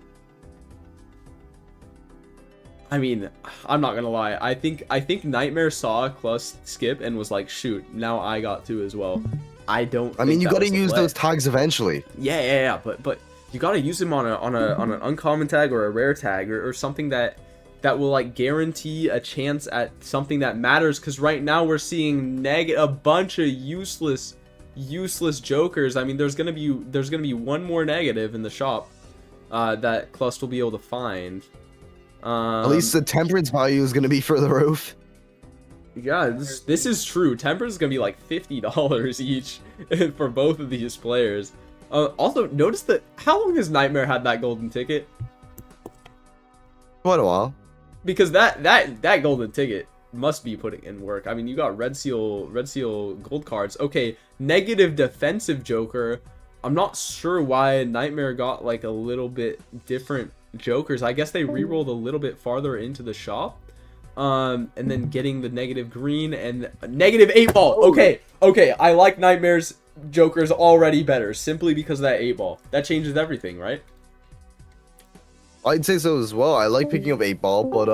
I mean, I'm not gonna lie. I think Nightmare saw Clus skip and was like, "Shoot, now I got to as well." I don't. I mean, think you that gotta was the use play. those tags eventually. Yeah. But you gotta use them on an uncommon tag or a rare tag or something that will like guarantee a chance at something that matters. Because right now we're seeing a bunch of useless Jokers. I mean, there's gonna be one more negative in the shop that Clus will be able to find. At least the temperance value is gonna be for the roof. Yeah, this is true. Temperance is gonna be like $50 each for both of these players. Also, notice that how long has Nightmare had that golden ticket? Quite a while. Because that golden ticket must be putting in work. I mean, you got red seal gold cards. Okay, negative defensive Joker. I'm not sure why Nightmare got like a little bit different Jokers. I guess they re-rolled a little bit farther into the shop. And then getting the negative green and negative 8 ball. Okay, I like Nightmare's Jokers already better simply because of that 8 ball. That changes everything, right? I'd say so as well. I like picking up 8 ball, but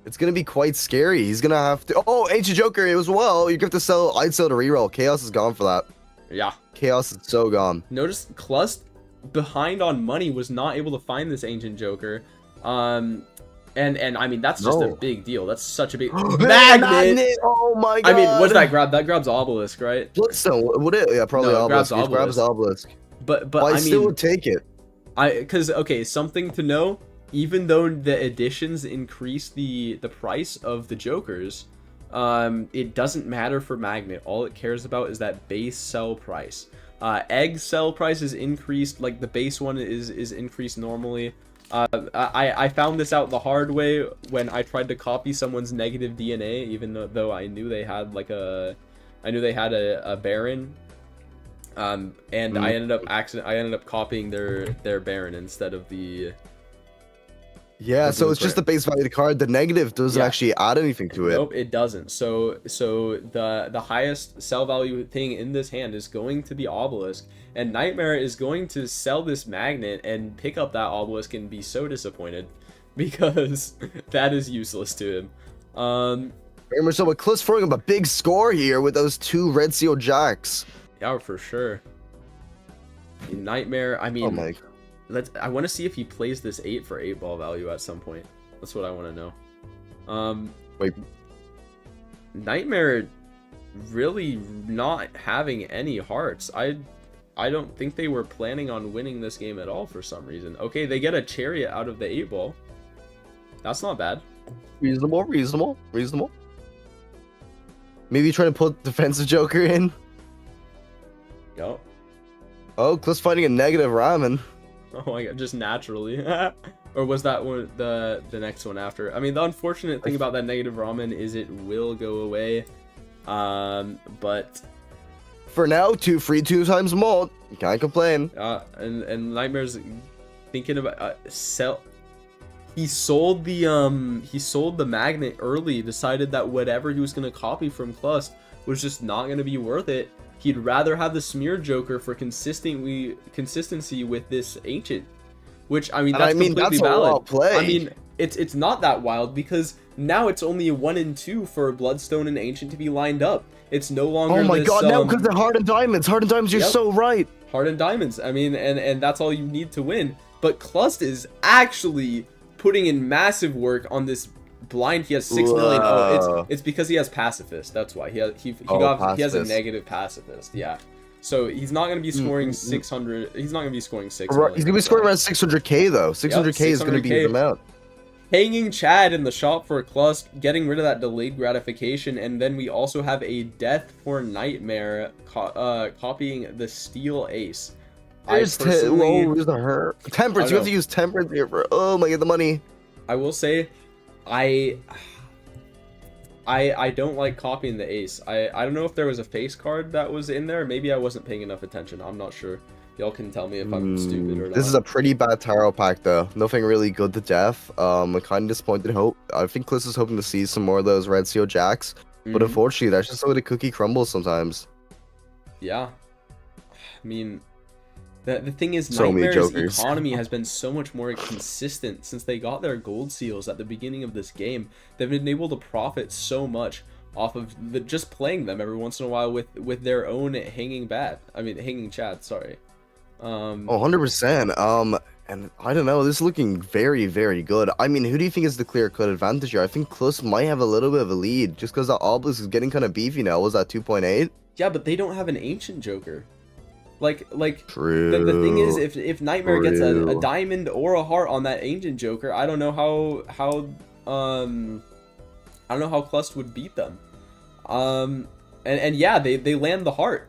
it's gonna be quite scary. He's gonna have to. Oh, Ancient Joker as well. You have to sell. I'd sell the reroll. Chaos is gone for that. Yeah. Chaos is so gone. Notice Clus behind on money was not able to find this Ancient Joker. And I mean that's just a big deal. That's such a big magnet. Oh my God. I mean, what's that grab? That grabs Obelisk, right? Bloodstone. Would it? Yeah, probably No, it grabs Obelisk. It grabs Obelisk. But I I mean, still would take it. because okay, something to know. Even though the additions increase the price of the Jokers, it doesn't matter for Magnet. All it cares about is that base sell price. Egg sell price is increased, like the base one is increased normally. I found this out the hard way when I tried to copy someone's negative DNA, even though I knew they had like a Baron. And I ended up copying their Baron instead of the. Yeah, so it's just the base value of the card. The negative doesn't actually add anything to it. Nope, it doesn't. So the highest sell value thing in this hand is going to be Obelisk, and Nightmare is going to sell this Magnet and pick up that Obelisk and be so disappointed because that is useless to him. Very much so. But Cliff's throwing up a big score here with those 2 red seal jacks. Yeah, for sure. Nightmare. I mean, Oh my. I want to see if he plays this 8 for 8 ball value at some point. That's what I want to know. Wait. Nightmare really not having any hearts. I don't think they were planning on winning this game at all for some reason. Okay, they get a chariot out of the 8 ball. That's not bad. Reasonable. Maybe trying to put defensive Joker in. Yo. Oh, Cliff's fighting a negative ramen. Oh my god, just naturally. Or was that one the next one after? I mean, the unfortunate thing about that negative ramen is it will go away. But For now, 2 free 2 times malt. You can't complain. and Nightmare's thinking about sell. He sold the magnet early. Decided that whatever he was gonna copy from Clust was just not gonna be worth it. He'd rather have the smear Joker for consistency with this ancient, which I mean that's completely that's valid. A wild play. I mean it's not that wild because now it's only a 1 and 2 for Bloodstone and Ancient to be lined up. It's no longer. Oh my this, god! Now because they're Heart and Diamonds. Heart and Diamonds. You're Yep. so right. Heart and Diamonds. I mean, and that's all you need to win. But Clust is actually putting in massive work on this blind. He has 6 million. Oh, it's because he has Pacifist. That's why he has a negative Pacifist. Yeah. So he's not going to be scoring 600. He's not going to be scoring 6 million. He's gonna be scoring around 600k though. 600k is gonna be his amount. Hanging Chad in the shop for Clusk, getting rid of that delayed gratification, and then we also have a death for Nightmare copying the Steel Ace. There's Temperance. You have to use Temperance here for. Oh my god, the money. I will say, I don't like copying the Ace. I don't know if there was a face card that was in there. Maybe I wasn't paying enough attention. I'm not sure. Y'all can tell me if I'm stupid or not. This is a pretty bad tarot pack though. Nothing really good to death. I'm kind of disappointed. I think Cliss is hoping to see some more of those red seal jacks, but unfortunately, that's just the way the cookie crumbles sometimes. Yeah, I mean, the thing is, So many Nightmare's jokers. economy has been so much more consistent since they got their gold seals at the beginning of this game. They've been able to profit so much off of just playing them every once in a while with their own hanging Chad. Sorry. 100%. And I don't know, this is looking very, very good. I mean, who do you think is the clear-cut advantage here? I think Close might have a little bit of a lead, just because the Obelisk is getting kind of beefy now. Was that 2.8? Yeah, but they don't have an Ancient Joker. Like True. the thing is, if Nightmare gets a diamond or a heart on that Ancient Joker, I don't know how Clust would beat them. And yeah, they land the heart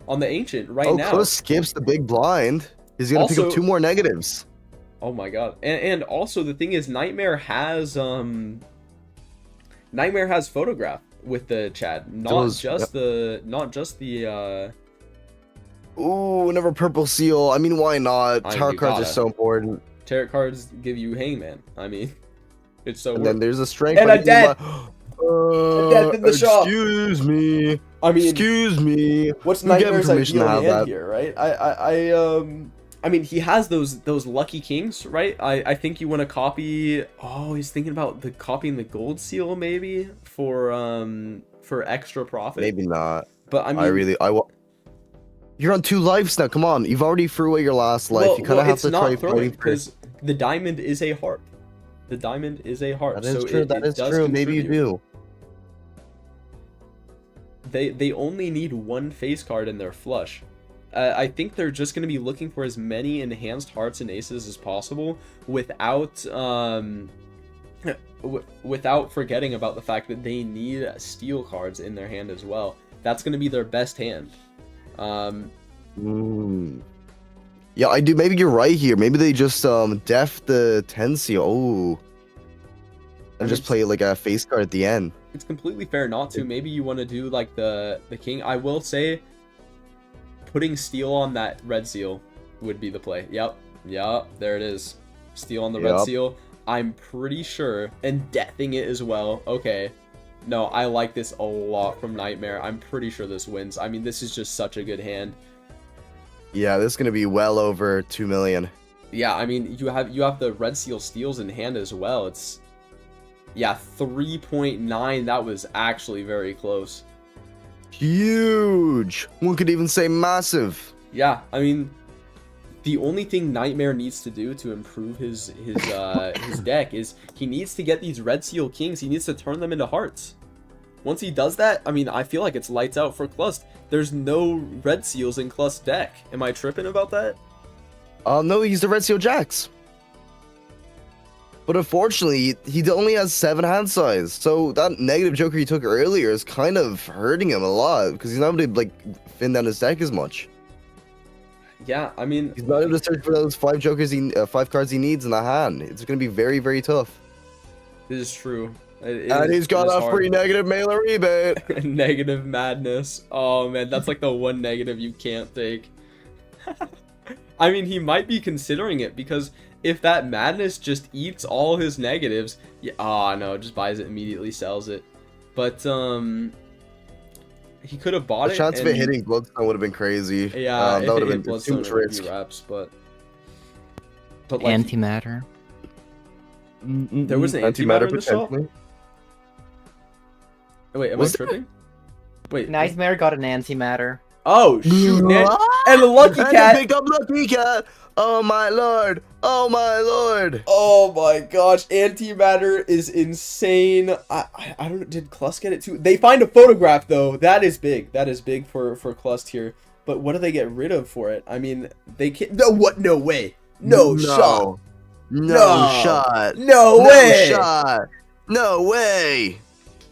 on the Ancient now. Close skips the big blind. He's gonna pick up 2 more negatives. Oh my god. And also the thing is, Nightmare has photograph with the Chad, not just the Ooh, another purple seal. I mean, why not? Tarot you cards are gotta. so important. tarot cards give you Hangman. I mean, it's so And weird. then there's a strength. And a death. Death in the shop. Excuse me. I mean, Excuse me. what's You gave him Nightmare's permission to ideal have hand that. here, right? I mean, he has those lucky kings, right? I think you want to copy. Oh, he's thinking about copying the gold seal maybe for extra profit. Maybe not. But I mean, You're on 2 lives now. Come on, you've already threw away your last life. You kind of have it's to not try throwing fighting because the diamond is a heart. The diamond is a heart. That is so true. It That is does true. Maybe you contribute. do. They only need 1 face card in their flush. I think they're just going to be looking for as many enhanced hearts and aces as possible without without forgetting about the fact that they need steel cards in their hand as well. That's going to be their best hand. Yeah, I do. Maybe you're right here. Maybe they just def the 10 seal. Oh. And just play like a face card at the end. It's completely fair not to. Maybe you want to do like the king. I will say putting steel on that red seal would be the play. Yep, there it is. Steel on the red seal. I'm pretty sure. And deathing it as well. Okay. No, I like this a lot from Nightmare. I'm pretty sure this wins. I mean, this is just such a good hand. Yeah, this is gonna be well over 2 million. Yeah, I mean, you have the red seal steals in hand as well. Yeah, 3.9. That was actually very close. Huge. One could even say massive. Yeah, I mean, the only thing Nightmare needs to do to improve his deck is he needs to get these Red Seal Kings. He needs to turn them into hearts. Once he does that, I mean, I feel like it's lights out for Clust. There's no Red Seals in Clust's deck. Am I tripping about that? No, he's the Red Seal Jacks. But unfortunately, he only has 7 hand size. So that negative Joker he took earlier is kind of hurting him a lot because he's not able to like thin down his deck as much. Yeah, I mean, He's not able to search for those 5 jokers, 5 cards he needs in the hand. It's going to be very, very tough. this is true. And he's got a free negative mailer rebate. Negative madness. Oh man, that's like the one negative you can't take. I mean, he might be considering it because if that madness just eats all his negatives, yeah, oh no, just buys it immediately, sells it. But he could have bought The it. chance of it hitting Bloodstone would have been crazy. Yeah, that would have been Bloodstone, too much it would risk. be reps, but like, Antimatter. there was an antimatter in the shop? potentially. Oh, wait, am Was I tripping? Wait. Nightmare got an antimatter. Oh shoot! And a Lucky And Cat. he picked up Lucky Cat. Oh my lord. Oh my lord. Oh my gosh, antimatter is insane. I don't. Did Clust get it too? They find a photograph though. That is big. That is big for Clust here. But what do they get rid of for it? I mean, they can't. No, what? No way. No shot. No shot. No way. No shot. No way.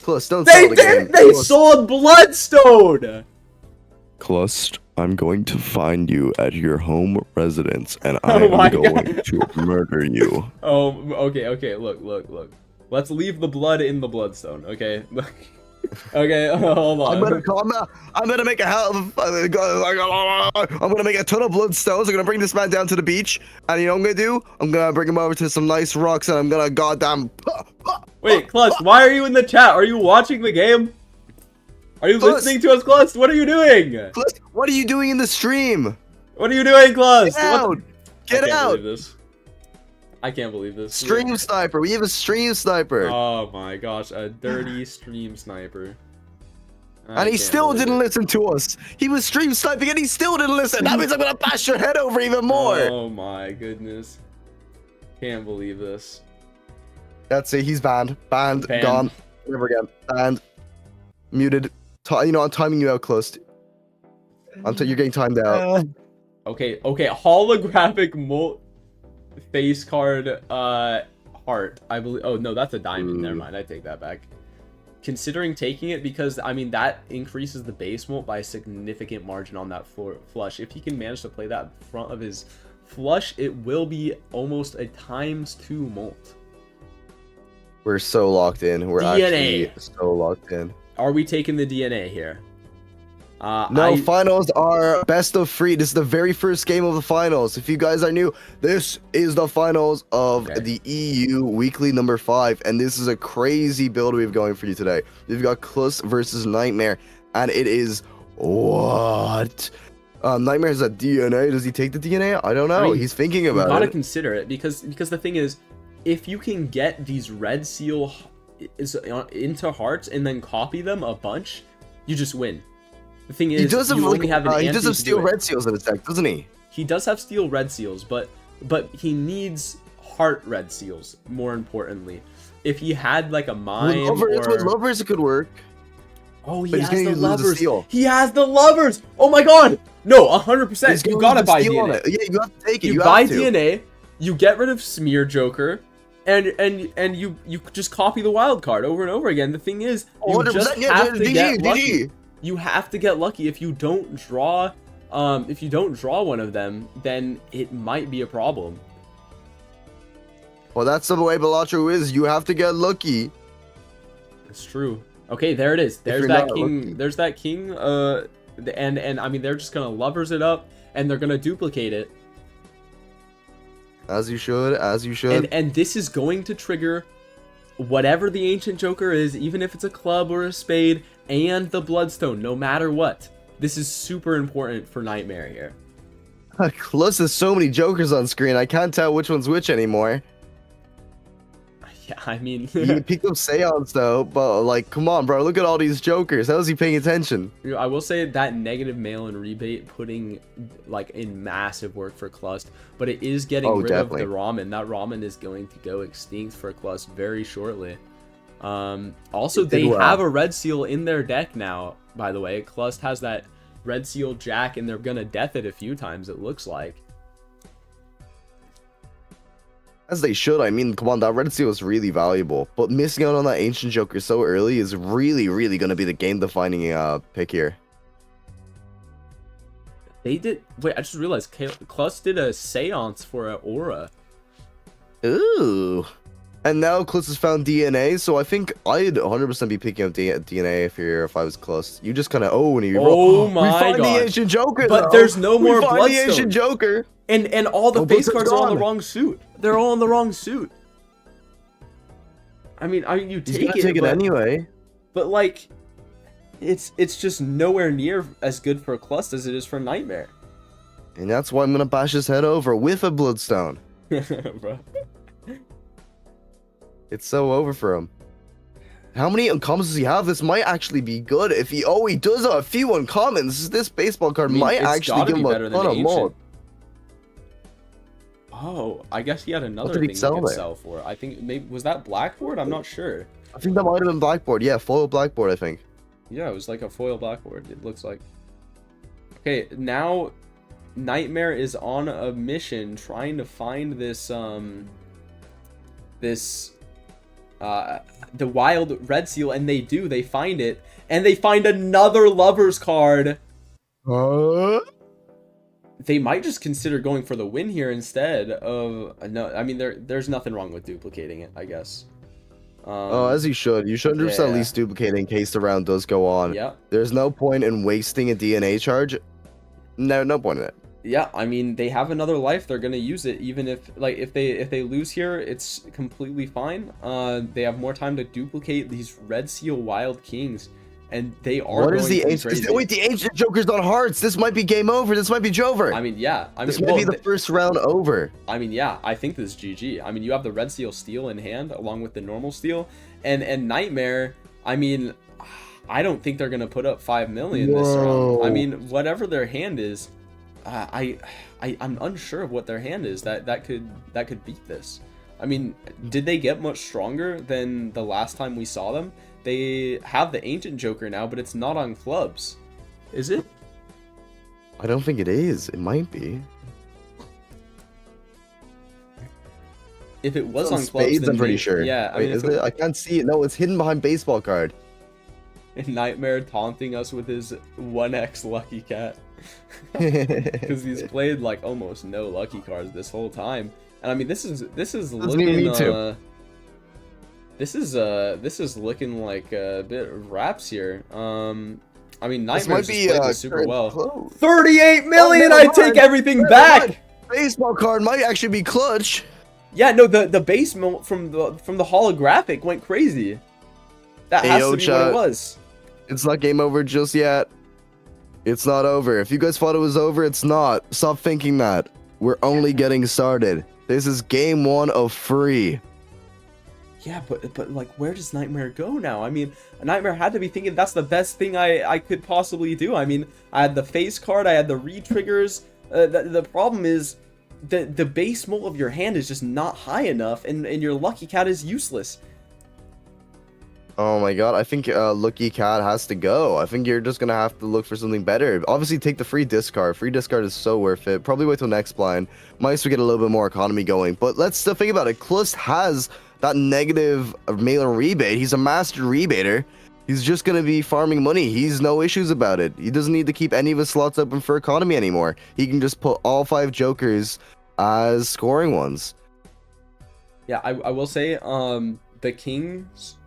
Clust, don't They sell the game. did. They Clust. sold Bloodstone. Clust, I'm going to find you at your home residence, and Oh I am my going God. to murder you. Oh, okay. Look. Let's leave the blood in the Bloodstone. Okay. Okay. Hold on. I'm gonna make a hell of I'm gonna make a ton of bloodstones. I'm gonna bring this man down to the beach, and you know what I'm gonna do? I'm gonna bring him over to some nice rocks, and I'm gonna goddamn. Wait, Clust, why are you in the chat? Are you watching the game? Are you Clust. listening to us, Clust? What are you doing? Clust, what are you doing in the stream? What are you doing, Clust? Get out! Get I can't out! believe this. I can't believe this. Stream sniper. We have a stream sniper. Oh my gosh, a dirty stream sniper. I And he can't still believe didn't it. listen to us. He was stream sniping and he still didn't listen. That means I'm gonna bash your head over even more. Oh my goodness. Can't believe this. That's it. He's banned. Banned. Banned. Gone. Never again. Banned. Muted. You know, I'm timing you out close. You're getting timed out. Okay, holographic face card heart. I believe. Oh no, that's a diamond. Never mind. I take that back. Considering taking it because I mean that increases the base molt by a significant margin on that flush. If he can manage to play that in front of his flush, it will be almost a ×2 molt. We're so locked in. We're DNA. actually so locked in. Are we taking the DNA here? No, finals are best of 3. This is the very first game of the finals. If you guys are new, this is the finals of the EU weekly number 5, and this is a crazy build we have going for you today. We've got Clust versus Nightmare, and it is what? Nightmare has a DNA. Does he take the DNA? I don't know. I mean, he's thinking you about gotta it. consider it because the thing is, if you can get these red seal into hearts and then copy them a bunch, you just win. The thing is, He does have, you only have an he ante does have to do steel it. red seals in his deck, doesn't he? He does have steel red seals, but he needs heart red seals. More importantly, if he had like a mime With lovers, it could work. oh, he but he's has gonna the lose the lovers. steel. He has the lovers. Oh my god! No, 100%. He's You gonna gotta lose the buy steal on DNA. it. Yeah, you have to take it. You You buy have to. DNA. You get rid of Smear Joker. And you just copy the wild card over and over again. The thing is, you 100%, just yeah, have to get GG. lucky. You have to get lucky. If you don't draw, one of them, then it might be a problem. Well, that's the way Balatro is. You have to get lucky. It's true. Okay, there it is. There's you're that not king. lucky. There's that king. And I mean, they're just gonna lovers it up, and they're gonna duplicate it. As you should. As you should. And this is going to trigger whatever the Ancient Joker is, even if it's a club or a spade, and the Bloodstone, no matter what. This is super important for Nightmare here. Close to so many jokers on screen. I can't tell which one's which anymore. Yeah, I mean, He picked up Seance though, but like, come on, bro, look at all these jokers. How is he paying attention? I will say that negative mail-in rebate putting like in massive work for Clust, but it is getting rid Definitely. of the ramen. That ramen is going to go extinct for Clust very shortly. Also, It did they well. have a red seal in their deck now. By the way, Clust has that red seal jack, and they're gonna death it a few times. It looks like. As they should. I mean, come on, that red seal is really valuable. But missing out on that ancient joker so early is really, really going to be the game-defining pick here. They did. Wait, I just realized Clust did a seance for an aura. Ooh. And now Clust has found DNA, so I think I'd 100% be picking up DNA if I was Clust. You just kind of when you roll. Oh my we find god! the ancient joker, But though. there's no more we find the Bloodstone. ancient joker. And all the Oh, face Bloodstone's cards are on the gone. wrong suit. They're all in the wrong suit. I mean, you He's take gonna it, take it but, anyway. but like, it's just nowhere near as good for Clust as it is for Nightmare. And that's why I'm gonna bash his head over with a bloodstone. Bro. It's so over for him. How many uncommons does he have? This might actually be good. If he does have a few uncommons. This baseball card I mean, might it's actually gotta give be him better a than ton of Ancient. mod. Oh, I guess he had another did he thing he sell could there? sell for. I think maybe was that Blackboard? I'm not sure. I think that might have been Blackboard. Yeah, foil Blackboard, I think. Yeah, it was like a foil Blackboard. It looks like. Okay, now Nightmare is on a mission trying to find this the wild red seal, and they find it, and they find another lover's card. They might just consider going for the win here instead of no. I mean, there's nothing wrong with duplicating it, I guess. As you should. You should 100% at yeah. least duplicate in case the round does go on. Yeah, There's no point in wasting a DNA charge. No point in it. yeah. I mean, they have another life. They're gonna use it, even if they lose here, it's completely fine. They have more time to duplicate these red seal wild kings, and they are. What is going the to be ancient? crazy. Wait, the ancient joker's on hearts. This might be game over. This might be Jover. I mean, yeah. I mean, this might be the first round over. I mean, yeah, I think this is GG. I mean, you have the red seal steel in hand along with the normal steel, and Nightmare. I mean, I don't think they're gonna put up 5 million this round. I mean, whatever their hand is, I'm unsure of what their hand is that could beat this. I mean, did they get much stronger than the last time we saw them? They have the ancient joker now, but it's not on clubs, is it? I don't think it is. It might be. If it was It's on clubs, spades, then I'm pretty maybe- sure. Yeah, I Wait, mean, is if it? I can't see it. No, it's hidden behind baseball card. Nightmare taunting us with his 1x lucky cat because he's played like almost no lucky cards this whole time, and I mean this is looking me too. this is looking like a bit of raps here. I mean, This Nightmare's might just be played this super current well. close. 38 million! never I take mind. everything Never back. mind. Baseball card might actually be clutch. Yeah, no, the base from the holographic went crazy. That has Ayo, to be what chat. it was. It's not game over just yet. It's not over. If you guys thought it was over, it's not. Stop thinking that. We're only getting started. This is game 1 of 3. Yeah, but like, where does Nightmare go now? I mean, Nightmare had to be thinking that's the best thing I could possibly do. I mean, I had the face card, I had the re-triggers. The problem is the base mole of your hand is just not high enough, and your Lucky Cat is useless. Oh my god, I think Lucky Cat has to go. I think you're just gonna have to look for something better. Obviously, take the free discard. Free discard is so worth it. Probably wait till next blind. Might as well get a little bit more economy going. But let's still think about it. Klust has that negative mail rebate. He's a master rebater. He's just gonna be farming money. He's no issues about it. He doesn't need to keep any of his slots open for economy anymore. He can just put all 5 jokers as scoring ones. Yeah, I will say, the Kings.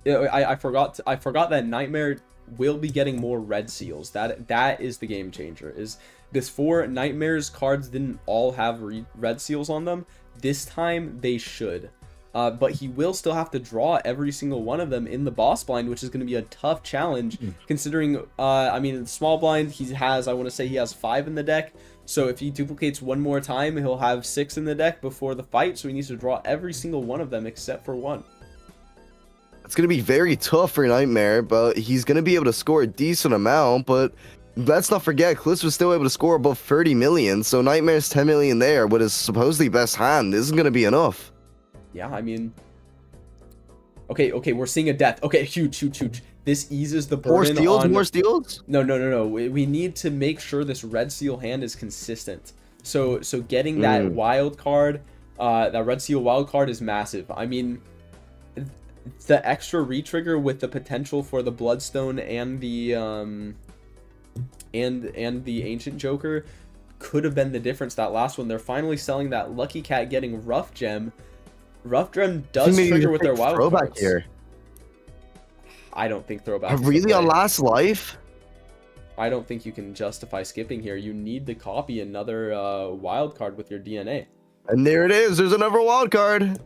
I forgot that Nightmare will be getting more red seals. That is the game changer. Is before Nightmare's cards didn't all have red seals on them. This time they should. But he will still have to draw every single one of them in the boss blind, which is going to be a tough challenge considering, I mean, in the small blind, I want to say he has 5 in the deck. So if he duplicates one more time, he'll have 6 in the deck before the fight. So he needs to draw every single one of them except for 1. It's going to be very tough for Nightmare, but he's going to be able to score a decent amount. But let's not forget, Cliff was still able to score above 30 million. So Nightmare's 10 million there with his supposedly best hand isn't going to be enough. Yeah, I mean... Okay, we're seeing a death. Okay, huge. This eases the burden More steals? on... More steals? No. We need to make sure this red seal hand is consistent. So getting that wild card, that red seal wild card is massive. I mean... The extra retrigger with the potential for the Bloodstone and the Ancient Joker could have been the difference that last one. They're finally selling that Lucky Cat getting Rough Gem. Rough Gem does trigger with their wild throwback cards. here. I don't think throwback. Really on Last Life? I don't think you can justify skipping here. You need to copy another wild card with your DNA. And there it is. There's another wild card.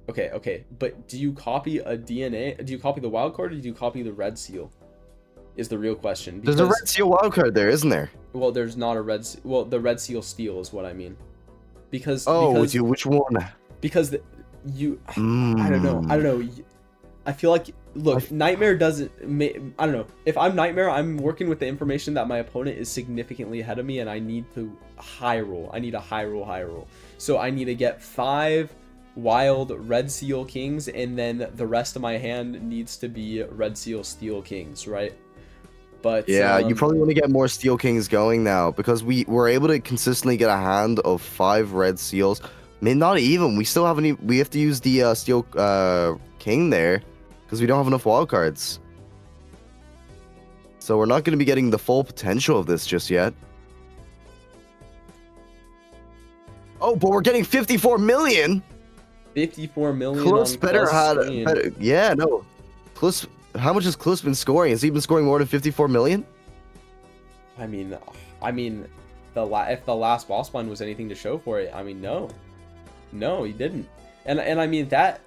Okay, but do you copy a DNA? Do you copy the wild card or do you copy the red seal? Is the real question. There's a red seal wild card there, isn't there? Well, there's not a red. Well, the red seal steel is what I mean. Because dude, which one? Because I don't know. I feel like Nightmare doesn't. I don't know. If I'm Nightmare, I'm working with the information that my opponent is significantly ahead of me, and I need to high roll. I need a high roll. So I need to get 5 wild red seal kings, and then the rest of my hand needs to be red seal steel kings, right? But yeah, you probably want to get more steel kings going now, because we were able to consistently get a hand of 5 red seals. I mean, not even. We still haven't. We have to use the steel king there because we don't have enough wild cards. So we're not going to be getting the full potential of this just yet. Oh, but we're getting 54 million. 54 million. Close on better screen. had. Yeah, no. Close. How much has Close been scoring? Has he been scoring more than 54 million? I mean, if the last boss line was anything to show for it, I mean, no, he didn't. And I mean that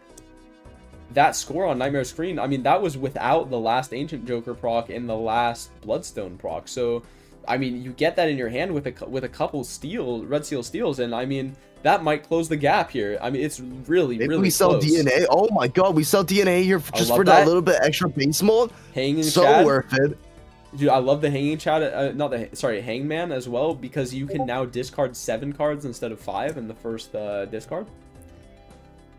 score on Nightmare Screen, I mean, that was without the last Ancient Joker proc and the last Bloodstone proc. So, I mean, you get that in your hand with a couple red seal steals, and I mean, that might close the gap here. I mean, it's really we sell close. DNA. Oh my god, we sell DNA here just for that little bit extra base mold. Hanging so Chad. Worth it. Dude, I love the Hanging Chad. Hangman as well, because you can now discard 7 cards instead of 5 in the first discard.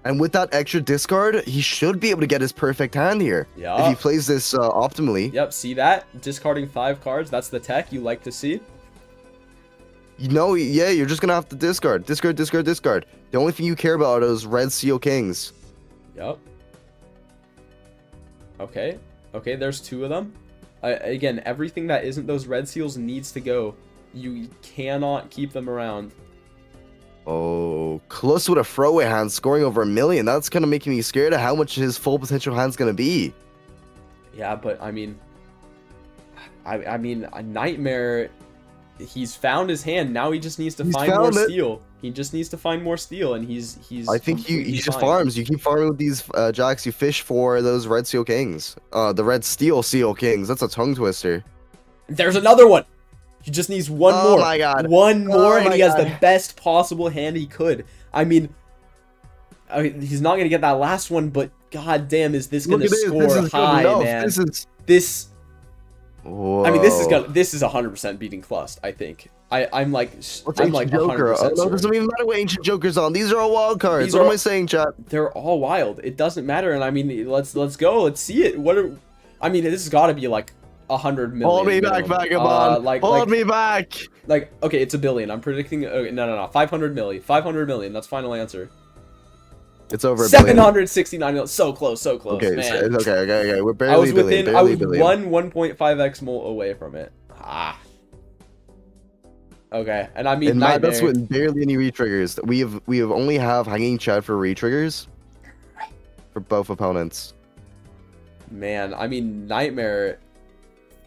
And with that extra discard, he should be able to get his perfect hand here. Yeah. If he plays this optimally. Yep, see that? Discarding 5 cards. That's the tech you like to see. You know, yeah, you're just going to have to discard. Discard. The only thing you care about is red seal kings. Yep. Okay, there's 2 of them. Again, everything that isn't those red seals needs to go. You cannot keep them around. Oh, close with a throwaway hand, scoring over 1 million. That's kind of making me scared of how much his full potential hand's going to be. Yeah, but I mean, a Nightmare, he's found his hand. Now he just needs to find more steel. He just needs to find more steel, and he's. I think he just farms. You keep farming with these jacks. You fish for those red seal kings. The red steel seal kings. That's a tongue twister. There's another one. He just needs one more. Oh my god. One more, and he has god. the best possible hand he could. I mean, he's not gonna get that last one, but god damn, is this gonna score high, man? This. Whoa. I mean, this is 100% beating Clust. I think. I'm like Joker. 100% No, it doesn't even matter what Ancient Joker's on. These are all wild cards. What am I saying, chat? They're all wild. It doesn't matter. And I mean, let's go. Let's see it. I mean, this has got to be like 100 million. Hold me back, Vagabond. Hold me back. Like, okay, it's 1 billion. I'm predicting. No. 500 million. 500 million. That's final answer. It's over 1 billion. 769 million. So close, Okay, man. Okay. We're barely I was within. I was billion. 1.5x mole away from it. Okay, and I mean, and Nightmare, that's with barely any retriggers. We have only have Hanging Chad for retriggers for both opponents. Man, I mean, Nightmare,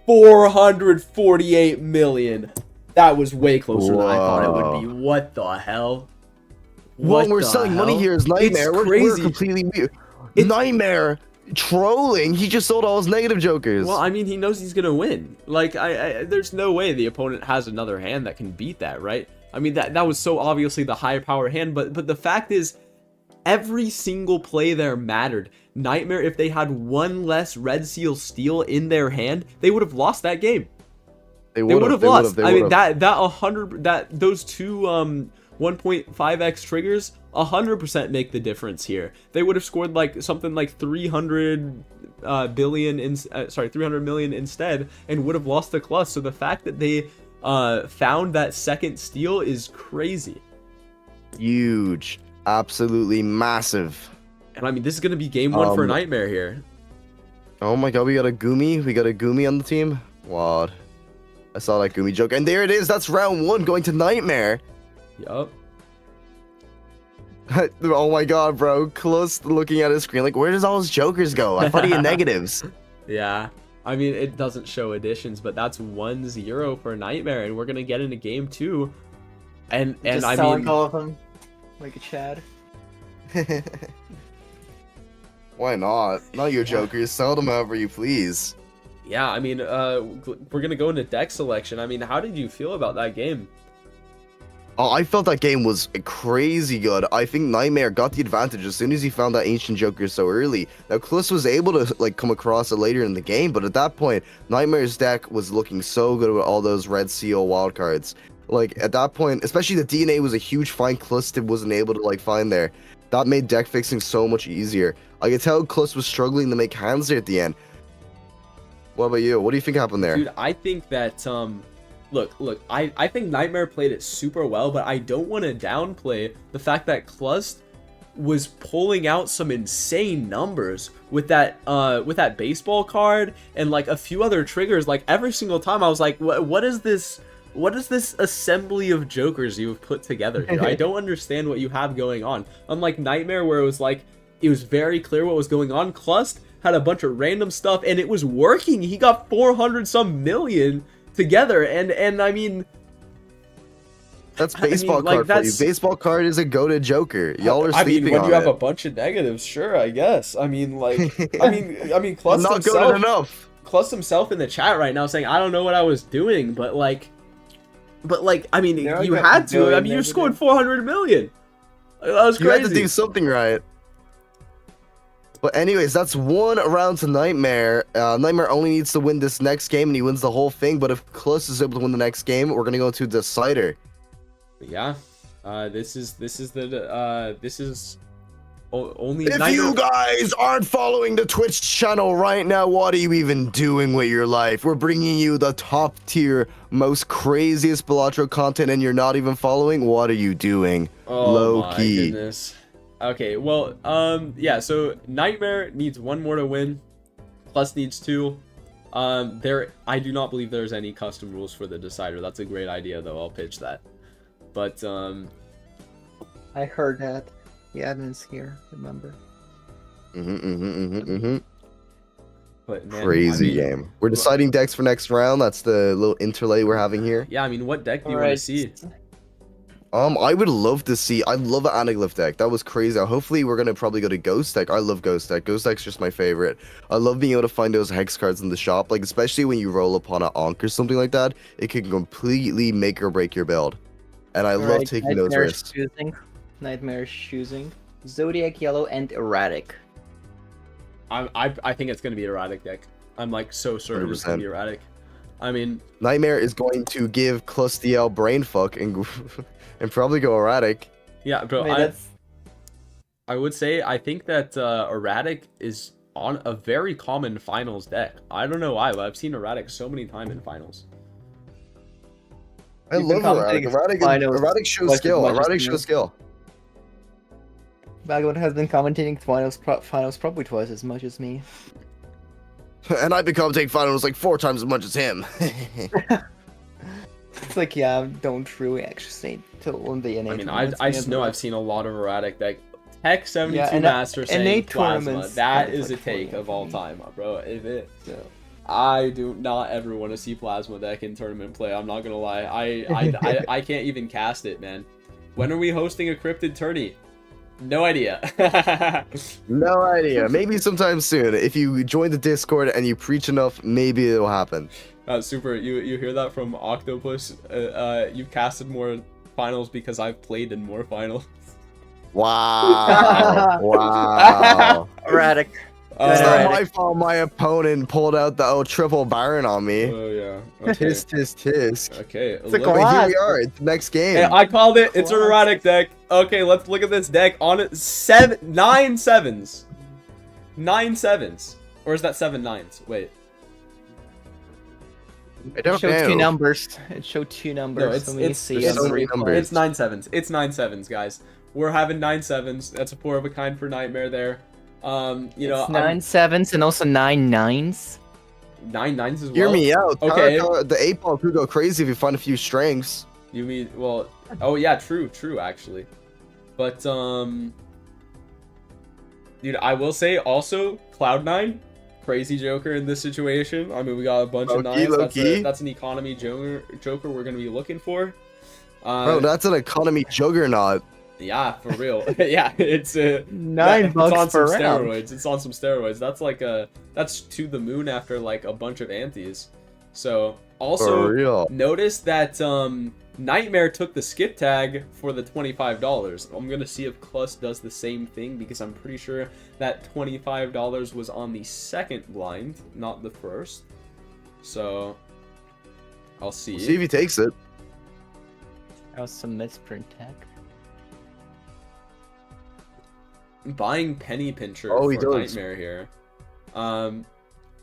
448 million. That was way closer than I thought it would be. What the hell? What we're selling money here is Nightmare. It's crazy. We're completely weird. Nightmare trolling. He just sold all his negative jokers. Well, I mean, he knows he's gonna win. Like, there's no way the opponent has another hand that can beat that, right? I mean, that was so obviously the high power hand, but the fact is, Every single play there mattered. Nightmare, if they had one less Red Seal steal in their hand, they would have lost that game. They would have lost. I mean, those two 1.5x triggers 100% make the difference here. They would have scored like something like 300 million instead, and would have lost the clutch. So the fact that they found that second steal is crazy. Huge. Absolutely massive. And I mean, this is going to be game one for Nightmare here. Oh my god, we got a Gumi on the team. What? I saw that Gumi joke. And there it is. That's round 1 going to Nightmare. Yup. Oh my god, bro. Close looking at his screen. Like, where does all his jokers go? I thought he had negatives. Yeah. I mean, it doesn't show additions, but that's 1-0 for Nightmare. And we're going to get into game 2. And I mean, all of them like a Chad. Why not? Not your jokers. Sell them however you please. yeah, I mean, we're going to go into deck selection. I mean, how did you feel about that game? Oh, I felt that game was crazy good. I think Nightmare got the advantage as soon as he found that Ancient Joker so early. Now, Klus was able to like come across it later in the game, but at that point, Nightmare's deck was looking so good with all those Red Seal wildcards. Like, at that point, especially the DNA was a huge find Klus wasn't able to like find there. That made deck fixing so much easier. I could tell Klus was struggling to make hands there at the end. What about you? What do you think happened there? Dude, I think that, look, I think Nightmare played it super well, but I don't want to downplay the fact that Klust was pulling out some insane numbers with that baseball card and like a few other triggers. Like every single time I was like, what is this assembly of jokers you've put together here? I don't understand what you have going on. Unlike Nightmare, where it was like, it was very clear what was going on. Klust had a bunch of random stuff and it was working. He got 400 some million together, and I mean, that's baseball card for you. Baseball card is a goated joker. Y'all are sleeping on it. I mean, when you have a bunch of negatives, sure, I guess. I mean, like, I mean, Klust not goated enough. Klust himself in the chat right now saying, I don't know what I was doing, but like, I mean, you had to. I mean, you scored 400 million. That was crazy. You had to do something right. But anyways, that's 1 round to Nightmare. Nightmare only needs to win this next game, and he wins the whole thing. But if Klus is able to win the next game, we're gonna go to Decider. Yeah, this is only. If Nightmare... you guys aren't following the Twitch channel right now, what are you even doing with your life? We're bringing you the top tier, most craziest Balatro content, and you're not even following. What are you doing? Oh, low my key. Goodness. Okay, well, yeah, so Nightmare needs 1 more to win. Klus needs 2. I do not believe there's any custom rules for the Decider. That's a great idea, though. I'll pitch that. But, I heard that. The admin's here, remember? But, man, Crazy game. We're deciding decks for next round. That's the little interlay we're having here. Yeah, I mean, what deck do you want to see? I would love to see. I love an Anaglyph deck. That was crazy. Hopefully, we're gonna probably go to Ghost deck. I love Ghost deck. Ghost deck's just my favorite. I love being able to find those hex cards in the shop, like especially when you roll upon an Ankh or something like that. It can completely make or break your build, and I love taking those risks. Nightmare's choosing Zodiac Yellow and Erratic. I think it's gonna be Erratic deck. I'm like so certain 100%. It's gonna be Erratic. I mean, Nightmare is going to give Clustiel brain fuck and probably go Erratic. Yeah, bro. I would say I think that Erratic is on a very common finals deck. I don't know why, but I've seen Erratic so many times in finals. I love Erratic. Erratic shows skill. Erratic shows skill. Bagwood has been commentating finals probably twice as much as me. And I've been commentating finals like 4 times as much as him. It's like, yeah, don't really actually say till the NA. I mean, I just know I've seen a lot of Erratic deck. Tech 72 Master saying Plasma. That is a take of all time, bro. I do not ever want to see Plasma deck in tournament play. I'm not gonna lie. I can't even cast it, man. When are we hosting a cryptid tourney? No idea. No idea. Maybe sometime soon. If you join the Discord and you preach enough, maybe it'll happen. Super. You hear that from Octopus? You've casted more finals because I've played in more finals. Wow. Wow. Erratic. It's Alright. not my fault my opponent pulled out the triple Baron on me. Oh yeah. Okay. Tisk, tisk, tisk. Okay. It's a look- But here glass. we are. It's the next game. Hey, I called it. It's an erratic deck. Okay, let's look at this deck. On it, 9 sevens. 9 sevens. Or is that 7 nines? Wait. I It don't showed two know. numbers. It showed two numbers. it's- Let me it's- see. there's on so the many replay. numbers. It's 9 sevens. It's 9 sevens, guys. We're having 9 sevens. That's a 4 of a kind for Nightmare there. You know, It's 9 sevens and also 9 nines. 9 nines as well. Hear me out. Okay. The 8-ball could go crazy if you find a few strengths. You mean, well, oh yeah, true, actually. But, dude, I will say also, Cloud9, crazy Joker in this situation. I mean, we got a bunch of Low-key, nines. low-key. That's an economy Joker we're going to be looking for. Bro, that's an economy juggernaut. Yeah, for real. Yeah, it's $9 it's on some per round. steroids. It's on some steroids. That's like that's to the moon after like a bunch of antes. So also For real. notice that Nightmare took the skip tag for the $25. I'm gonna see if Clus does the same thing because I'm pretty sure that $25 was on the second blind, not the first. So I'll see. We'll see if he takes it. That was some misprint tech. Buying Penny Pincher Oh, he for does. Nightmare here.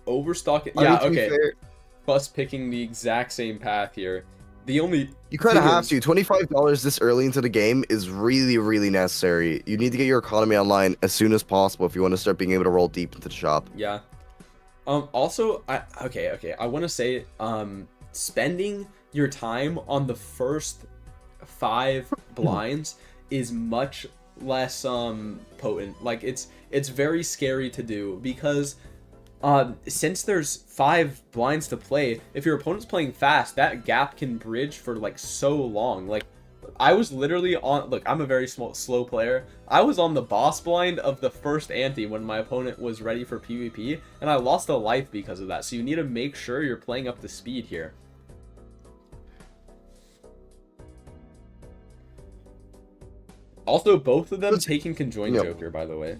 Overstock. I mean, Yeah, to be okay. fair, Plus picking the exact same path here. The only you kind of thing have is- to. $25 this early into the game is really, really necessary. You need to get your economy online as soon as possible if you want to start being able to roll deep into the shop. Yeah. Also, okay. I want to say, spending your time on the first 5 blinds is much less potent. Like it's very scary to do because since there's 5 blinds to play, if your opponent's playing fast, that gap can bridge for like so long. Like I was literally on, look, I'm a very slow player. I was on the boss blind of the first ante when my opponent was ready for PvP, and I lost a life because of that. So you need to make sure you're playing up to speed here. Also, both of them taking Conjoined Yep. Joker, by the way.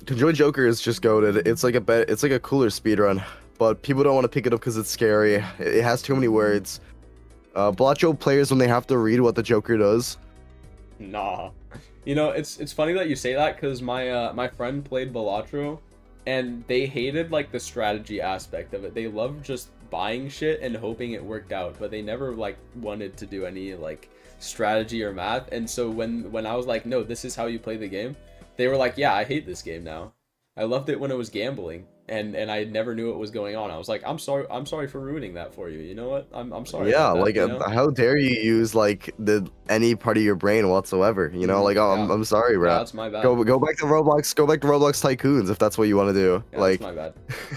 Conjoined Joker is just goated. It's like a cooler speedrun, but people don't want to pick it up because it's scary. It has too many words. Balatro players when they have to read what the Joker does. Nah. You know, it's funny that you say that because my friend played Balatro, and they hated like the strategy aspect of it. They loved just buying shit and hoping it worked out, but they never like wanted to do any like strategy or math. And so when I was like, no, this is how you play the game, they were like, yeah, I hate this game now. I loved it when it was gambling, and I never knew what was going on. I was like, I'm sorry for ruining that for you. You know what? I'm sorry. Yeah, about that, like you know? how dare you use like any part of your brain whatsoever? You know, like Yeah. I'm sorry, Yeah, bro. that's my bad. Go back to Roblox. Go back to Roblox Tycoons if that's what you want to do. Yeah, like, that's my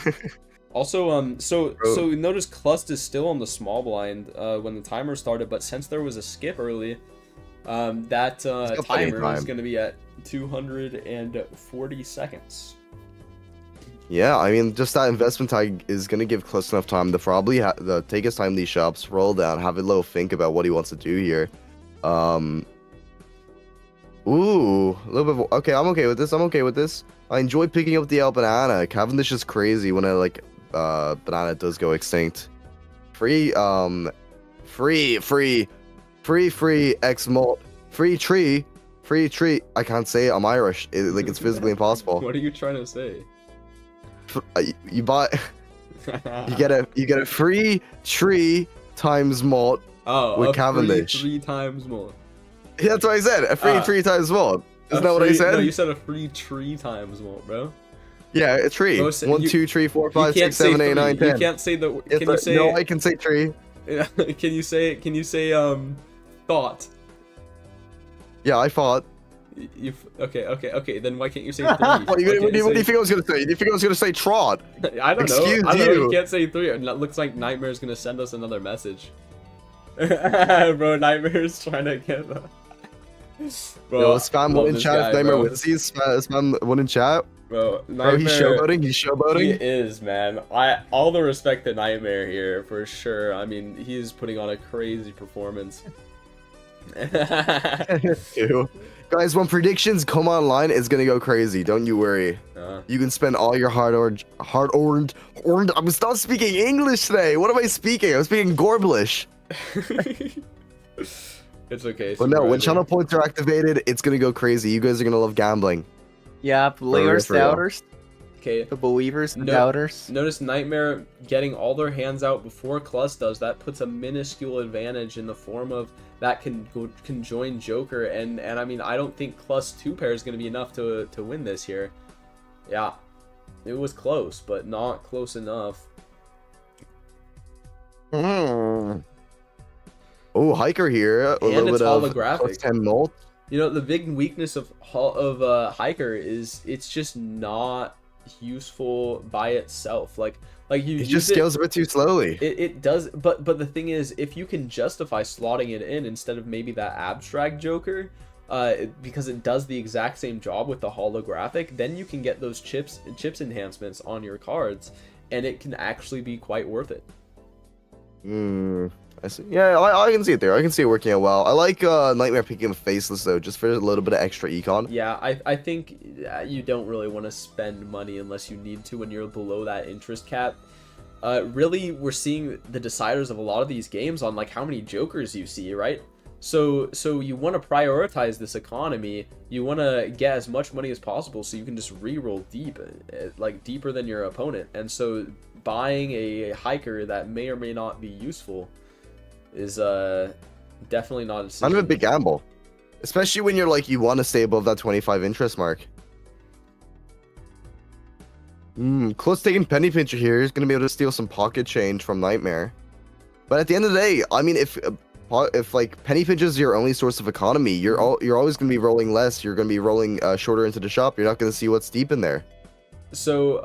bad. Also, so notice Clust is still on the small blind when the timer started, but since there was a skip early, that got plenty of timer is time. going to be at 240 seconds. yeah, I mean, just that investment tag is gonna give Clus enough time to probably take his time in these shops, roll down, have a little think about what he wants to do here. Ooh, a little bit. Okay, I'm okay with this. I enjoy picking up the El Banana. Cavendish is crazy when banana does go extinct. Free X molt. Free tree. I can't say it. I'm Irish. It's physically impossible. What are you trying to say? You buy. You get a free tree times molt. Oh, with Cavendish. 3 times more. That's what I said. A free tree times molt. Isn't that what I said? No, you said a free 3 times more, bro. Yeah, a tree. No, so 1, you- 2, 3, 4, You 5, can't 6, say 7, 8, 3. 9, 10. You can't say the. It's Can you say? no, I can say tree. Can you say thought? Yeah, I fought. Okay. Then why can't you say 3? What do you Why can't think I was gonna say? Do you think I was gonna say trot? I don't know. Excuse I don't know. You you. can't say 3. It looks like Nightmare's gonna send us another message. Bro, Nightmare's trying to get. Bro, Yo, spam love one in this chat guy, if Nightmare bro. wins these. Spam one in chat. Bro, Bro, he's showboating. He's He showboating. is, man. All the respect to Nightmare here for sure. I mean, he's putting on a crazy performance. Two. Guys, when predictions come online, it's gonna go crazy. Don't you worry. You can spend all your hard-earned. I'm not speaking English today. What am I speaking? I'm speaking Gorblish. It's okay. But no, when Supervisor. channel points are activated, it's gonna go crazy. You guys are gonna love gambling. Yeah, players, for real. doubters, Okay. the believers, the No- doubters. Notice Nightmare getting all their hands out before Clus does. That puts a minuscule advantage in the form of that can join Joker, and I mean I don't think Clus 2 pair is going to be enough to win this here. Yeah, it was close, but not close enough. Oh, Hiker here. A And little it's bit of holographic. plus 10 molt. You know, the big weakness of Hiker is it's just not useful by itself. Like you It use just scales a bit too slowly. It does, but the thing is, if you can justify slotting it in instead of maybe that abstract Joker, because it does the exact same job with the holographic, then you can get those chips enhancements on your cards, and it can actually be quite worth it. I see. Yeah, I can see it there. I can see it working out well. I like Nightmare picking him faceless though, just for a little bit of extra econ. Yeah, I think you don't really want to spend money unless you need to when you're below that interest cap. Really, we're seeing the deciders of a lot of these games on like how many Jokers you see, right? So you want to prioritize this economy. You want to get as much money as possible so you can just reroll deep, like deeper than your opponent. And so buying a Hiker that may or may not be useful is definitely not a decision. Kind of a big gamble, especially when you're like you want to stay above that 25 interest mark. Close taking Penny Pincher here. He's gonna be able to steal some pocket change from Nightmare. But at the end of the day, I mean, if like Penny Pinch is your only source of economy, you're always gonna be rolling less. You're gonna be rolling shorter into the shop. You're not gonna see what's deep in there. So,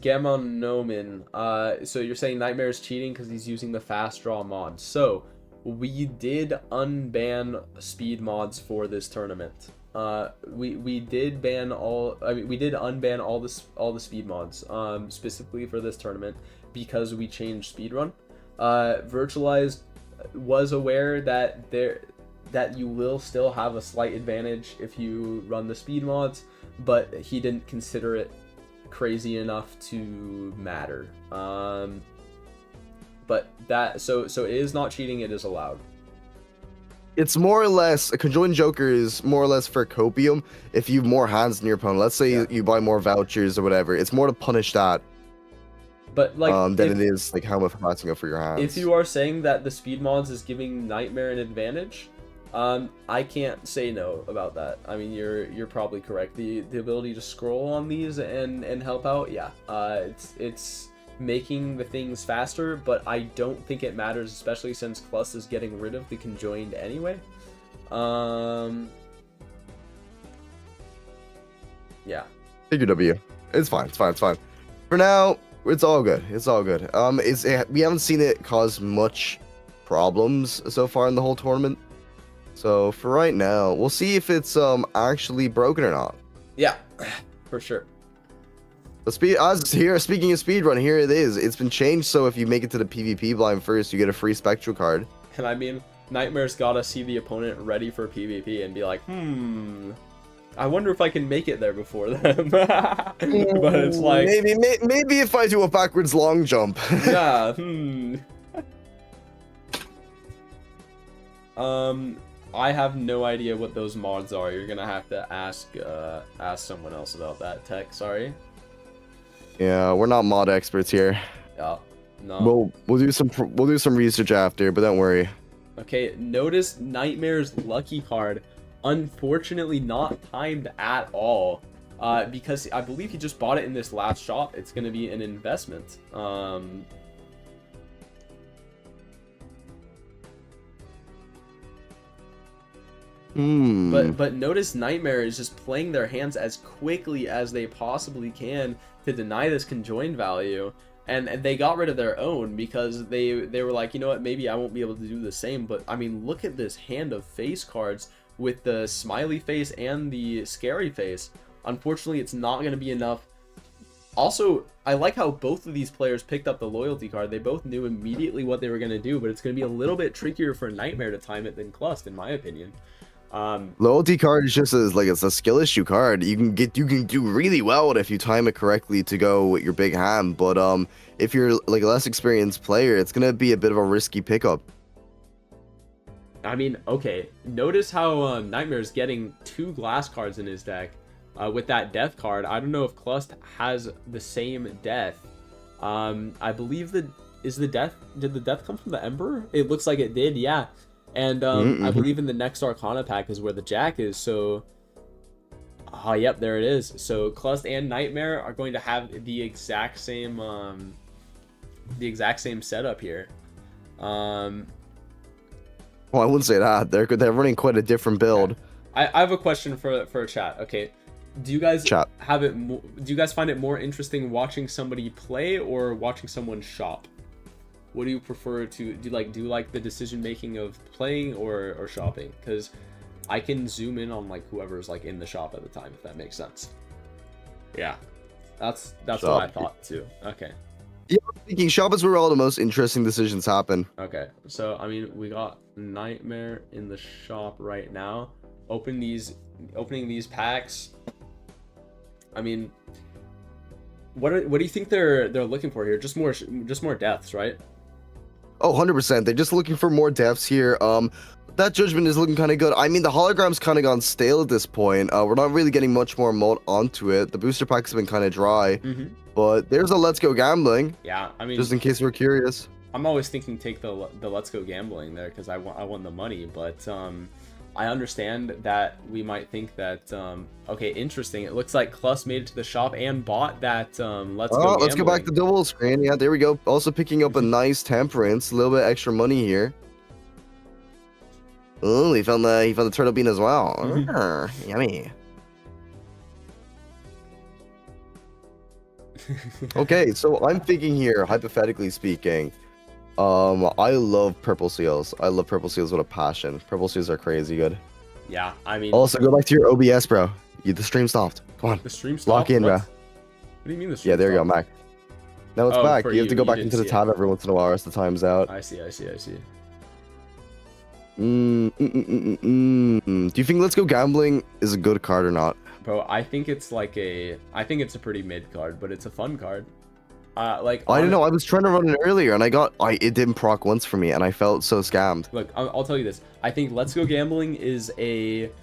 Gammon Nomin, so you're saying Nightmare is cheating because he's using the fast draw mod. So, we did unban speed mods for this tournament. We did ban all, we did unban all the speed mods, specifically for this tournament because we changed speedrun. Virtualized was aware that you will still have a slight advantage if you run the speed mods, but he didn't consider it crazy enough to matter. But that so it is not cheating, it is allowed. It's more or less a conjoined Joker is more or less for copium. If you have more hands than your opponent, let's say you buy more vouchers or whatever, it's more to punish that. But like than it is like how much passing up for your hands. If you are saying that the speed mods is giving Nightmare an advantage, I can't say no about that. I mean, you're probably correct. The ability to scroll on these and help out, yeah. It's making the things faster, but I don't think it matters, especially since Clus is getting rid of the conjoined anyway. Yeah. Figure W. It's fine. It's fine. It's fine. For now, it's all good. It's all good. We haven't seen it cause much problems so far in the whole tournament. So for right now, we'll see if it's actually broken or not. Yeah, for sure. But speaking of speedrun, here it is. It's been changed, so if you make it to the PvP blind first, you get a free spectral card. And I mean, Nightmare's gotta see the opponent ready for PvP and be like, I wonder if I can make it there before them. But it's like maybe if I do a backwards long jump. Yeah. I have no idea what those mods are. You're gonna have to ask someone else about that, Tech. Sorry. Yeah, we're not mod experts here. Yeah. No. We'll do some research after, but don't worry. Okay. Notice Nightmare's lucky card. Unfortunately, not timed at all. Because I believe he just bought it in this last shop. It's gonna be an investment. But notice Nightmare is just playing their hands as quickly as they possibly can to deny this conjoined value, and they got rid of their own because they were like, you know what, maybe I won't be able to do the same. But I mean, look at this hand of face cards with the smiley face and the scary face. Unfortunately, it's not going to be enough Also, I like how both of these players picked up the loyalty card. They both knew immediately what they were going to do, but it's going to be a little bit trickier for Nightmare to time it than Clust, in my opinion. Loyalty card is just it's a skill issue card. You can do really well if you time it correctly to go with your big hand. But if you're like a less experienced player, it's gonna be a bit of a risky pickup. I mean, okay. Notice how Nightmare's getting 2 glass cards in his deck with that death card. I don't know if Clust has the same death. I believe did the death come from the Emperor? It looks like it did, yeah. And I believe in the next Arcana pack is where the Jack is, so... yep, there it is. So Clust and Nightmare are going to have the exact same setup here. Well, I wouldn't say that. They're running quite a different build. I have a question for chat. Okay, do you guys Chat. do you guys find it more interesting watching somebody play or watching someone shop? What do you prefer to do? You like the decision making of playing or shopping? Because I can zoom in on like whoever's like in the shop at the time, if that makes sense. Yeah, that's what I thought too. Okay. Yeah, I'm thinking shop is where all the most interesting decisions happen. Okay, so I mean, we got Nightmare in the shop right now. Opening these packs. I mean, what do you think they're looking for here? Just more deaths, right? Oh, 100%. They're just looking for more deaths here. That judgment is looking kind of good. I mean, the hologram's kind of gone stale at this point. We're not really getting much more mult onto it. The booster packs have been kind of dry. But there's a Let's Go Gambling. Yeah, I mean, just in case we're curious. I'm always thinking take the Let's Go Gambling there because I won the money, but I understand that we might think that okay, interesting. It looks like Clust made it to the shop and bought that Let's Go Gambling. Let's go back to double screen. Yeah, there we go. Also picking up a nice Temperance, a little bit extra money here. Oh, he found the turtle bean as well. Yummy. Okay, so I'm thinking here, hypothetically speaking, I love purple seals. I love purple seals with a passion. Purple seals are crazy good. Yeah, I mean. Also, go back to your OBS, bro. The stream stopped. Come on. The stream stopped. Lock in, bro. What do you mean the stream? Yeah, there you go, Mac. Now it's back. You have to go back into the tab every once in a while, or else the time's out. I see. Do you think Let's Go Gambling is a good card or not? Bro, I think it's a pretty mid card, but it's a fun card. I don't know. I was trying to run it earlier, and it didn't proc once for me, and I felt so scammed. Look, I'll tell you this. I think Let's Go Gambling is it's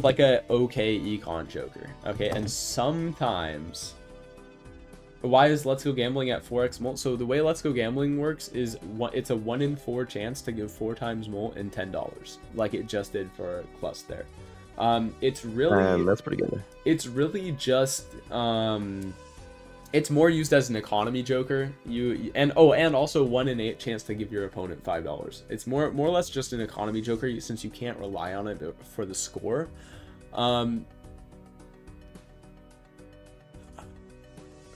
like a okay econ joker. Okay, and sometimes. Why is Let's Go Gambling at 4x mult? So the way Let's Go Gambling works is it's a 1 in 4 chance to give 4 times mult and $10, like it just did for Clust there. It's really that's pretty good. It's really just it's more used as an economy joker. And also 1 in 8 chance to give your opponent $5. It's more or less just an economy joker since you can't rely on it for the score.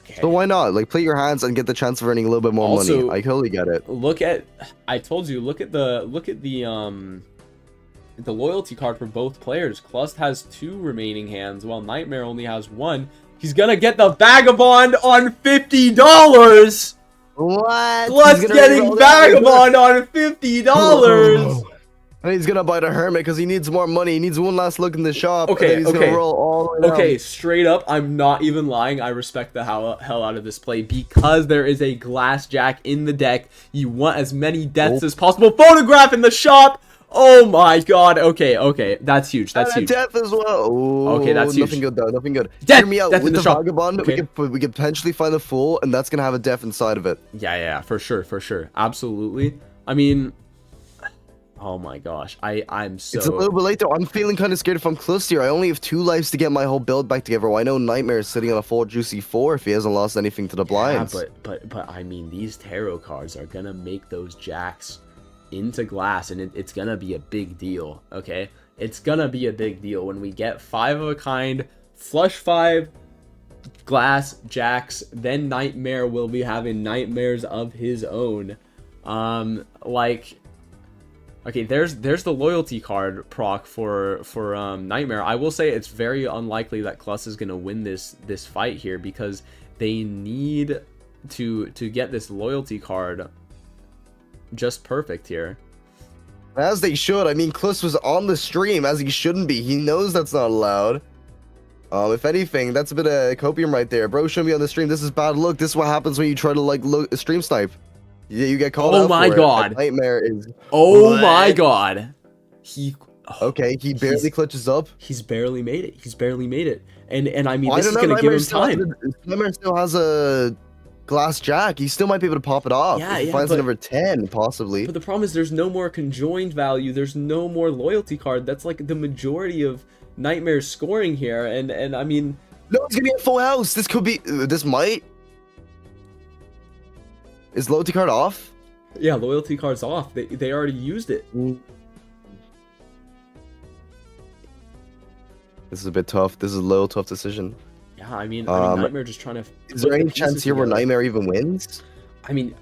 Okay. So why not? Like, play your hands and get the chance of earning a little bit more money. I totally get it. I told you, look at the loyalty card for both players. Clust has 2 remaining hands, while Nightmare only has 1. He's gonna get the Vagabond on $50. What? Clust getting Vagabond on $50. And he's gonna buy the Hermit because he needs more money. He needs one last look in the shop. Okay, and then he's gonna roll all the way down. Okay, straight up, I'm not even lying. I respect the hell out of this play because there is a Glass Jack in the deck. You want as many deaths as possible. Photograph in the shop. Oh my god. Okay, that's huge. That's huge. Death as well. Ooh, okay, that's huge. Nothing good though. Nothing good. Death. Hear me out. Death With in the shop. Vagabond, Okay. we could potentially find a Fool, and that's gonna have a death inside of it. Yeah, for sure, absolutely. I mean. Oh my gosh, I'm so... It's a little bit late though. I'm feeling kind of scared if I'm close here. I only have 2 lives to get my whole build back together. Well, I know Nightmare is sitting on a full juicy 4 if he hasn't lost anything to the blinds. Yeah, but I mean, these tarot cards are gonna make those jacks into glass, and it's gonna be a big deal, okay? It's gonna be a big deal when we get 5 of a kind, flush 5, glass, jacks, then Nightmare will be having nightmares of his own. Okay, there's the loyalty card proc for Nightmare. I will say it's very unlikely that Klus is gonna win this fight here because they need to get this loyalty card just perfect here. As they should. I mean, Klus was on the stream, as he shouldn't be. He knows that's not allowed. If anything, that's a bit of copium right there. Bro, show me on the stream. This is bad luck. This is what happens when you try to, like, stream snipe. You get called out. Oh my god. Nightmare is... Oh What? my god. He... Okay, he barely clutches up. He's barely made it. He's barely made it. And I mean, Oh, this is going to give him time. Nightmare still has a glass jack. He still might be able to pop it off. Yeah, if he finds a number 10, possibly. But the problem is there's no more conjoined value. There's no more loyalty card. That's like the majority of Nightmare's scoring here. And I mean... No, he's going to be at full house. This could be... This might... Is loyalty card off? Yeah, loyalty card's off. They already used it. This is a bit tough. This is a little tough decision. Yeah, I mean Nightmare just trying to... Is there any chance here where Nightmare even wins? I mean,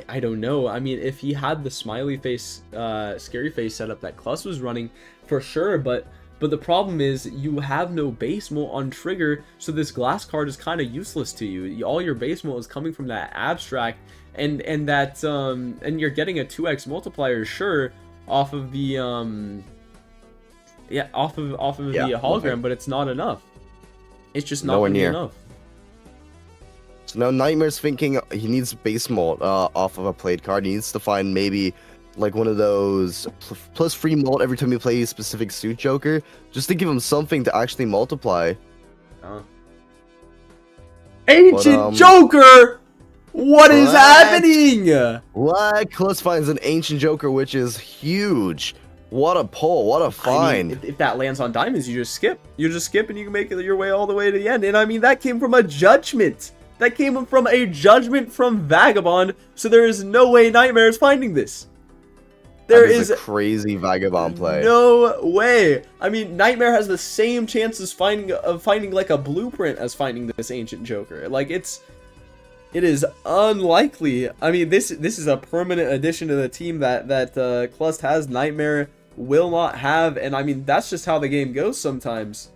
I don't know. I mean, if he had the smiley face, scary face setup that Klus was running, for sure, but the problem is you have no base molt on trigger, so this glass card is kind of useless to you. All your base molt is coming from that abstract, and that and you're getting a 2x multiplier, sure, off of the off of the hologram, but it's not enough. It's just not gonna be enough. So now Nightmare's thinking he needs base molt off of a played card. He needs to find maybe like one of those plus free molt every time you play a specific suit Joker, just to give him something to actually multiply. Ancient Joker! What is happening? What? Klus finds an Ancient Joker, which is huge. What a pull, what a find. I mean, if that lands on diamonds, you just skip. You just skip and you can make it your way all the way to the end. And I mean, that came from a judgment. That came from a judgment from Vagabond, so there is no way Nightmare is finding this. There is a crazy Vagabond play. No way. I mean, Nightmare has the same chances of finding like a blueprint as finding this Ancient Joker. Like it is unlikely. I mean, this is a permanent addition to the team that Klus has. Nightmare will not have, and I mean, that's just how the game goes sometimes.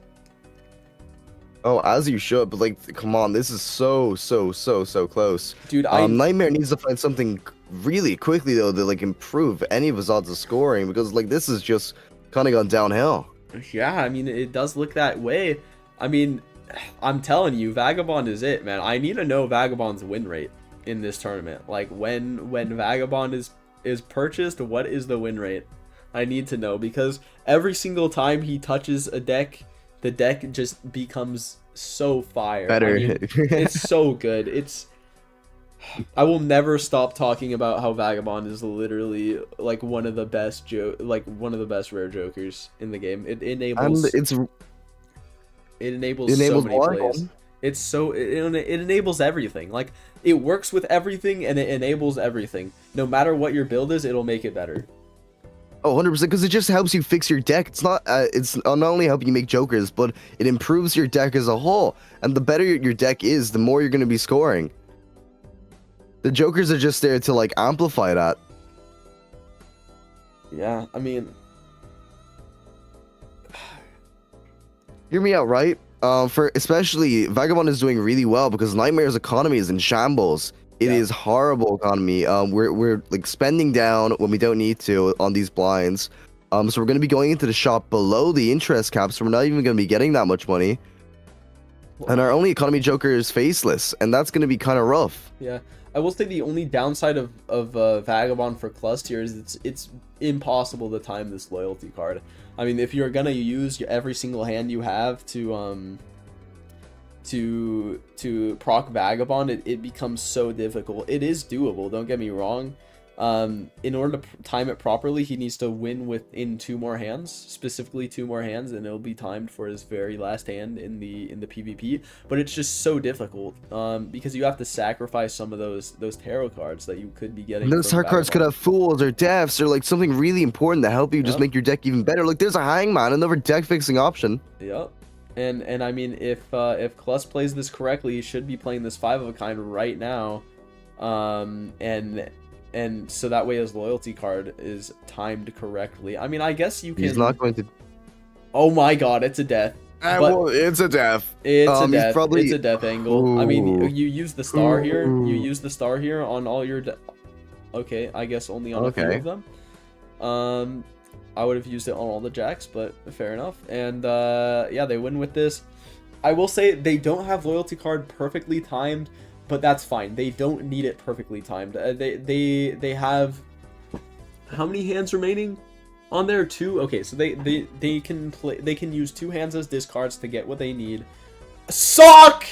Oh, as you should, but like, come on, this is so close. Dude, Nightmare needs to find something really quickly, though, to like improve any of his odds of scoring, because like, this is just kind of gone downhill. Yeah, I mean, it does look that way. I mean, I'm telling you, Vagabond is it, man. I need to know Vagabond's win rate in this tournament. Like, when Vagabond is purchased, what is the win rate? I need to know, because every single time he touches a deck, the deck just becomes so fire. Better. I mean, it's so good. I will never stop talking about how Vagabond is literally like one of the best rare jokers in the game. It enables so many plays. It enables everything. Like, it works with everything and it enables everything. No matter what your build is, it'll make it better. Oh, 100%, because it just helps you fix your deck. It's not only helping you make jokers, but it improves your deck as a whole. And the better your deck is, the more you're going to be scoring. The jokers are just there to like amplify that. Yeah, I mean, hear me out, right? For especially Vagabond is doing really well because Nightmare's economy is in shambles. It is horrible economy. We're like spending down when we don't need to on these blinds. So we're gonna be going into the shop below the interest cap, so we're not even gonna be getting that much money. And our only economy joker is faceless, and that's gonna be kind of rough. Yeah, I will say the only downside of Vagabond for Klus here is it's impossible to time this loyalty card. I mean, if you're gonna use every single hand you have to proc Vagabond, it becomes so difficult. It is doable, don't get me wrong. In order to time it properly, he needs to win within 2 more hands, specifically 2 more hands, and it'll be timed for his very last hand in the PvP. But it's just so difficult because you have to sacrifice some of those tarot cards that you could be getting. Those tarot cards could have fools or deaths or like something really important to help you just make your deck even better. Like, there's a hangman, another deck fixing option. Yep. And I mean, if Klus plays this correctly, he should be playing this 5 of a kind right now, and and so that way his loyalty card is timed correctly. I mean, I guess you can. He's not going to. Oh my god, it's a death. But Well, it's a death. it's a he's death. probably- It's a death angle. I mean, Ooh. you use the star here. You Ooh. use the star here on all your. Okay, I guess only on a few Okay. of them. I would have used it on all the jacks, but fair enough. And yeah, they win with this. I will say they don't have loyalty card perfectly timed, but that's fine. They don't need it perfectly timed. They have how many hands remaining on there? 2. Okay, so they can play. They can use 2 hands as discards to get what they need. Sock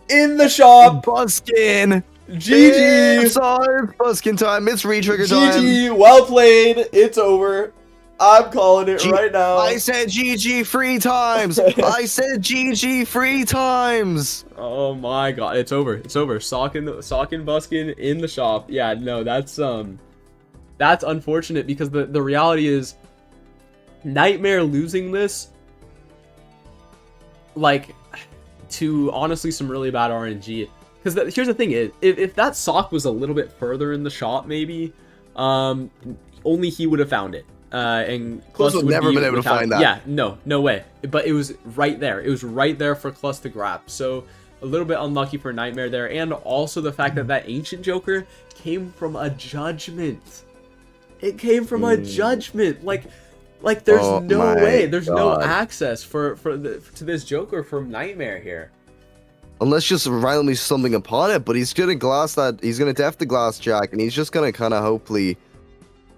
in the shop. Buskin. GG. It's our Buskin time. It's retrigger time. GG. Well played. It's over. I'm calling it right now. I said GG 3 times. I said GG 3 times. Oh my god, it's over. It's over. Sock and Buskin in the shop. Yeah, no, that's unfortunate because the reality is Nightmare losing this, like, to honestly some really bad RNG. Because here's the thing is, if that sock was a little bit further in the shop, maybe, only he would have found it. And Clus would never be been able to without- find that. Yeah, no way. But it was right there. It was right there for Clus to grab. So a little bit unlucky for Nightmare there, and also the fact that Ancient Joker came from a judgment. It came from a judgment. Like there's Oh no my way. There's no God. access to this Joker from Nightmare here. Unless just randomly something upon it, but he's gonna glass that. He's gonna def the glass jack, and he's just gonna kind of hopefully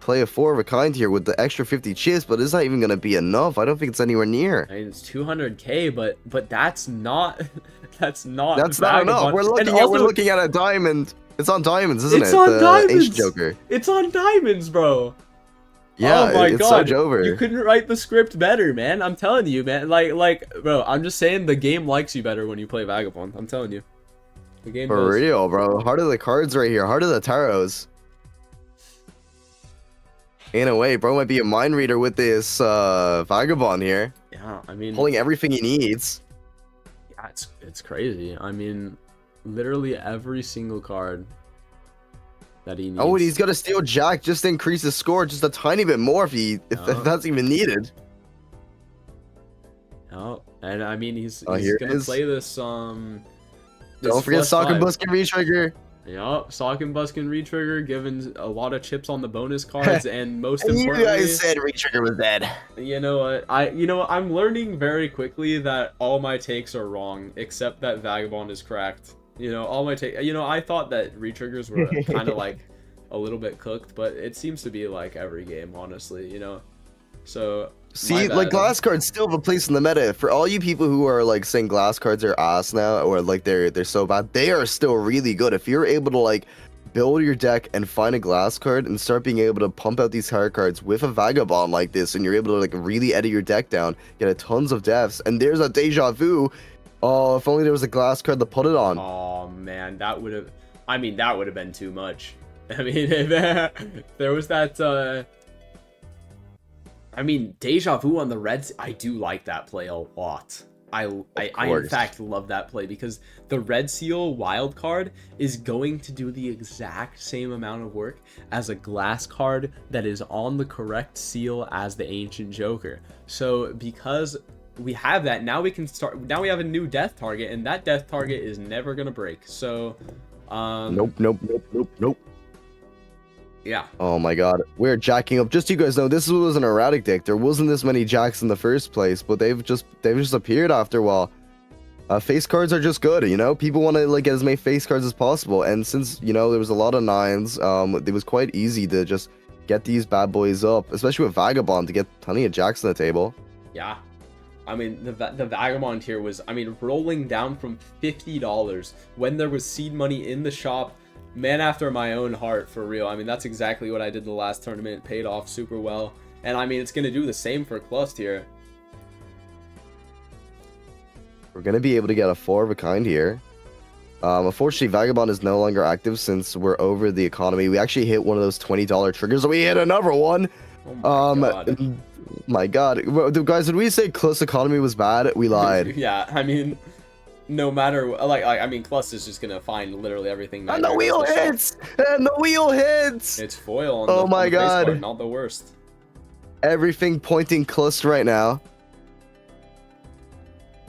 play a 4 of a kind here with the extra 50 chips. But it's not even gonna be enough. I don't think it's anywhere near. I mean, it's 200k, but that's not That's not enough. Vagabond. We're And we're also, looking at a diamond. It's on diamonds, isn't It's it? on the diamonds! Ancient Joker. It's on diamonds, bro. Yeah, Oh my it's god, so over. you couldn't write the script better, man. I'm telling you, man. Like, bro, I'm just saying the game likes you better when you play Vagabond. I'm telling you, the game For does. real, bro. Heart of the cards right here. Heart of the tarots. In a way, bro might be a mind reader with this Vagabond here. Yeah, I mean, Pulling everything he needs. yeah, it's crazy. I mean, literally every single card that he needs. Oh, and he's got to steal Jack just to increase his score just a tiny bit more if Oh. that's even needed. Oh, and I mean, he's here it gonna is. play this Don't forget Flush Sock and 5. Buskin retrigger. Yup, Sock and Buskin retrigger, given a lot of chips on the bonus cards, and most And you importantly, guys said retrigger was dead. you know what? I'm learning very quickly that all my takes are wrong, except that Vagabond is cracked. All my I thought that retriggers were kind of like a little bit cooked, but it seems to be like every game, honestly. So See, my like bad. glass cards still have a place in the meta. For all you people who are like saying glass cards are ass now, or like they're so bad, they are still really good. If you're able to like build your deck and find a glass card and start being able to pump out these hard cards with a Vagabond like this, and you're able to like really edit your deck down, get a tons of deaths, and there's a deja vu. Oh, if only there was a glass card to put it on. Oh man, that would have been too much. I mean, if there was that. I mean, Deja Vu on the Reds, I do like that play a lot. I in fact love that play because the Red Seal wild card is going to do the exact same amount of work as a glass card that is on the correct seal as the Ancient Joker. So because we have that, now we can start. Now we have a new death target, and that death target is never gonna break. So, Nope. yeah. Oh my god, we're jacking up. Just so you guys know, this was an erratic deck. There wasn't this many jacks in the first place, but they've just appeared after a while. Face cards are just good, People want to like get as many face cards as possible, and since there was a lot of 9s, it was quite easy to just get these bad boys up, especially with Vagabond to get plenty of jacks on the table. Yeah. I mean, the Vagabond here was, rolling down from $50 when there was seed money in the shop. Man after my own heart, for real. That's exactly what I did the last tournament. It paid off super well. And it's going to do the same for Clust here. We're going to be able to get a 4 of a kind here. Unfortunately, Vagabond is no longer active since we're over the economy. We actually hit one of those $20 triggers. We hit another one. Oh my god. My god. Guys, when we say close economy was bad, we lied. Yeah, no matter I mean, Klus is just gonna find literally everything. And the Nightmare wheel does to show. hits! And the wheel hits! It's foil on Oh the, my on the face God. card, not the worst. Everything pointing close right now.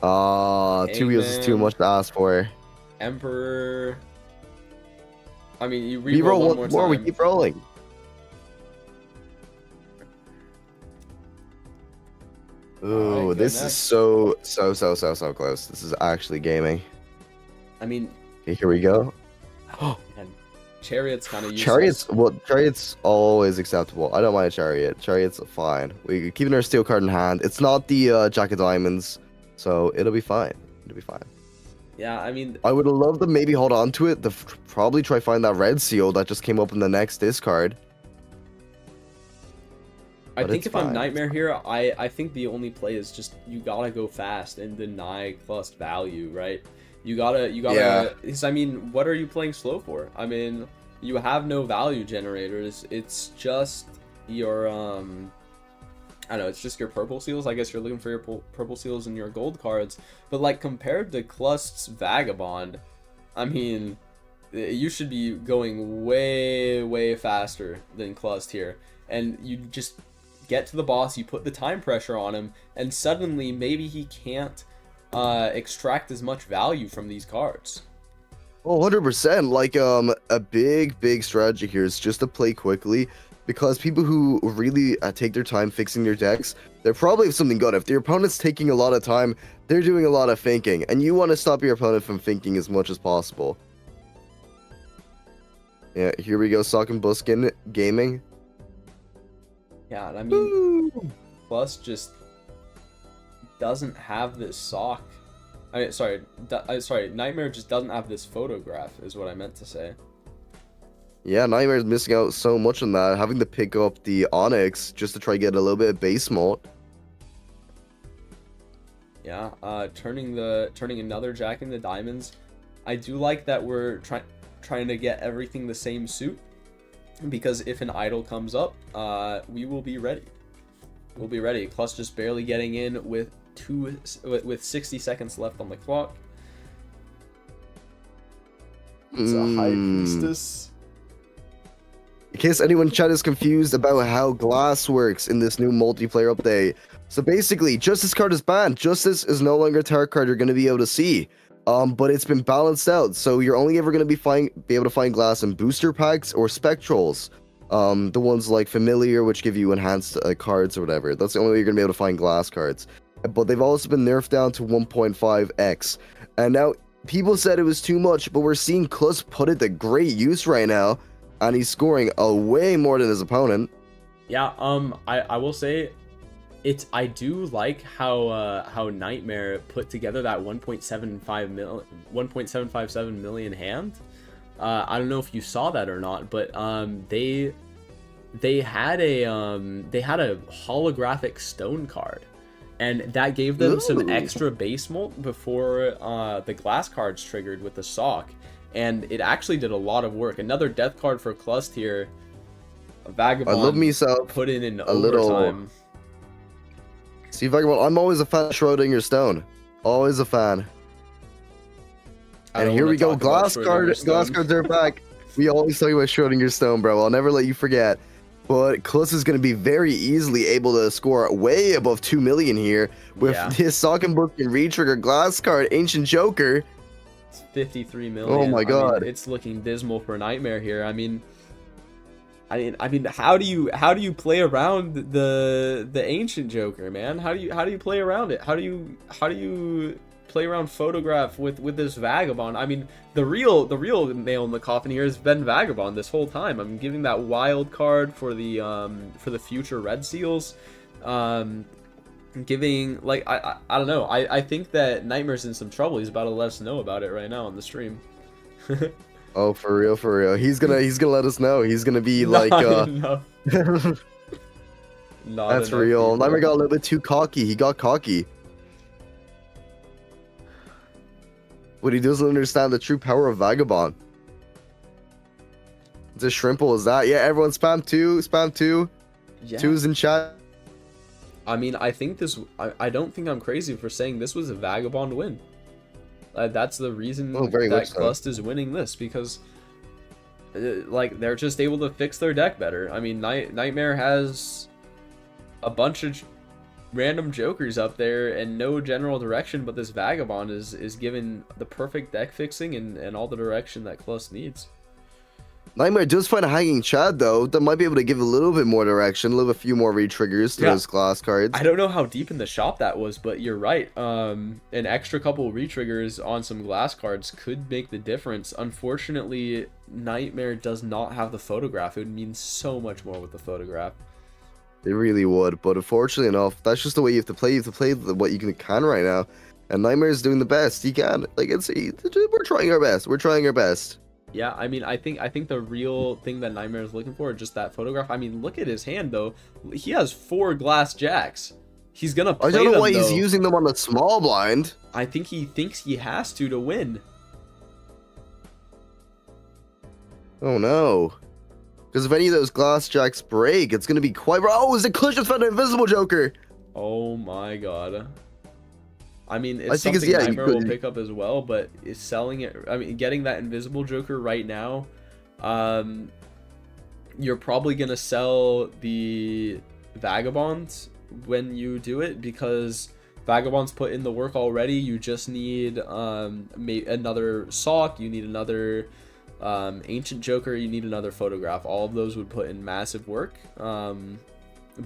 Two wheels is too Hangman. much to ask for. Emperor. I mean, you We re-roll roll one one more more, we time. keep rolling. Ooh, Alright, this good is next. so close. This is actually gaming. I mean, Okay, here we go. man, Chariot's kind of useless. Chariot's always acceptable. I don't mind a Chariot. Chariot's fine. We keeping our steel card in hand. It's not the Jack of Diamonds, so it'll be fine. It'll be fine. Yeah, I mean, I would love to maybe hold on to it. Probably try find that red seal that just came up in the next discard. I But think it's if I'm fine. Nightmare here, I think the only play is just you gotta go fast and deny Klust value, right? You gotta, Yeah. because I mean, what are you playing slow for? I mean, you have no value generators. It's just your, I don't know, it's just your purple seals. I guess you're looking for your purple seals and your gold cards. But like compared to Klust's Vagabond, I mean, you should be going way faster than Klust here. And you just get to the boss, you put the time pressure on him, and suddenly maybe he can't extract as much value from these cards. Oh, 100%. Like, a big strategy here is just to play quickly, because people who really take their time fixing their decks, they're probably have something good. If their opponent's taking a lot of time, they're doing a lot of thinking, and you want to stop your opponent from thinking as much as possible. Yeah, here we go, Sock and Buskin gaming. Yeah, and I mean, Plus just doesn't have this sock. I mean, sorry, Nightmare just doesn't have this photograph, is what I meant to say. Yeah, Nightmare's missing out so much on that, having to pick up the Onyx just to try to get a little bit of base mult. Yeah, turning another Jack in the Diamonds. I do like that we're trying to get everything the same suit, because if an idol comes up, we will be ready. We'll be ready. Plus, just barely getting in with 60 seconds left on the clock. It's a High Priestess. In case anyone in chat is confused about how glass works in this new multiplayer update. So basically, Justice card is banned. Justice is no longer a tarot card you're going to be able to see. But it's been balanced out, so you're only ever going to be able to find glass in booster packs or spectrals. The ones like Familiar, which give you enhanced cards or whatever. That's the only way you're going to be able to find glass cards. But they've also been nerfed down to 1.5x. And now, people said it was too much, but we're seeing Klus put it to great use right now. And he's scoring a way more than his opponent. Yeah, I will say, I do like how Nightmare put together that 1.757 million hand. I don't know if you saw that or not, but they had a holographic stone card, and that gave them some extra base mult before the glass cards triggered with the sock. And it actually did a lot of work. Another death card for Klust here. A Vagabond. I love myself put in a overtime. little. See, Vagabond, I'm always a fan of Schrodinger Stone. Always a fan. I And don't here wanna we go. talk about Glass Schrödinger cards Stone. are back. We always talk about Schrodinger Stone, bro. I'll never let you forget. But Klus is going to be very easily able to score way above 2 million here with his Sock and Book and Retrigger glass card, Ancient Joker. 53 million. Oh my God. I mean, it's looking dismal for Nightmare here. I mean, how do you play around the Ancient Joker, man? How do you play around it? How do you play around Photograph with this Vagabond? I mean, the real nail in the coffin here has been Vagabond this whole time. I'm giving that wild card for the future red seals. Giving, like, I don't know. I think that Nightmare's in some trouble. He's about to let us know about it right now on the stream. Oh, for real. He's gonna let us know. He's gonna be like, Not that's enough real. people. Nightmare got a little bit too cocky. He got cocky. But he doesn't understand the true power of Vagabond. It's as simple as that. Yeah, everyone spam two. Yeah. Two's in chat. I mean, I think I don't think I'm crazy for saying this was a Vagabond win. That's the reason Oh, very that much so. Clust is winning this, because like they're just able to fix their deck better. I mean, Nightmare has a bunch of random jokers up there and no general direction, but this Vagabond is given the perfect deck fixing and all the direction that Clust needs. Nightmare does find a hanging Chad though that might be able to give a little bit more direction, a few more re-triggers to Yeah. those glass cards. I don't know how deep in the shop that was, but you're right. An extra couple re-triggers on some glass cards could make the difference. Unfortunately, Nightmare does not have the photograph. It would mean so much more with the photograph. It really would, but unfortunately enough, that's just the way you have to play. You have to play what you can right now, and Nightmare is doing the best he can. Like we're trying our best. We're trying our best. Yeah, I mean, I think the real thing that Nightmare is looking for is just that photograph. I mean, look at his hand though. He has 4 glass jacks. He's gonna play I don't know them, why he's though. using them on the small blind. I think he thinks he has to win. Oh no. Because if any of those glass jacks break, it's gonna be quite. Oh, is it Clutch just found an invisible Joker? Oh my god. I mean, I it's think something it's- yeah, Nightmare you will could- pick up as well, but is selling it. I mean, getting that invisible Joker right now, you're probably gonna sell the Vagabonds when you do it, because Vagabonds put in the work already. You just need another Sock. You need another Ancient Joker. You need another Photograph. All of those would put in massive work.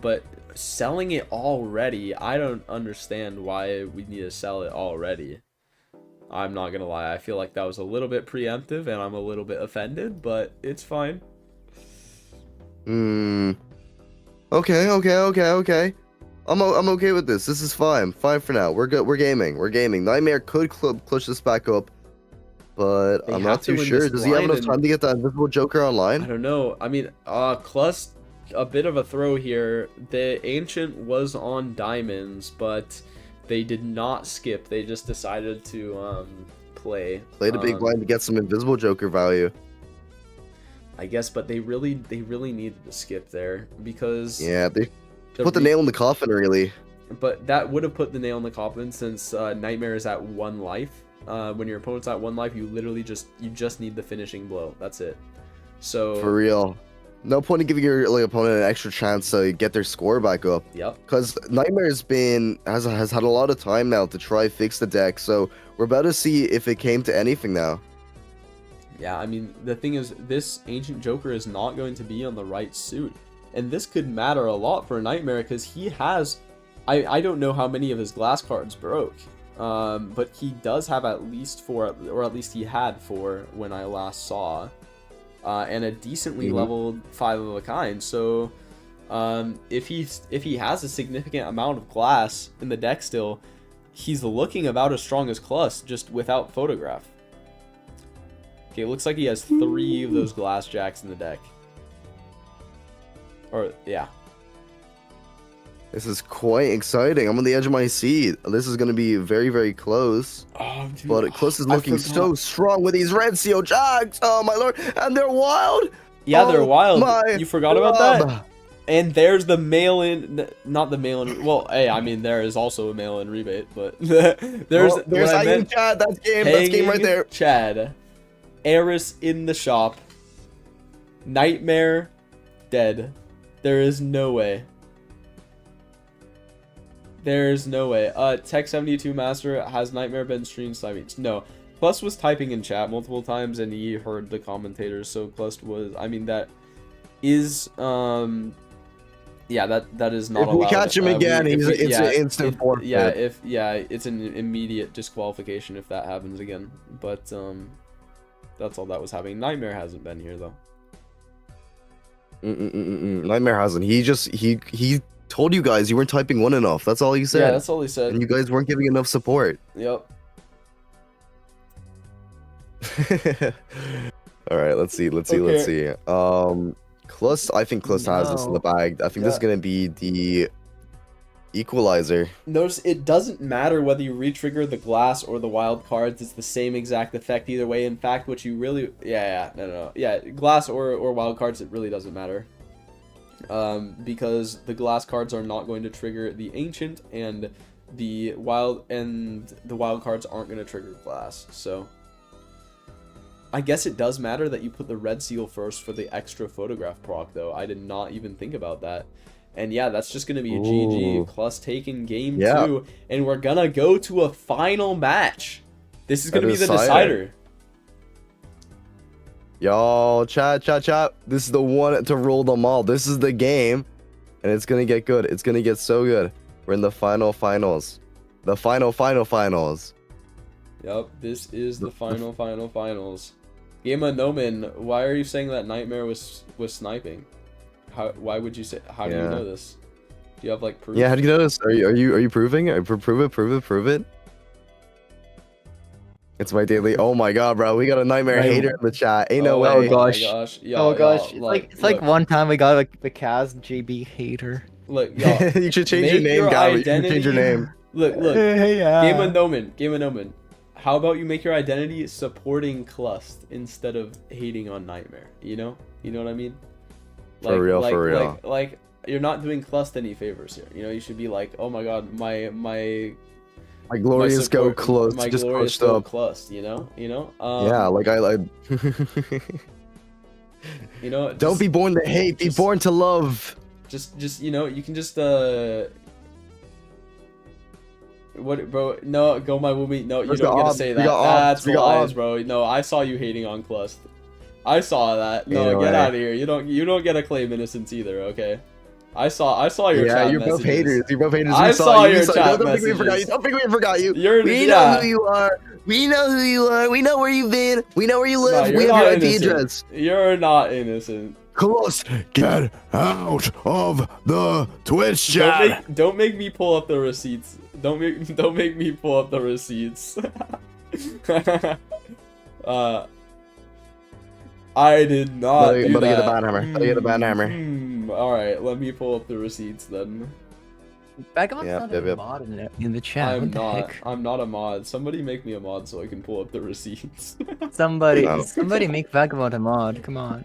But selling it already, I don't understand why we need to sell it already. I'm not gonna lie, I feel like that was a little bit preemptive and I'm a little bit offended, but it's fine. Okay. I'm okay with this. This is fine. Fine for now. We're good. We're gaming. Nightmare could clutch this back up, but They I'm have not to too win sure. this Does he have blind enough and- time to get that invisible Joker I online? don't know. I mean, Clust, a bit of a throw here. The Ancient was on diamonds, but they did not skip. They just decided to play. Played a big blind to get some invisible Joker value. I guess, but they really needed to skip there, because Yeah, they put the nail in the coffin, really. But that would have put the nail in the coffin, since Nightmare is at 1 life. When your opponent's at 1 life, you literally just need the finishing blow. That's it. So For real. No point in giving your opponent an extra chance to get their score back up. Yep. Because Nightmare's has had a lot of time now to try fix the deck, so we're about to see if it came to anything now. Yeah, I mean, the thing is, this Ancient Joker is not going to be on the right suit. And this could matter a lot for Nightmare, because he has... I don't know how many of his glass cards broke. But he does have at least 4, or at least he had 4 when I last saw. And a decently leveled 5 of a kind. So if he has a significant amount of glass in the deck still, he's looking about as strong as Clust, just without Photograph. Okay, it looks like he has 3 of those glass jacks in the deck. Or, yeah. This is quite exciting. I'm on the edge of my seat. This is going to be very, very close. Oh, dude. But Clust is I looking forgot. so strong with these red seal jacks. Oh, my lord. And they're wild. Yeah, they're Oh wild. my You forgot about that? God. And there's the mail-in, not the mail-in, well, hey, I mean, there is also a mail-in rebate, but there's There's what I hanging meant. Chad. That's game right there. Chad. Eris in the shop. Nightmare dead. There is no way. There's no way. Tech72 Master, has Nightmare been stream sniping? No. Clust was typing in chat multiple times and he heard the commentators, so Clust was, I mean, that is, yeah, that is not If we allowed. catch him again, it's an instant forfeit. Yeah, it's an immediate disqualification if that happens again. But that's all that was happening. Nightmare hasn't been here though. Nightmare hasn't. He told you guys you weren't typing 1 enough. That's all he said. Yeah, that's all he said. And you guys weren't giving enough support. Yep. All right, let's see. Clust, I think Clust has this in the bag. I think this is gonna be the equalizer. Notice it doesn't matter whether you retrigger the glass or the wild cards. It's the same exact effect either way. In fact, what you really, yeah, glass or wild cards, it really doesn't matter. Because the glass cards are not going to trigger the Ancient, and the wild cards aren't gonna trigger glass. So I guess it does matter that you put the red seal first for the extra photograph proc, though. I did not even think about that. And yeah, that's just gonna be a GG. Clus taking game 2, and we're gonna go to a final match. This is gonna be the decider. Y'all, chat. This is the one to rule them all. This is the game, and it's gonna get good. It's gonna get so good. We're in the finals. The finals. Yep, this is the finals. Game of Nomen, why are you saying that Nightmare was sniping? Why would you say? How do you know this? Do you have like proof? Yeah, how do you know this? Are you proving? Prove it. It's my daily. Oh my god, bro, we got a Nightmare hater in the chat. Ain't no way. Oh gosh. Yo, It's like one time we got like the Kaz GB hater. Look, yo, you should change your name, guys. You should change your name. Look. Game of Nomen. How about you make your identity supporting Clust instead of hating on Nightmare? You know what I mean? For real. Like you're not doing Clust any favors here. You know, you should be like, oh my god, my glorious go close. My just glorious pushed go up. Clust. You know. Yeah, like I like. You know. Don't be born to hate. Be born to love. Just you know, you can just What, bro? No, go my Woomy. No, you don't get to say that. That's lies, bro. No, I saw you hating on Clust. I saw that. No, get out of here. You don't get to claim innocence either. Okay. I saw your chat you're messages. Both haters. You're both haters. I saw your chat don't messages. Don't think we forgot you. We know who you are. We know who you are. We know where you've been. We know where you live. No, we have your IP address. You're not innocent. Clus, get out of the Twitch chat. Don't make me pull up the receipts. Don't make me pull up the receipts. I did not do that. Get a bad hammer. All right, let me pull up the receipts then. Vagabond's not a mod in the chat. I'm not a mod. Somebody make me a mod so I can pull up the receipts. Somebody make Vagabond a mod. Come on.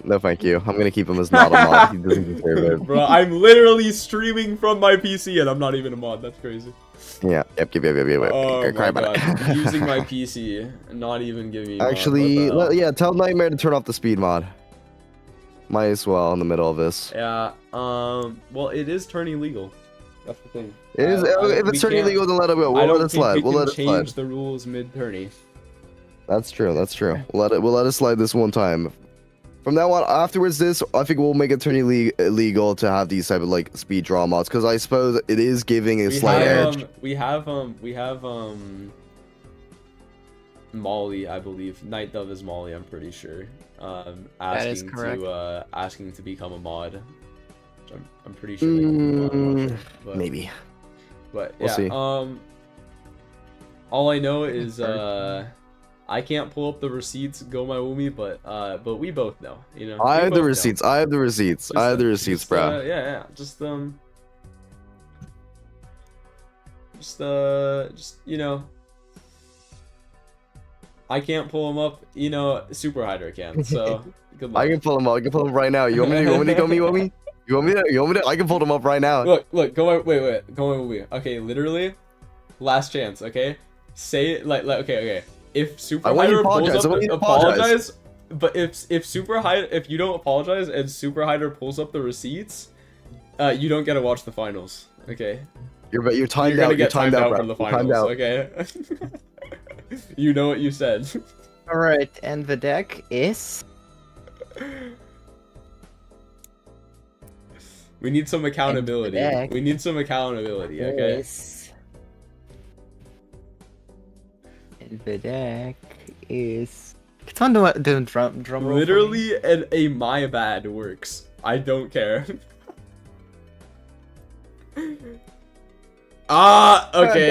No, thank you. I'm gonna keep him as not a mod. He doesn't deserve it. Bro, I'm literally streaming from my PC and I'm not even a mod. That's crazy. Yeah. Yep. Oh my god. Using my PC and not even giving me. Actually, tell Nightmare to turn off the speed mod. Might as well in the middle of this. Yeah. Well, it is turning legal. That's the thing. It is. If it's turning legal, then let it go. We'll let it slide. We'll let it slide. Change the rules mid-tourney. That's true. We'll let it slide this one time. From now on, afterwards, I think we'll make it turn illegal to have these type of like speed draw mods, because I suppose it is giving a slight edge. We have Molly, I believe. Night Dove is Molly, I'm pretty sure. Asking to become a mod. I'm pretty sure. But, maybe. But we'll see. All I know is I can't pull up the receipts, go my Woomy, but we both know, you know. I have the receipts, bro. Just you know, I can't pull them up, you know. Super Hydra can, so good luck. I can pull them up. I can pull them right now. You want me to go me, Woomy? You want me to? I can pull them up right now. Look, go my Woomy. Okay, literally, last chance. Okay, say it like okay. If Super Hydra pulls up, apologize. But if you don't apologize and Super Hydra pulls up the receipts, you don't get to watch the finals. Okay. You're timed out. You're Get timed out from the finals. Okay. You know what you said. All right, and the deck is. We need some accountability. Okay. The deck is. It's on the drum roll. Literally, a my bad works. I don't care. Okay.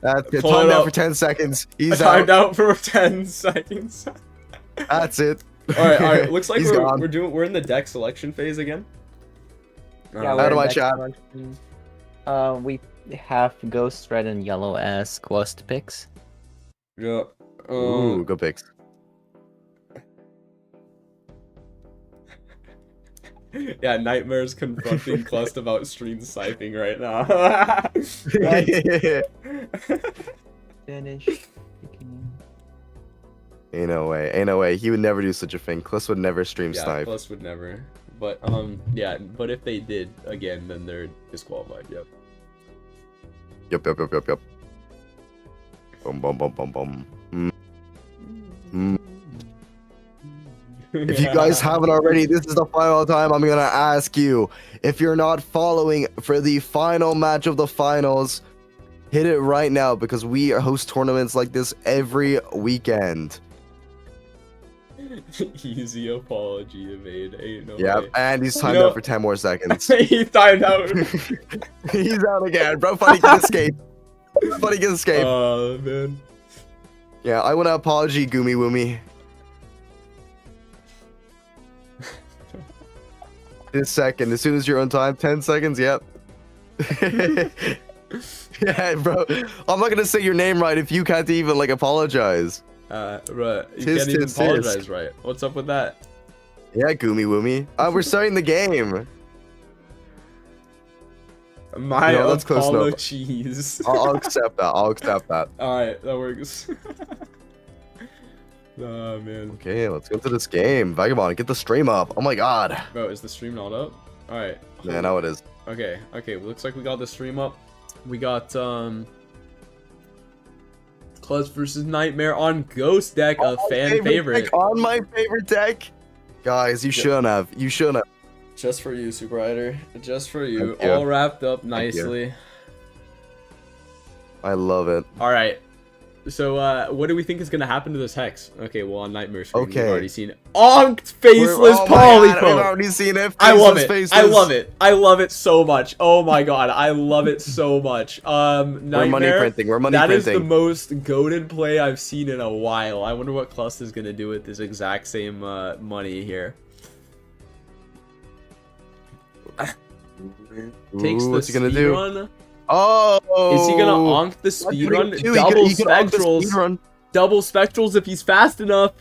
That's it. Timed out for 10 seconds. Timed out for 10 seconds. That's it. All right. Looks like we're in the deck selection phase again. Yeah, how do I chat? We have Ghost Red and Yellow as Quest picks. Yeah. Ooh, go picks. Yeah, Nightmare's confronting Clust about stream sniping right now. Finish. Ain't no way. Ain't no way. He would never do such a thing. Cliss would never stream Yeah, snipe. Clust would never. But yeah. But if they did again, then they're disqualified. Yep. Yep. Boom, boom, boom, boom, boom. If you guys haven't already, this is the final time I'm gonna ask you. If you're not following for the final match of the finals, hit it right now because we host tournaments like this every weekend. Easy apology evade. Ain't no Yep, way. and he's timed out for 10 more seconds. He timed out. He's out again, bro. Funny can escape. Funny can escape. Oh man. Yeah, I want to apology, Goomy Woomy. This second, as soon as you're on time, 10 seconds, yep. Yeah, bro. I'm not gonna say your name right if you can't even like apologize. Right. You Tisk, can't even tisk, apologize, tisk. right? What's up with that? Yeah, Goomy Woomy. We're starting the game. My No, that's close enough. apologies. I'll accept that. I'll accept that. Alright, that works. Oh man. Okay, let's get to this game. Vagabond, get the stream up. Oh my god. Bro, is the stream not up? Alright. Yeah, now it is. Okay, looks like we got the stream up. We got Clutch versus Nightmare on Ghost Deck, a fan favorite. Deck, on my favorite deck. Guys, you shouldn't have. You shouldn't have. Just for you, Super Rider. Just for you. Thank you. All wrapped up you. nicely. I love it. Alright. So, what do we think is gonna happen to this Hex? Okay, well, on Nightmare screen, we've Okay. already seen it. Onked Faceless Oh my God, we've Polypo! already seen it. I love it. Faceless I love it. I love it so much. Oh my god, I love it so much. Nightmare, We're money printing. We're money that is printing. the most goated play I've seen in a while. I wonder what Clust is gonna do with this exact same money here. Takes Ooh, the what's he gonna speed do? run. Oh, Is he gonna onk the speed run? Double spectrals. Double spectrals if he's fast enough.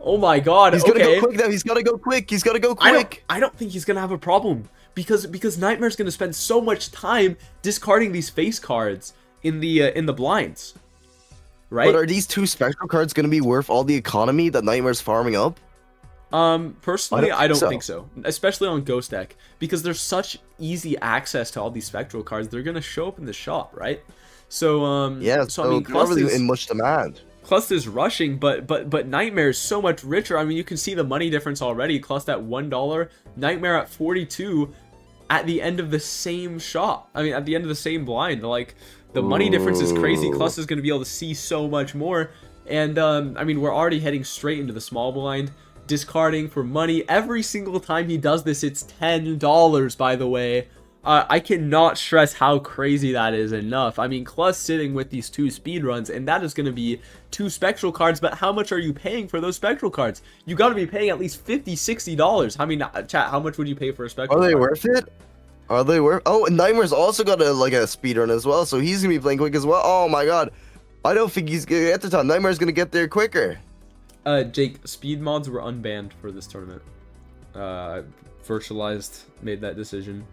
Oh my god. He's okay. gonna go quick now. He's gotta go quick. He's gotta go quick. I don't think he's gonna have a problem because Nightmare's gonna spend so much time discarding these face cards in the blinds, right? But are these two spectral cards gonna be worth all the economy that Nightmare's farming up? Personally, I don't so. think so, especially on Ghost Deck because there's such easy access to all these spectral cards. They're gonna show up in the shop, right? So Yeah. so I mean, they're not Clust really is in much demand. Clust is rushing, but Nightmare is so much richer. I mean, you can see the money difference already. Clust at $1, Nightmare at 42, at the end of the same shop. I mean, at the end of the same blind. Like the money difference is crazy. Clust is going to be able to see so much more. And I mean, we're already heading straight into the small blind, discarding for money every single time he does this. It's $10, by the way. I cannot stress how crazy that is enough. I mean, Clust sitting with these two speed runs, and that is going to be 2 spectral cards, but how much are you paying for those spectral cards? You got to be paying at least $50, $60. I mean, chat, how much would you pay for a spectral Are they card? worth it? Are they worth? Oh, and Nightmare's also got a speed run as well, so he's gonna be playing quick as well. Oh my god, I don't think he's gonna get the time. Nightmare's gonna get there quicker. Jake, speed mods were unbanned for this tournament. Virtualized made that decision.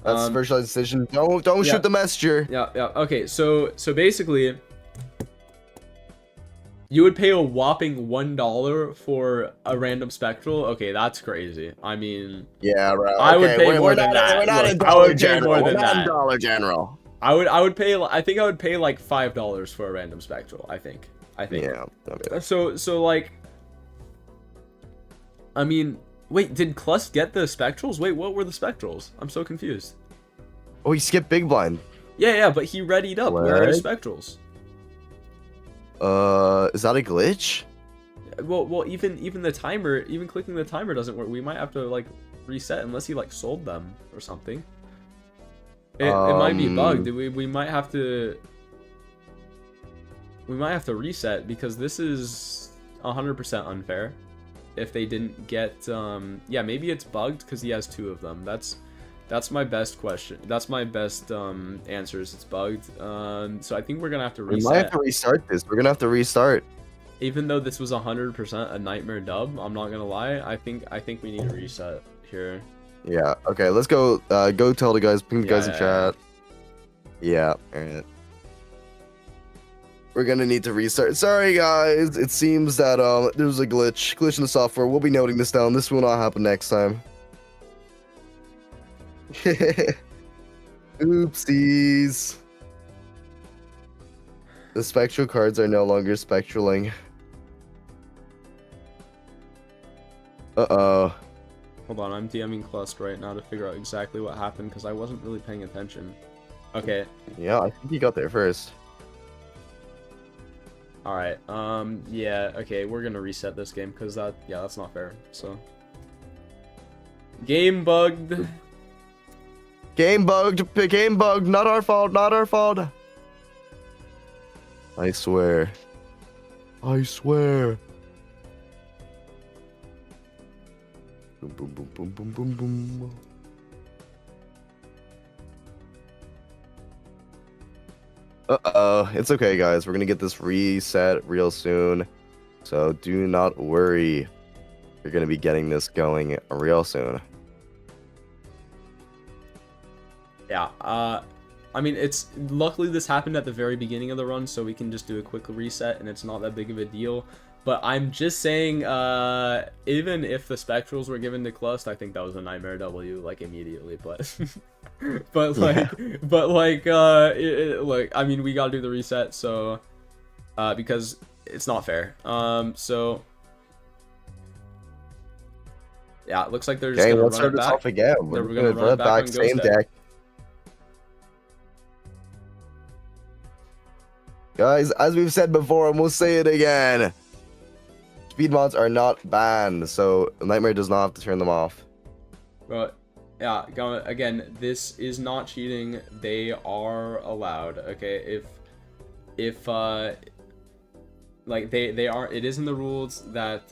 That's the first decision. Don't yeah. shoot the messenger. Yeah. Okay, so basically, you would pay a whopping $1 for a random spectral. Okay, that's crazy. I mean, Yeah, right. I would okay, pay more than that. We're not Look, in I Dollar would pay General. more than We're not in that. Dollar General. I would pay. I think I would pay like $5 for a random spectral. I think. Yeah. I mean, So like, I mean, wait, did Clust get the spectrals? Wait, what were the spectrals? I'm so confused. oh, he skipped Big Blind. Yeah, but he readied up. Where are the What? spectrals? Is that a glitch? Well, even the timer, even clicking the timer doesn't work. We might have to like reset unless he like sold them or something. It might be bugged. We might have to. We might have to reset because this is 100% unfair. If they didn't get, yeah, maybe it's bugged because he has 2 of them. That's my best question. That's my best answers. It's bugged. So I think we're gonna have to We reset. might have to restart this. We're gonna have to restart. even though this was 100% a nightmare dub, I'm not gonna lie. I think we need a reset here. Yeah. Okay. Let's go. Go tell the guys. Ping the guys in Yeah. chat. Yeah. All right. We're gonna need to restart. Sorry, guys. It seems that there was a glitch in the software. We'll be noting this down. This will not happen next time. Oopsies. The spectral cards are no longer spectraling. Uh-oh. Hold on, I'm DMing Clust right now to figure out exactly what happened because I wasn't really paying attention. Okay. Yeah, I think he got there first. Alright, yeah, okay, we're gonna reset this game because that's not fair, so. Game bugged! Game bugged, not our fault, not our fault. I swear. I swear. Boom, boom, boom, boom, boom, boom, boom. Uh-oh. It's okay, guys. We're gonna get this reset real soon. So do not worry. You're gonna be getting this going real soon. Yeah, I mean, luckily this happened at the very beginning of the run, so we can just do a quick reset, and it's not that big of a deal. But I'm just saying, even if the Spectrals were given to Clust, I think that was a Nightmare W, like, immediately, but... like, I mean, we gotta do the reset, so... because it's not fair. So... Yeah, it looks like they're just Okay, gonna let's run start it this back. off again. They're We're gonna gonna run it back on same Ghost deck. Guys, as we've said before, and we'll say it again, speed mods are not banned, so Nightmare does not have to turn them off. But yeah, again, this is not cheating. They are allowed. Okay, if like they are, it is in the rules that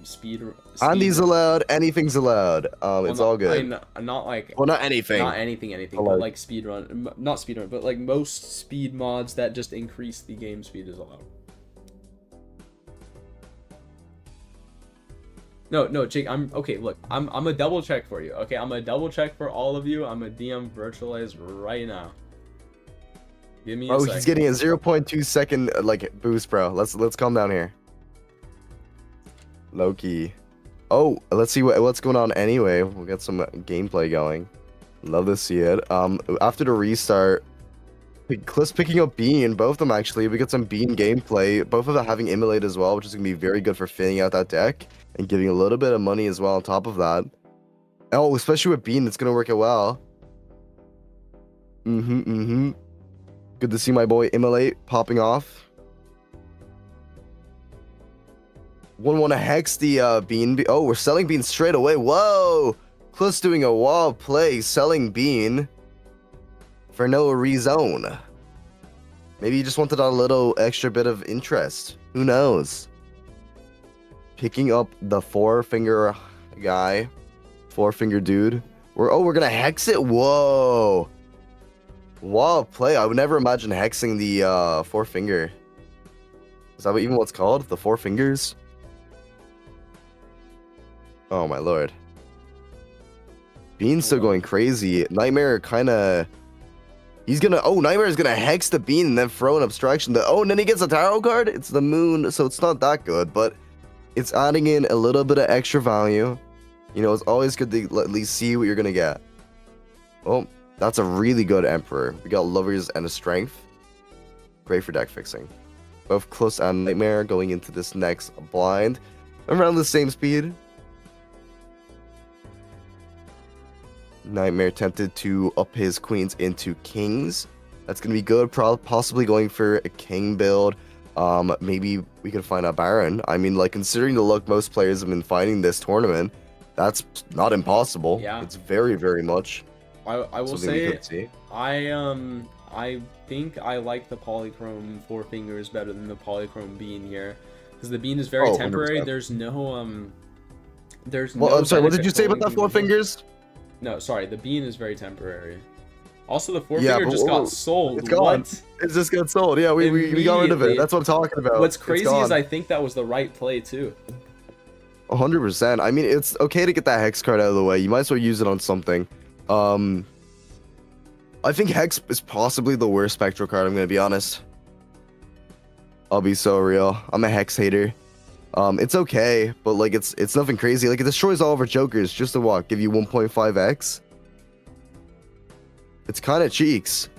speed. Andy's allowed. Anything's allowed. It's all good. Not like. Well, not anything. Not anything, but like speedrun, not speedrun, but like most speed mods that just increase the game speed is allowed. No, Jake, okay, look, I'm a double check for you, okay? I'm a double check for all of you. I'm a DM virtualize right now. Give me a second. He's getting a 0.2 second like boost, bro. Let's calm down here. Loki. Oh, let's see what's going on anyway. We'll get some gameplay going. Love to see it. After the restart, Cliff's picking up Bean, both of them actually. We got some Bean gameplay, both of them having Immolate as well, which is gonna be very good for filling out that deck and giving a little bit of money as well on top of that. Oh, especially with Bean, it's gonna work out well. Good to see my boy Immolate popping off. One want to hex the Bean. Oh, we're selling Bean straight away. Whoa! Cliff's doing a wild play, selling Bean for no reason. Maybe he just wanted a little extra bit of interest. Who knows? Picking up the four-finger guy. Four-finger dude. We're gonna hex it? Whoa! Wild play. I would never imagine hexing the four-finger. Is that even what's called? The four fingers? Oh my lord. Bean's still going crazy. Nightmare kinda... He's gonna... Oh, Nightmare's gonna hex the Bean and then throw an abstraction. And then he gets a tarot card? It's the moon, so it's not that good, but it's adding in a little bit of extra value. You know, it's always good to at least see what you're gonna get. Oh, that's a really good Emperor. We got Lovers and a Strength. Great for deck fixing. Both Close and Nightmare going into this next blind. Around the same speed. Nightmare tempted to up his queens into kings. That's going to be good. Possibly going for a king build. Maybe we could find a baron. I mean, like, considering the luck most players have been finding this tournament, that's not impossible. Yeah. It's very, very much. I will say, I think I like the polychrome four fingers better than the polychrome bean here, because the bean is very temporary. 100%. There's no Well, I'm sorry. What did you say about that four fingers? No, sorry. The bean is very temporary. Also, the Yeah, forefinger but just got sold. it's gone. What? It just got sold. Yeah, we got rid of Immediately. it. That's what I'm talking about. What's It's crazy gone. is I think that was the right play too. 100%. I mean, it's okay to get that Hex card out of the way. You might as well use it on something. I think Hex is possibly the worst Spectral card, I'm gonna be honest. I'll be so real. I'm a Hex hater. It's okay, but like it's nothing crazy. Like it destroys all of our Jokers just to what? Give you 1.5x? It's kind of cheeks.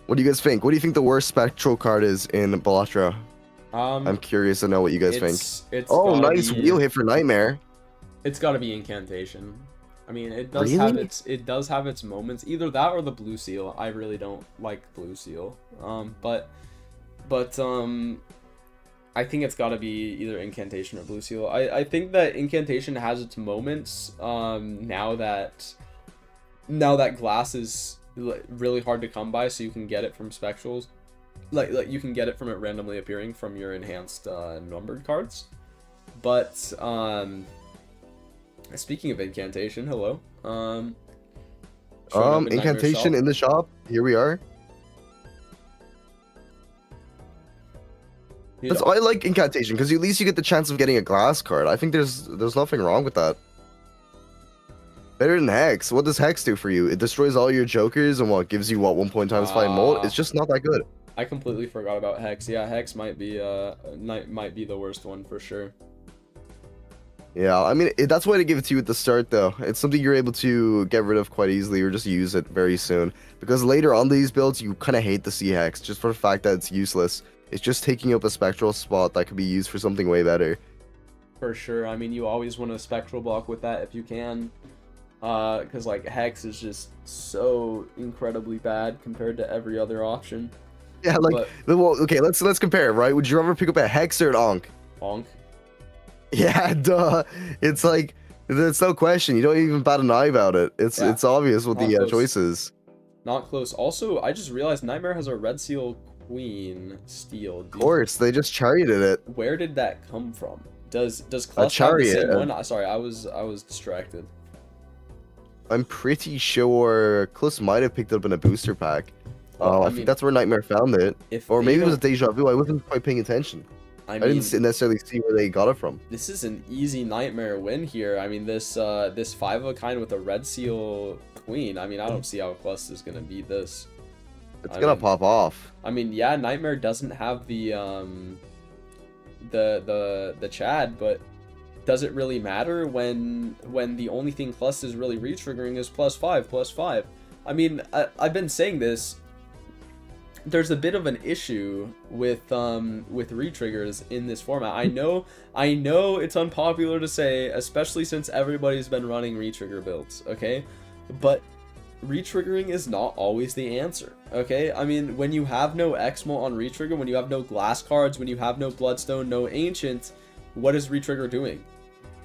What do you guys think? What do you think the worst Spectral card is in Balatro? I'm curious to know what you guys think. It's Oh, gotta nice be, wheel hit for Nightmare. It's got to be Incantation. I mean, it does have its moments. Either that or the Blue Seal. I really don't like Blue Seal. But I think it's got to be either Incantation or Blue Seal. I think that Incantation has its moments. Now that glass is really hard to come by, so you can get it from Spectrals. Like you can get it from it randomly appearing from your enhanced numbered cards. But speaking of Incantation, hello. Incantation in the shop. Here we are. Yeah. I like Incantation because at least you get the chance of getting a glass card. I think there's nothing wrong with that. Better than Hex. What does Hex do for you? It destroys all your Jokers and what gives you what 1 point times 5 mold. It's just not that good. I completely forgot about Hex. Yeah, Hex might be the worst one for sure. Yeah, I mean that's why they give it to you at the start though. It's something you're able to get rid of quite easily or just use it very soon. Because later on these builds you kind of hate the C Hex just for the fact that it's useless. It's just taking up a Spectral spot that could be used for something way better. For sure. I mean, you always want a Spectral block with that if you can. Because like Hex is just so incredibly bad compared to every other option. Yeah, like well, okay, let's compare, right? Would you ever pick up a Hex or an Onk? Onk. Yeah, duh. It's like there's no question. You don't even bat an eye about it. It's obvious what the choice is. Not close. Also, I just realized Nightmare has a Red Seal Queen Steel. Of course, they just charioted it. Where did that come from? Does Clutch have the same one? Sorry, I was distracted. I'm pretty sure Clutch might have picked it up in a booster pack. I think that's where Nightmare found it. Or maybe it was a deja vu. I wasn't quite paying attention. I didn't necessarily see where they got it from. This is an easy Nightmare win here. I mean, this 5 of a kind with a Red Seal Queen. I mean, I don't see how Clutch is gonna beat this. It's gonna pop off. I mean, yeah, Nightmare doesn't have the Chad, but does it really matter when the only thing Clutch is really re-triggering is +5/+5? I mean, I've been saying this. There's a bit of an issue with re-triggers in this format. I know it's unpopular to say, especially since everybody's been running re-trigger builds, okay? But re-triggering is not always the answer, okay? I mean, when you have no Exmo on re-trigger, when you have no glass cards, when you have no Bloodstone, no Ancient, what is re-trigger doing?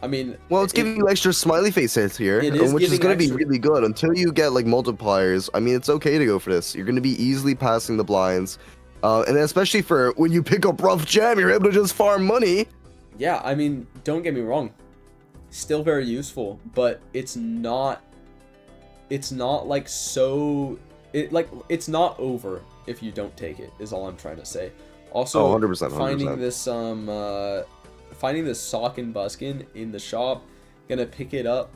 I mean, well, it's giving you extra smiley face hits here, which is going to be really good until you get like multipliers. I mean, it's okay to go for this. You're going to be easily passing the blinds, and especially for when you pick up Rough Jam, you're able to just farm money. Yeah, I mean, don't get me wrong, still very useful, but it's not like so. It's not over if you don't take it. Is all I'm trying to say. Also, 100%. finding this Sock and Buskin in the shop, gonna pick it up.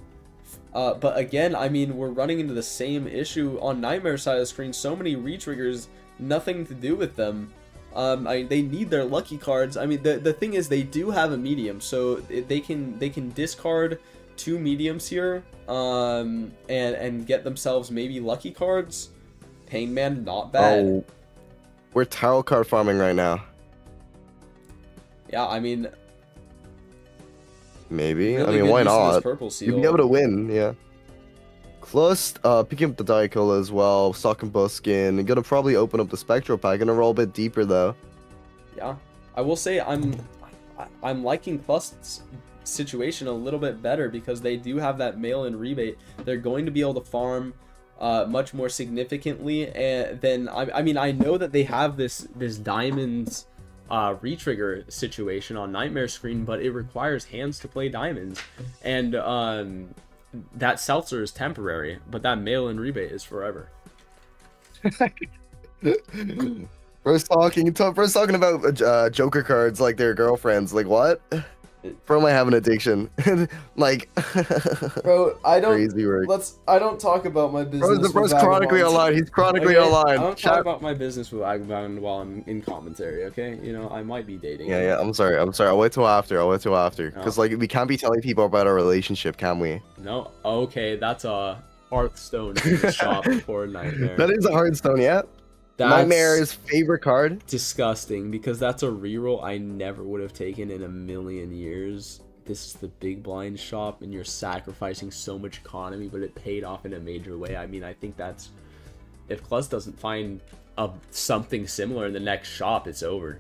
But again, I mean, we're running into the same issue on Nightmare side of the screen. So many re-triggers, nothing to do with them. They need their lucky cards. I mean, the thing is, they do have a medium, so they can discard 2 mediums here, and get themselves maybe lucky cards. Pain Man, not bad. Oh, we're tarot card farming right now. Yeah, I mean, maybe. Really I mean, why not? Purple seal. You'll be able to win, yeah. Clust, picking up the Diacola as well, Sock and Buskin. Gonna probably open up the Spectral pack, gonna roll a bit deeper though. Yeah, I will say I'm liking Clust's situation a little bit better because they do have that mail-in rebate. They're going to be able to farm much more significantly than I mean, I know that they have this diamonds re-trigger situation on Nightmare screen, but it requires hands to play diamonds, and that seltzer is temporary, but that mail-in rebate is forever. First talking about Joker cards like their girlfriends. Like what? Bro might have an addiction. Like, Bro, I don't. crazy work. I don't talk about my business. Bro's chronically online. He's chronically Okay? online. I don't Shout- talk about my business with Vagabond while I'm in commentary. Okay, you know I might be dating. Yeah, him. yeah. I'm sorry. I'll wait till after. Because Oh. like we can't be telling people about our relationship, can we? No. Okay, that's a Hearthstone in the shop for a nightmare. That is a Hearthstone, yeah. That's Nightmare's favorite card. disgusting because that's a reroll I never would have taken in a million years. This is the big blind shop, and you're sacrificing so much economy, but it paid off in a major way. I mean, I think that's if Klutz doesn't find something similar in the next shop, it's over.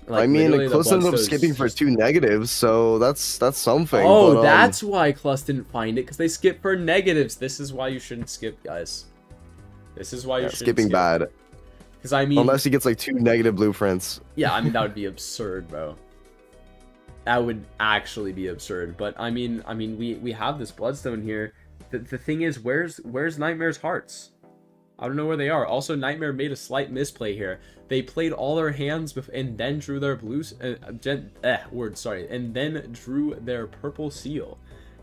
I mean, literally, the Close ended up Bloodstone's skipping for just- 2 negatives, so that's something. Oh, but, that's why Klutz didn't find it, because they skip for negatives. This is why you shouldn't skip, guys. This is why you yeah, shouldn't skipping skip. bad. Because I mean, Unless he gets like 2 negative blueprints. yeah, I mean that would be absurd, bro. That would actually be absurd. But I mean, we have this Bloodstone here. The thing is, where's Nightmare's hearts? I don't know where they are. Also, Nightmare made a slight misplay here. They played all their hands and then drew their and then drew their purple seal,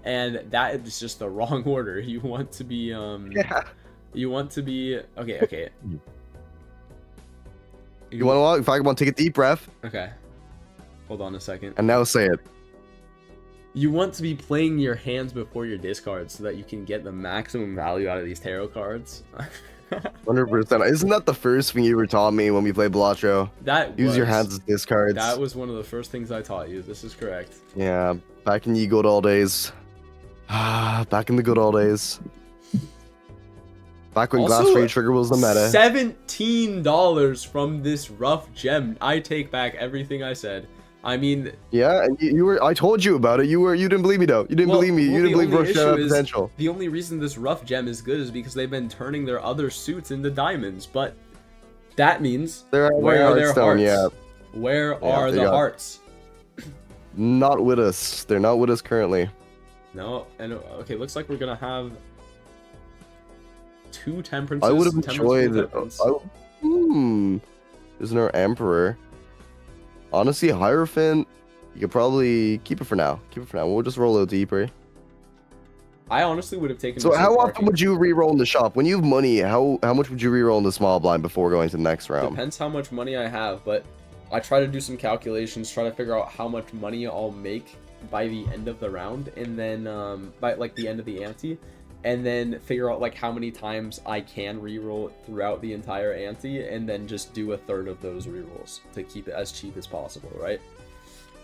and that is just the wrong order. You want to be Yeah. You want to be okay. You want to walk? If I want to take a deep breath, Okay. Hold on a second. and now say it. You want to be playing your hands before your discards so that you can get the maximum value out of these tarot cards. 100%. Isn't that the first thing you ever taught me when we played Balatro? Use your hands as discards. That was one of the first things I taught you. This is correct. Yeah, back in the good old days. Back in the good old days. Back when Also, Glass Free Trigger was the meta. $17 from this rough gem. I take back everything I said. I mean, Yeah, and you were. I told you about it. You didn't believe me though. You didn't believe me. You didn't believe Rush had potential. the only reason this rough gem is good is because they've been turning their other suits into diamonds. But that means Where where are their Hearthstone, hearts? yeah. Where Yeah, are they the got- hearts? Not with us. They're not with us currently. No, and okay, looks like we're gonna have 2 temperances. I would have temperance enjoyed. full temperance. Isn't our Emperor? Honestly, Hierophant. You could probably keep it for now. We'll just roll out deeper. I honestly would have taken. So this how in often parking. would you re-roll in the shop? When you have money, how much would you re-roll in the small blind before going to the next round? Depends how much money I have, but I try to do some calculations, try to figure out how much money I'll make by the end of the round, and then by like the end of the ante, and then figure out like how many times I can re-roll throughout the entire ante, and then just do a third of those re-rolls to keep it as cheap as possible, right?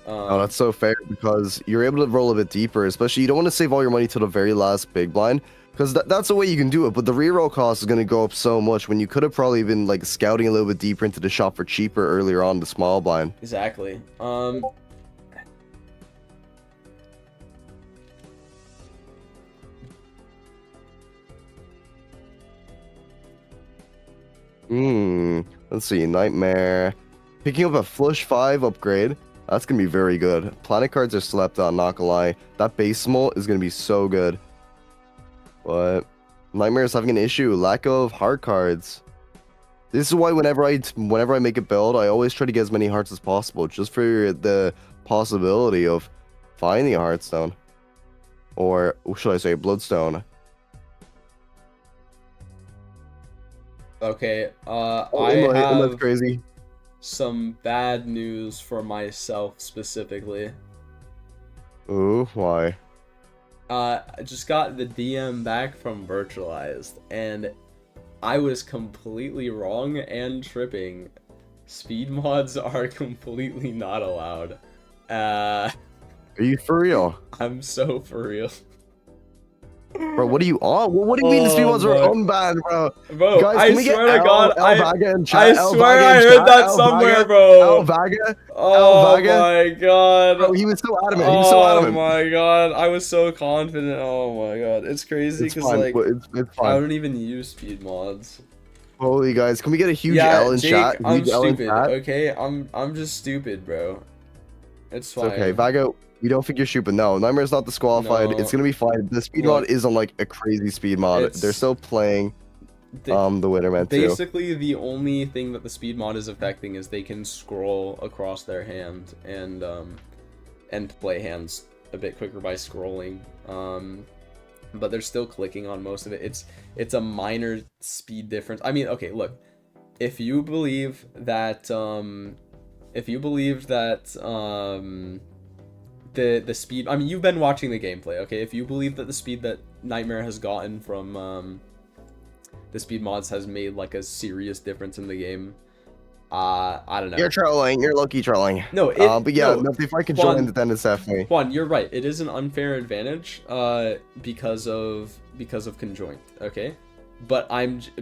Oh, that's so fair because you're able to roll a bit deeper, especially you don't want to save all your money till the very last big blind because that's the way you can do it, but the reroll cost is going to go up so much when you could have probably been like scouting a little bit deeper into the shop for cheaper earlier on the small blind. Exactly. Let's see, Nightmare. Picking up a Flush 5 upgrade. That's going to be very good. Planet cards are slept on, not gonna lie. That base molt is going to be so good. But Nightmare is having an issue. Lack of heart cards. This is why whenever I make a build, I always try to get as many hearts as possible, just for the possibility of finding a Heartstone. Or should I say Bloodstone? Okay, Oh, I Inlet's have crazy. some bad news for myself specifically. Ooh, why? I just got the DM back from Virtualized, and I was completely wrong and tripping. Speed mods are completely not allowed. Are you for real? I'm so for real. Bro, what are you on? What do you mean the speed mods are bro. unbanned, bro? Bro, Guys, I can we get swear to God, Vaga in I chat? El swear Vaga I in heard chat? that El somewhere, Vaga? bro. El Vaga? Oh Vaga? my God. Bro, he was so adamant. He was so adamant. Oh my God, I was so confident. Oh my God, it's crazy It's because fine. like It's I fine. don't even use speed mods. Holy guys, can we get a huge Yeah, L in Jake, chat? I'm Huge L in stupid. chat? Okay, I'm just stupid, bro. It's It's fine. okay, Vaga. We don't think you're stupid. No, Nightmare's not disqualified. No. It's gonna be fine. The speed Look. mod isn't like a crazy speed mod. It's- They're still playing. the winner meant to. Basically, the only thing that the speed mod is affecting is they can scroll across their hand and play hands a bit quicker by scrolling. But they're still clicking on most of it. It's a minor speed difference. I mean, okay, look, if you believe that the speed, I mean, you've been watching the gameplay, okay? If you believe that the speed that Nightmare has gotten from the speed mods has made like a serious difference in the game, I don't know. You're trolling. You're low-key trolling. No, but yeah, no, if I can join, then it's definitely. Juan, you're right. It is an unfair advantage, because of conjoined. Okay, but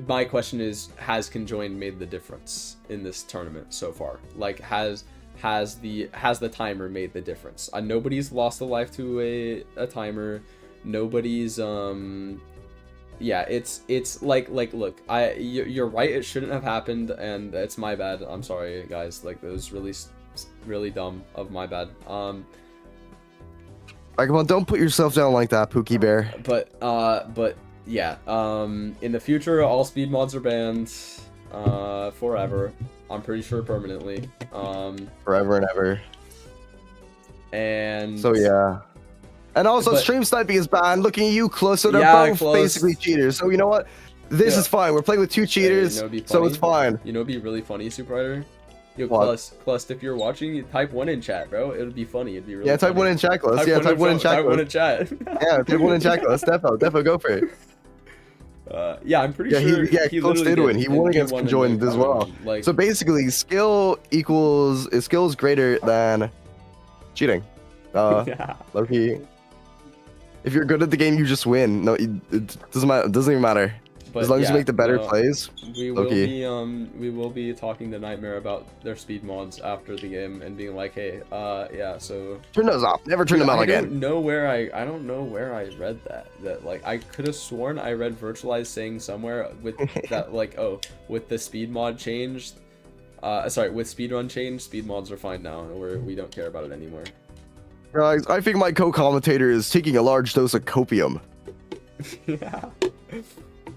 my question is, has conjoined made the difference in this tournament so far? Like, has the timer made the difference? Nobody's lost a life to a timer. Nobody's yeah, it's like look, you're right, it shouldn't have happened, and it's my bad. I'm sorry, guys. Like, it was really dumb of my bad. Alright, come on, don't put yourself down like that, Pookie Bear. But yeah, in the future, all speed mods are banned, forever. I'm pretty sure permanently. Forever and ever. And so yeah. And also, stream sniping is banned. Looking at you, Close, so they're both basically cheaters. So you know what? This is fine. We're playing with two cheaters, so it's fine. You know, it'd be really funny, Super Rider. Yo, Clust, if you're watching, you type 1 in chat, bro. It would be funny. It'd be really type funny. 1 in chat, Clust. Yeah, type 1 in chat. Type 1 in chat. Yeah, type 1 in chat, Clust. Defo, go for it. Yeah, I'm pretty sure. He Close did win. He won against Conjoined as well. Like, so basically, skill is greater than cheating. Loki. If you're good at the game, you just win. No, it doesn't matter. It doesn't even matter. But as long as you make the better plays. We will be talking to Nightmare about their speed mods after the game and being like, hey, yeah, so turn those off. Never turn them on again. I don't know where I read that. Like, I could have sworn I read Virtualized saying somewhere with that, like, oh, with the speed mod changed, sorry, with speedrun changed, speed mods are fine now, and we don't care about it anymore. Guys, I think my co-commentator is taking a large dose of copium. Yeah.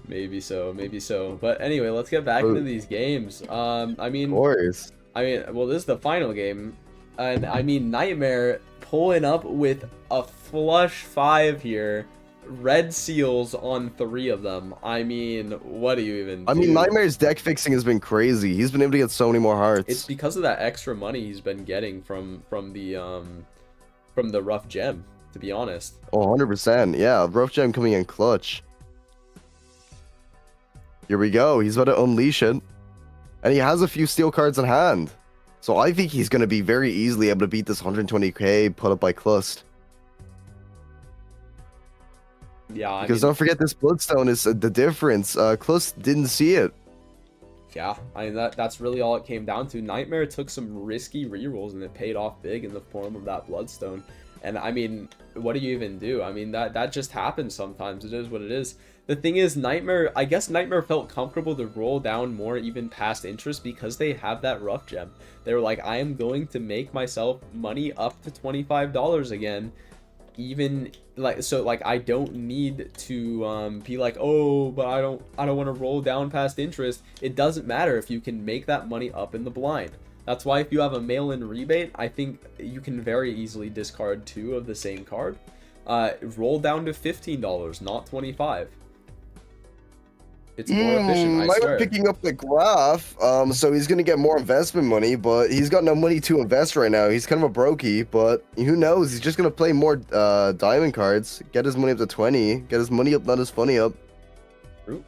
Maybe so. But anyway, let's get back into these games. I mean, of course. Well, this is the final game, and I mean, Nightmare pulling up with a flush 5 here, red seals on 3 of them. I mean, what do you even do? I mean, Nightmare's deck fixing has been crazy. He's been able to get so many more hearts. It's because of that extra money he's been getting from the rough gem, to be honest. Oh, 100%. Yeah, rough gem coming in clutch. Here we go. He's about to unleash it. And he has a few steel cards in hand. So I think he's going to be very easily able to beat this 120k put up by Clust. Yeah, because don't forget, this Bloodstone is the difference. Clust didn't see it. Yeah, I mean, that's really all it came down to. Nightmare took some risky rerolls, and it paid off big in the form of that Bloodstone. And I mean, what do you even do? I mean, that just happens sometimes. It is what it is. The thing is, I guess Nightmare felt comfortable to roll down more even past interest because they have that rough gem. They were like, I am going to make myself money up to $25 again. Even like, so like, I don't need to be like, oh, but I don't want to roll down past interest. It doesn't matter if you can make that money up in the blind. That's why if you have a mail-in rebate, I think you can very easily discard 2 of the same card. Roll down to $15, not $25. It's more efficient, I swear. I'm picking up the graph, so he's gonna get more investment money, but he's got no money to invest right now. He's kind of a brokey, but who knows? He's just gonna play more diamond cards, get his money up to 20, get his money up, not his funny up. True.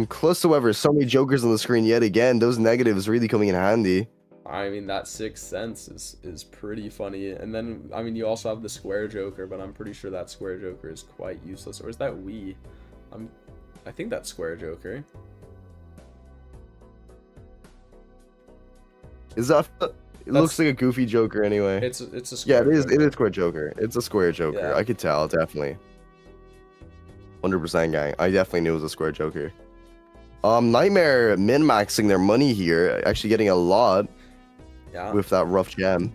Close, however, so many jokers on the screen yet again. Those negatives really coming in handy. I mean, that 6th Sense is pretty funny. And then, I mean, you also have the square joker, but I'm pretty sure that square joker is quite useless. Or is that Wii? I think that's square joker. Is that? It looks like a goofy joker anyway. It's a square. Yeah, it is. It is square joker. It's a square joker. Yeah. I could tell, definitely. 100% gang. I definitely knew it was a square joker. Nightmare min-maxing their money here, actually getting a lot. Yeah. With that rough gem.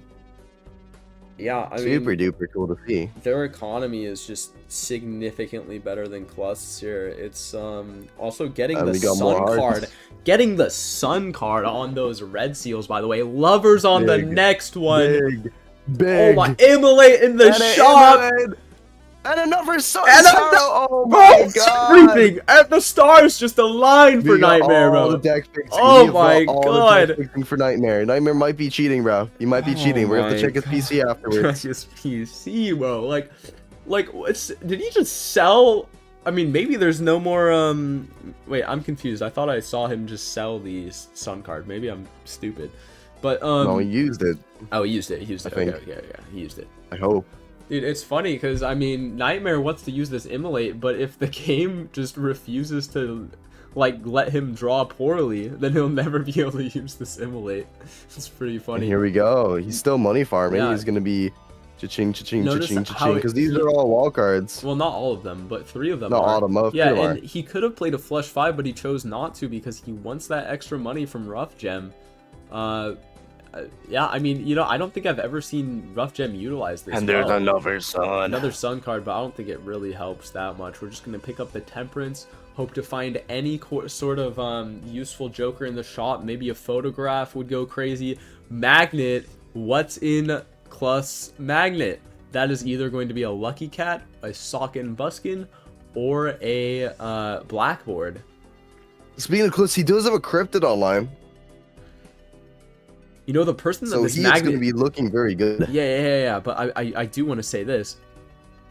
Yeah, I Super mean, duper cool to see. their economy is just significantly better than Klust's here. It's also getting And the we got more sun card. hearts. Getting the sun card on those red seals, by the way. Lovers on the Big, next one. Big. Oh my, immolate in the And shop. And another sun And star. Oh my god. Everything at the stars just aligned for We got Nightmare, all bro. the deck picks. Oh We've got my all the God. deck picking for Nightmare. Nightmare might be cheating, bro. He might be cheating. We're gonna have to check his PC afterwards. His PC, bro. Like, what's, did he just sell? I mean, maybe there's no more. Wait, I'm confused. I thought I saw him just sell the sun card. Maybe I'm stupid. But No, he used it. Oh, he used it. He used it. I think. Okay, yeah, he used it. I hope. Dude, it's funny because I mean, Nightmare wants to use this immolate, but if the game just refuses to, like, let him draw poorly, then he'll never be able to use this immolate. It's pretty And funny. here we go. He's still money farming. Yeah. He's gonna be cha-ching, cha-ching, Notice cha-ching, how cha-ching. Because these he- are all wall cards. Well, not all of them, but 3 of them Not are. all of them. Yeah, Few are. and he could have played a flush 5, but he chose not to because he wants that extra money from Rough Gem. Yeah, I mean, you know, I don't think I've ever seen Rough Gem utilize this. well. another sun. Another sun card, but I don't think it really helps that much. We're just going to pick up the Temperance, hope to find any sort of useful joker in the shop. Maybe a photograph would go crazy. Magnet, what's in Klust's Magnet? That is either going to be a Lucky Cat, a Sock and Buskin, or a Blackboard. Speaking of clips, he does have a cryptid online. You know, the person that So this he's Magnet... going to be looking very good. Yeah, but I do want to say this.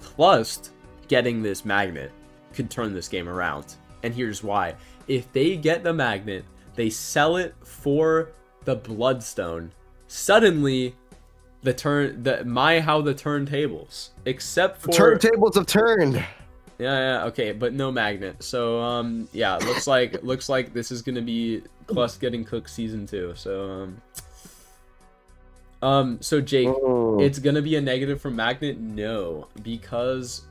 Klust getting this Magnet could turn this game around. And here's why. If they get the Magnet, they sell it for the Bloodstone. Suddenly, how the turntables. Except for... Turntables have turned. Yeah, okay, but no Magnet. So, yeah, looks like this is gonna be Klust getting cooked season 2. So Jake, Oh. it's gonna be a negative from Magnet? No, because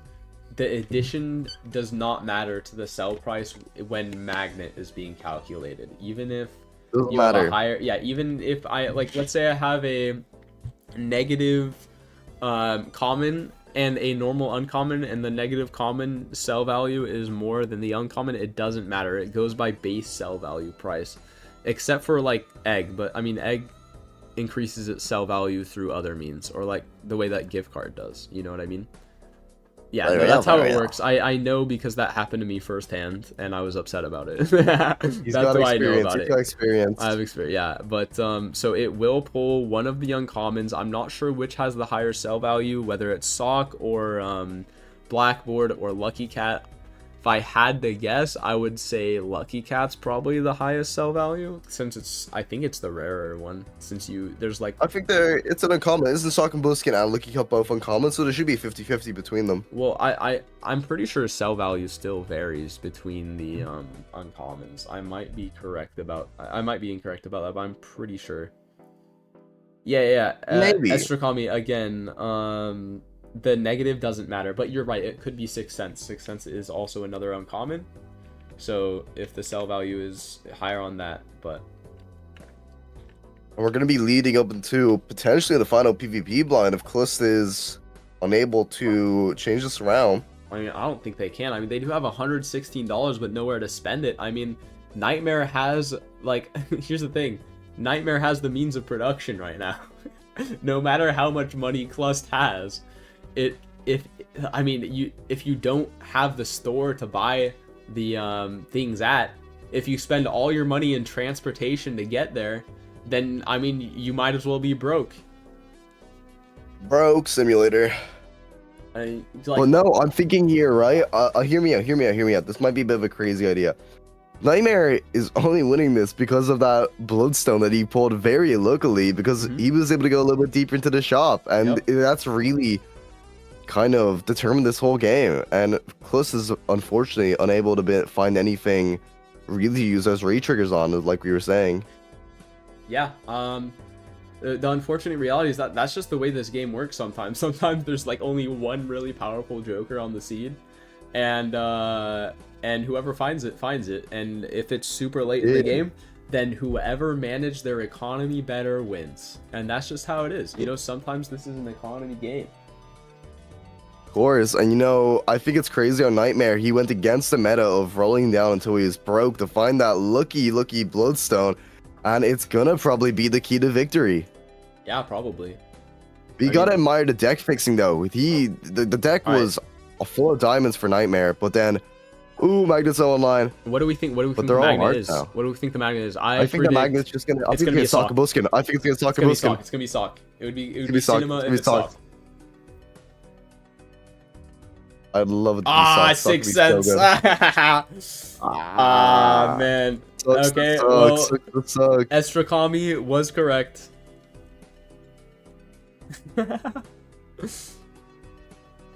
the addition does not matter to the sell price when Magnet is being calculated. Even if Doesn't you have matter. a higher, yeah, even if I, like, let's say I have a negative common and a normal uncommon, and the negative common sell value is more than the uncommon, it doesn't matter. It goes by base sell value price, except for like egg. But I mean, egg increases its sell value through other means, or like the way that gift card does. You know what I mean? Yeah, no, that's how it works. I know because that happened to me firsthand, and I was upset about it. He's That's got why I know experience. about He's it. got experience. I have experience, yeah. But so it will pull one of the uncommons. I'm not sure which has the higher sell value, whether it's Sock or Blackboard or Lucky Cat. If I had to guess, I would say Lucky Cat's probably the highest sell value, since I think it's the rarer one. Since there's like, I think it's an uncommon. It's the Sock and Bliskin and Lucky Cup both uncommon, so there should be 50-50 between them. well, I'm pretty sure sell value still varies between the uncommons. I might be incorrect about that, but I'm pretty sure. Yeah. Maybe. Estracami again. The negative doesn't matter, but you're right. It could be Sixth Sense. Sixth Sense is also another uncommon. So if the sell value is higher on that, but And we're going to be leading up into potentially the final PvP blind if Klust is unable to change this around. I mean, I don't think they can. I mean, they do have $116, but nowhere to spend it. I mean, Nightmare has, like, here's the thing. Nightmare has the means of production right now. No matter how much money Klust has, if you don't have the store to buy the things at, if you spend all your money in transportation to get there, then I mean, you might as well be broke. Broke simulator. Well, no, I'm thinking here, right? Hear me out. This might be a bit of a crazy idea. Nightmare is only winning this because of that Bloodstone that he pulled very locally, because he was able to go a little bit deeper into the shop, and that's really kind of determined this whole game. And Klust is unfortunately unable to find anything really to use those ray triggers on, like we were saying. Yeah, the unfortunate reality is that that's just the way this game works sometimes. Sometimes there's like only one really powerful Joker on the seed, and whoever finds it, and if it's super late in the game, then whoever managed their economy better wins. And that's just how it is. You know, sometimes this is an economy game. Of course, and you know, I think it's crazy on Nightmare. He went against the meta of rolling down until he was broke to find that looky Bloodstone, and it's gonna probably be the key to victory. Yeah, probably. You gotta admire the deck fixing though. The deck was a 4 diamonds for Nightmare, but then, ooh, Magnet's online. What do we think? What do we think they're the all magnet hard is? now. What do we think the magnet is? I think the Magnet's just gonna. I it's think gonna it's be a gonna be Sakabuskin. I think it's gonna It's gonna be Sakabuskin. Sock. It's gonna be Sock. It would be be Sock. cinema It's if gonna be it's Sock. Sock. I'd love it to be Ah, Sock. Sock would 6 be so cents. good. Ah, man. Sucks, Okay, sucks, well, sucks, sucks. Estrakami was correct.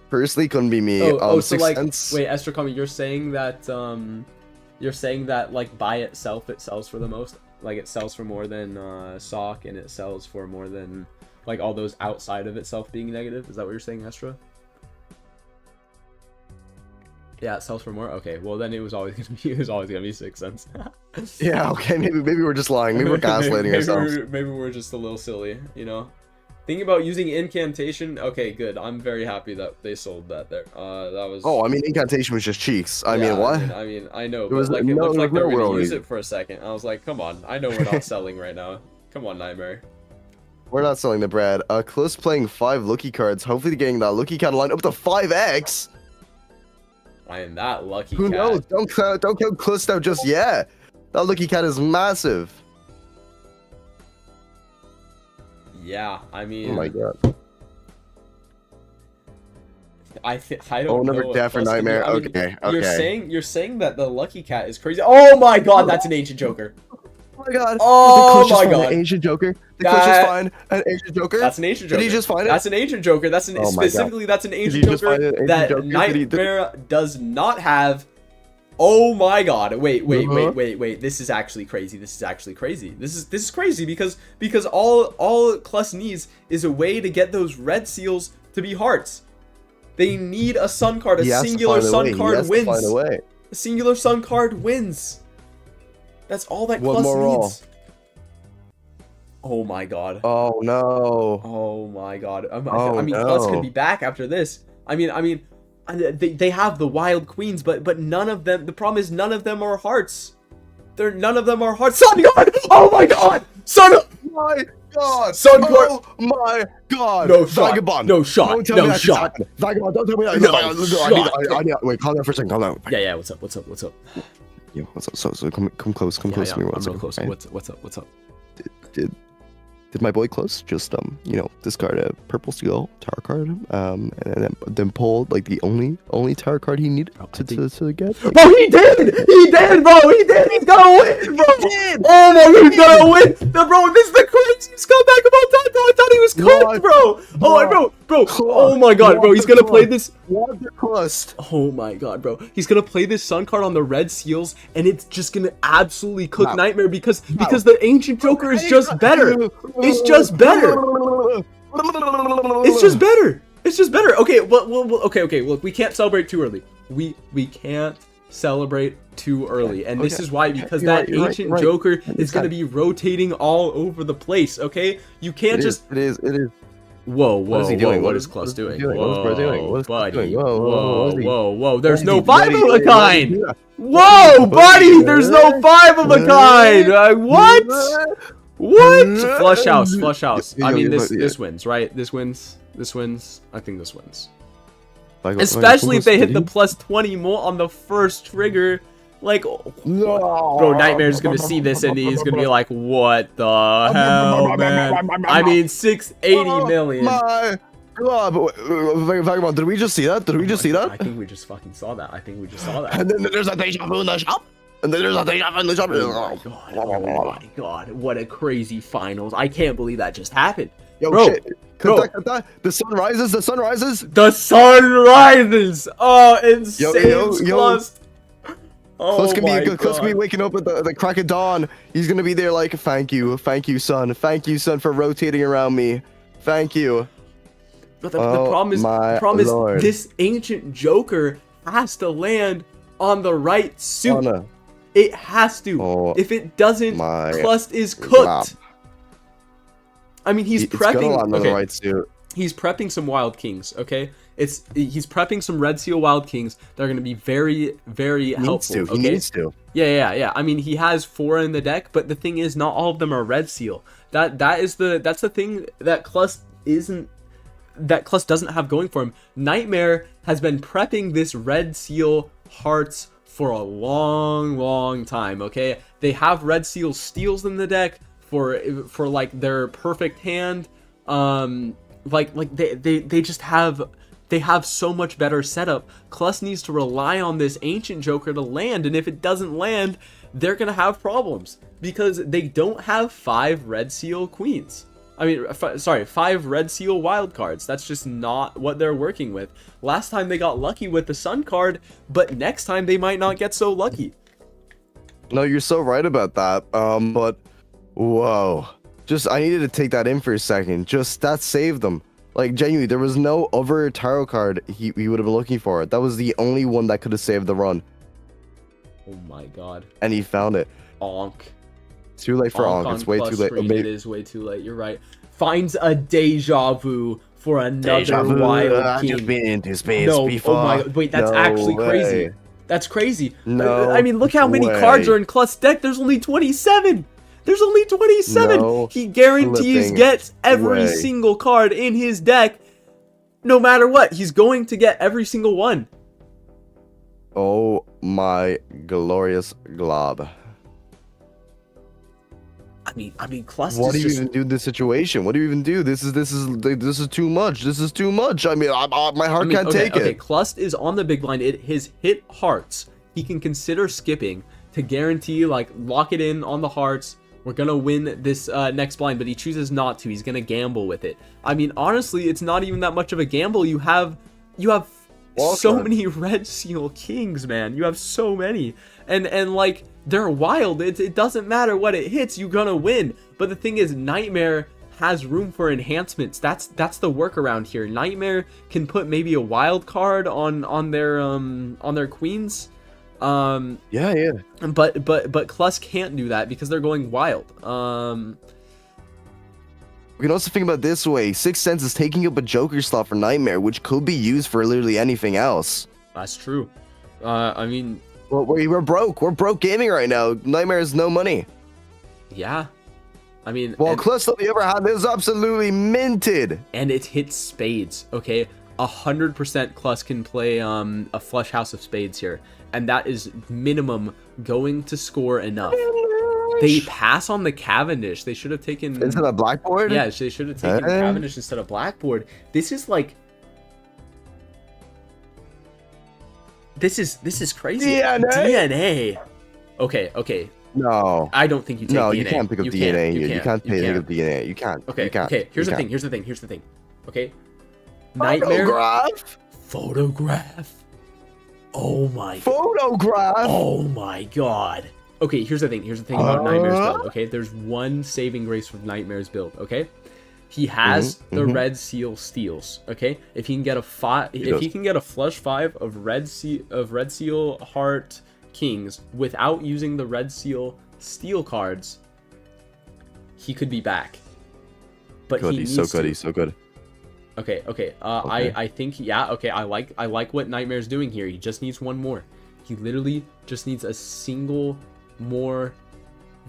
Personally, couldn't be me. So 6 like, cents. wait, Estrakami, you're saying that like by itself it sells for the most, like it sells for more than Sock, and it sells for more than like all those outside of itself being negative. Is that what you're saying, Estra? Yeah, it sells for more. Okay, well then it was always gonna be 6 cents. Yeah, okay, maybe we're just lying. Maybe we're gaslighting ourselves. Maybe we're just a little silly, you know. Thinking about using incantation. Okay, good. I'm very happy that they sold that there. That was. Oh, I mean, incantation was just cheeks. I yeah, mean, what? I mean, I know, It but was like it no- looked like they no were gonna worry. use it for a second. I was like, come on. I know we're not selling right now. Come on, Nightmare. We're not selling the bread. Close playing 5 Lucky cards. Hopefully getting that Lucky card line up to 5x. I am that lucky Who cat. knows? Don't count Close out just yet. That Lucky cat is massive. Yeah, I mean. Oh my god. I don't Oh, know. another if death for plus can be- Nightmare. I mean, Okay. You're saying that the lucky cat is crazy. Oh my god, that's an ancient joker. Oh my god. Oh The clutch my is fine. god. An ancient Joker. The clutch is That- fine. An ancient Joker. That's an ancient joker. Did he just find it? That's an ancient joker. That's an Oh my God. specifically that's an he ancient just joker find an ancient that joker? Did he- Nightmare does not have. Oh my god. Wait. Uh-huh. This is actually crazy. This is crazy because all Klus needs is a way to get those red seals to be hearts. They need a sun card. A He has to singular find a way. sun He card has to wins. find a way. A singular sun card wins. That's all that One Klus more roll. needs. Oh my god. Oh no. Oh my god. I Oh, mean, Klutz no. could be back after this. I mean, they have the wild queens, but none of them. The problem is none of them are hearts. None of them are hearts. Sun card. Oh my god. Sun. My god. Sun card. Oh my god. No shot. Vagabond. No shot. Don't tell me No that shot. happened. Vagabond. Don't tell me that. No I need. Wait. Calm down for a second. Calm down. Yeah. What's up? Yo, what's up? So come close to me. I'm What's real up? close. Okay? What's up? Did my boy Close just discard a purple steel tower card and then pull like the only tower card he needed to get? Bro, he did, bro. He's gonna win, bro. Oh my god, he's gonna win. No, bro, this is the craziest comeback of all time, bro. I thought he was cooked, bro. Oh my bro. Oh my god, bro. He's gonna play this. What the crust? Oh my god, bro. He's gonna play this sun card on the red seals, and it's just gonna absolutely cook No. Nightmare because the ancient joker is just better. It's just better. It's just better. It's just better. Okay, okay. Look, we can't celebrate too early. We can't celebrate too early, and this Okay. is why, because You're that right, ancient you're right. joker is gonna be rotating all over the place. Okay, you can't just. It is. Whoa, What is he doing? What What is is Klus doing? doing? What is Bro doing? What is Klus buddy. doing? Whoa, what is he- Whoa. There's no What five is of he- a what is he kind. doing? Whoa, buddy. There's no five of a kind. What? Flush house. I mean, this wins, right? This wins. I think this wins. Especially if they hit the plus 20 more on the first trigger. Like, No. bro, Nightmare's gonna see this and he's gonna be like, what the hell, man? I mean, 680 million. My god, Vagabond, did we just see that? I think we just fucking saw that. And then there's a deja vu in the shop. And then there's a deja vu in the shop. Oh my god, what a crazy finals. I can't believe that just happened. Yo, Bro, shit. bro. The sun rises. The sun rises! Oh, insane Yo. Klus. Oh Klus can my be Klus can be God. waking up at the crack of dawn. He's gonna be there like, thank you, son, for rotating around me. Thank you. But the Oh problem is, my Lord. this ancient joker has to land on the right suit. It has to. Oh, If it doesn't, my Klust is God. cooked. I mean, he's It's gonna prepping. land on the Okay, right suit. he's prepping some Wild Kings. Okay, he's prepping some Red Seal Wild Kings that are going to be very, very helpful. He needs to. Yeah. I mean, he has 4 in the deck, but the thing is, not all of them are Red Seal. That's the thing that Klust doesn't have going for him. Nightmare has been prepping this Red Seal Hearts for a long time. Okay, they have Red Seal Steals in the deck for like their perfect hand. They just have. They have so much better setup. Klust needs to rely on this Ancient Joker to land, and if it doesn't land, they're gonna have problems because they don't have 5 Red Seal Queens. I mean, 5 Red Seal wild cards. That's just not what they're working with. Last time they got lucky with the Sun card, but next time they might not get so lucky. No, you're so right about that. But whoa, I needed to take that in for a second. That saved them. Like, genuinely, there was no other tarot card he would have been looking for. That was the only one that could have saved the run. Oh my god. And he found it. Onk. Too late for Onk. It's way too late. It is way too late. You're right. Finds a deja vu for another Wild I've King. just been into space No, before. oh my god. Wait, that's No actually way. crazy. That's crazy. No I mean, look how many way. cards are in Klust's deck. There's only 27. There's only 27. No He guarantees flipping gets every way. single card in his deck. No matter what, he's going to get every single one. Oh my glorious glob. I mean, Klust What do is you just... even do in this situation? What do you even do? This is too much. This is too much. I mean, my heart can't take okay, it. Klust is on the big blind. His hit hearts. He can consider skipping to guarantee, like, lock it in on the hearts. We're gonna win this next blind, but he chooses not to. He's gonna gamble with it. I mean, honestly, it's not even that much of a gamble. You have so many Red Seal Kings, man. You have so many, and like, they're wild. It doesn't matter what it hits. You're gonna win. But the thing is, Nightmare has room for enhancements. That's the workaround here. Nightmare can put maybe a wild card on their queens. Yeah. But Klust can't do that because they're going wild. We can also think about it this way. Sixth Sense is taking up a Joker slot for Nightmare, which could be used for literally anything else. That's true. I mean, well, we're broke. We're broke gaming right now. Nightmare has no money. Yeah. I mean, well, Klust, on the other hand, is absolutely minted. And it hits spades. Okay, 100% Klust can play a flush house of spades here, and that is minimum going to score enough. They pass on the Cavendish. They should have taken instead of Blackboard. Yeah, they should have taken Cavendish instead of Blackboard. This is like, this is crazy. DNA. Okay. No. I don't think you take DNA. No, you can't pick up DNA here. You can't pick up DNA. You can't. Okay. Here's the thing. Okay. Nightmare. Photograph. Oh my. Photograph. Oh my god. Okay, here's the thing about Nightmare's build, okay? There's one saving grace with Nightmare's build, okay? He has the Red Seal Steals, okay? If he can get he can get a flush 5 of Red Seal Heart Kings without using the Red Seal Steel cards, he could be back. But he's so good. Okay. I think I like what Nightmare's doing here. He just needs one more. He literally just needs a single more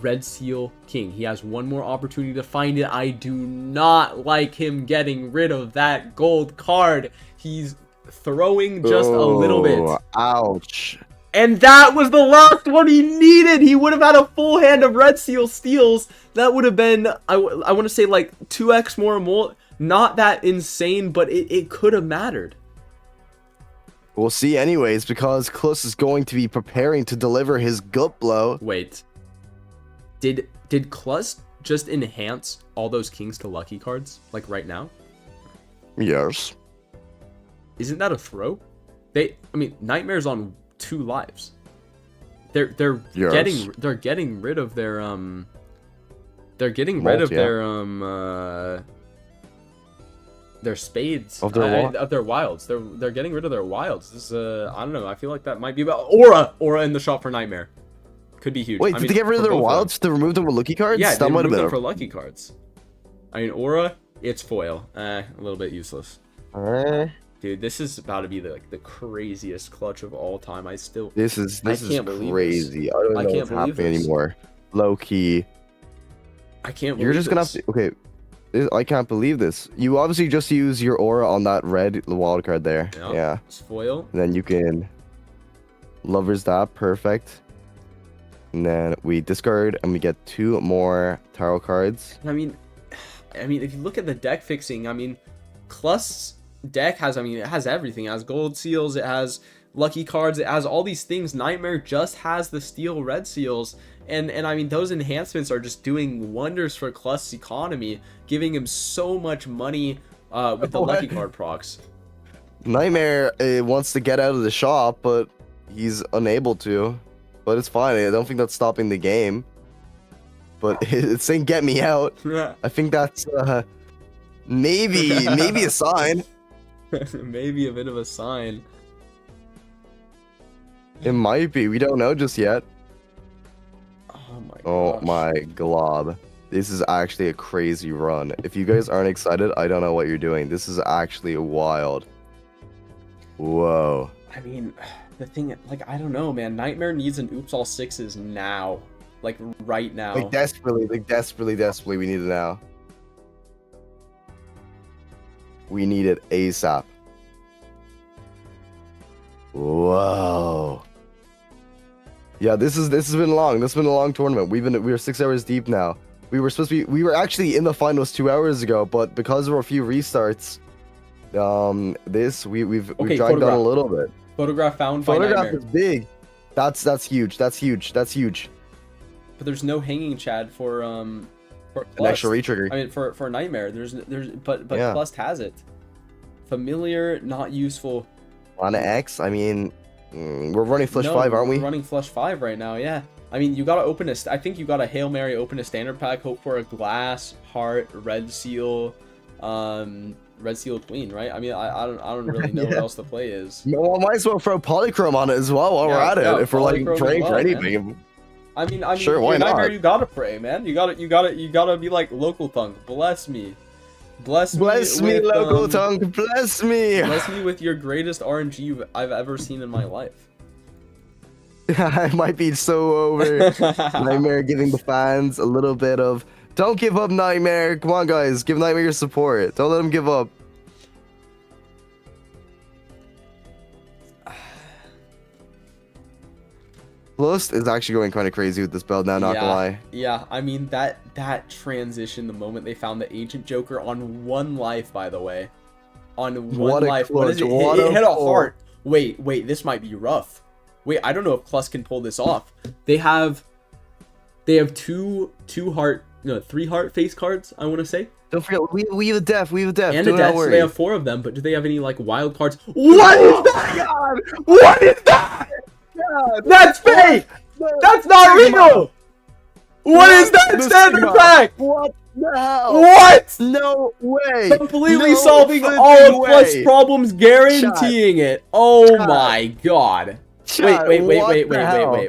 Red Seal King. He has one more opportunity to find it. I do not like him getting rid of that gold card. He's throwing just a little bit. Ouch. And that was the last one he needed. He would have had a full hand of Red Seal Steals. That would have been, I want to say, like 2x more. Not that insane, but it could have mattered. We'll see anyways, because Klust is going to be preparing to deliver his gut blow. Wait. Did Klust just enhance all those Kings to Lucky cards, like right now? Yes. Isn't that a throw? Nightmare's on 2 lives. They're getting rid of their their spades of their wilds. They're getting rid of their wilds. This is I don't know. I feel like that might be about aura in the shop for Nightmare. Could be huge. Wait, I did mean, they get rid of for their both wilds to remove them with lucky cards? Yeah, that they might have removed been them for lucky cards. I mean, aura, it's foil. A little bit useless. Dude, this is about to be the craziest clutch of all time. This is can't believe crazy. I don't I know can't what's believe happening this. anymore. Low key. I can't. You're believe just gonna this. have to. Okay, I can't believe this. You obviously just use your aura on that red wild card there. Yeah. It's foil. And then you can lovers that perfect. And then we discard and we get 2 more tarot cards. I mean, if you look at the deck fixing, I mean, Klust's deck has, it has everything. It has gold seals, it has lucky cards, it has all these things. Nightmare just has the steel red seals. And I mean, those enhancements are just doing wonders for Klust's economy, giving him so much money with the lucky card procs. Nightmare wants to get out of the shop, but he's unable to. But it's fine. I don't think that's stopping the game. But it's saying "get me out." I think that's maybe a sign. Maybe a bit of a sign. It might be. We don't know just yet. Oh my gosh. Oh my glob. This is actually a crazy run. If you guys aren't excited, I don't know what you're doing. This is actually wild. Whoa. I mean, the thing, I don't know, man. Nightmare needs an oops all sixes now. Right now. Desperately, we need it now. We need it ASAP. Whoa. Yeah, this has been long. This has been a long tournament. We are 6 hours deep now. We were actually in the finals 2 hours ago, but because of a few restarts, we've dragged on a little bit. Photograph found by Photograph Nightmare. is big. That's huge. That's huge. But there's no hanging Chad for An extra retrigger. I mean, for Nightmare, but Yeah. Klust has it. Familiar, not useful. On X, I mean, we're running Flush No, 5, aren't we? We're running Flush 5 right now, yeah. I mean, you gotta open I think you gotta Hail Mary, open a standard pack, hope for a glass, heart, red seal, red seal queen, right? I mean, I don't really know what else the play is. Well, might as well throw polychrome on it as well while we're at it. Yeah, If we're like polychrome as praying for well, anything. I mean, Sure, why Nightmare, not? you gotta pray, man. You gotta be like local tongue. Bless me, Bless me, with, local tongue. Bless me. Bless me with your greatest RNG I've ever seen in my life. I might be so over. Nightmare giving the fans a little bit of don't give up, Nightmare. Come on, guys, give Nightmare your support. Don't let him give up. Lust is actually going kind of crazy with this build now, not gonna lie. Yeah, I mean that transition, the moment they found the Ancient Joker on 1 life, by the way. On 1 What a life. What is it? clutch, It what hit a a pull. heart. Wait, this might be rough. Wait, I don't know if Klust can pull this off. They have 3 heart face cards, I want to say. Don't forget, we have a death. And Do a not death, so worry. they have 4 of them, but do they have any wild cards? What is that? God! What is that? God! That's fake! That's not real! What is that The standard Sigma. pack? What the hell? What? No way! Completely No solving flipping all of way. Klust's problems, guaranteeing it. Oh Chad. my god. Chad, Wait. what the hell?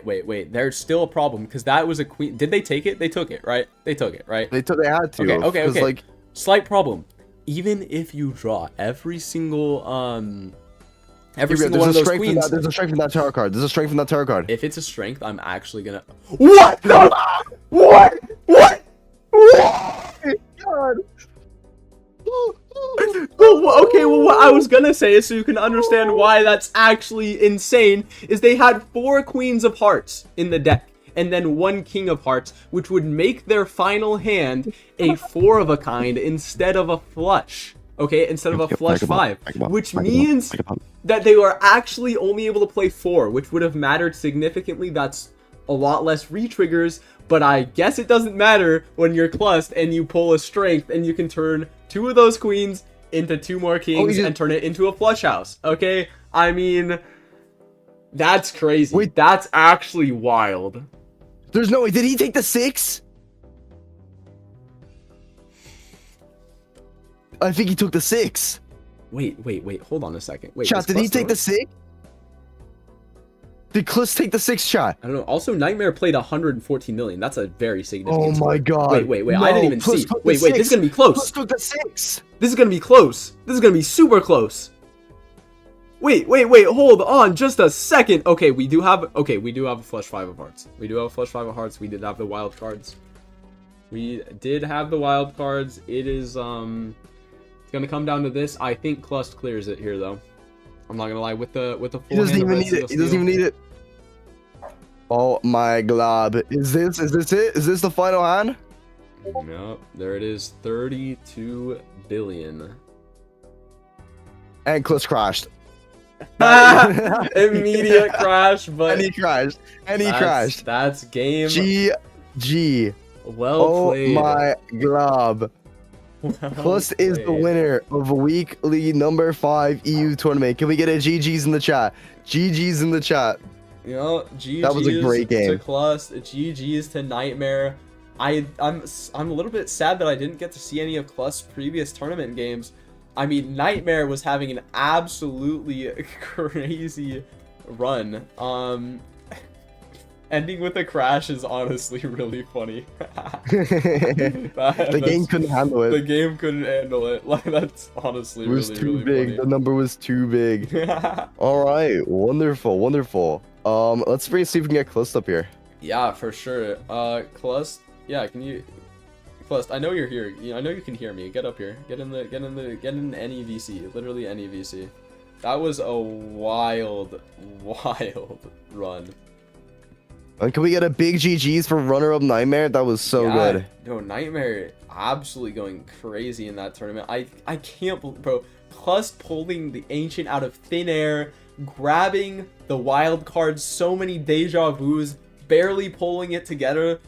There's still a problem because that was a queen. Did they take it? They took it, right? They took it, right? They had to. Okay. 'cause, like, Slight problem. Even if you draw every single there's one a of those strength in queens, that. There's a strength in that tarot card. There's a strength in that tarot card. if it's a strength, I'm actually gonna. What? No! What? What? God. Okay, well, what I was gonna say is so you can understand why that's actually insane, is they had 4 queens of hearts in the deck, and then 1 king of hearts, which would make their final hand a 4 of a kind instead of a flush. Okay, instead of a flush 5, which means that they were actually only able to play 4, which would have mattered significantly. That's a lot less re-triggers, but I guess it doesn't matter when you're Klust and you pull a strength and you can turn 2 of those queens into 2 more kings and turn it into a flush house. Okay, I mean, that's crazy. Wait. That's actually wild. There's no way. Did he take the 6? I think he took the 6. Wait. Hold on a second. Wait, Chat, is did he Klust take the throwing- 6? Did Cliss take the 6 chat? I don't know. Also, Nightmare played 114 million. That's a very significant Oh my score. god. Wait. No, I didn't even Cliss see. took the Wait. This is 6. gonna be Cliss close. took the 6. This is gonna be close. This is gonna be super close. Wait. Hold on just a second. Okay, we do have a flush 5 of hearts. We do have a flush 5 of hearts. We did have the wild cards. It is it's gonna come down to this. I think Clust clears it here though. I'm not gonna lie, with the full He doesn't hand of even red need seal it. He doesn't even need it. Oh my glob. Is this it? Is this the final hand? No, there it is. 32 billion. And Cliss crashed. Immediate crash, but And he crashed. And he crashed. That's game. GG. Well Oh played. my glob. Well Cliss is the played. winner of weekly number 5 EU tournament. Can we get a GG's in the chat? GG's in the chat. You know, GG's That was a great game. to Clust, GG's to Nightmare. I'm a little bit sad that I didn't get to see any of Clust's previous tournament games. I mean, Nightmare was having an absolutely crazy run. Ending with a crash is honestly really funny. The game couldn't handle The it. game couldn't handle it. Like, that's honestly It was really, too really big. The number was too big. funny. All right, wonderful. Let's see if we can get Clust up here. Yeah, for sure. Clust, yeah, can you, Clust? I know you're here. I know you can hear me. Get up here. Get in any VC. Literally any VC. That was a wild run. And can we get a big GG's for runner-up Nightmare? That was so Yeah, good. No, Nightmare absolutely going crazy in that tournament. I can't believe, bro. Clust pulling the Ancient out of thin air, grabbing the wild cards, so many deja vus, barely pulling it together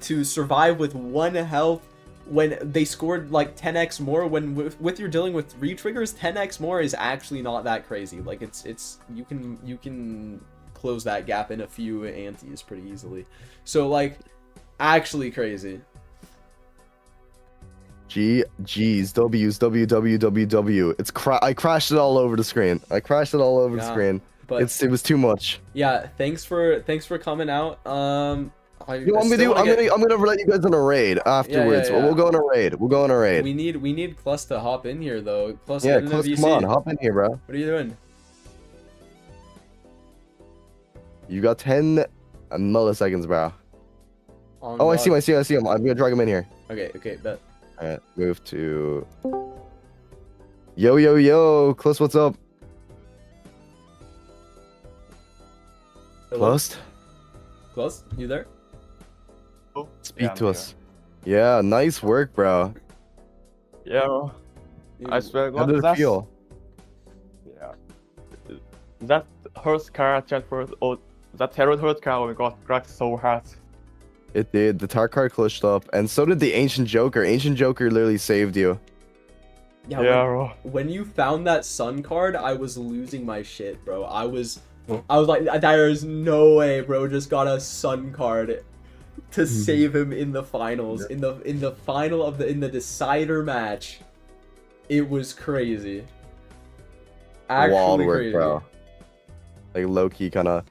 to survive with 1 health when they scored like 10x more. When with you're dealing with 3 triggers, 10x more is actually not that crazy. Like it's you can close that gap in a few antes pretty easily. So like actually crazy. GG's, W's, WWWW. I crashed it all over the screen. The screen. But It was too much. yeah, thanks for coming out. You know what I'm gonna do? I'm gonna let you guys on a raid afterwards. yeah. We'll go on a raid. We need Clust to hop in here though. Clust, Yeah, get in the Clust, VC. come on, hop in here, bro. What are you doing? You got 10 milliseconds, bro. On Oh, I what? see him. I'm gonna drag him in here. Okay, bet. Alright, move to... Yo, Clust, what's up? Hello? Clust? Clust, you there? Speak to us. Yeah, nice work, bro. Yeah, I swear How God, did it feel? Yeah. That hurts car transfer, oh, that terror hurt car, oh my god, cracked so hard. It did. The tar card clutched up, and so did the Ancient Joker. Ancient Joker literally saved you. Yeah, bro. when you found that sun card, I was losing my shit, bro. I was like, there's no way, bro. Just got a sun card to save him in the finals, in the final of in the decider match. It was crazy. Actually Wild work, crazy. bro. Like low key, kind of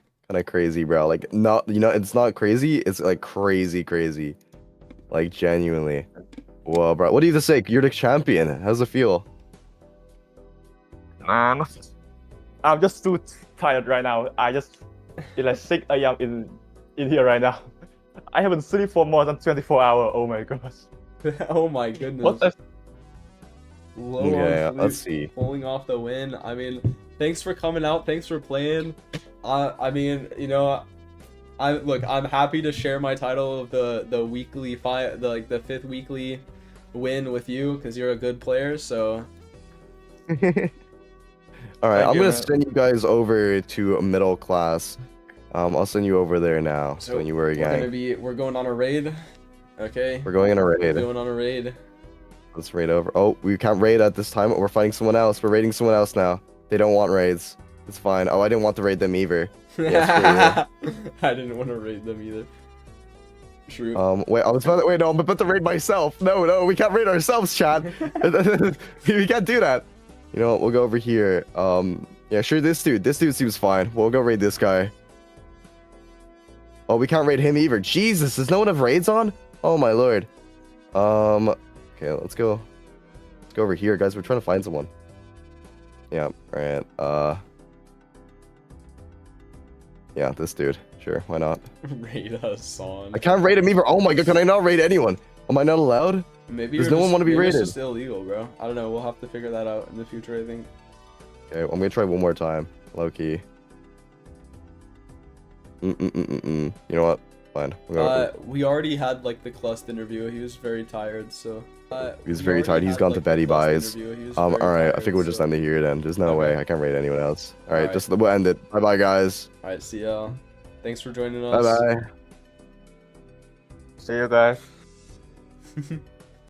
crazy, bro. Like not, it's not crazy. It's like crazy. Like genuinely. Whoa, bro. What do you have to say? You're the champion. How's it feel? Man, I'm just too tired right now. It's like 6 a.m. in here right now. I haven't slept for more than 24 hours. Oh my gosh. Oh my goodness. What the? Low Yeah, on let's sleep, see. pulling off the win. I mean, thanks for coming out. Thanks for playing. I mean, I'm happy to share my title of the weekly the 5th weekly win with you because you're a good player. So. All right, Thank I'm you, gonna man. send you guys over to middle class. I'll send you over there now. So when you were We're going on a raid. Okay. We're going on a We're raid. going on a raid. Let's raid over. Oh, we can't raid at this time. We're fighting someone else. We're raiding someone else now. They don't want raids. It's fine. Oh, I didn't want to raid them either. Yeah, I didn't want to raid them either. True. Wait, no, I'm about to raid myself. No, we can't raid ourselves, Chad. We can't do that. You know what? We'll go over here. Yeah, sure. This dude seems fine. We'll go raid this guy. Oh, we can't raid him either. Jesus, does no one have raids on? Oh my lord. Okay, let's go. Let's go over here, guys. We're trying to find someone. Yeah, alright. Yeah, this dude. Sure, why not? Raid us on. I can't raid him either. Oh my god, can I not raid anyone? Am I not allowed? Maybe Does no one want to be maybe raided? It's just illegal, bro. I don't know. We'll have to figure that out in the future, I think. Okay, I'm gonna try one more time. Low key. You know what? Fine. We already had like the Clust interview. He was very tired, so. He's we very already tired. He's had, gone like, to the bed. He Clust buys. interview. He was All very right. I tired, think we'll just so- end it here then. There's no Okay. way I can raid anyone else. All right, Alright. just we'll end it. Bye bye, guys. All right, see ya. Thanks for joining Bye us. bye. See you guys.